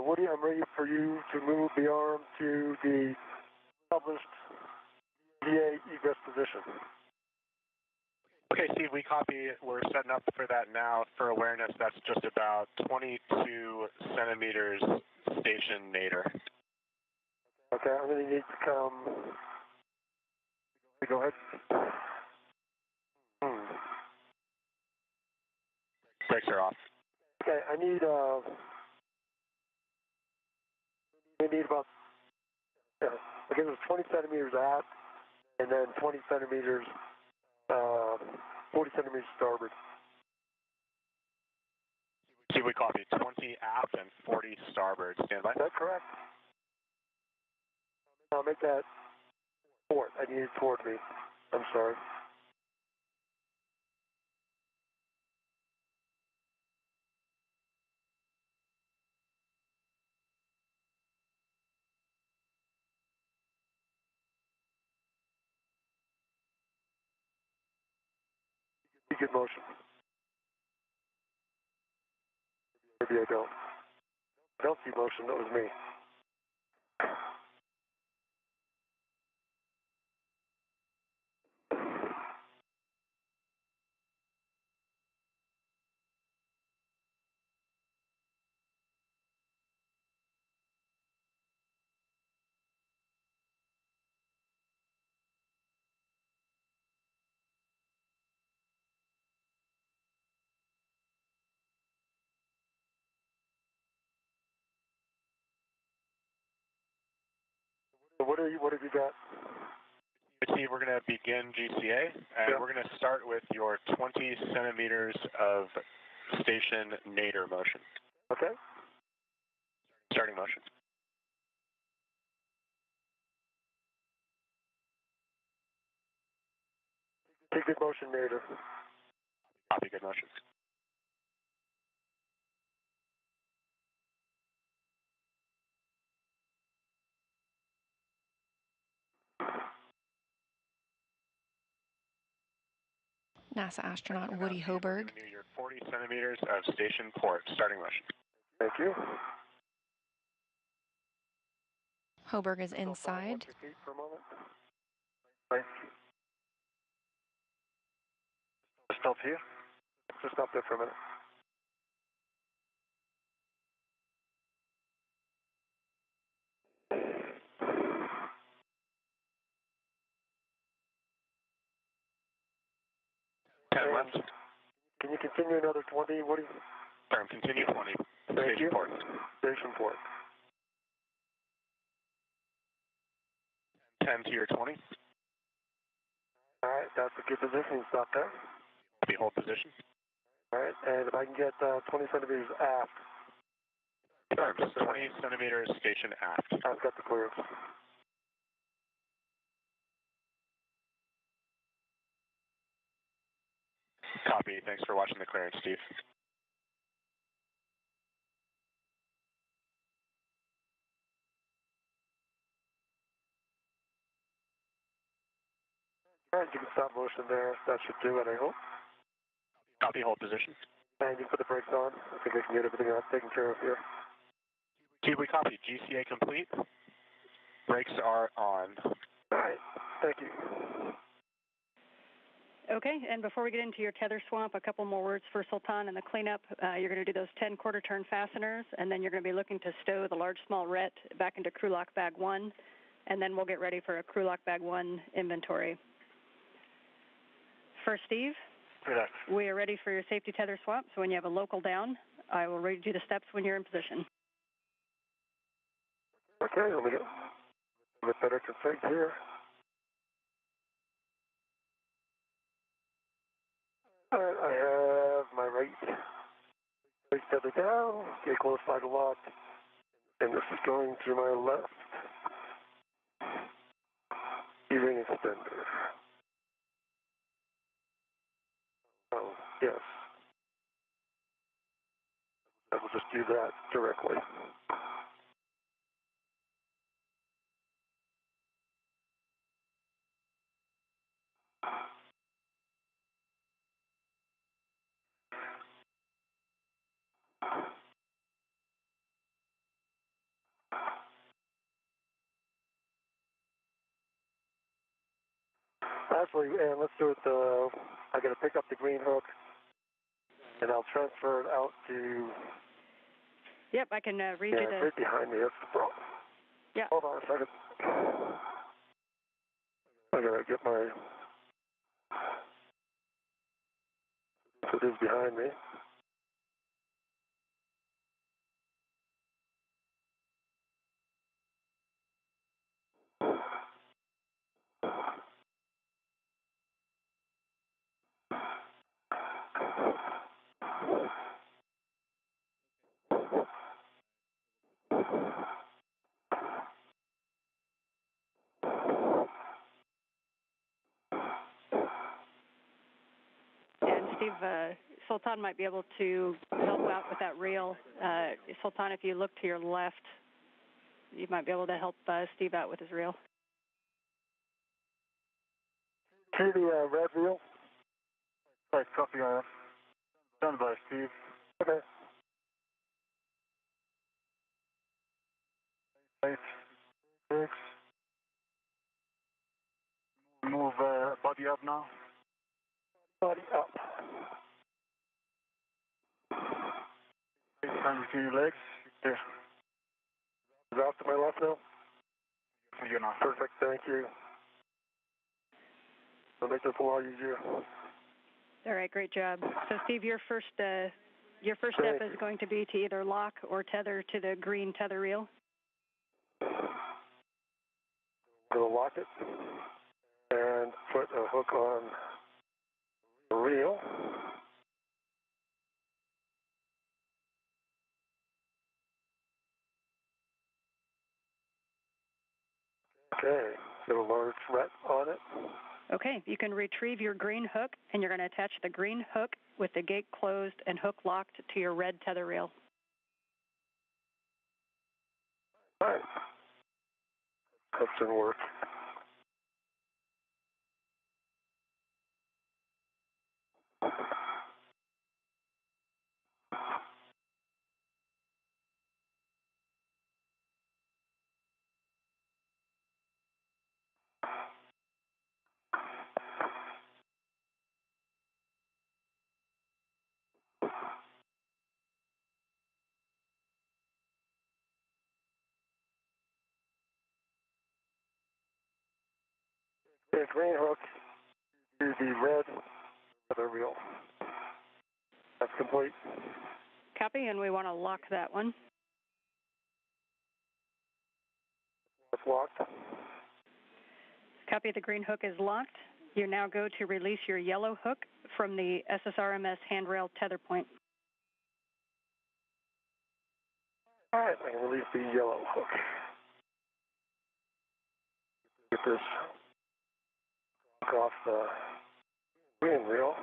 Woody, I'm ready for you to move the arm to the published VA egress position.
Okay, Steve, we copy. We're setting up for that now. For awareness, that's just about 22 centimeters station nadir.
Okay, I'm going to need to come. Go ahead.
Brakes are off.
Okay, I need about, I guess it was 20 centimeters aft, and then 20 centimeters, 40 centimeters starboard.
Steve, we copy. 20 aft and 40 starboard. Stand by.
Is that correct? I'll make that port. I need it toward me. I'm sorry. Good motion. Maybe I don't. I don't see motion. That was me. So what have you got?
Steve, we're going to begin GCA, and we're going to start with your 20 centimeters of station nadir motion.
Okay.
Starting motion.
Take good motion nadir.
Copy, good motion.
NASA astronaut Woody Hoberg.
Your 40 centimeters of station port. Starting motion.
Thank you.
Hoberg is inside.
For a moment.
Right. Stop here.
Just stop there for a minute.
Left.
Can you continue another 20, Woody?
Firm, continue 20.
Thank
Station
you.
port.
Station port.
10 to your 20.
All right, that's a good position. Stop there.
Hold position.
All right, and if I can get 20 centimeters aft.
Firm, 20 centimeters station aft.
I've got the clearance.
Copy. Thanks for watching the clearance, Steve.
All right, you can stop motion there. That should do it, I hope.
Copy, hold position.
And you put the brakes on. I think we can get everything else taken care of here.
We copy. GCA complete. Brakes are on.
All right, thank you.
Okay, and before we get into your tether swamp, a couple more words for Sultan and the cleanup. You're going to do those 10 quarter-turn fasteners, and then you're going to be looking to stow the large small ret back into crew lock bag 1, and then we'll get ready for a crew lock bag 1 inventory. For Steve, we are ready for your safety tether swap, so when you have a local down, I will read you the steps when you're in position.
Okay, let me get a bit better config here. All right, I have my right tether down, get close by the lock, and this is going to my left E-ring extender. Oh, yes. I will just do that directly. Actually, and let's do it, I got to pick up the green hook, and I'll transfer it out to...
Yep, I can read you the...
right behind me, that's the problem.
Yeah.
Hold on a second. I got to get my... So it is behind me.
And Steve, Sultan might be able to help out with that reel. Sultan, if you look to your left, you might be able to help Steve out with his reel.
See the red wheel?
Right, copy. Done by Steve.
Okay.
8, 6. Move body up now.
Body up.
8 times between your legs. There.
Is it off to my left now?
You're not.
Perfect, thank you. I'll make this a lot easier.
All right, great job. So, Steve, your first step is going to be to either lock or tether to the green tether reel.
We'll lock it and put a hook on the reel. Okay, got a large thread on it.
Okay, you can retrieve your green hook, and you're going to attach the green hook with the gate closed and hook locked to your red tether reel.
All right. That should work. The green hook to the red tether reel. That's complete.
Copy, and we want to lock that one.
It's locked.
Copy, the green hook is locked. You now go to release your yellow hook from the SSRMS handrail tether point.
All right, I can release the yellow hook. Get this off the green reel.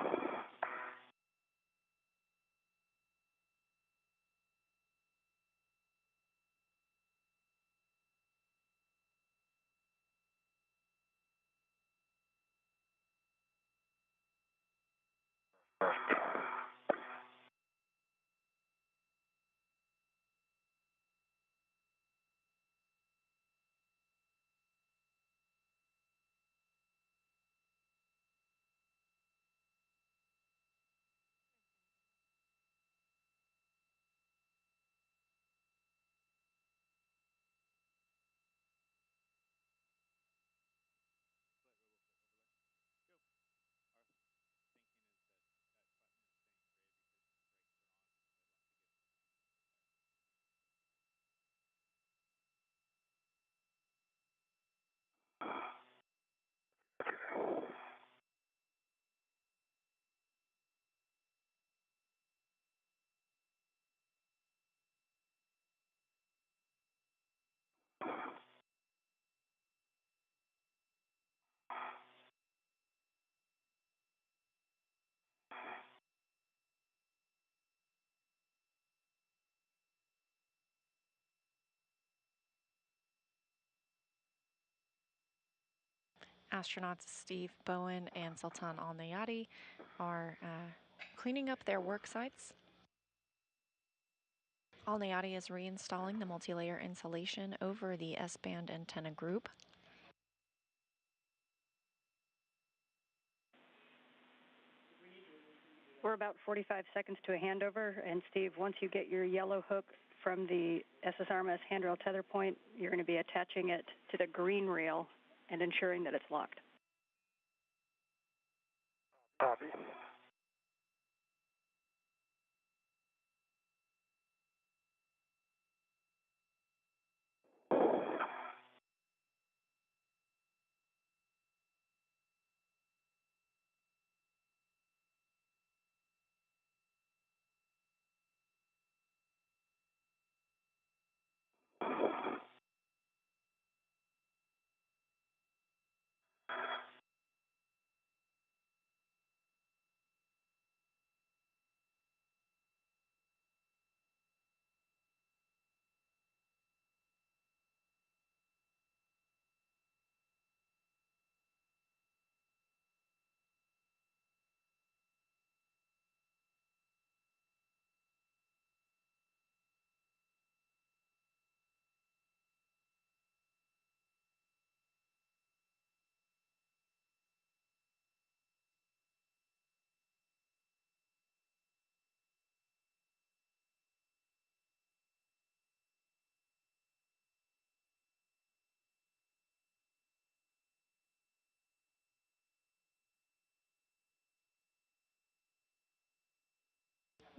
Astronauts Steve Bowen and Sultan Alneyadi are cleaning up their work sites. Alneyadi is reinstalling the multi-layer insulation over the S-band antenna group.
We're about 45 seconds to a handover, and Steve, once you get your yellow hook from the SSRMS handrail tether point, you're going to be attaching it to the green reel and ensuring that it's locked.
Copy.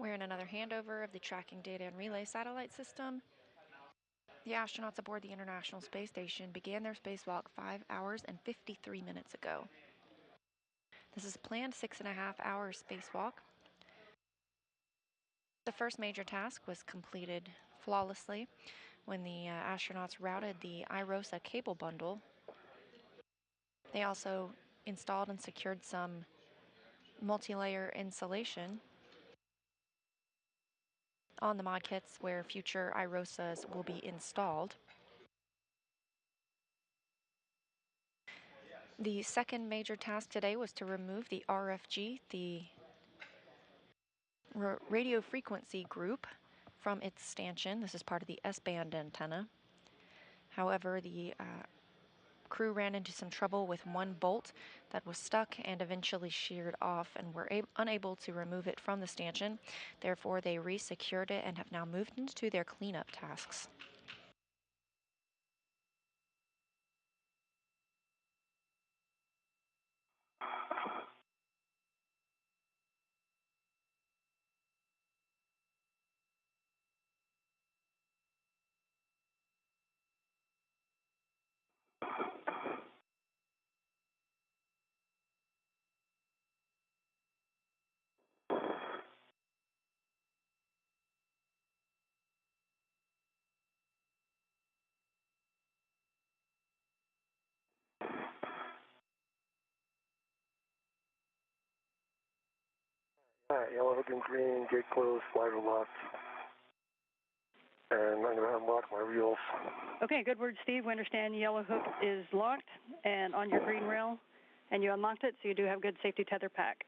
We're in another handover of the tracking data and relay satellite system. The astronauts aboard the International Space Station began their spacewalk 5 hours and 53 minutes ago. This is a planned 6.5-hour spacewalk. The first major task was completed flawlessly when the astronauts routed the IROSA cable bundle. They also installed and secured some multi-layer insulation on the mod kits where future IROSAs will be installed. The second major task today was to remove the RFG, the radio frequency group, from its stanchion. This is part of the S-band antenna. However, the crew ran into some trouble with one bolt that was stuck and eventually sheared off and were unable to remove it from the stanchion. Therefore, they re-secured it and have now moved into their cleanup tasks.
All right, yellow hook and green, gate closed, slider locked. And I'm going to unlock my reels.
Okay, good word, Steve. We understand yellow hook is locked and on your green rail, and you unlocked it, so you do have good safety tether pack.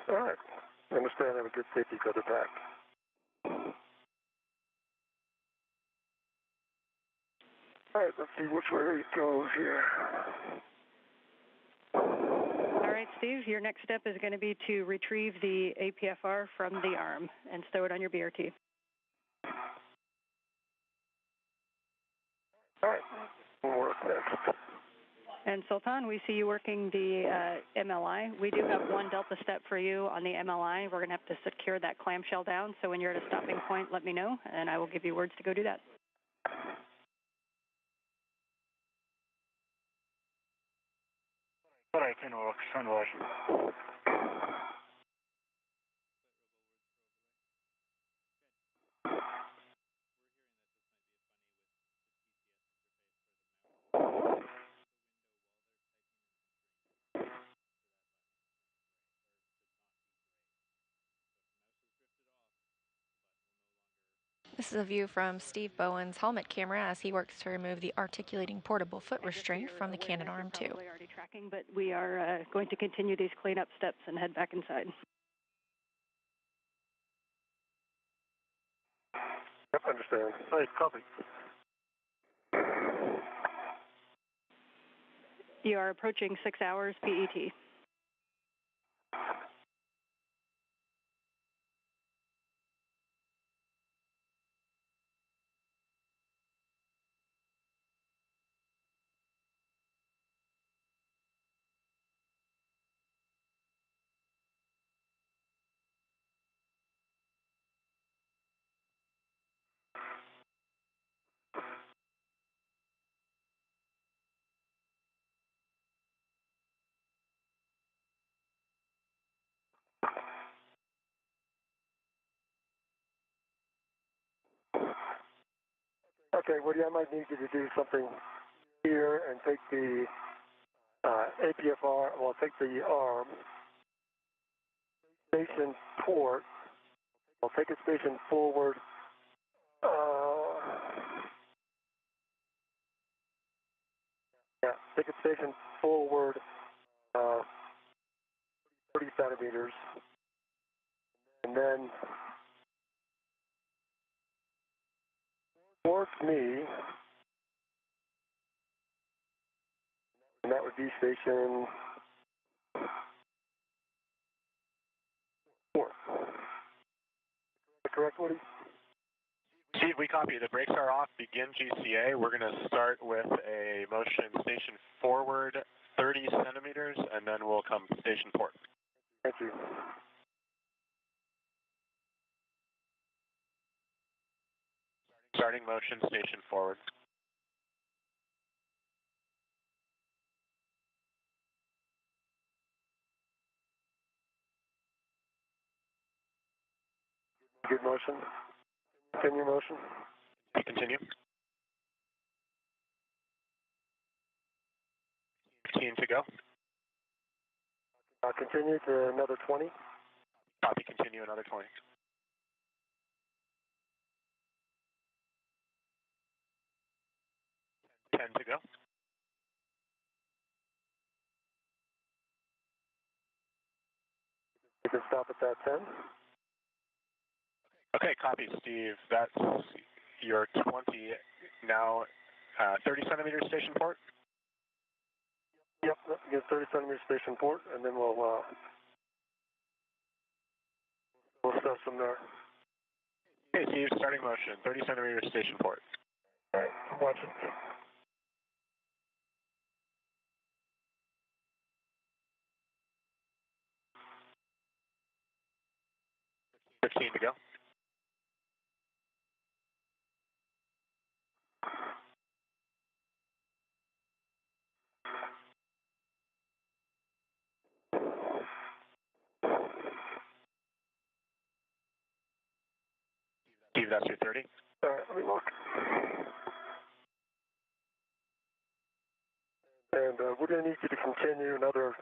All right, I understand I have a good safety tether pack. All right, let's see which way it goes here.
All right, Steve, your next step is going to be to retrieve the APFR from the arm and stow it on your BRT.
All right, we'll work next.
And Sultan, we see you working the MLI. We do have one delta step for you on the MLI. We're going to have to secure that clamshell down, so when you're at a stopping point, let me know, and I will give you words to go do that.
All right, in work.
This is a view from Steve Bowen's helmet camera as he works to remove the articulating portable foot restraint from the cannon arm too.
Probably already tracking, but we are going to continue these cleanup steps and head back inside.
Yep, understand.
All right, copy.
You are approaching 6 hours PET.
Okay, Woody, I might need you to do something here and take the APFR, well, take the arm, station port, I'll take it station forward, take it station forward 30 centimeters, and then towards me, and that would be station 4. Correct, Woody?
Steve, we copy. The brakes are off. Begin GCA. We're going to start with a motion station forward 30 centimeters, and then we'll come station port.
Thank you.
Starting motion, station forward.
Good motion. Continue motion.
Continue. 15 to go.
Continue to another 20.
Copy, continue another 20. Ten to go.
You can stop at that 10.
Okay, copy, Steve. That's your 20. Now, 30 centimeter station port.
Yep, get 30 centimeter station port, and then we'll start from there.
Okay, Steve, starting motion, 30 centimeter station port.
All right, I'm watching.
Fifteen to go. Steve, that's your 30.
All right, let me look. And we're going to need you to continue another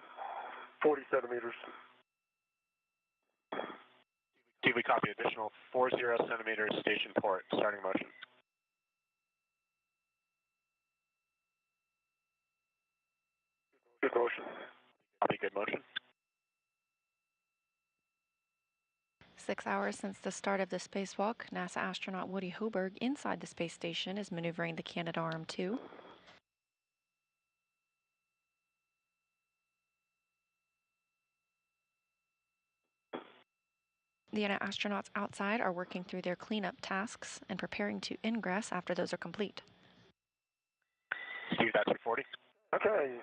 40 centimeters.
Steve, we copy additional 40 centimeters station port, starting motion.
Good motion.
Copy, good motion.
6 hours since the start of the spacewalk, NASA astronaut Woody Hoberg inside the space station is maneuvering the Canadarm2. The astronauts outside are working through their cleanup tasks and preparing to ingress after those are complete.
Steve, that's your 40.
Okay.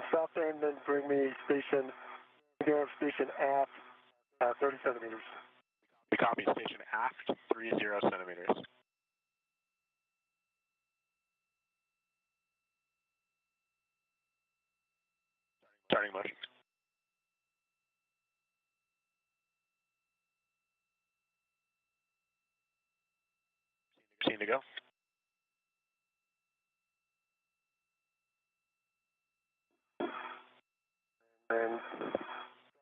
Stop there and then bring me station aft, 30 centimeters.
We copy station aft, 30 centimeters. Starting motion. Seen to go.
And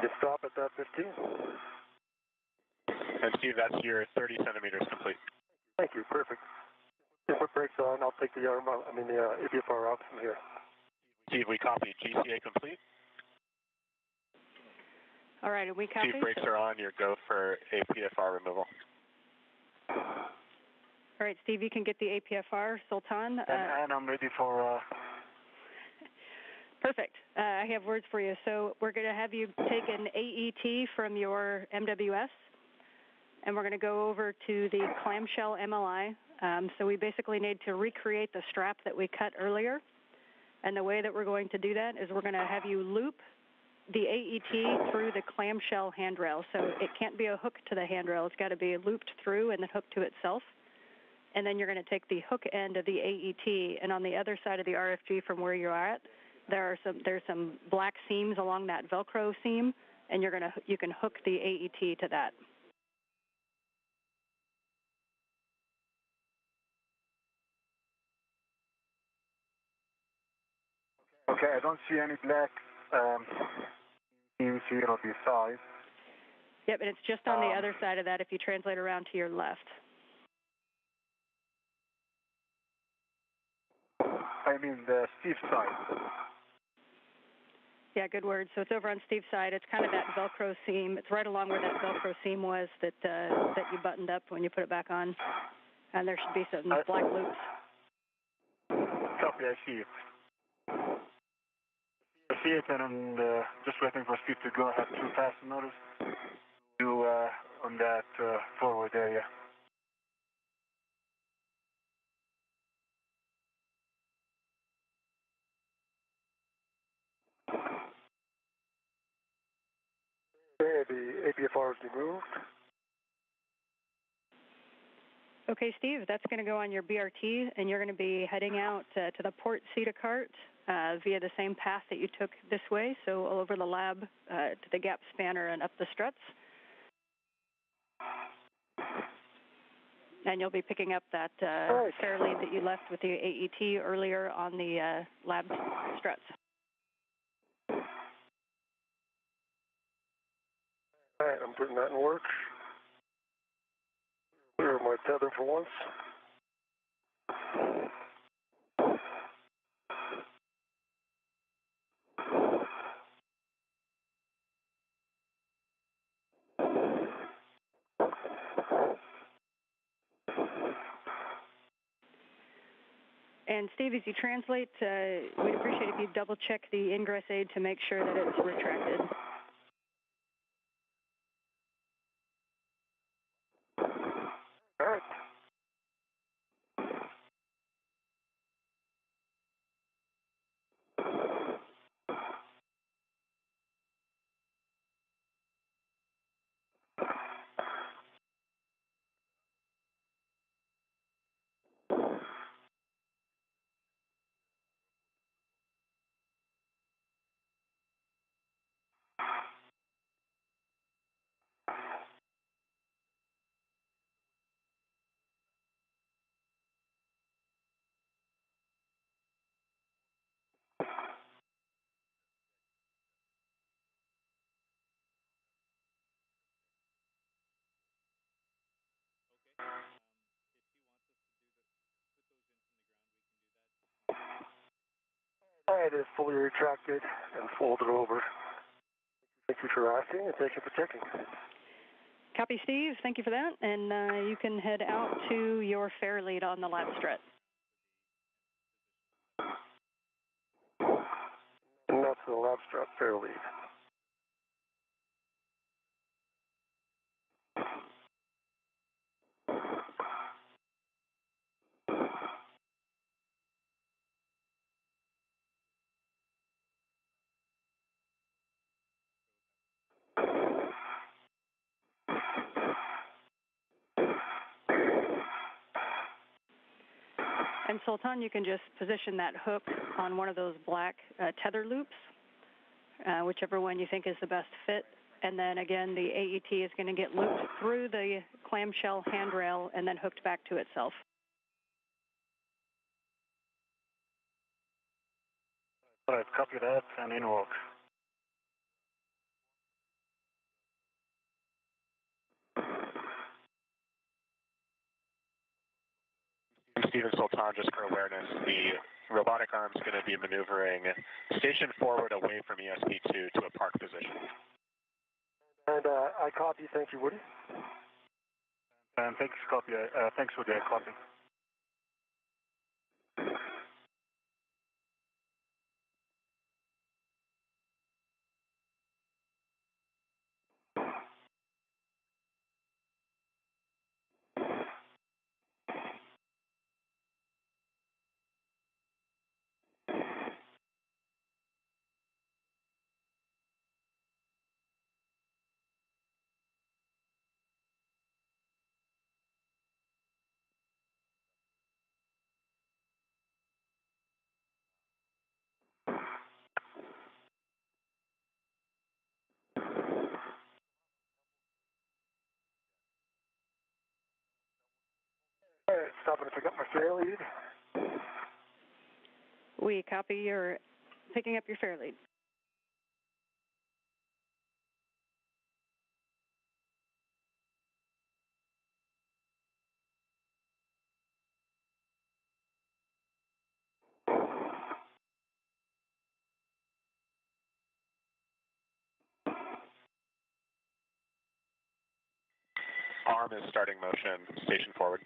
you stop at that 15.
And Steve, that's your 30 centimeters complete.
Thank you, perfect. Put brakes on, I'll take the APFR out from here.
Steve, we copy GCA complete.
All right, and we copy?
Steve, brakes are on, your go for APFR removal.
All right, Steve, you can get the APFR. Sultan?
And I'm ready for...
Perfect. I have words for you. So we're going to have you take an AET from your MWS, and we're going to go over to the clamshell MLI. So we basically need to recreate the strap that we cut earlier. And the way that we're going to do that is we're going to have you loop the AET through the clamshell handrail. So it can't be a hook to the handrail. It's got to be looped through and then hooked to itself. And then you're going to take the hook end of the AET, and on the other side of the RFG from where you're at, there's some black seams along that Velcro seam, and you can hook the AET to that.
Okay, I don't see any black seams here on the side.
Yep, and it's just on the other side of that if you translate around to your left.
I mean the Steve side.
Yeah, good word. So it's over on Steve's side. It's kind of that Velcro seam. It's right along where that Velcro seam was that you buttoned up when you put it back on. And there should be some black loops.
Copy, I see it. I see it, and I'm just waiting for Steve to go. I have two fasten notice on that forward area.
Okay, the APFR is removed.
Okay, Steve, that's going to go on your BRT, and you're going to be heading out to the port Cedar-Cart via the same path that you took this way, so over the lab to the gap spanner and up the struts. And you'll be picking up that fair lead that you left with the AET earlier on the lab struts.
All right, I'm putting that in work. Clear my tether for once.
And Steve, as you translate, we'd appreciate if you double check the ingress aid to make sure that it's retracted.
All right. All right, it's fully retracted and folded over. Thank you for asking, and thank you for checking.
Copy, Steve. Thank you for that. And you can head out to your fair lead on the lab strut.
And that's the lab strut fair lead.
And Sultan, you can just position that hook on one of those black tether loops, whichever one you think is the best fit. And then again, the AET is going to get looped through the clamshell handrail and then hooked back to itself.
All right, copy that and in work.
Steven Sultan, just for awareness, the robotic arm is going to be maneuvering station forward away from ESP2 to a park position.
And I copy. Thank you, Woody.
And thanks, copy. Thanks for the copy.
All right, stopping to pick up my fair lead.
We copy your picking up your fair lead.
Arm is starting motion, station forward.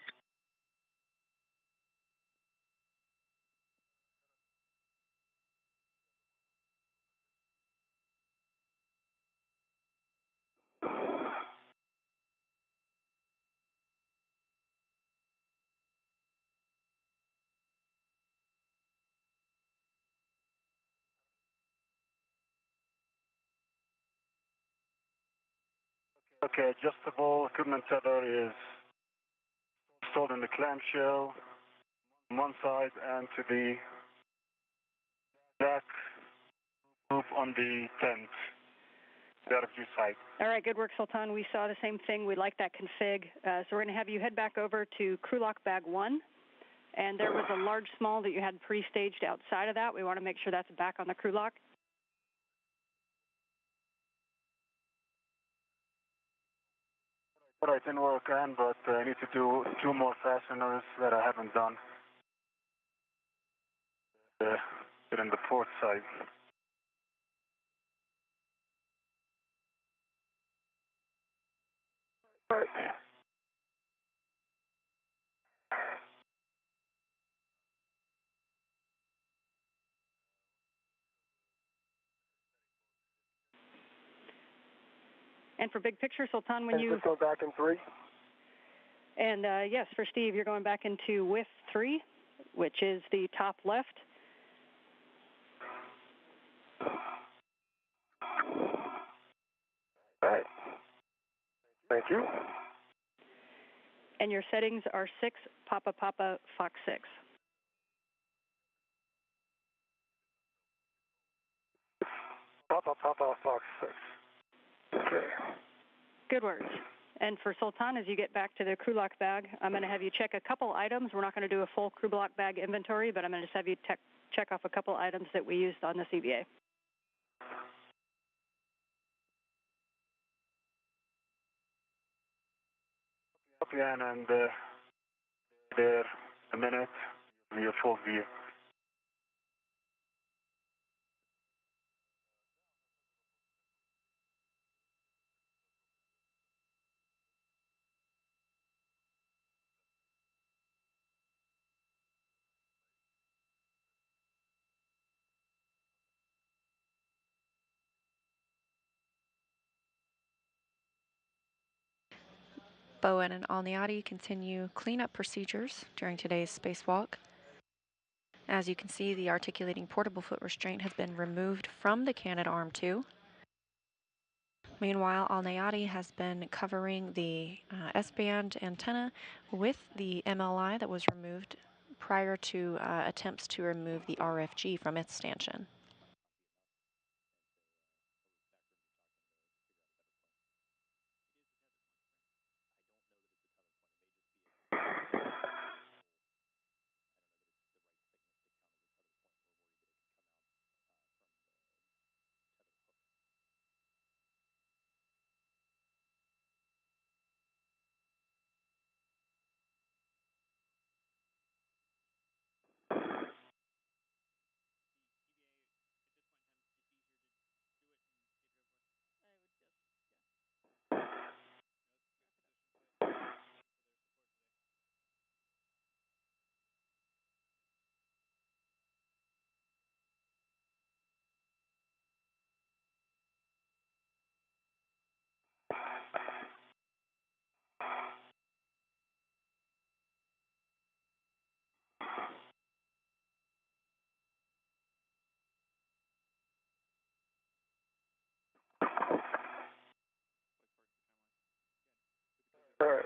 Okay, adjustable equipment tether is installed in the clamshell on one side and to the back group on the tent, the other view side.
All right, good work, Sultan. We saw the same thing. We like that config. So we're going to have you head back over to crew lock bag 1. And there was a large small that you had pre-staged outside of that. We want to make sure that's back on the crew lock.
But I didn't work on, but I need to do 2 more fasteners that I haven't done. Get in the port side. Right.
And for big picture, Sultan, when
and
you...
just go back in 3?
And yes, for Steve, you're going back into width 3, which is the top left.
All right. Thank you.
And your settings are 6, Papa, Papa, Fox 6.
Papa, Papa, Fox 6. Okay.
Good words. And for Sultan, as you get back to the crew lock bag, I'm going to have you check a couple items. We're not going to do a full crew lock bag inventory, but I'm going to just have you check off a couple items that we used on the CBA.
Yeah, and there a minute, your full view.
Bowen and Alneyadi continue cleanup procedures during today's spacewalk. As you can see, the articulating portable foot restraint has been removed from the Canadarm2. Meanwhile, Alneyadi has been covering the S-band antenna with the MLI that was removed prior to attempts to remove the RFG from its stanchion.
All right.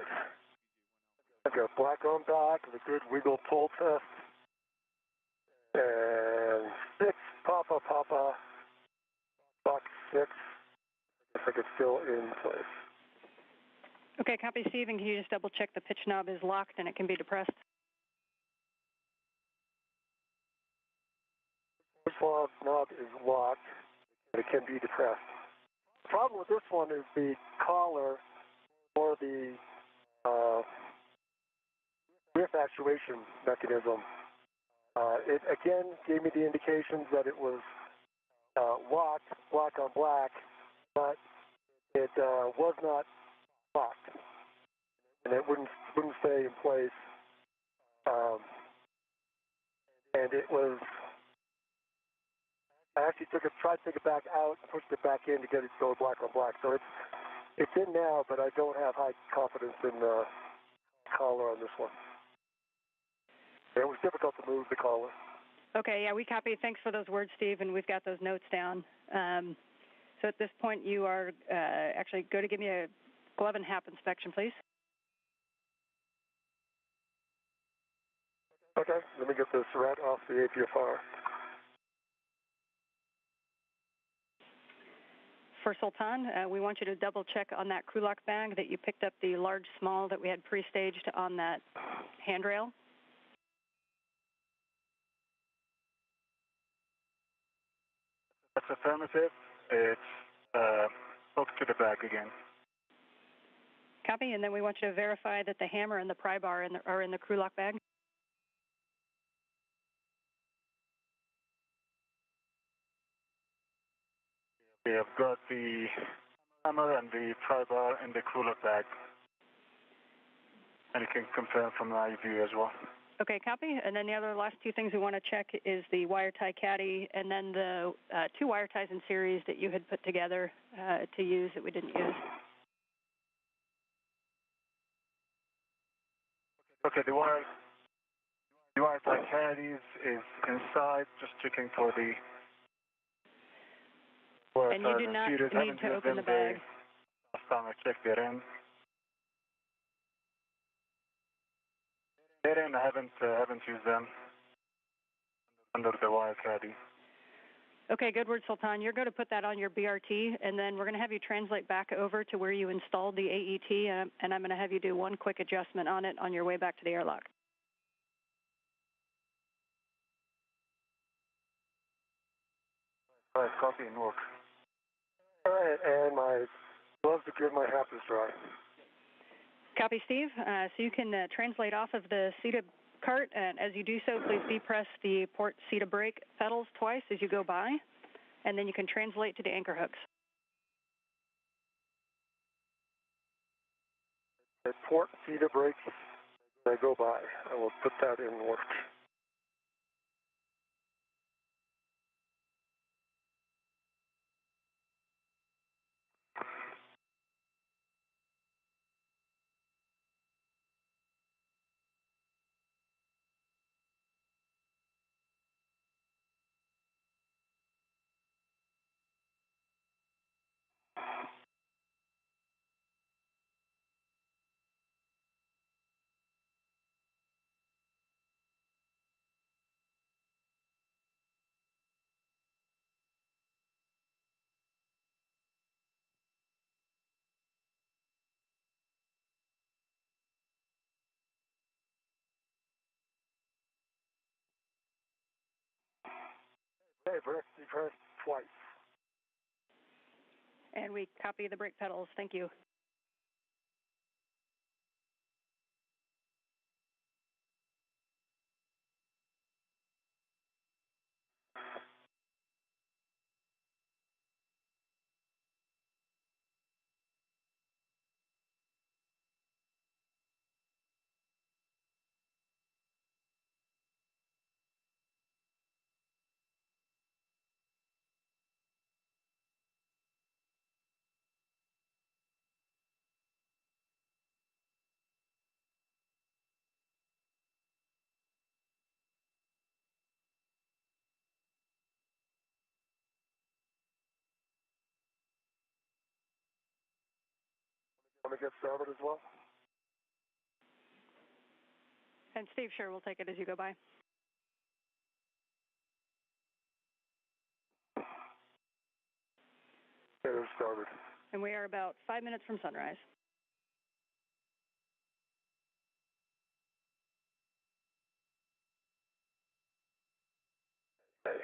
I've got black on back, the good wiggle pull test. And 6, Papa, Papa, Fox 6. I think it's still in place.
Okay, copy, Steve, and can you just double check the pitch knob is locked and it can be depressed?
The pitch knob is locked, and it can be depressed. The problem with this one is the collar or the lift actuation mechanism. It again gave me the indications that it was locked, black on black, but it was not locked, and it wouldn't stay in place. And it was. I actually tried to take it back out, pushed it back in to get it to go black on black. So it's in now, but I don't have high confidence in the collar on this one. It was difficult to move the collar.
Okay, yeah, we copy. Thanks for those words, Steve, and we've got those notes down. So at this point, you are actually go to give me a glove and hap inspection, please.
Okay, let me get this rat off the APFR.
For Sultan, we want you to double check on that crew lock bag that you picked up the large small that we had pre-staged on that handrail.
That's affirmative. It's hooked to the bag again.
Copy, and then we want you to verify that the hammer and the pry bar are in the crew lock bag.
We have got the hammer and the pry bar in the crew lock bag. And you can confirm from my view as well.
Okay, copy. And then the other last two things we want to check is the wire tie caddy and then the two wire ties in series that you had put together to use that we didn't use.
Okay, the wire tie caddy is inside. Just checking for the wire
and you do not need to open the bag.
Last time I checked, they're in. They're in. I haven't used them under the wire caddy.
Okay, good word, Sultan. You're going to put that on your BRT, and then we're going to have you translate back over to where you installed the AET, and I'm going to have you do one quick adjustment on it on your way back to the airlock.
All right, copy and work.
All right, and my gloves to give my half is dry.
Copy, Steve. So you can translate off of the SETA cart, and as you do so, please depress the port SETA brake pedals twice as you go by, and then you can translate to the anchor hooks.
The port SETA brake, I go by. I will put that in work. Okay, depress twice.
And we copy the brake pedals. Thank you.
Want to get started as well?
And Steve, sure, we'll take it as you go by.
Okay, they're started.
And we are about 5 minutes from sunrise.
Okay.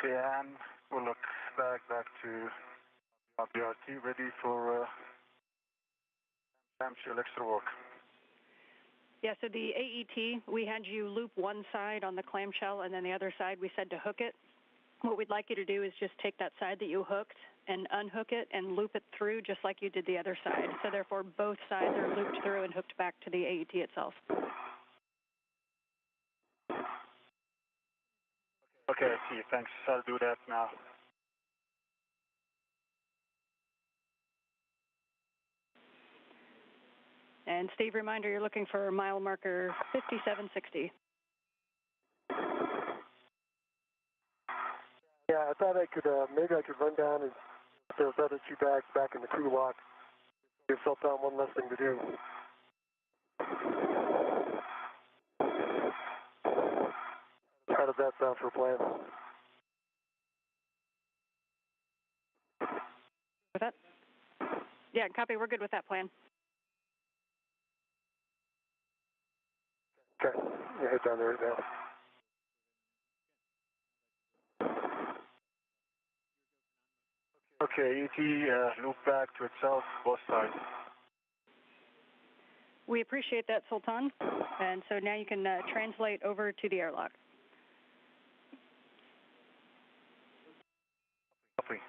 Okay, and we'll look back to our BRT, ready for clamshell extra work.
Yeah, so the AET, we had you loop one side on the clamshell, and then the other side we said to hook it. What we'd like you to do is just take that side that you hooked and unhook it and loop it through just like you did the other side. So therefore, both sides are looped through and hooked back to the AET itself.
Okay, I see. Thanks. I'll do that now.
And Steve, reminder, you're looking for mile marker 5760.
Yeah, I thought I could, maybe I could run down and put those other 2 bags back in the crew lock. Give Sultan one less thing to do. How does that sound for a plan?
With that? Yeah, copy. We're good with that plan.
Okay, yeah, head down there right now.
Okay, ET, loop back to itself, both sides.
We appreciate that, Sultan. And so now you can translate over to the airlock.
Copy.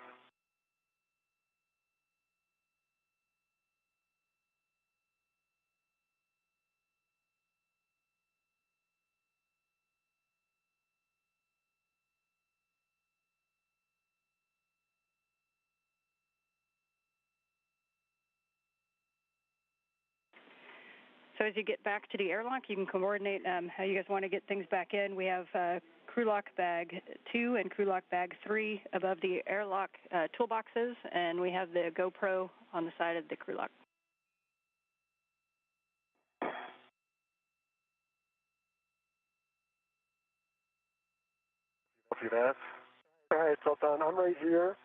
So as you get back to the airlock, you can coordinate how you guys want to get things back in. We have crew lock bag 2 and crew lock bag 3 above the airlock toolboxes, and we have the GoPro on the side of the crew lock.
Copy that.
All right, Sultan, I'm right here.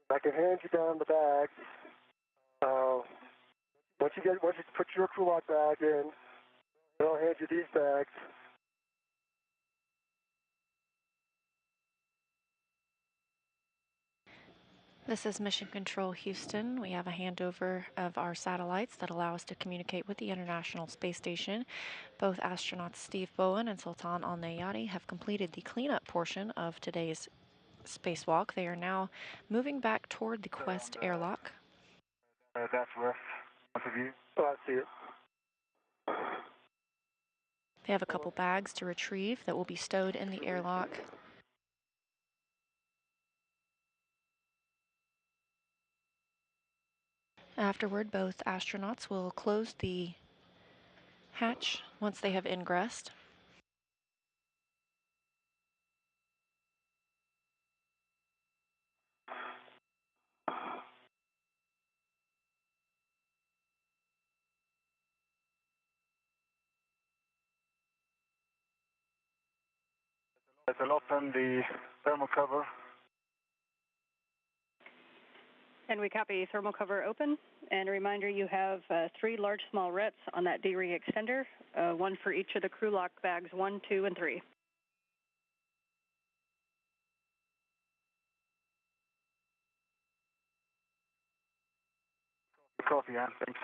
I can hand you down the bags. Once you put your crew lock bag in, they'll hand you these bags.
This is Mission Control Houston. We have a handover of our satellites that allow us to communicate with the International Space Station. Both astronauts Steve Bowen and Sultan Alneyadi have completed the cleanup portion of today's spacewalk. They are now moving back toward the Quest airlock.
That's worth both of you.
Oh, I see it.
They have a couple bags to retrieve that will be stowed in the airlock. Afterward, both astronauts will close the hatch once they have ingressed.
It'll open the thermal cover.
And we copy thermal cover open. And a reminder, you have 3 large small rets on that D-ring extender, 1 for each of the crew lock bags 1, 2, and 3.
Copy, Ann, thanks.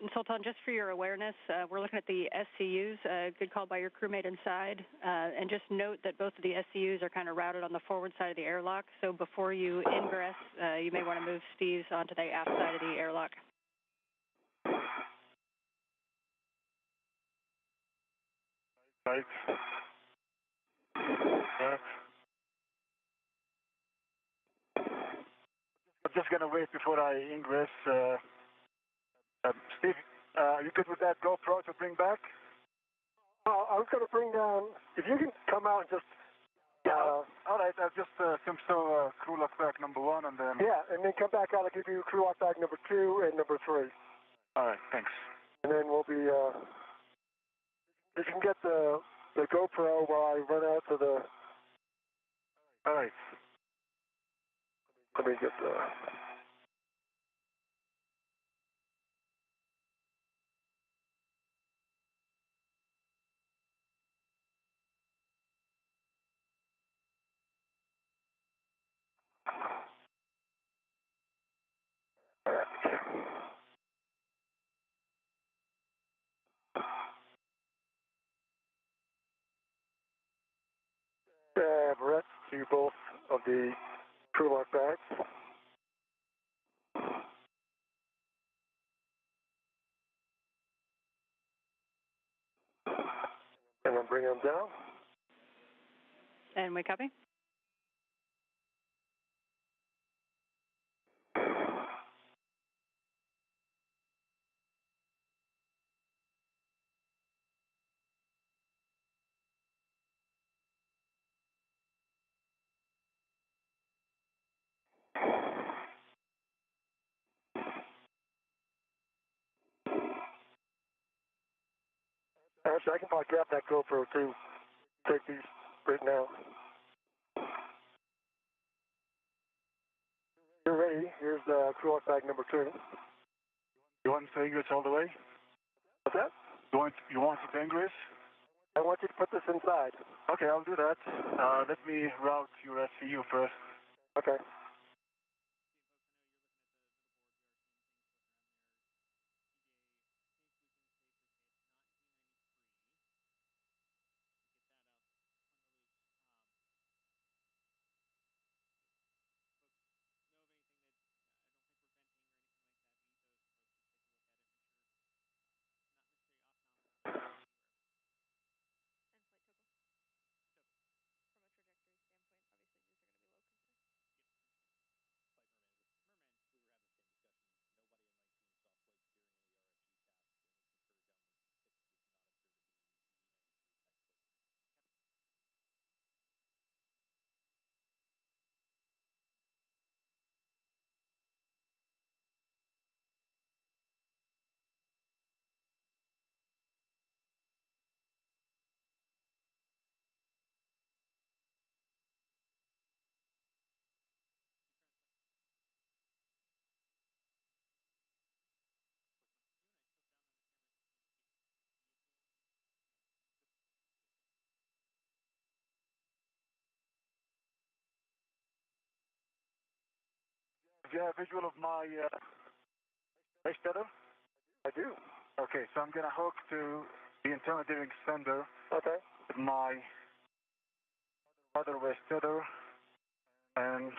And Sultan, just for your awareness, we're looking at the SCUs, good call by your crewmate inside. And just note that both of the SCUs are kind of routed on the forward side of the airlock. So before you ingress, you may want to move Steve's onto the aft side of the airlock.
Right. I'm just going to wait before I ingress. Steve, you good with that GoPro to bring back?
I was going to bring down, if you can come out and just...
all right, I'll just stow crew lock bag number 1 and then...
Yeah, and then come back out. I'll give you crew lock bag number 2 and number 3.
All right, thanks.
And then we'll be... you can get the GoPro while I run out to the...
All right.
Let me get the... to both of the crew lock bags. And then bring them down.
And we copy?
Actually, I can probably grab that GoPro too. Take these right now. You're ready. Here's crew lock bag number 2.
You want to English all the way?
What's that?
You want it English?
I want you to put this inside.
Okay, I'll do that. Let me route your SCU first.
Okay.
Do you have a visual of my base tether?
I do.
Okay, so I'm going to hook to the alternative extender
Okay.
with my other waist tether, and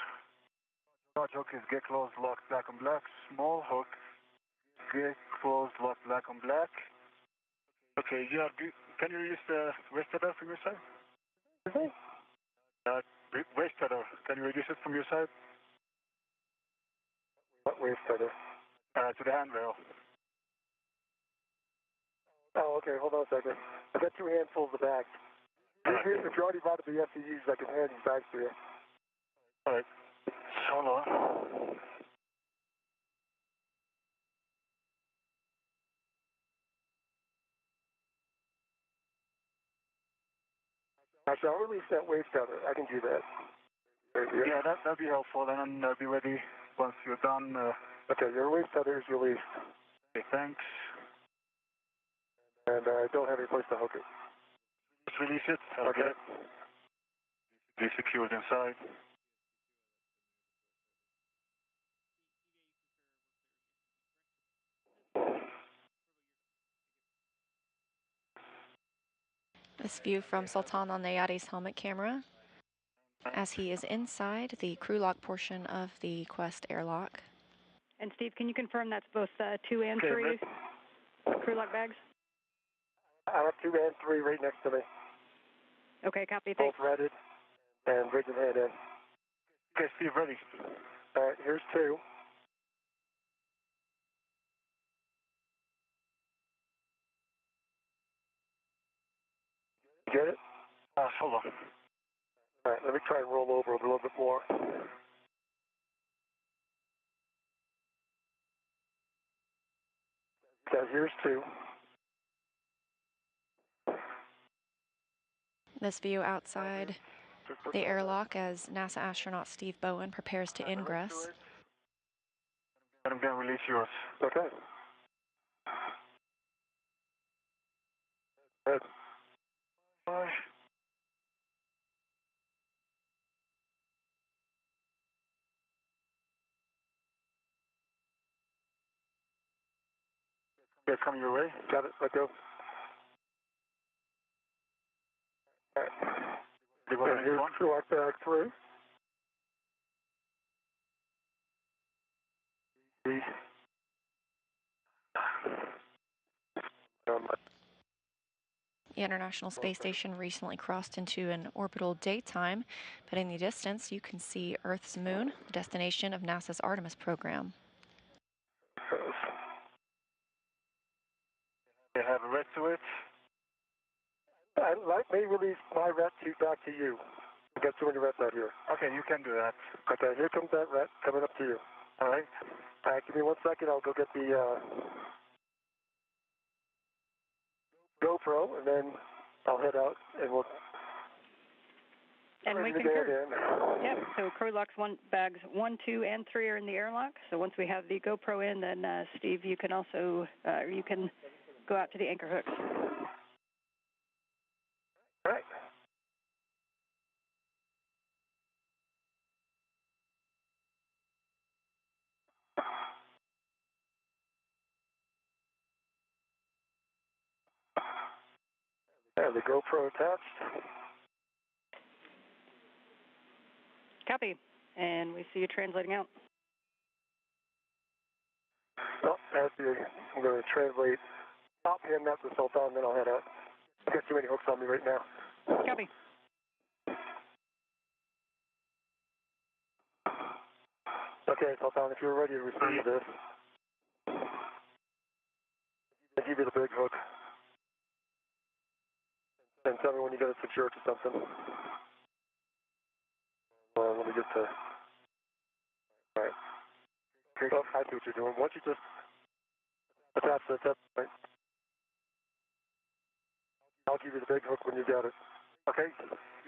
large hook is get closed, lock, black on black. Small hook, get closed, lock, black on black. Okay, yeah, can you use the waist tether from your side?
Okay.
Waist tether, can you reduce it from your side?
What waist tether?
To the handrail.
Oh, okay. Hold on a second. I've got 2 handfuls of bags. If you already bought the SCUs, I can hand these bags to you.
All right. Hold on.
Actually, I'll release that waist tether. I can do that.
Yeah, that'd be helpful, and I'll be ready once you're done.
Okay, your waist tether is released.
Okay, thanks.
And I don't have any place to hook it.
Just release it.
Okay.
Be secured inside.
This view from Sultan Alneyadi's helmet camera as he is inside the crew lock portion of the Quest airlock.
And Steve, can you confirm that's both 2 and 3 crew lock bags?
I have 2 and 3 right next to me.
Okay, copy.
Both
Thanks.
redded and bring them head in.
Okay, Steve, ready.
All right, here's 2. Get it?
Hold on.
All right, let me try and roll over a little bit more. Okay, here's 2.
This view outside the airlock as NASA astronaut Steve Bowen prepares to ingress.
I'm going to release yours.
Okay. Good.
Bye. Yeah, coming your way.
Got it. Let go. All right. And here's Crew Bag 3.
The International Space Station recently crossed into an orbital daytime, but in the distance you can see Earth's moon, the destination of NASA's Artemis program.
They have a red to it.
Let me release my red tube back to you. We've got too many reds out here.
Okay, you can do that.
Okay, here comes that red coming up to you.
All right.
All right, give me 1 second. I'll go get the GoPro, and then I'll head out, and we'll...
And we can Yep, so crew locks bags 1, 2, and 3 are in the airlock. So once we have the GoPro in, then Steve, you can also you can go out to the anchor hooks.
All right. And the GoPro attached.
Copy. And we see you translating out.
Oh, I'm going to translate top hand up to Sultan, then I'll head out. I've got too many hooks on me right now.
Copy.
Okay, Sultan, if you're ready to receive this, I'll give you the big hook. And tell me when you got to secure it to something. Let me get to... All right. Okay, oh, I see what you're doing. Once you just attach the tip point, I'll give you the big hook when you got it. Okay?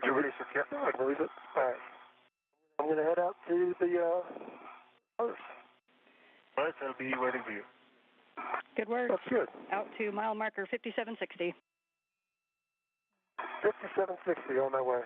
You release it, yeah?
I can release it. All right. I'm going to head out to the others.
All right, I'll be waiting for you.
Good work.
That's good.
Out to mile marker 5760.
5760 on my way.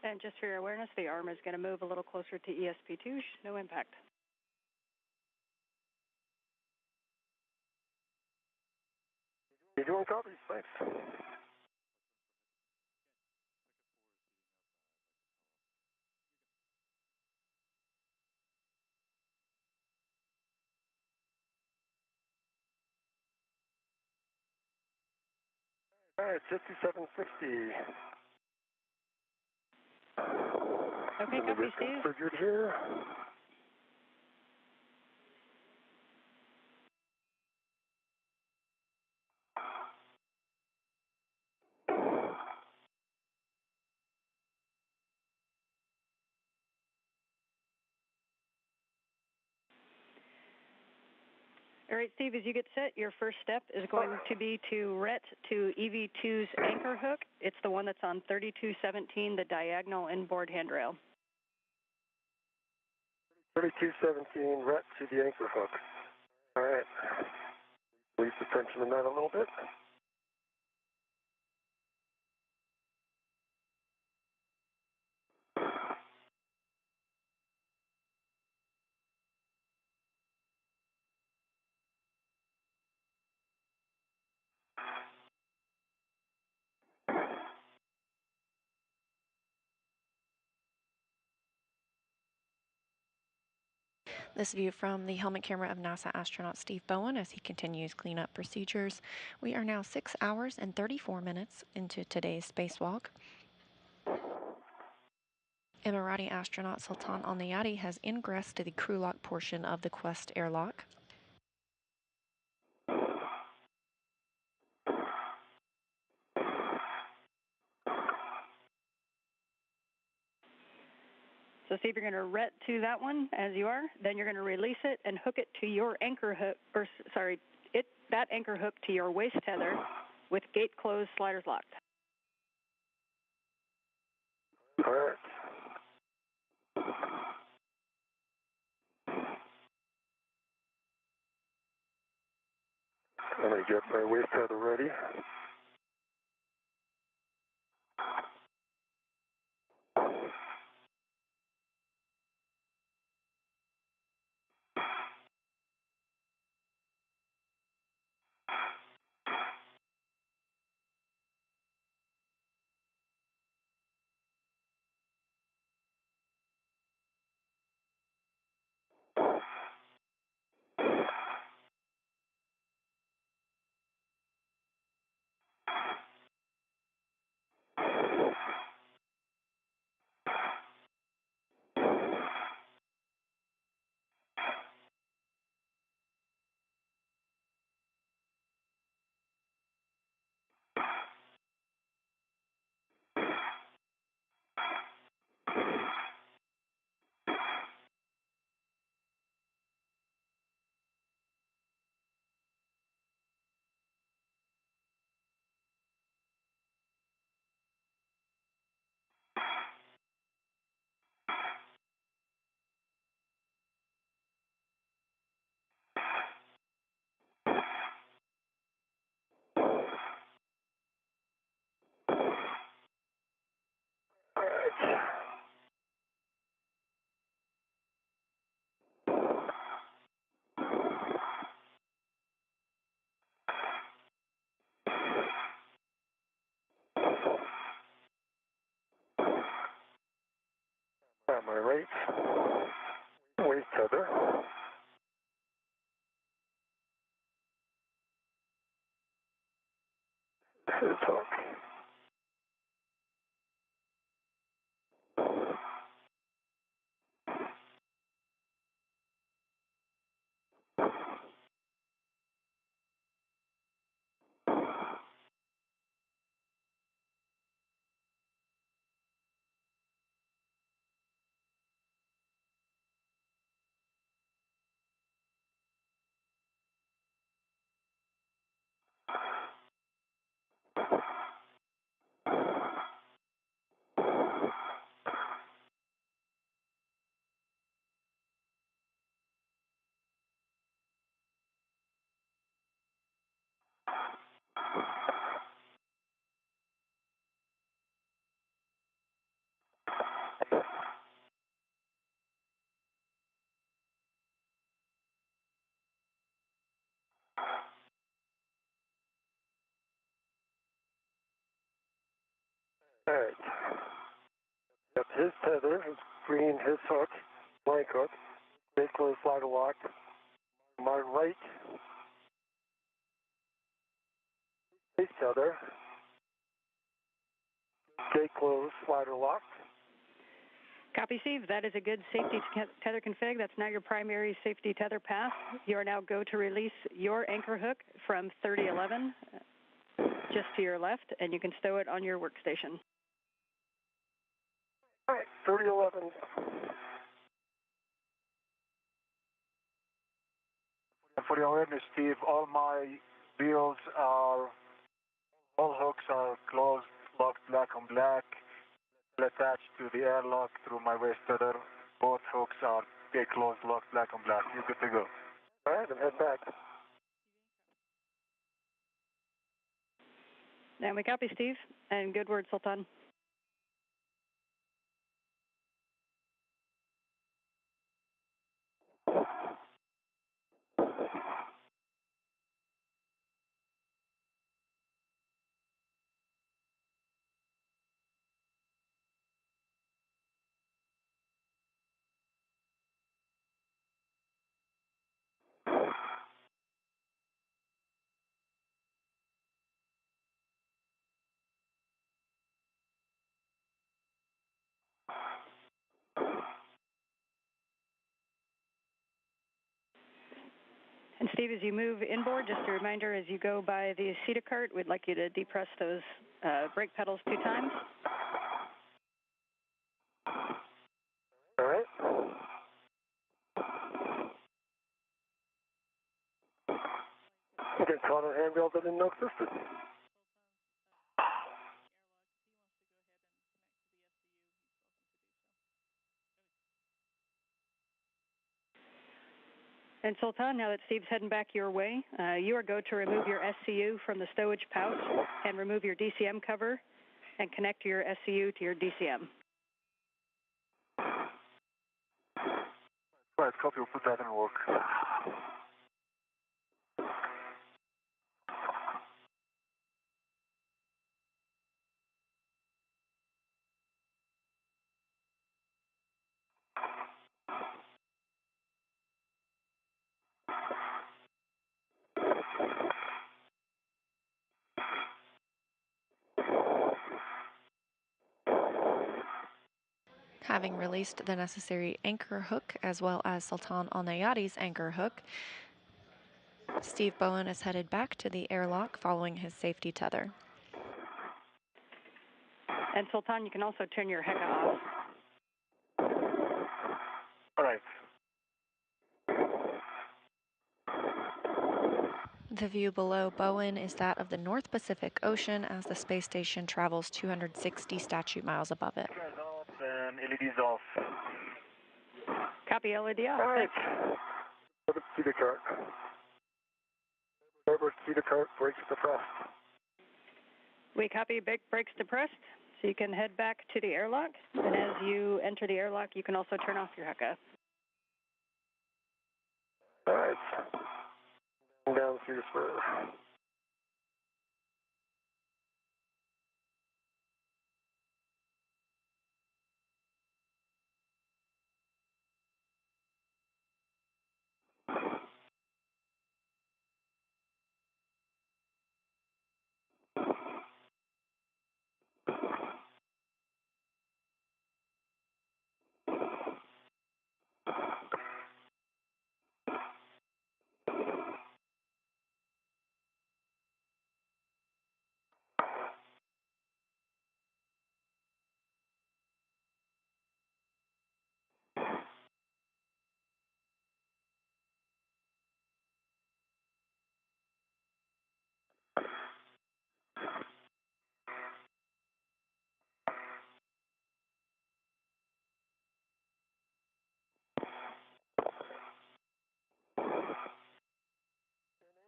And just for your awareness, the arm is going to move a little closer to ESP2. No impact.
You're doing copies. Thanks. All right, 5760.
Okay, copy, Steve.
Configured here.
All right, Steve, as you get set, your first step is going to be to ret to EV2's anchor hook. It's the one that's on 3217, the diagonal inboard handrail.
3217, ret to the anchor hook. All right. Release the tension on that a little bit.
This view from the helmet camera of NASA astronaut Steve Bowen as he continues cleanup procedures. We are now 6 hours and 34 minutes into today's spacewalk. Emirati astronaut Sultan Alneyadi has ingressed to the crew lock portion of the Quest airlock.
So see if you're going to ret to that one as you are. Then you're going to release it and hook it to your anchor hook, that anchor hook to your waist tether with gate closed, sliders locked.
All right. I'm going to get my waist tether ready. All right. On my right waist tether. His hook. All right. Got his tether, his green, his hook, blank hook, gate closed, slider lock. My right waist tether, gate closed, slider locked.
Copy, Steve. That is a good safety tether config. That's now your primary safety tether path. You are now go to release your anchor hook from 3011 just to your left, and you can stow it on your workstation.
All right, 3011.
for your awareness, Steve, all hooks are closed, locked black on black, attached to the airlock through my waist tether. Both hooks are closed, locked black on black. You're good to go.
All right, then head back.
And we copy, Steve. And good word, Sultan. And Steve, as you move inboard, just a reminder, as you go by the CETA cart, we'd like you to depress those brake pedals 2 times.
All right. Get caught on handrails that didn't know existed.
And Sultan, now that Steve's heading back your way, you are go to remove your SCU from the stowage pouch and remove your DCM cover and connect your SCU to your DCM.
Right, copy, we'll put that in work.
Having released the necessary anchor hook as well as Sultan Alneyadi's anchor hook, Steve Bowen is headed back to the airlock following his safety tether.
And Sultan, you can also turn your HECA off.
All right.
The view below Bowen is that of the North Pacific Ocean as the space station travels 260 statute miles above it.
Off and LEDs off.
Copy, LED off.
All right. Go to CETA cart. Remember, CETA cart, brakes depressed.
We copy, brakes depressed, so you can head back to the airlock. And as you enter the airlock, you can also turn off your HECA.
All right. Down through the spur.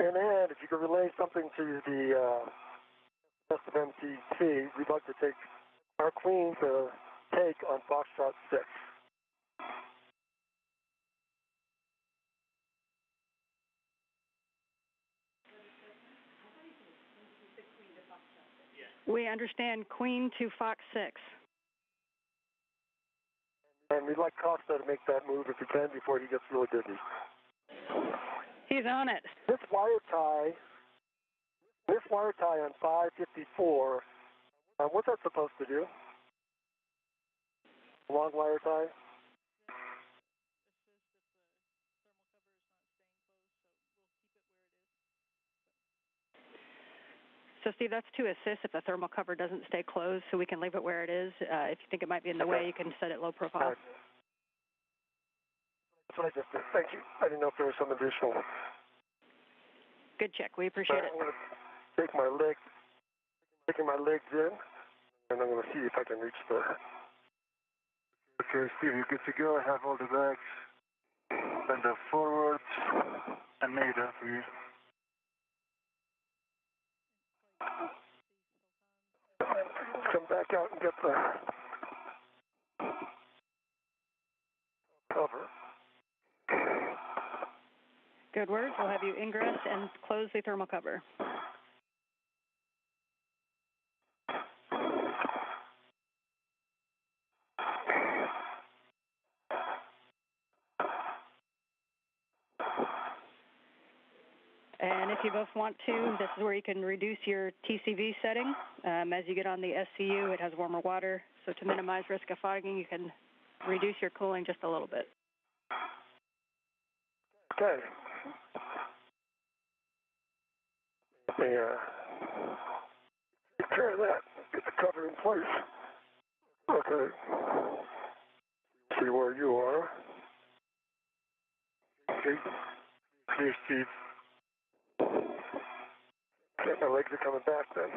And if you could relay something to the SMMTT, we'd like to take our queen to take on Foxtrot 6.
We understand Queen to Fox 6.
And we'd like Costa to make that move if he can before he gets really busy.
He's on it.
This wire tie on 554, what's that supposed to do? Long wire tie?
So, Steve, that's to assist if the thermal cover doesn't stay closed, so we can leave it where it is. If you think it might be in the way, you can set it low profile.
Right. That's what I just did. Thank you. I didn't know if there was some additional
Good check. We appreciate it.
I'm going to take taking my legs in, and I'm going to see if I can reach the...
Okay, Steve, you're good to go. I have all the bags. Bend them forward and made up for you.
Come back out and get the cover.
Good words. We'll have you ingress and close the thermal cover. And if you both want to, this is where you can reduce your TCV setting. As you get on the SCU, it has warmer water. So to minimize risk of fogging, you can reduce your cooling just a little bit.
Okay. Yeah. Prepare that. Get the cover in place. Okay. See where you are.
Okay. Clear, Steve.
Okay, my legs are coming back then.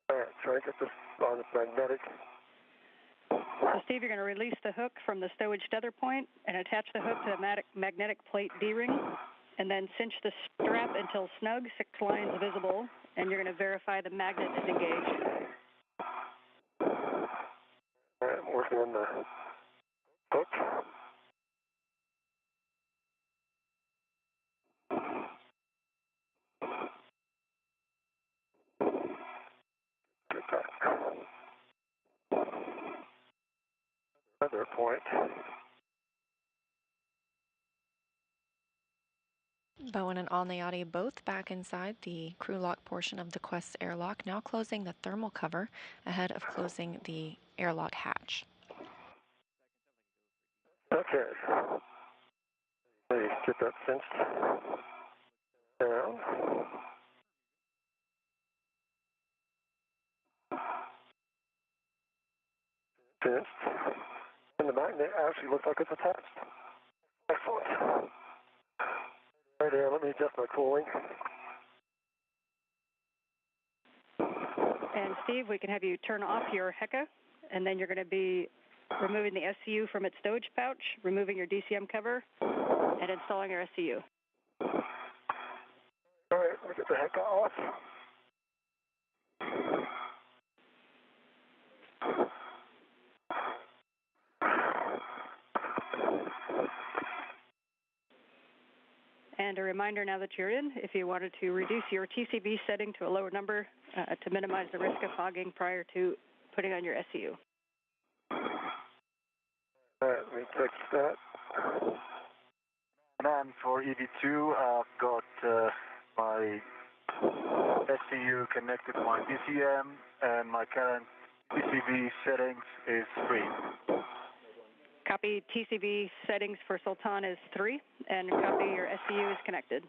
All right, try and get this on the magnetic.
So, Steve, you're going to release the hook from the stowage tether point and attach the hook to the magnetic plate D-ring, and then cinch the strap until snug, 6 lines visible, and you're going to verify the magnet is engaged.
All right, I'm working on the hook. Get that. Another point.
Bowen and Alneyadi both back inside the crew lock portion of the Quest's airlock, now closing the thermal cover ahead of closing the airlock hatch.
Okay. Let me get that cinched down. Cinched. And the magnet actually looks like it's attached. Excellent. Right there, let me adjust my cooling.
And Steve, we can have you turn off your HECA, and then you're going to be removing the SCU from its stowage pouch, removing your DCM cover, and installing your SCU.
All right, let me get the HECA off.
And a reminder now that you're in, if you wanted to reduce your TCV setting to a lower number to minimize the risk of fogging prior to putting on your SCU.
All right, let me fix that.
And for EV2, I've got my SCU connected to my DCM, and my current TCV settings is 3.
Copy. TCV settings for Sultan is 3, and copy your SCU is connected.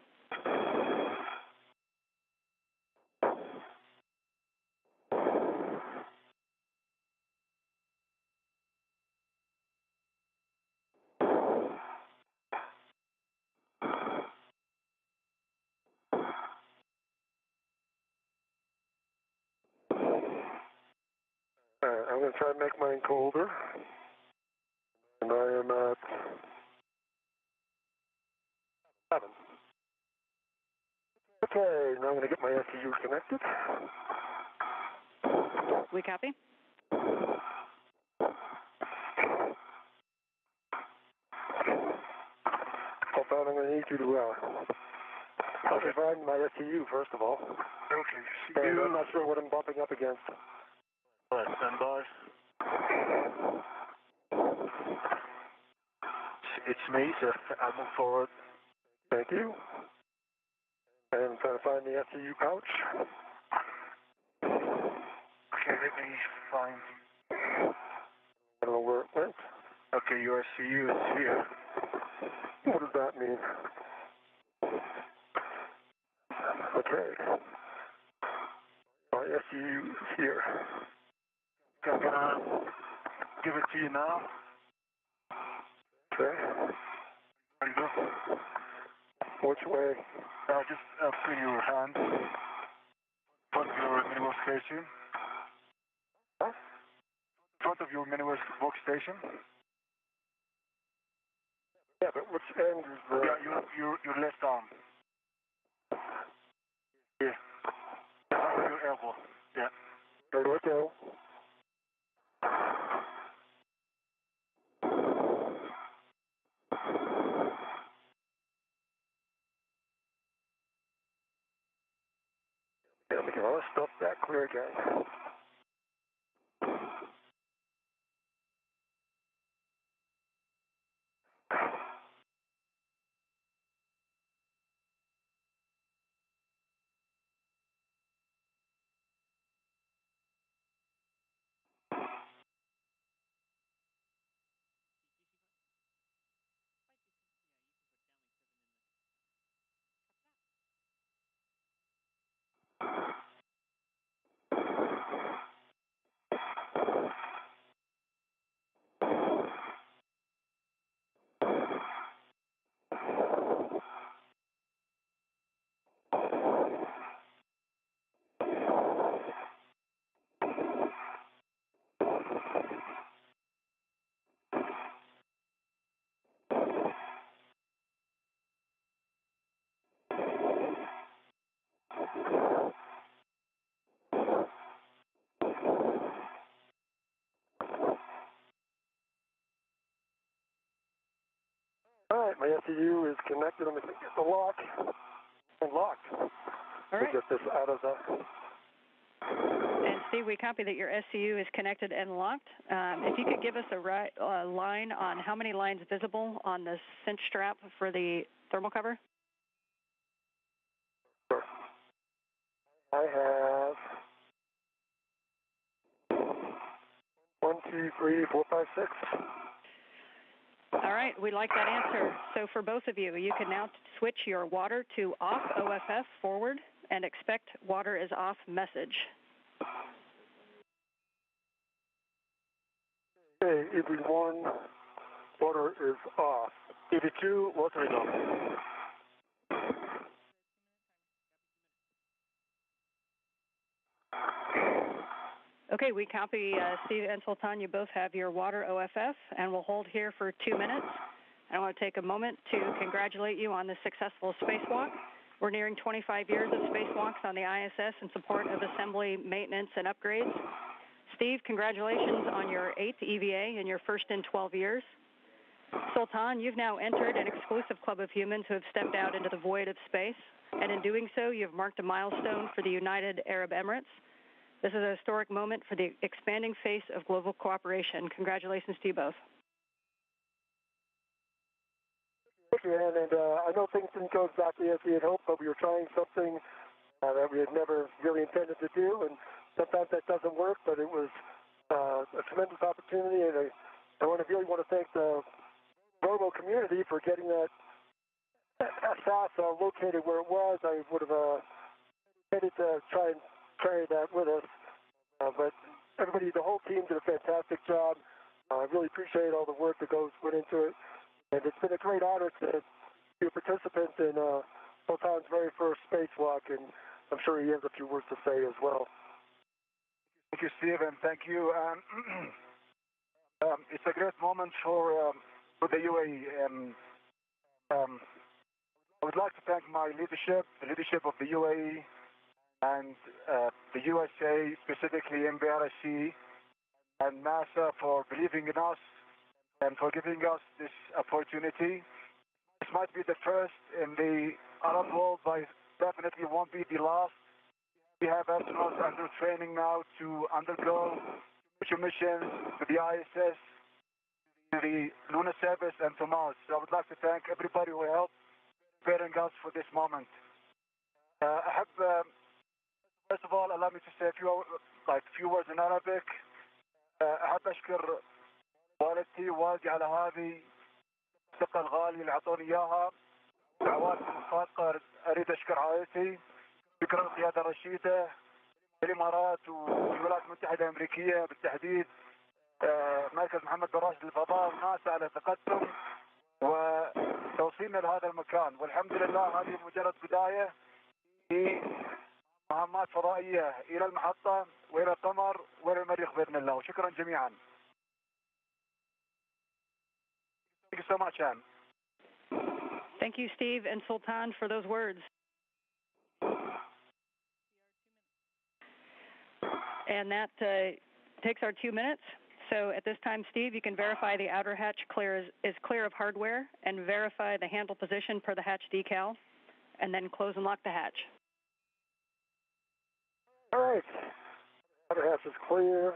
All right, I'm going to try to make mine colder. And I am at 7. Okay, now I'm going to get my SCU connected.
We copy.
Hold on, I'm going to need you to find my SCU first of all.
Okay,
And I'm not sure what I'm bumping up against.
All right, stand by. It's me, so I'll move forward.
Thank you. And I'm trying to find the SCU pouch.
Okay, let me find.
I don't know where it went.
Okay, your SCU is here.
What does that mean? Okay. My SCU is here.
I'm gonna give it to you now.
Okay.
There you go.
Which way?
Just free your hand. Front of your mini workstation.
Huh?
Front of your mini workstation.
Yeah, but which end is the...
Yeah, your left arm. Yeah. Your elbow. Yeah.
There we go. Yeah, let me get all this stuff back clear again. All right, my SEU is connected. I'm going to get the lock unlocked.
All right.
Get this out of the...
And Steve, we copy that your SCU is connected and locked. If you could give us a line on how many lines visible on the cinch strap for the thermal cover?
Sure. I have 1, 2, 3, 4, 5, 6.
All right, we like that answer. So for both of you, you can now switch your water to off OFF forward and expect water is off message.
Okay, EV1, water is off. EV2, water is on.
Okay, we copy Steve and Sultan. You both have your water OFF, and we'll hold here for 2 minutes. I want to take a moment to congratulate you on the successful spacewalk. We're nearing 25 years of spacewalks on the ISS in support of assembly, maintenance, and upgrades. Steve, congratulations on your 8th EVA in your first in 12 years. Sultan, you've now entered an exclusive club of humans who have stepped out into the void of space, and in doing so, you've marked a milestone for the United Arab Emirates. This is a historic moment for the expanding face of global cooperation. Congratulations to you both.
Thank you, Ann, and I know things didn't go exactly as we had hoped, but we were trying something that we had never really intended to do, and sometimes that doesn't work, but it was a tremendous opportunity, and I really want to thank the Rojo community for getting that SAS located where it was. I would have intended to try and carry that with us, but everybody, the whole team did a fantastic job. I really appreciate all the work that went into it, and it's been a great honor to be a participant in Sultan's very first spacewalk, and I'm sure he has a few words to say as well.
Thank you, Steve, and thank you. It's a great moment for the UAE. I would like to thank my leadership, the leadership of the UAE, and the USA, specifically MBRC and NASA, for believing in us and for giving us this opportunity. This might be the first in the Arab world, but definitely won't be the last. We have astronauts under training now to undergo future missions to the ISS, to the lunar service, and to Mars. So I would like to thank everybody who helped preparing us for this moment. First of all, allow me to say a few words in Arabic. أحب أشكر والدتي ووالدي على هذه الثقة الغالية اللي أعطوني إياها. دعواتي الصادقة أريد أشكر عائلتي، شكرا القيادة الرشيدة، الإمارات والولايات المتحدة الأمريكية بالتحديد، مركز محمد بن راشد للفضاء وناسا على ثقتهم، توصيلنا لهذا المكان، والحمد لله هذه مجرد بداية في مهمات فضائية إلى المحطة وإلى القمر وإلى المريخ بإذن الله. وشكرا جميعا. Thank you so much, Anne.
Thank you, Steve and Sultan, for those words. And that takes our 2 minutes. So at this time, Steve, you can verify the outer hatch is clear of hardware and verify the handle position per the hatch decal, and then close and lock the hatch.
All right. Outer hatch is clear.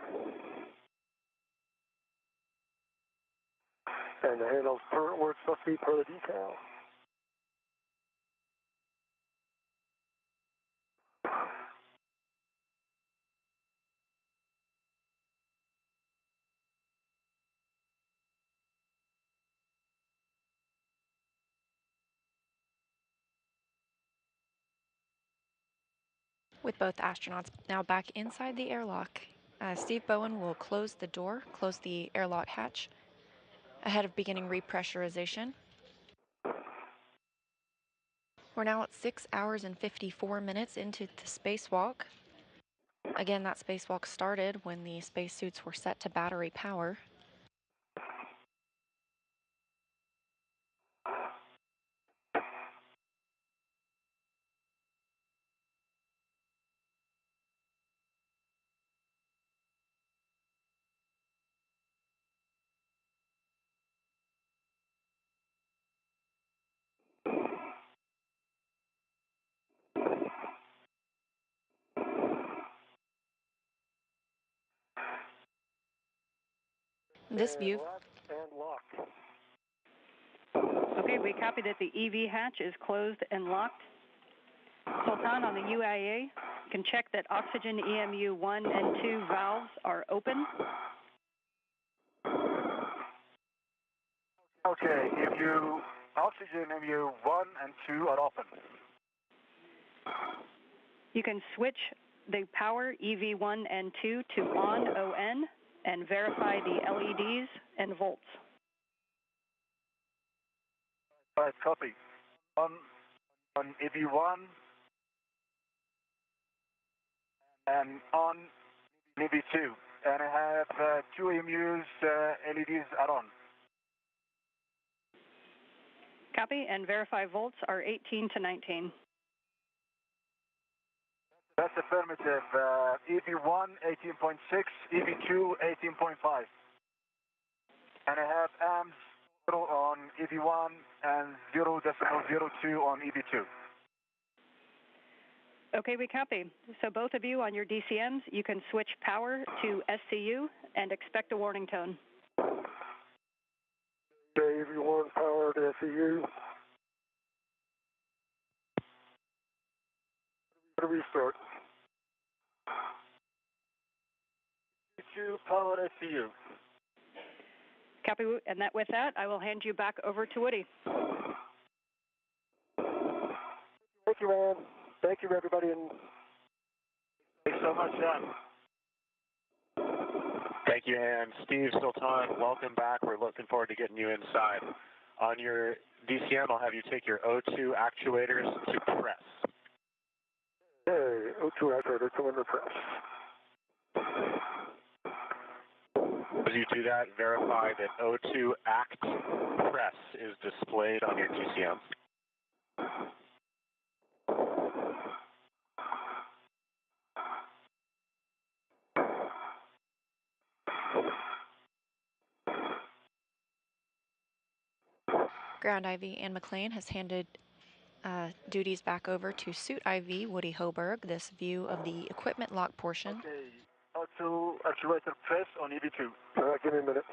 And the handle's where it's supposed to be per the decal.
With both astronauts now back inside the airlock, Steve Bowen will close the door, close the airlock hatch, ahead of beginning repressurization. We're now at 6 hours and 54 minutes into the spacewalk. Again, that spacewalk started when the spacesuits were set to battery power. This view.
And locked.
Okay, we copy that the EV hatch is closed and locked. Sultan, on the UIA, you can check that oxygen EMU 1 and 2 valves are open.
Okay, oxygen EMU 1 and 2 are open.
You can switch the power EV1 and 2 to on and verify the LEDs and volts.
Right, copy. On EV1 and on EV2. And I have 2 EMUs, LEDs are on.
Copy, and verify volts are 18 to 19.
That's affirmative. EV1, 18.6, EV2, 18.5. And I have amps on EV1 and 0.02 on EV2.
Okay, we copy. So both of you on your DCMs, you can switch power to SCU and expect a warning tone.
Okay, everyone, power to SEU. How do we start?
EV2, power SCU.
Copy, and with that, I will hand you back over to Woody.
Thank you, Ann. Thank you, everybody. And
Thanks so much, John.
Thank you, Ann. Steve, Sultan, welcome back. We're looking forward to getting you inside. On your DCM, I'll have you take your O2 actuators to press.
okay, O2 actuator coming to press.
As you do that, verify that O2 act press is displayed on your DCM.
Ground IV Ann McLean has handed duties back over to Suit IV Woody Hoberg. This view of the equipment lock portion.
Okay, O2 actuator press on EV2.
Give me a minute.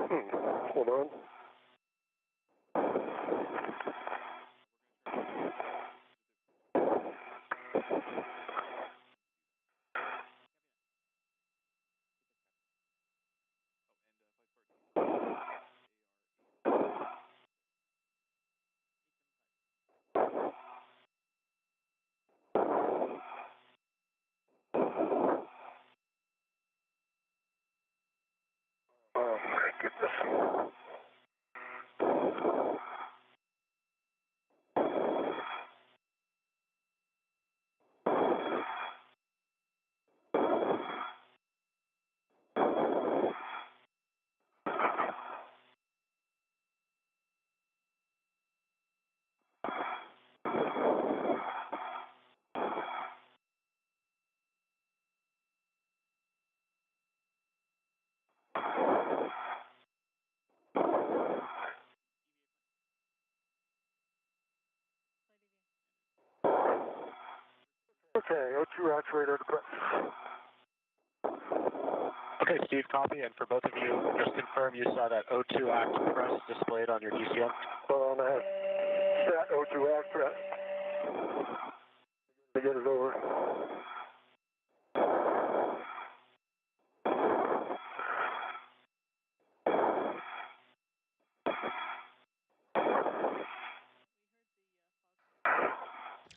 Hold on. Oh my goodness. Okay, O2 actuator depressed.
Okay, Steve, copy. And for both of you, just confirm you saw that O2 act press displayed on your DCM.
Hold on, I have set O2 act press. To get it over.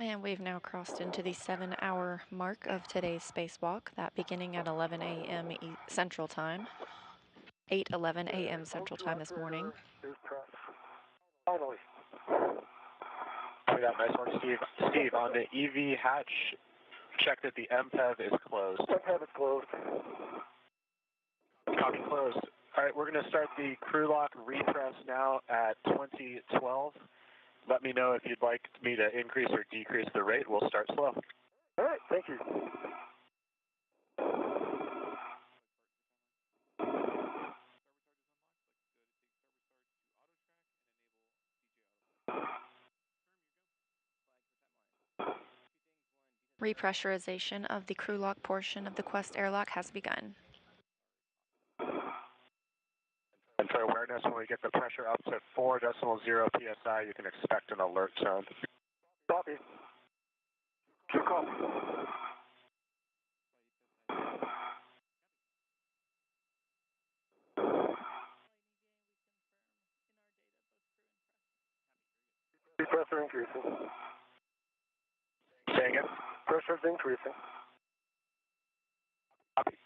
And we've now crossed into the 7-hour mark of today's spacewalk, that beginning at 11 a.m. Central Time, 8:11 a.m. Central Time this morning.
Is press. Finally.
Copy that, nice one, Steve. Steve, on the EV hatch, check that the MPEV is closed.
MPEV is closed.
Copy, closed. All right, we're going to start the crew lock repress now at 2012. Let me know if you'd like me to increase or decrease the rate. We'll start slow.
All right, thank you.
Repressurization of the crew lock portion of the Quest airlock has begun.
And for awareness, when we get the pressure up to 4.0 PSI, you can expect an alert sound.
Copy. Q copy. Pressure increasing.
Say again?
Pressure is increasing.
Copy.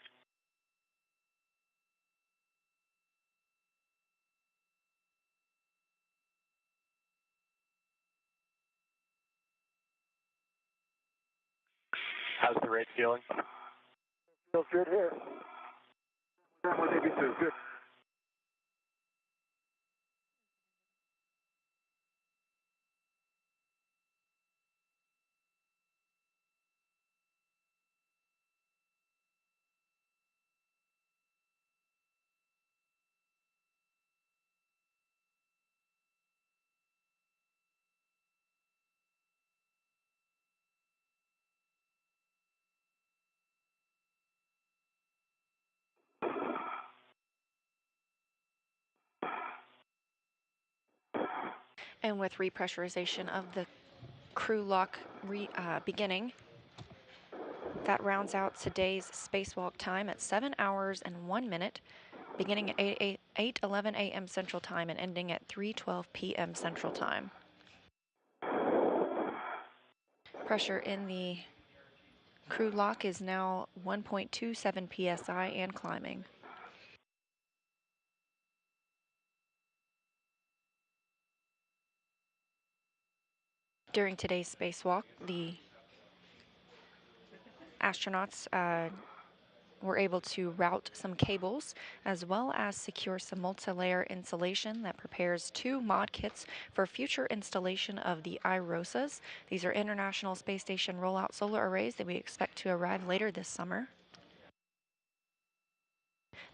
How's the rate feeling?
Feels good here. What they do good.
And with repressurization of the crew lock beginning, that rounds out today's spacewalk time at 7 hours and 1 minute, beginning at 8:11 a.m. Central Time and ending at 3:12 p.m. Central Time. Pressure in the crew lock is now 1.27 psi and climbing. During today's spacewalk, the astronauts were able to route some cables as well as secure some multi-layer insulation that prepares 2 mod kits for future installation of the IROSAs. These are International Space Station rollout solar arrays that we expect to arrive later this summer.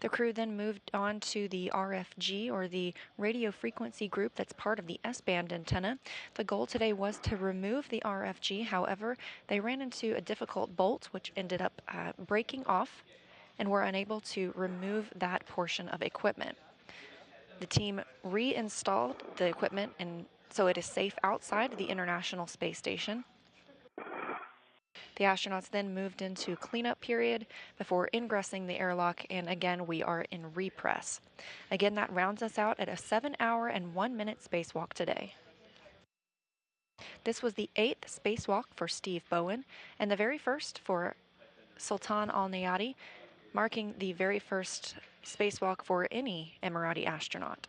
The crew then moved on to the RFG, or the radio frequency group that's part of the S-band antenna. The goal today was to remove the RFG. However, they ran into a difficult bolt which ended up breaking off and were unable to remove that portion of equipment. The team reinstalled the equipment and so it is safe outside the International Space Station. The astronauts then moved into cleanup period before ingressing the airlock, and again we are in repress. Again, that rounds us out at a 7-hour and 1-minute spacewalk today. This was the 8th spacewalk for Steve Bowen and the very first for Sultan Alneyadi, marking the very first spacewalk for any Emirati astronaut.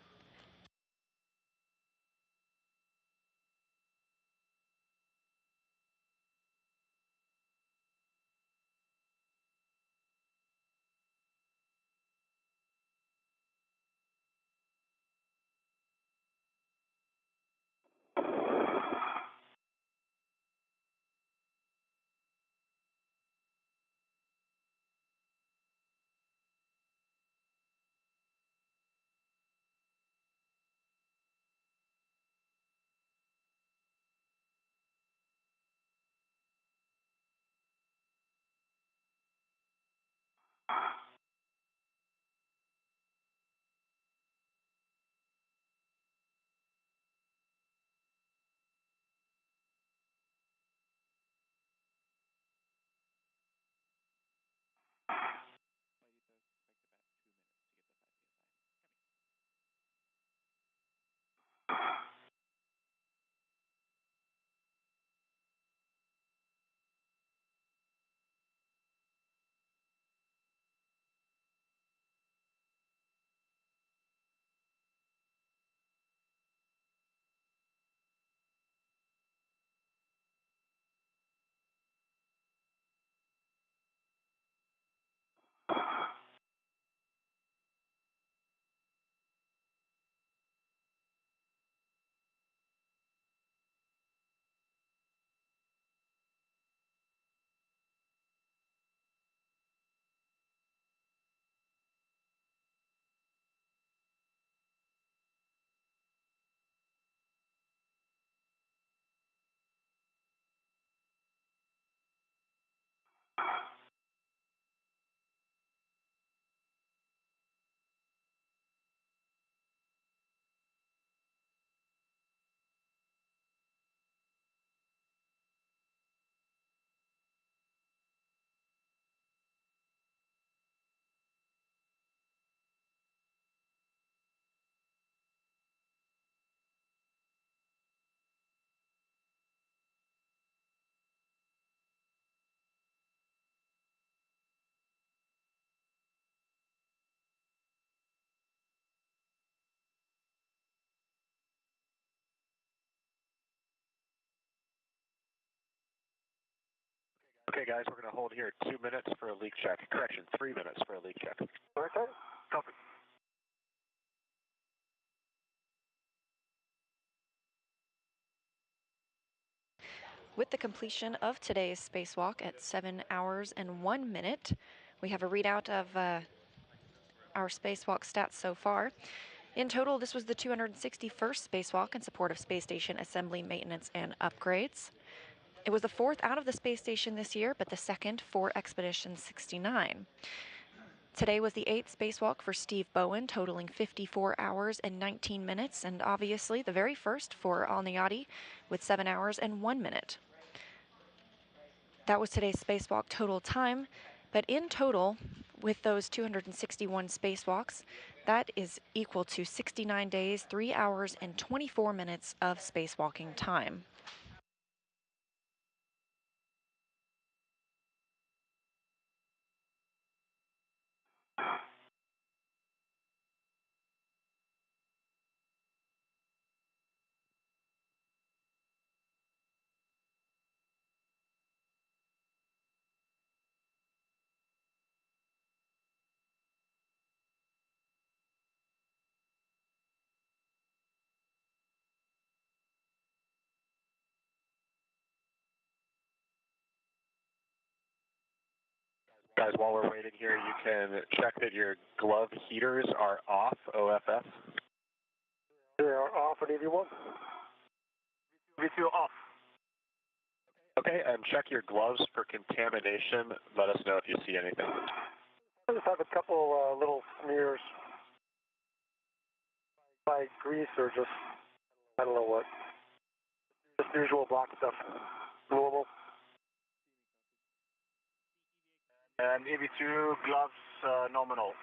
Okay, guys, we're going to hold here 2 minutes for a leak check. Correction, 3 minutes for a leak check.
Okay, copy.
With the completion of today's spacewalk at 7 hours and 1 minute, we have a readout of our spacewalk stats so far. In total, this was the 261st spacewalk in support of space station assembly, maintenance, and upgrades. It was the 4th out of the space station this year, but the 2nd for Expedition 69. Today was the 8th spacewalk for Steve Bowen, totaling 54 hours and 19 minutes, and obviously the very first for Alneyadi with 7 hours and 1 minute. That was today's spacewalk total time, but in total, with those 261 spacewalks, that is equal to 69 days, 3 hours, and 24 minutes of spacewalking time.
Guys, while we're waiting here, you can check that your glove heaters are off, OFF.
They are off at 81.
VTO off.
Okay, and check your gloves for contamination. Let us know if you see anything.
I just have a couple little smears. by grease or just, I don't know what. Just usual block stuff. Normal.
And EV2 gloves nominal.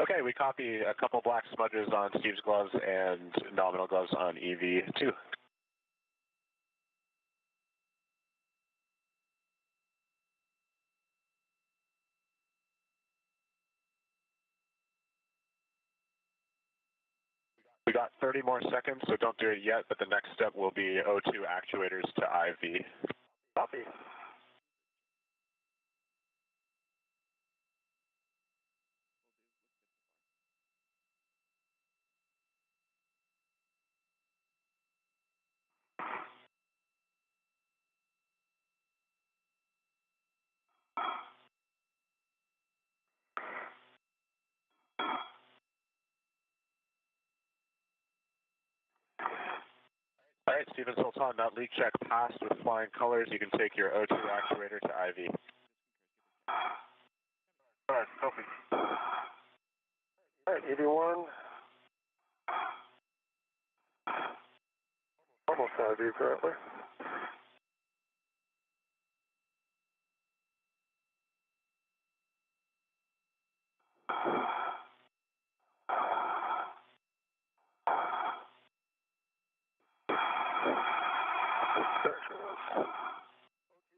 Okay, we copy a couple black smudges on Steve's gloves and nominal gloves on EV2. We got 30 more seconds, so don't do it yet, but the next step will be O2 actuators to IV.
Copy.
All right, Stephen Sultan, that leak check passed with flying colors. You can take your O2 actuator to IV.
All right, copy.
All right, EV1. Almost IV currently.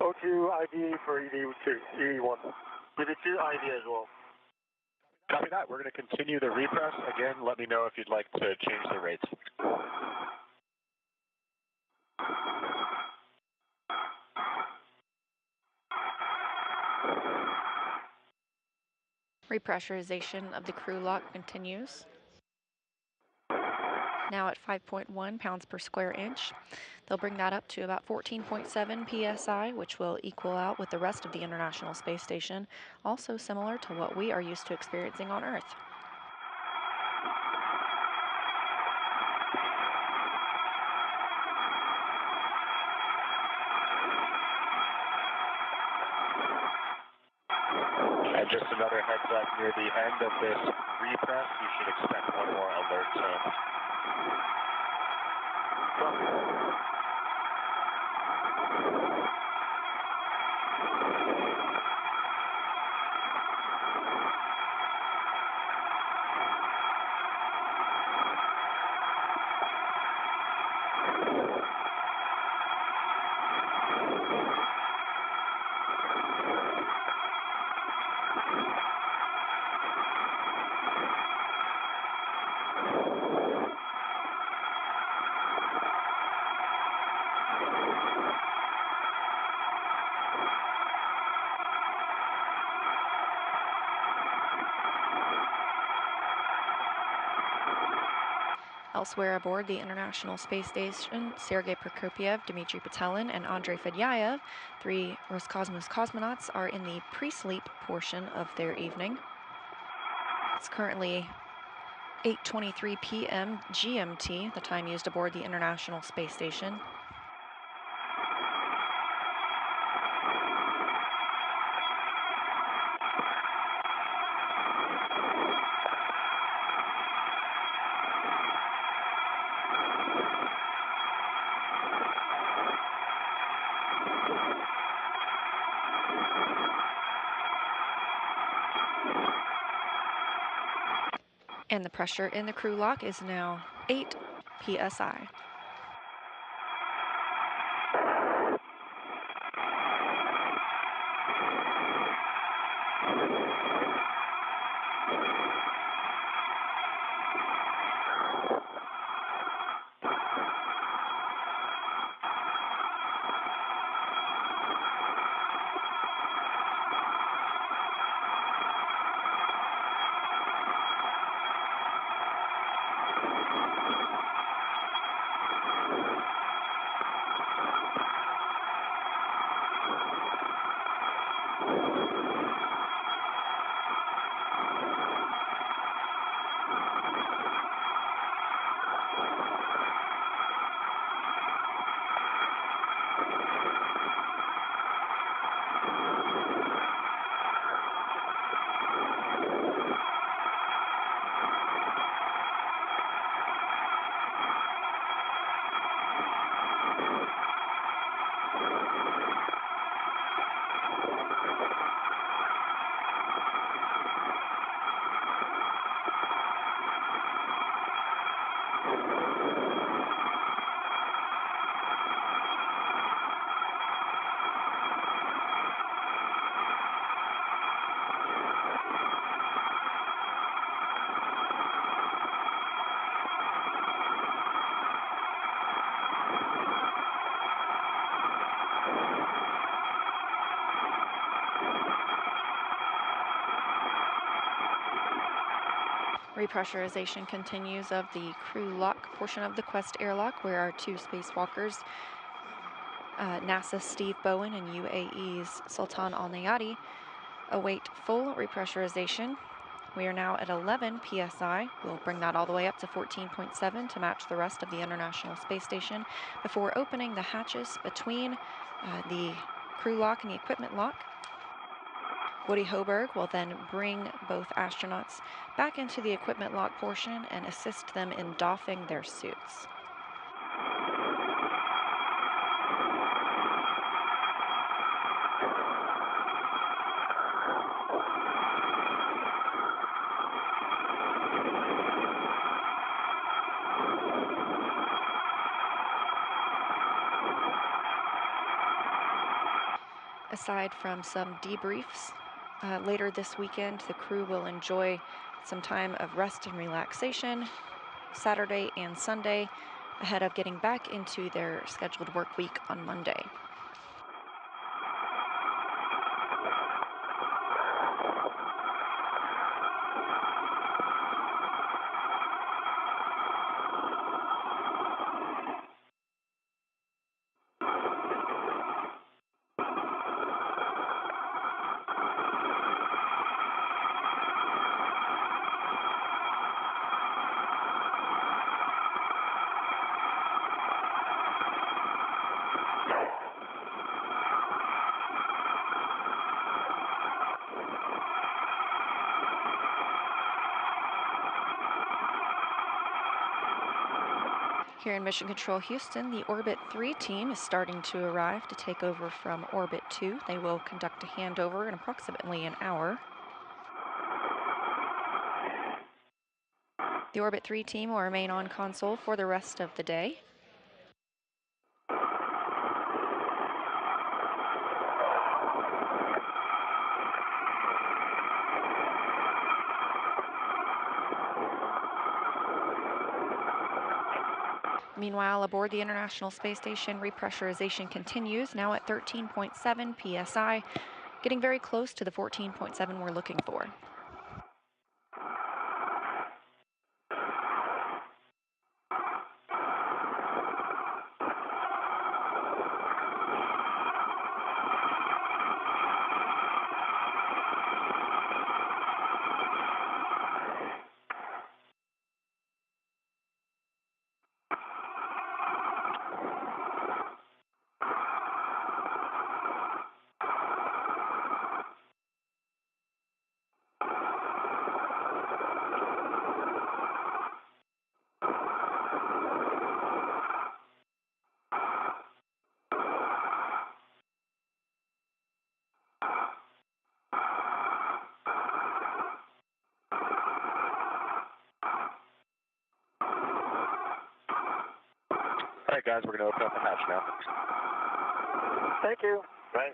O2 IV for EV2, EV1.
EV2 IV as well.
Copy that. We're going to continue the repress. Again, let me know if you'd like to change the rates.
Repressurization of the crew lock continues. Now at 5.1 pounds per square inch. They'll bring that up to about 14.7 psi, which will equal out with the rest of the International Space Station, also similar to what we are used to experiencing on Earth.
And just another heads up, near the end of this repress, you should expect one more alert tone.
Elsewhere aboard the International Space Station, Sergei Prokopyev, Dmitry Petelin, and Andrei Fedyaev, 3 Roscosmos cosmonauts, are in the pre-sleep portion of their evening. It's currently 8:23 p.m. GMT, the time used aboard the International Space Station. And the pressure in the crew lock is now 8 psi. Repressurization continues of the crew lock portion of the Quest airlock, where our two spacewalkers, NASA Steve Bowen and UAE's Sultan Alneyadi, await full repressurization. We are now at 11 psi. We'll bring that all the way up to 14.7 to match the rest of the International Space Station before opening the hatches between the crew lock and the equipment lock. Woody Hoberg will then bring both astronauts back into the equipment lock portion and assist them in doffing their suits. Aside from some debriefs, later this weekend, the crew will enjoy some time of rest and relaxation, Saturday and Sunday, ahead of getting back into their scheduled work week on Monday. Here in Mission Control Houston, the Orbit 3 team is starting to arrive to take over from Orbit 2. They will conduct a handover in approximately an hour. The Orbit 3 team will remain on console for the rest of the day. Meanwhile, aboard the International Space Station, repressurization continues, now at 13.7 psi, getting very close to the 14.7 we're looking for.
All right, guys, we're going to open up the hatch now.
Thank you.
Right.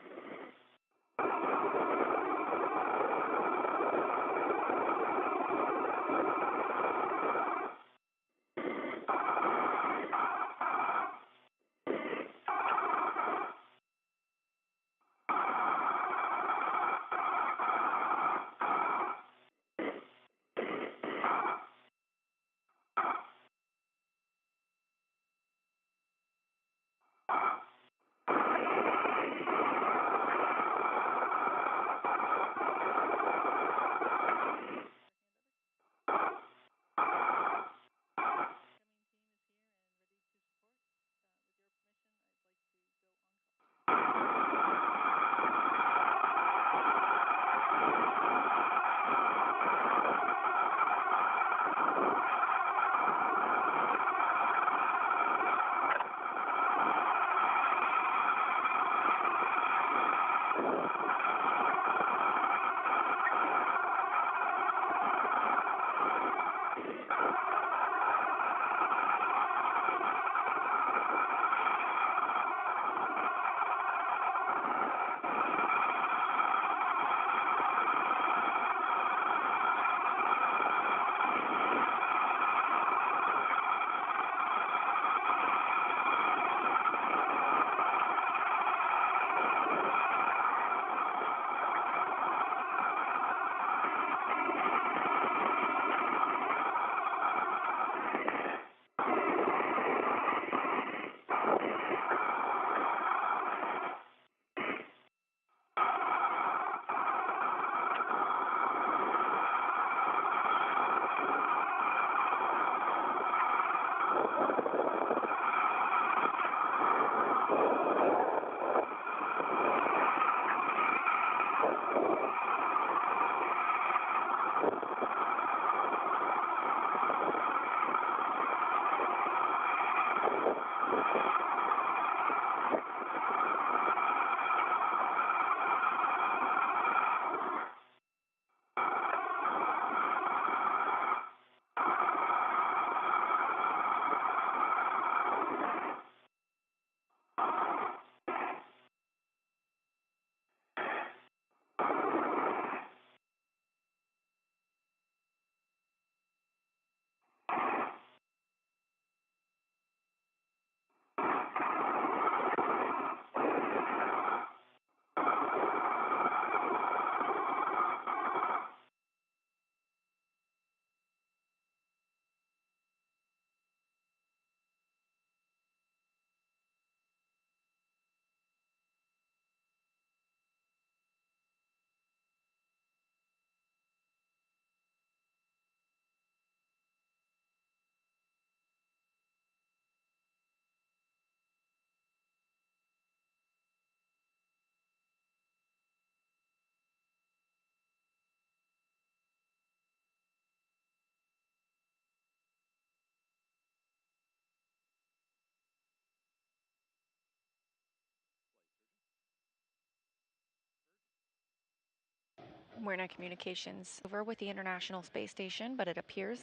We're now communications over with the International Space Station, but it appears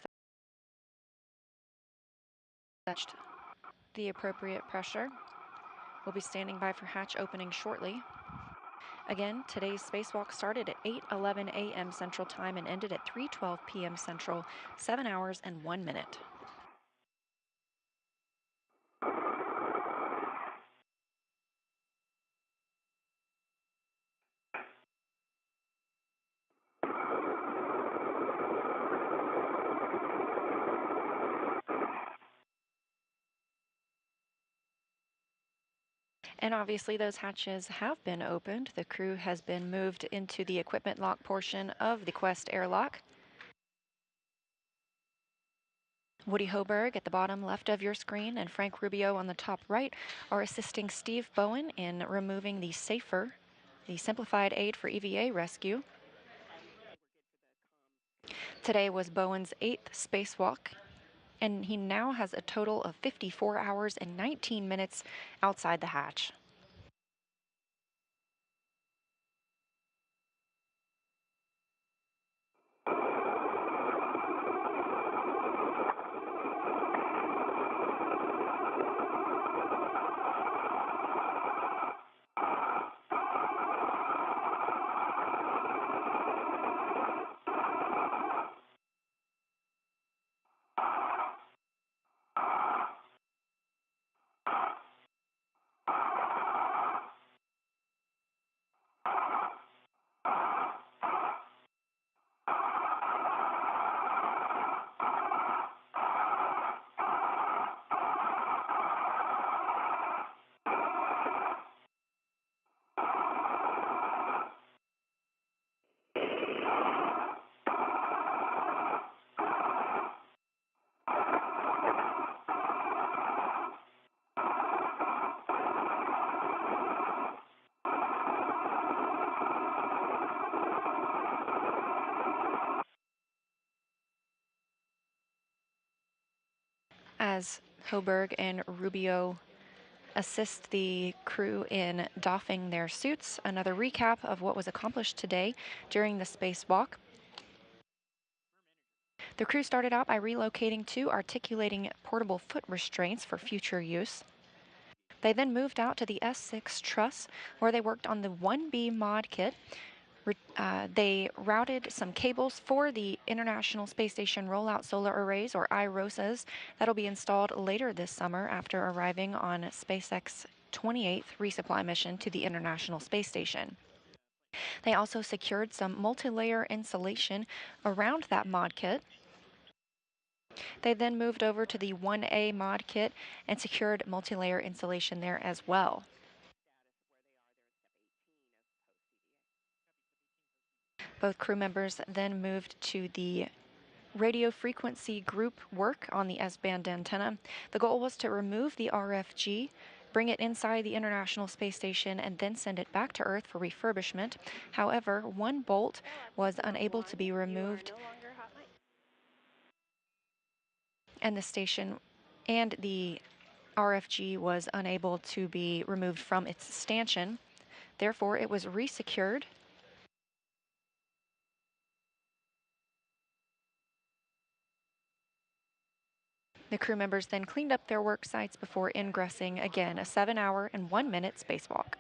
that the appropriate pressure. We'll be standing by for hatch opening shortly. Again, today's spacewalk started at 8:11 a.m. Central Time and ended at 3:12 p.m. Central, 7 hours and 1 minute. And obviously those hatches have been opened. The crew has been moved into the equipment lock portion of the Quest airlock. Woody Hoberg at the bottom left of your screen and Frank Rubio on the top right are assisting Steve Bowen in removing the SAFER, the simplified aid for EVA rescue. Today was Bowen's 8th spacewalk, and he now has a total of 54 hours and 19 minutes outside the hatch. As Hoberg and Rubio assist the crew in doffing their suits, another recap of what was accomplished today during the spacewalk. The crew started out by relocating 2 articulating portable foot restraints for future use. They then moved out to the S6 truss, where they worked on the 1B mod kit. They routed some cables for the International Space Station Rollout Solar Arrays, or IROSAs, that'll be installed later this summer after arriving on SpaceX's 28th resupply mission to the International Space Station. They also secured some multi-layer insulation around that mod kit. They then moved over to the 1A mod kit and secured multi-layer insulation there as well. Both crew members then moved to the radio frequency group work on the S-band antenna. The goal was to remove the RFG, bring it inside the International Space Station, and then send it back to Earth for refurbishment. However, one bolt was unable to be removed, and the RFG was unable to be removed from its stanchion. Therefore, it was resecured. The crew members then cleaned up their work sites before ingressing again, a 7-hour and 1 minute spacewalk.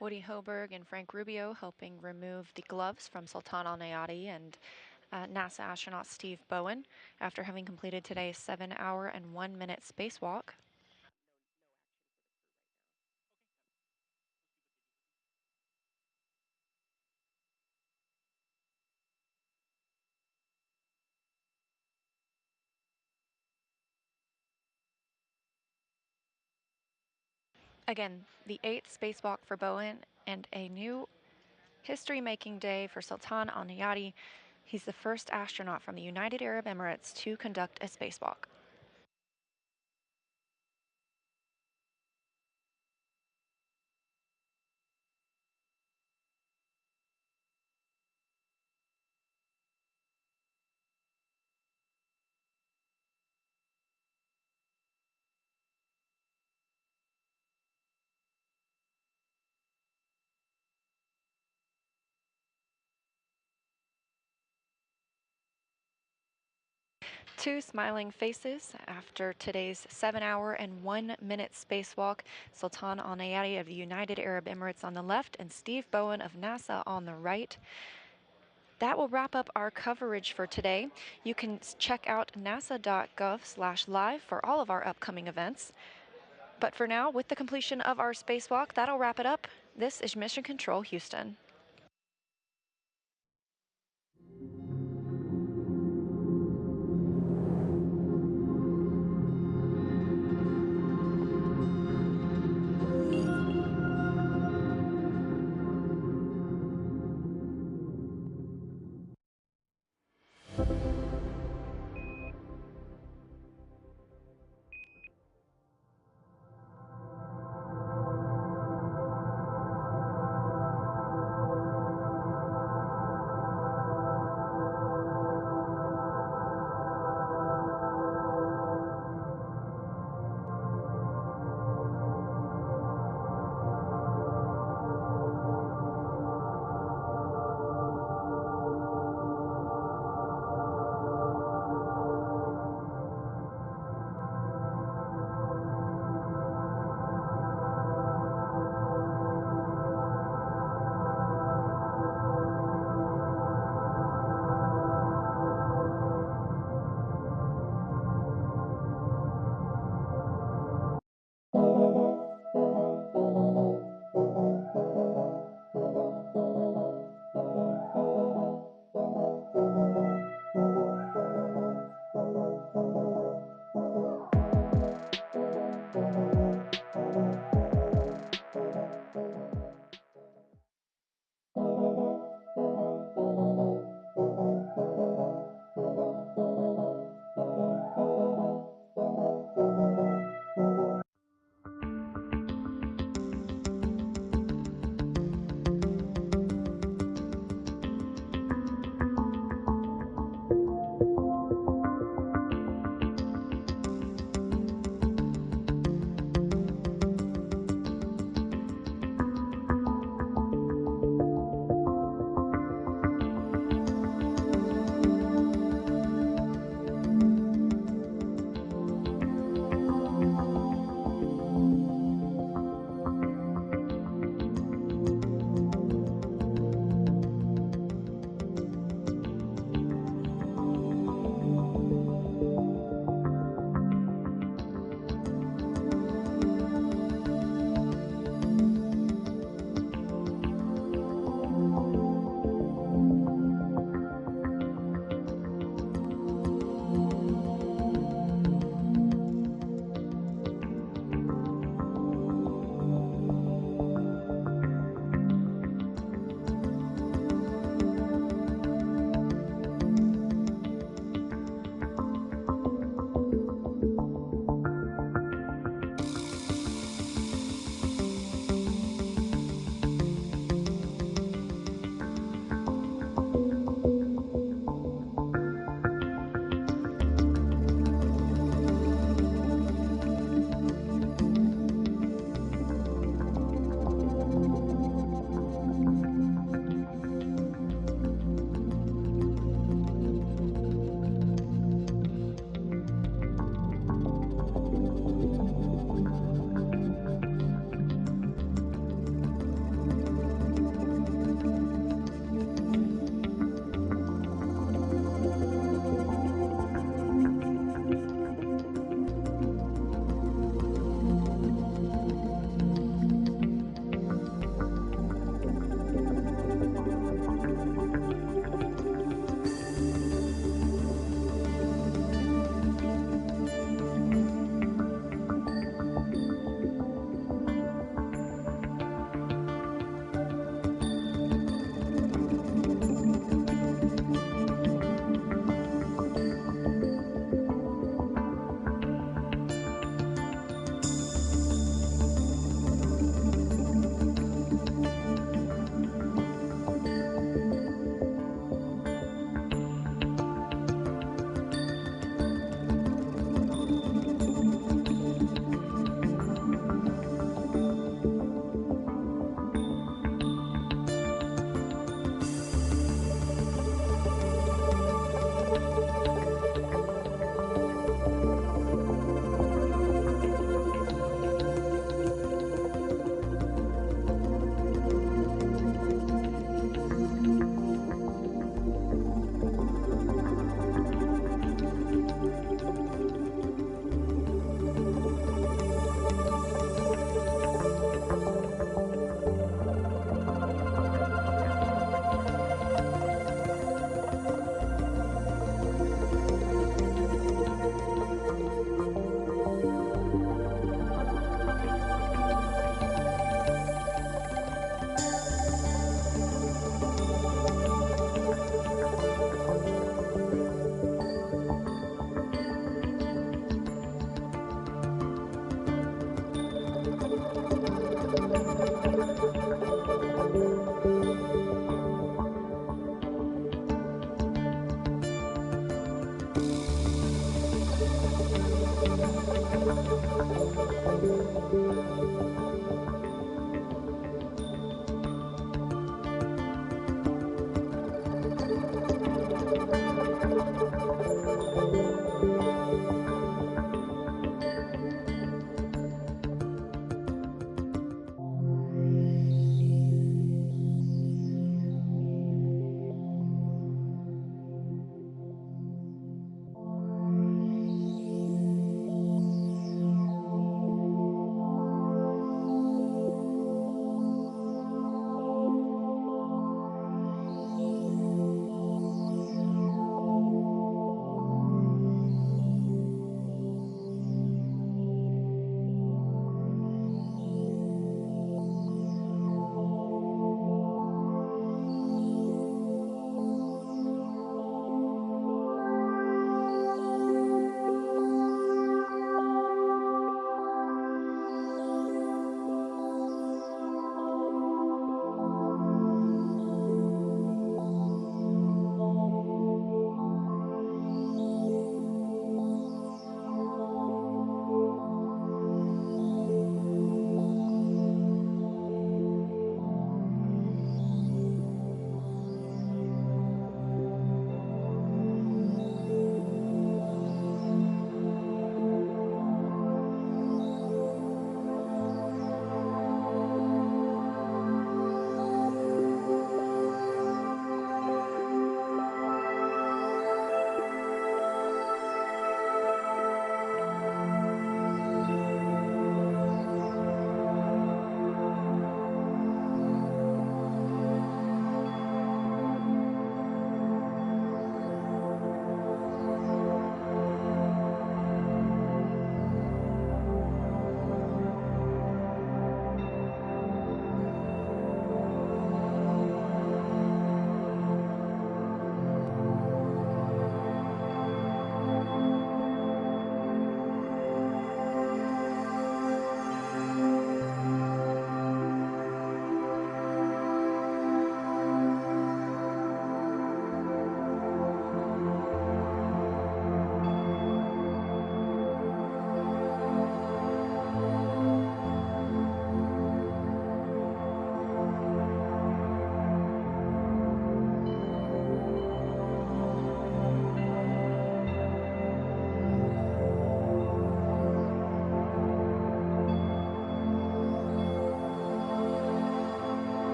Woody Hoberg and Frank Rubio helping remove the gloves from Sultan Alneyadi and NASA astronaut Steve Bowen after having completed today's 7-hour and 1-minute spacewalk. Again, the 8th spacewalk for Bowen and a new history-making day for Sultan Alneyadi. He's the first astronaut from the United Arab Emirates to conduct a spacewalk. Two smiling faces after today's 7-hour and 1-minute spacewalk. Sultan Alneyadi of the United Arab Emirates on the left and Steve Bowen of NASA on the right. That will wrap up our coverage for today. You can check out nasa.gov/live for all of our upcoming events. But for now, with the completion of our spacewalk, that'll wrap it up. This is Mission Control Houston.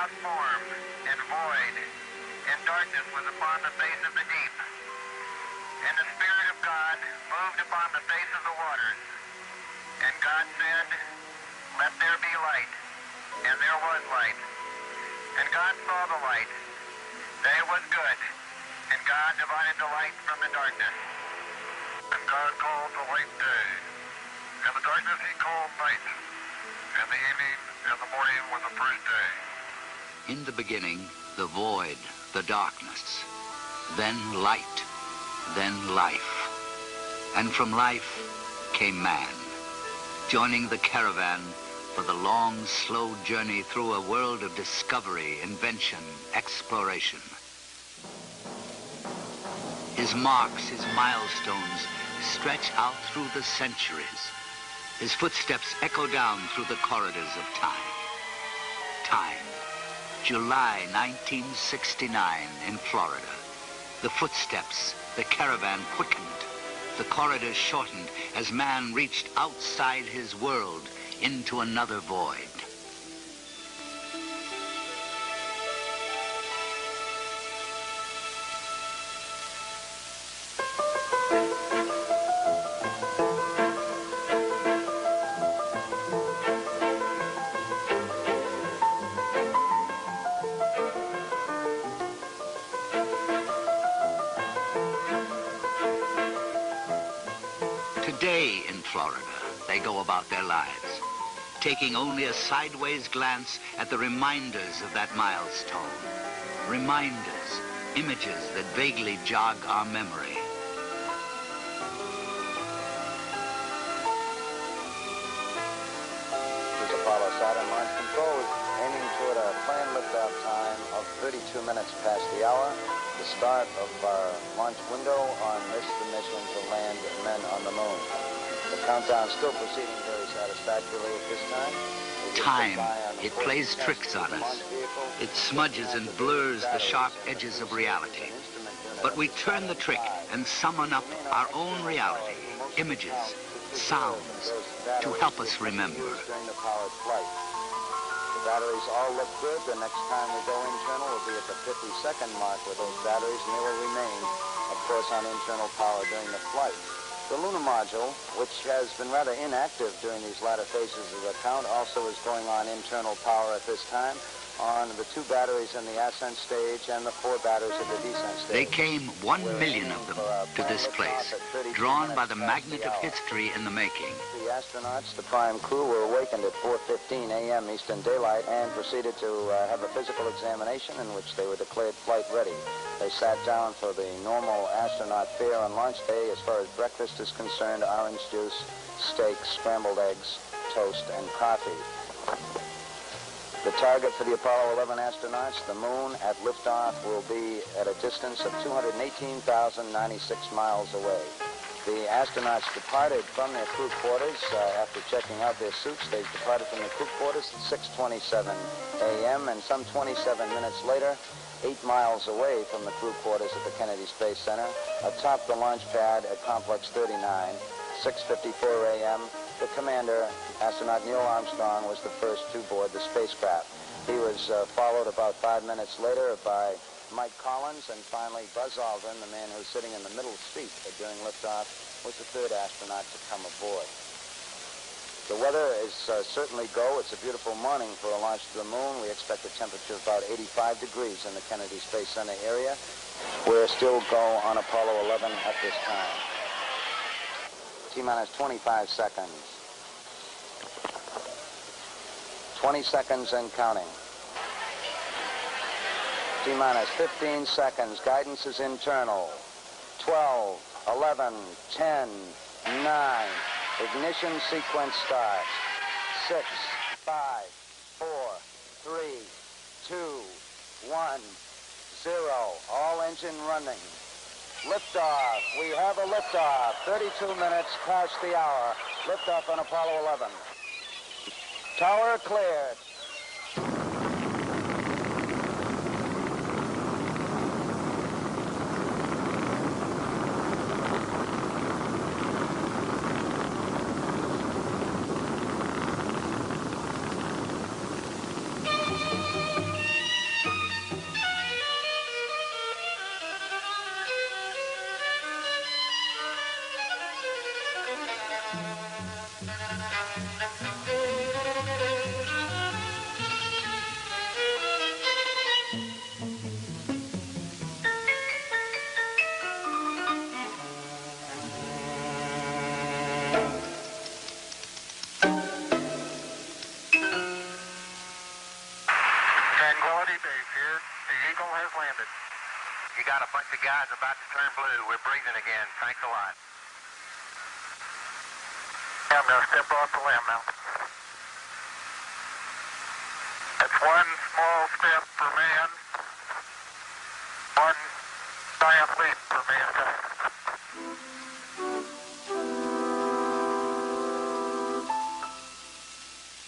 without form, and void, and darkness was upon the face of the deep. And the Spirit of God moved upon the face of the waters. And God said, let there be light. And there was light. And God saw the light, that it was good. And God divided the light from the darkness. And God called the light day, and the darkness he called night. And the evening and the morning were the first day.
In the beginning, the void, the darkness, then light, then life. And from life came man, joining the caravan for the long, slow journey through a world of discovery, invention, exploration. His marks, his milestones, stretch out through the centuries. His footsteps echo down through the corridors of time. Time. July 1969 in Florida. The footsteps, the caravan quickened. The corridors shortened as man reached outside his world into another void. Today in Florida, they go about their lives, taking only a sideways glance at the reminders of that milestone. Reminders, images that vaguely jog our memory.
This is Apollo Saturn Launch Control, aiming toward a planned liftoff time of 32 minutes past the hour. The start of our launch window on this mission to land men on the moon. The countdown still proceeding very satisfactorily at this time.
Time, it plays tricks on us. It smudges and blurs the sharp edges of reality. But we turn the trick and summon up our own reality, images, sounds, to help us remember.
During the powered flight. The batteries all look good. The next time we go internal will be at the 50-second mark with those batteries, and they will remain, of course, on internal power during the flight. The lunar module, which has been rather inactive during these latter phases of the count, also is going on internal power at this time on the 2 batteries in the ascent stage and the 4 batteries at the descent stage.
They came 1 million of them to this place, drawn by the magnet of history in the making.
The astronauts, the prime crew, were awakened at 4:15 a.m. Eastern Daylight and proceeded to have a physical examination in which they were declared flight ready. They sat down for the normal astronaut fare on launch day. As far as breakfast is concerned, orange juice, steak, scrambled eggs, toast, and coffee. The target for the Apollo 11 astronauts, the moon at liftoff, will be at a distance of 218,096 miles away. The astronauts departed from their crew quarters after checking out their suits. They departed from the crew quarters at 6:27 a.m. and some 27 minutes later, 8 miles away from the crew quarters at the Kennedy Space Center, atop the launch pad at Complex 39, 6:54 a.m., the commander, astronaut Neil Armstrong, was the first to board the spacecraft. He was followed about 5 minutes later by Mike Collins, and finally Buzz Aldrin, the man who's sitting in the middle seat during liftoff, was the 3rd astronaut to come aboard. The weather is certainly go. It's a beautiful morning for a launch to the moon. We expect a temperature of about 85 degrees in the Kennedy Space Center area. We're still go on Apollo 11 at this time. T-minus 25 seconds. 20 seconds and counting. T-minus 15 seconds. Guidance is internal. 12, 11, 10, 9. Ignition sequence starts. 6, 5, 4, 3, 2, 1, 0. All engine running. Liftoff. We have a liftoff. 32 minutes past the hour. Liftoff on Apollo 11. Tower cleared.
landed. You got a bunch of guys about to turn blue. We're breathing again. Thanks a lot. I'm going to step off the limb now. That's one small step for man, one giant leap for mankind.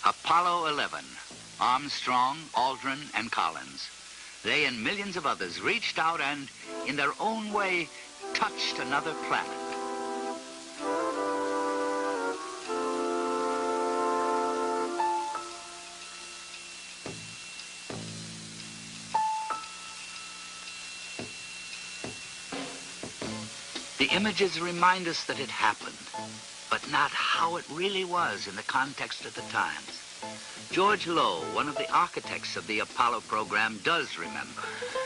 Apollo 11, Armstrong, Aldrin, and Collins. They and millions of others reached out and, in their own way, touched another planet. The images remind us that it happened, but not how it really was in the context of the times. George Lowe, one of the architects of the Apollo program, does remember.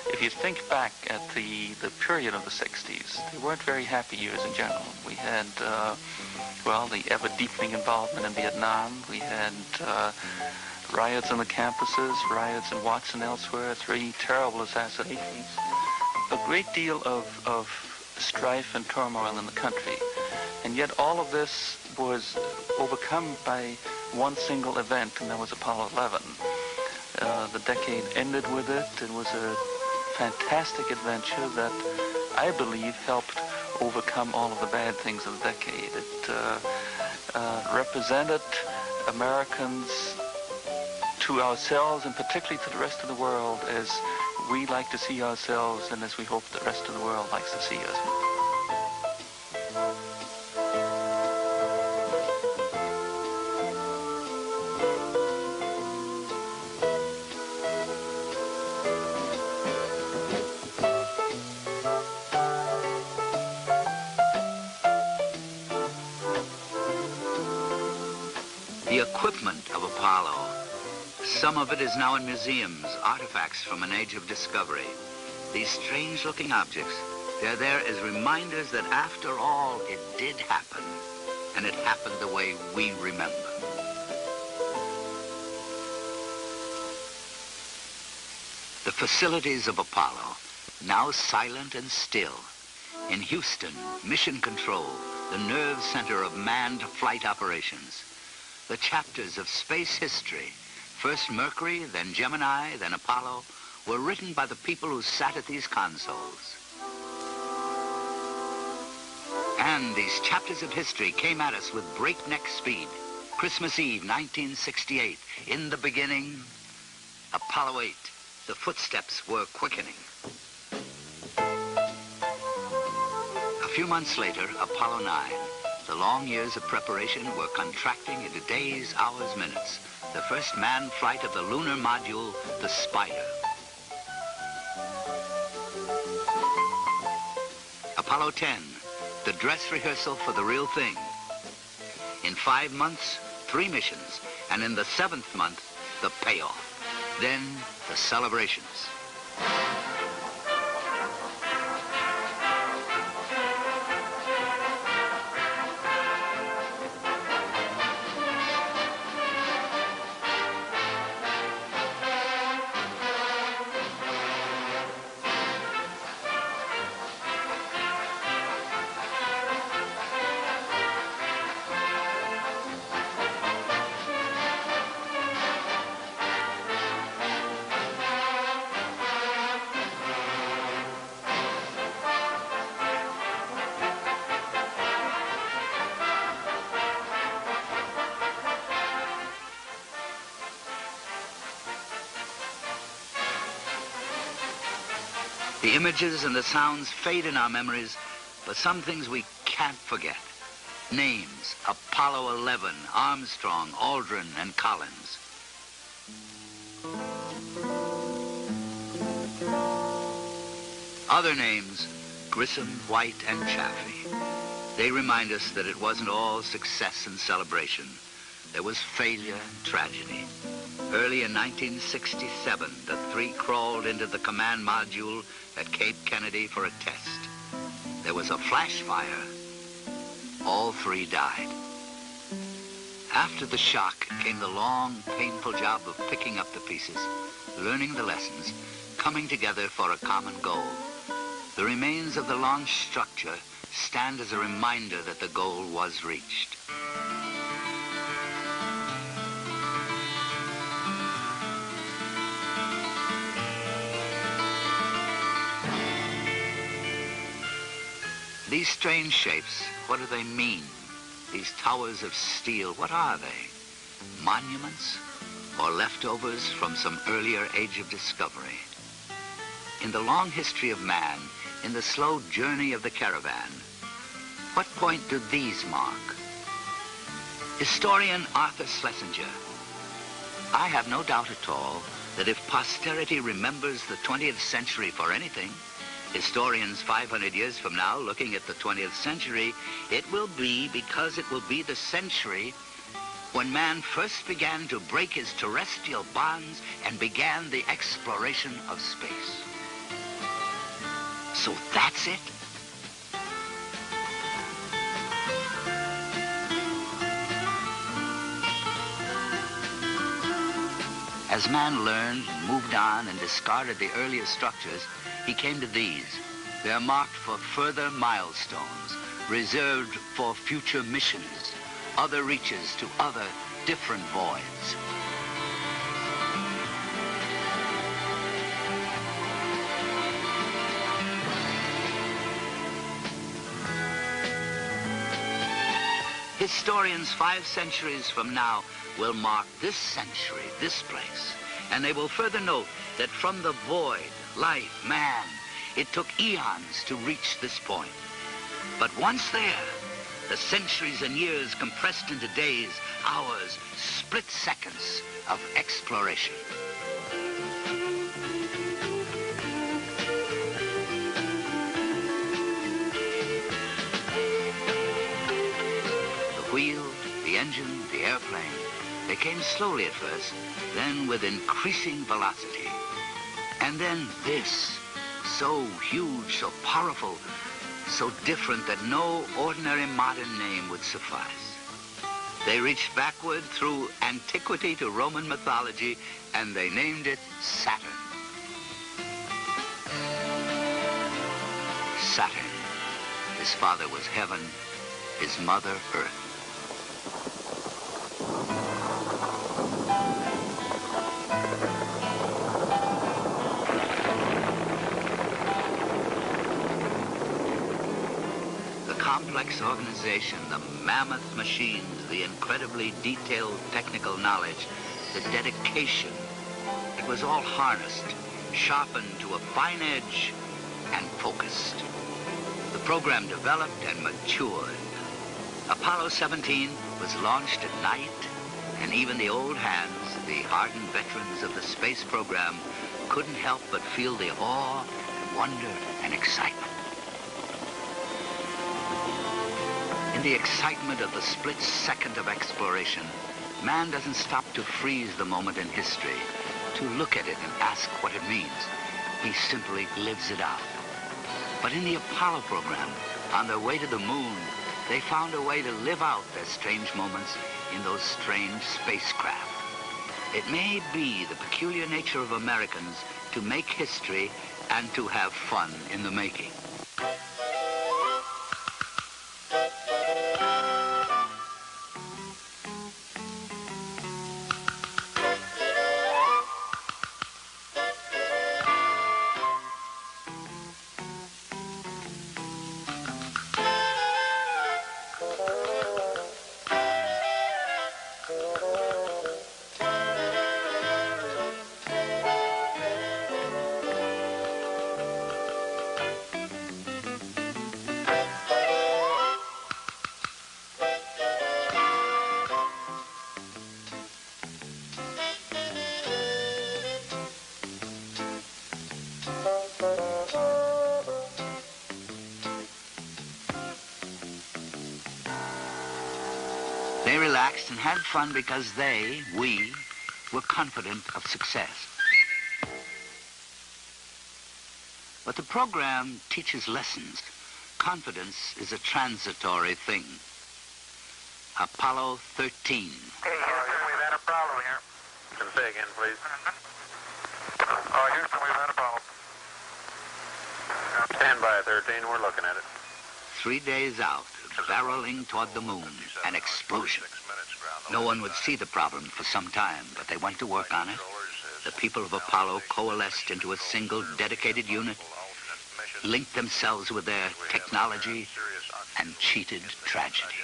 If you think back at the period of the 60s, they weren't very happy years in general. We had, the ever-deepening involvement in Vietnam. We had riots on the campuses, riots in Watts and elsewhere, 3 terrible assassinations. A great deal of strife and turmoil in the country. And yet all of this was overcome by one single event, and that was Apollo 11. The decade ended with it. It was a fantastic adventure that I believe helped overcome all of the bad things of the decade. It represented Americans to ourselves, and particularly to the rest of the world, as we like to see ourselves and as we hope the rest of the world likes to see us.
The equipment of Apollo, some of it is now in museums, artifacts from an age of discovery. These strange-looking objects, they're there as reminders that after all, it did happen, and it happened the way we remember. The facilities of Apollo, now silent and still. In Houston, Mission Control, the nerve center of manned flight operations. The chapters of space history, first Mercury, then Gemini, then Apollo, were written by the people who sat at these consoles. And these chapters of history came at us with breakneck speed. Christmas Eve, 1968, in the beginning, Apollo 8, the footsteps were quickening. A few months later, Apollo 9. The long years of preparation were contracting into days, hours, minutes. The first manned flight of the lunar module, the Spider. Apollo 10, the dress rehearsal for the real thing. In 5 months, 3 missions, and in the 7th month, the payoff. Then, the celebrations. The images and the sounds fade in our memories, but some things we can't forget. Names: Apollo 11, Armstrong, Aldrin, and Collins. Other names: Grissom, White, and Chaffee. They remind us that it wasn't all success and celebration. There was failure and tragedy. Early in 1967, the 3 crawled into the command module at Cape Kennedy for a test. There was a flash fire. All 3 died. After the shock came the long, painful job of picking up the pieces, learning the lessons, coming together for a common goal. The remains of the launch structure stand as a reminder that the goal was reached. These strange shapes, what do they mean? These towers of steel, what are they? Monuments or leftovers from some earlier age of discovery? In the long history of man, in the slow journey of the caravan, what point do these mark? Historian Arthur Schlesinger, I have no doubt at all that if posterity remembers the 20th century for anything, historians 500 years from now looking at the 20th century, it will be because it will be the century when man first began to break his terrestrial bonds and began the exploration of space. So that's it? As man learned, moved on, and discarded the earlier structures, he came to these. They are marked for further milestones, reserved for future missions, other reaches to other different voids. Historians 5 centuries from now will mark this century, this place, and they will further note that from the void, life, man, it took eons to reach this point. But once there, the centuries and years compressed into days, hours, split seconds of exploration. The wheel, the engine, the airplane, they came slowly at first, then with increasing velocity. And then this, so huge, so powerful, so different that no ordinary modern name would suffice. They reached backward through antiquity to Roman mythology, and they named it Saturn. Saturn. His father was heaven, his mother earth. Complex organization, the mammoth machines, the incredibly detailed technical knowledge, the dedication, it was all harnessed, sharpened to a fine edge, and focused. The program developed and matured. Apollo 17 was launched at night, and even the old hands, the hardened veterans of the space program, couldn't help but feel the awe, wonder, and excitement. In the excitement of the split second of exploration, man doesn't stop to freeze the moment in history, to look at it and ask what it means. He simply lives it out. But in the Apollo program, on their way to the moon, they found a way to live out their strange moments in those strange spacecraft. It may be the peculiar nature of Americans to make history and to have fun in the making. They relaxed and had fun because we, were confident of success. But the program teaches lessons. Confidence is a transitory thing. Apollo 13.
Hey, Houston, we've had a problem here.
Can say again, please.
Houston, we've had a problem. Stand by, 13. We're looking at it.
3 days out, barreling toward the moon, an explosion. No one would see the problem for some time, but they went to work on it. The people of Apollo coalesced into a single dedicated unit, linked themselves with their technology, and cheated tragedy.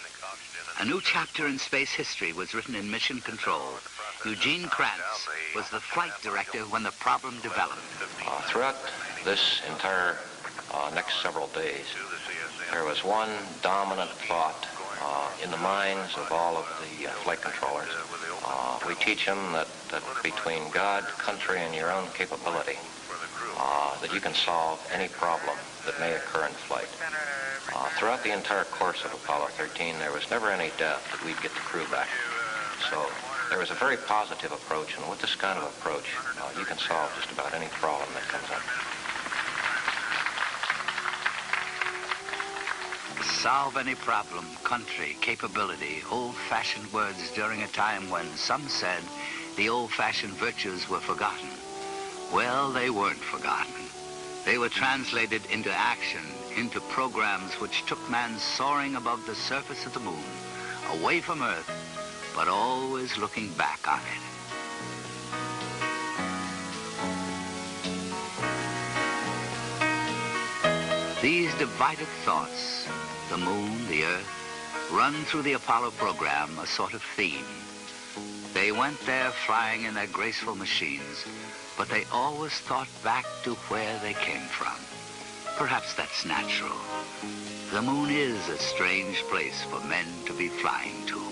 A new chapter in space history was written in Mission Control. Eugene Kranz was the flight director when the problem developed.
Throughout this entire next several days, there was one dominant thought in the minds of all of the flight controllers. We teach them that between God, country, and your own capability, that you can solve any problem that may occur in flight. Throughout the entire course of Apollo 13, there was never any doubt that we'd get the crew back. So there was a very positive approach, and with this kind of approach, you can solve just about any problem that comes up.
Solve any problem, country, capability, old-fashioned words during a time when some said the old-fashioned virtues were forgotten. Well, they weren't forgotten. They were translated into action, into programs which took man soaring above the surface of the moon, away from Earth, but always looking back on it. These divided thoughts, the moon, the Earth, run through the Apollo program a sort of theme. They went there flying in their graceful machines, but they always thought back to where they came from. Perhaps that's natural. The moon is a strange place for men to be flying to.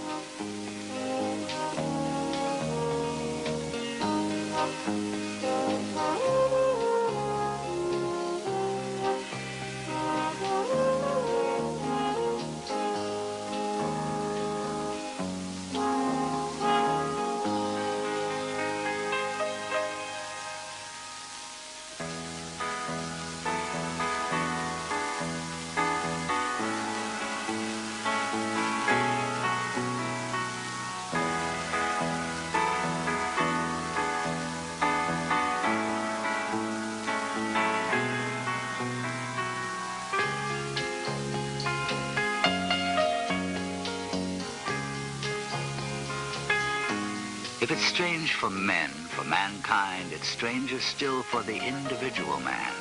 If it's strange for men, for mankind, it's stranger still for the individual man.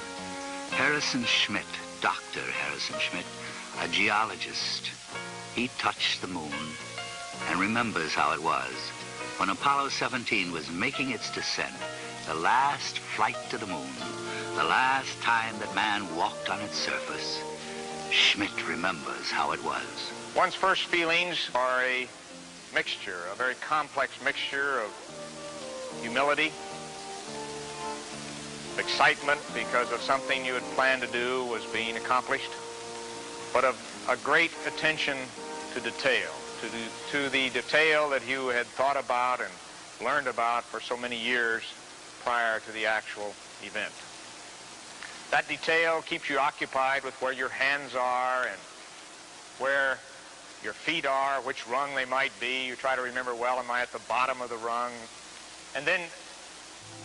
Harrison Schmitt, Dr. Harrison Schmitt, a geologist, he touched the moon and remembers how it was when Apollo 17 was making its descent, the last flight to the moon, the last time that man walked on its surface. Schmitt remembers how it was.
One's first feelings are a mixture, a very complex mixture of humility, excitement because of something you had planned to do was being accomplished, but of a great attention to detail, to the detail that you had thought about and learned about for so many years prior to the actual event. That detail keeps you occupied with where your hands are and where your feet are, which rung they might be. You try to remember, well, am I at the bottom of the rung? And then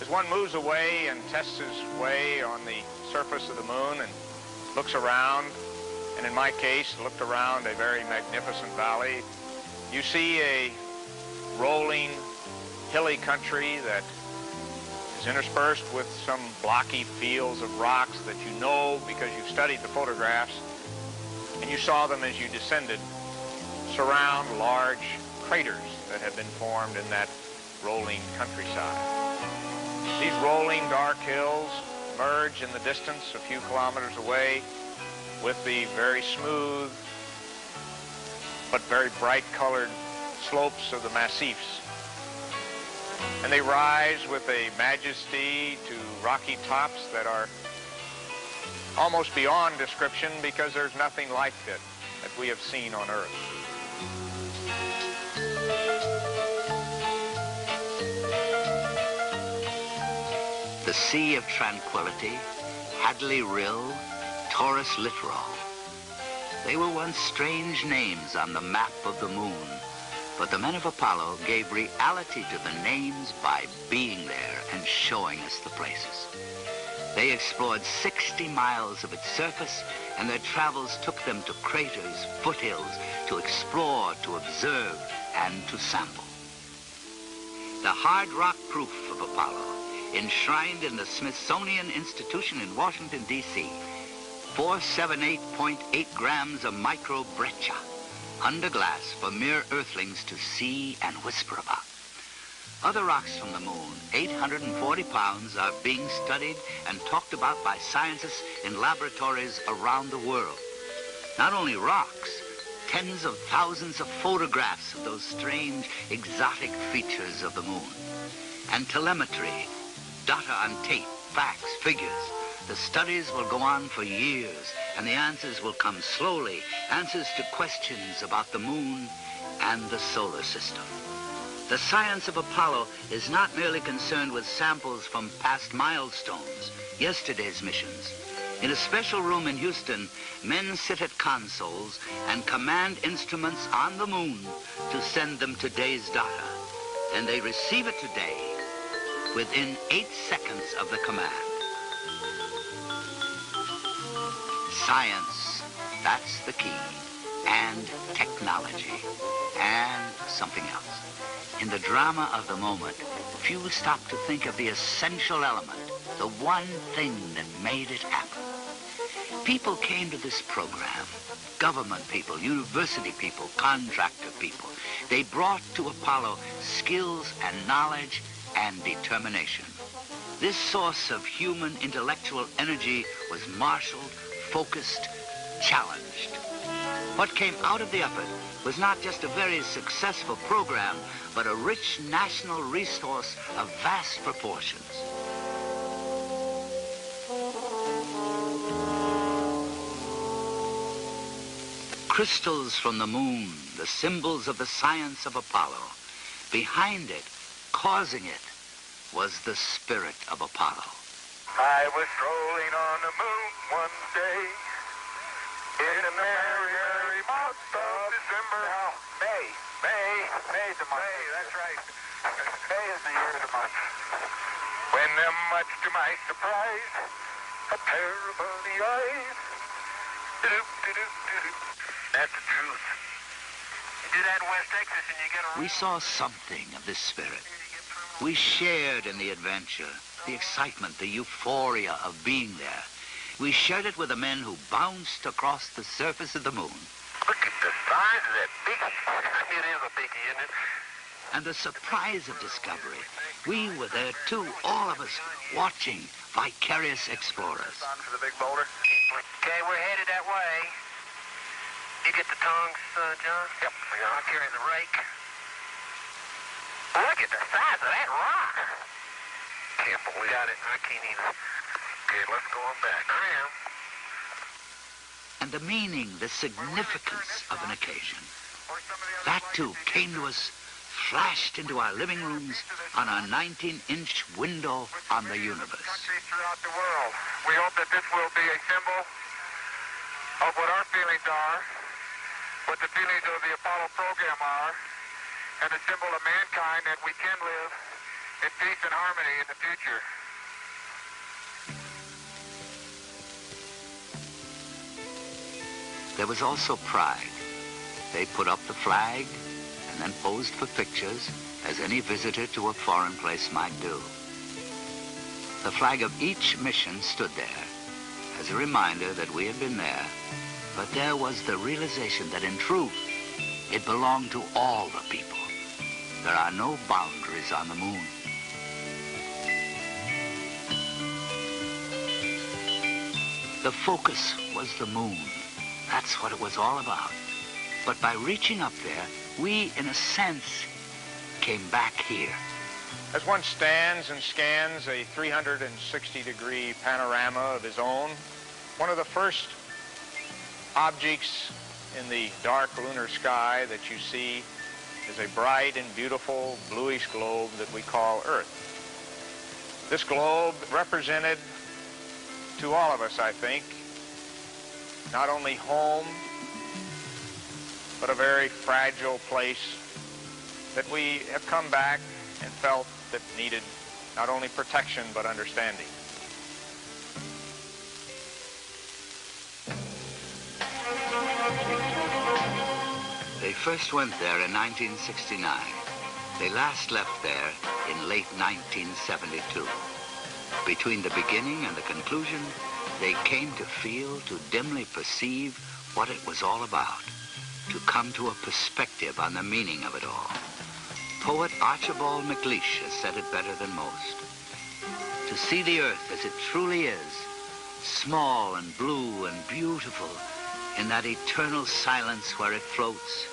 as one moves away and tests his way on the surface of the moon and looks around, and in my case, looked around a very magnificent valley, you see a rolling, hilly country that is interspersed with some blocky fields of rocks that you know because you've studied the photographs, and you saw them as you descended surround large craters that have been formed in that rolling countryside. These rolling dark hills merge in the distance a few kilometers away with the very smooth but very bright colored slopes of the massifs. And they rise with a majesty to rocky tops that are almost beyond description because there's nothing like it that we have seen on Earth.
The Sea of Tranquility, Hadley Rill, Taurus Littoral. They were once strange names on the map of the moon, but the men of Apollo gave reality to the names by being there and showing us the places. They explored 60 miles of its surface, and their travels took them to craters, foothills, to explore, to observe, and to sample. The hard rock proof of Apollo, enshrined in the Smithsonian Institution in Washington, D.C., 478.8 grams of microbreccia, under glass for mere earthlings to see and whisper about. Other rocks from the moon, 840 pounds, are being studied and talked about by scientists in laboratories around the world. Not only rocks, tens of thousands of photographs of those strange, exotic features of the moon. And telemetry, data on tape, facts, figures. The studies will go on for years, and the answers will come slowly, answers to questions about the moon and the solar system. The science of Apollo is not merely concerned with samples from past milestones, yesterday's missions. In a special room in Houston, men sit at consoles and command instruments on the moon to send them today's data. And they receive it today within 8 seconds of the command. Science, that's the key, and technology, and something else. In the drama of the moment, few stop to think of the essential element, the one thing that made it happen. People came to this program, government people, university people, contractor people. They brought to Apollo skills and knowledge and determination. This source of human intellectual energy was marshaled, focused, challenged. What came out of the effort was not just a very successful program, but a rich national resource of vast proportions. Crystals from the moon, the symbols of the science of Apollo. Behind it, causing it, was the spirit of Apollo.
I was strolling on the moon one day in a merry, merry month of December. May's the month. May, that's right. May is the year of the month. When, much to my surprise, a pair of bunny eyes. That's the truth. You do that in West Texas and you get a...
We saw something of this spirit. We shared in the adventure, the excitement, the euphoria of being there. We shared it with the men who bounced across the surface of the moon.
Look at the size of that biggie. It is a biggie, isn't it?
And the surprise of discovery. We were there too, all of us, watching, vicarious explorers.
On for the big boulder. Okay, we're headed that way. You get the tongs, John? Yep. I'll carry the rake. Look at the size of that rock. Can't believe it. I can't either. Okay, let's go on back. I am.
And the meaning, the significance of an occasion. That too came to us, flashed into our living rooms on a 19-inch window on the universe.
Countries throughout the world. We hope that this will be a symbol of what our feelings are, what the feelings of the Apollo program are, and a symbol of mankind that we can live in peace and harmony in the future.
There was also pride. They put up the flag and then posed for pictures as any visitor to a foreign place might do. The flag of each mission stood there as a reminder that we had been there, but there was the realization that in truth, it belonged to all the people. There are no boundaries on the moon. The focus was the moon. That's what it was all about. But by reaching up there, we, in a sense, came back here.
As one stands and scans a 360-degree panorama of his own, one of the first objects in the dark lunar sky that you see is a bright and beautiful bluish globe that we call Earth. This globe represented to all of us, I think, not only home, but a very fragile place that we have come back and felt that needed not only protection, but understanding.
first went there in 1969. They last left there in late 1972. Between the beginning and the conclusion, they came to feel, to dimly perceive what it was all about, to come to a perspective on the meaning of it all. Poet Archibald MacLeish has said it better than most. To see the earth as it truly is, small and blue and beautiful, in that eternal silence where it floats,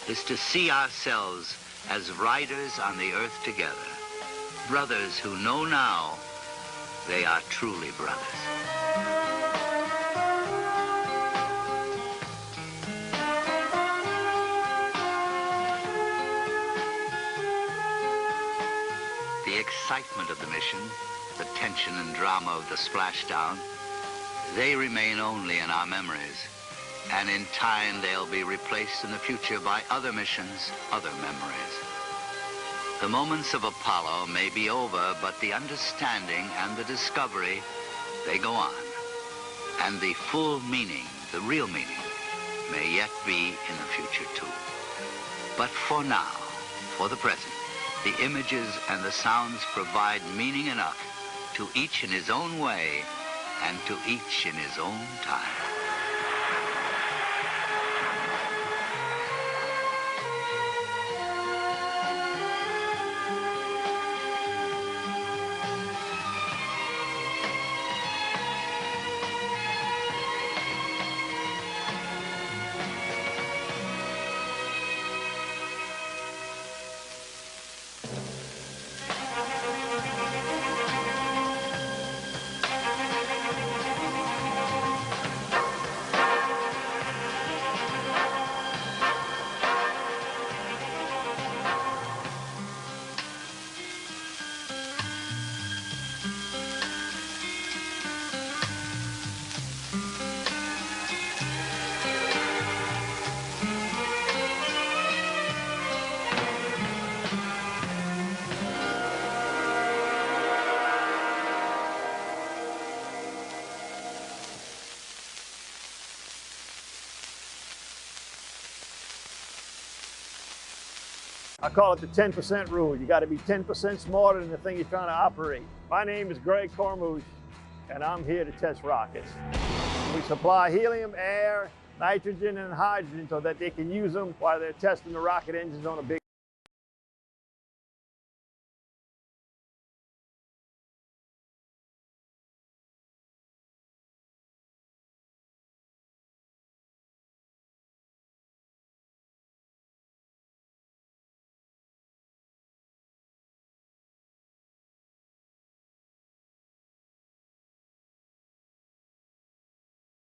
is to see ourselves as riders on the earth together, brothers who know now they are truly brothers. The excitement of the mission, the tension and drama of the splashdown, they remain only in our memories. And in time, they'll be replaced in the future by other missions, other memories. The moments of Apollo may be over, but the understanding and the discovery, they go on. And the full meaning, the real meaning, may yet be in the future too. But for now, for the present, the images and the sounds provide meaning enough to each in his own way and to each in his own time.
I call it the 10% rule. You got to be 10% smarter than the thing you're trying to operate. My name is Greg Cormouche, and I'm here to test rockets. We supply helium, air, nitrogen, and hydrogen so that they can use them while they're testing the rocket engines on a big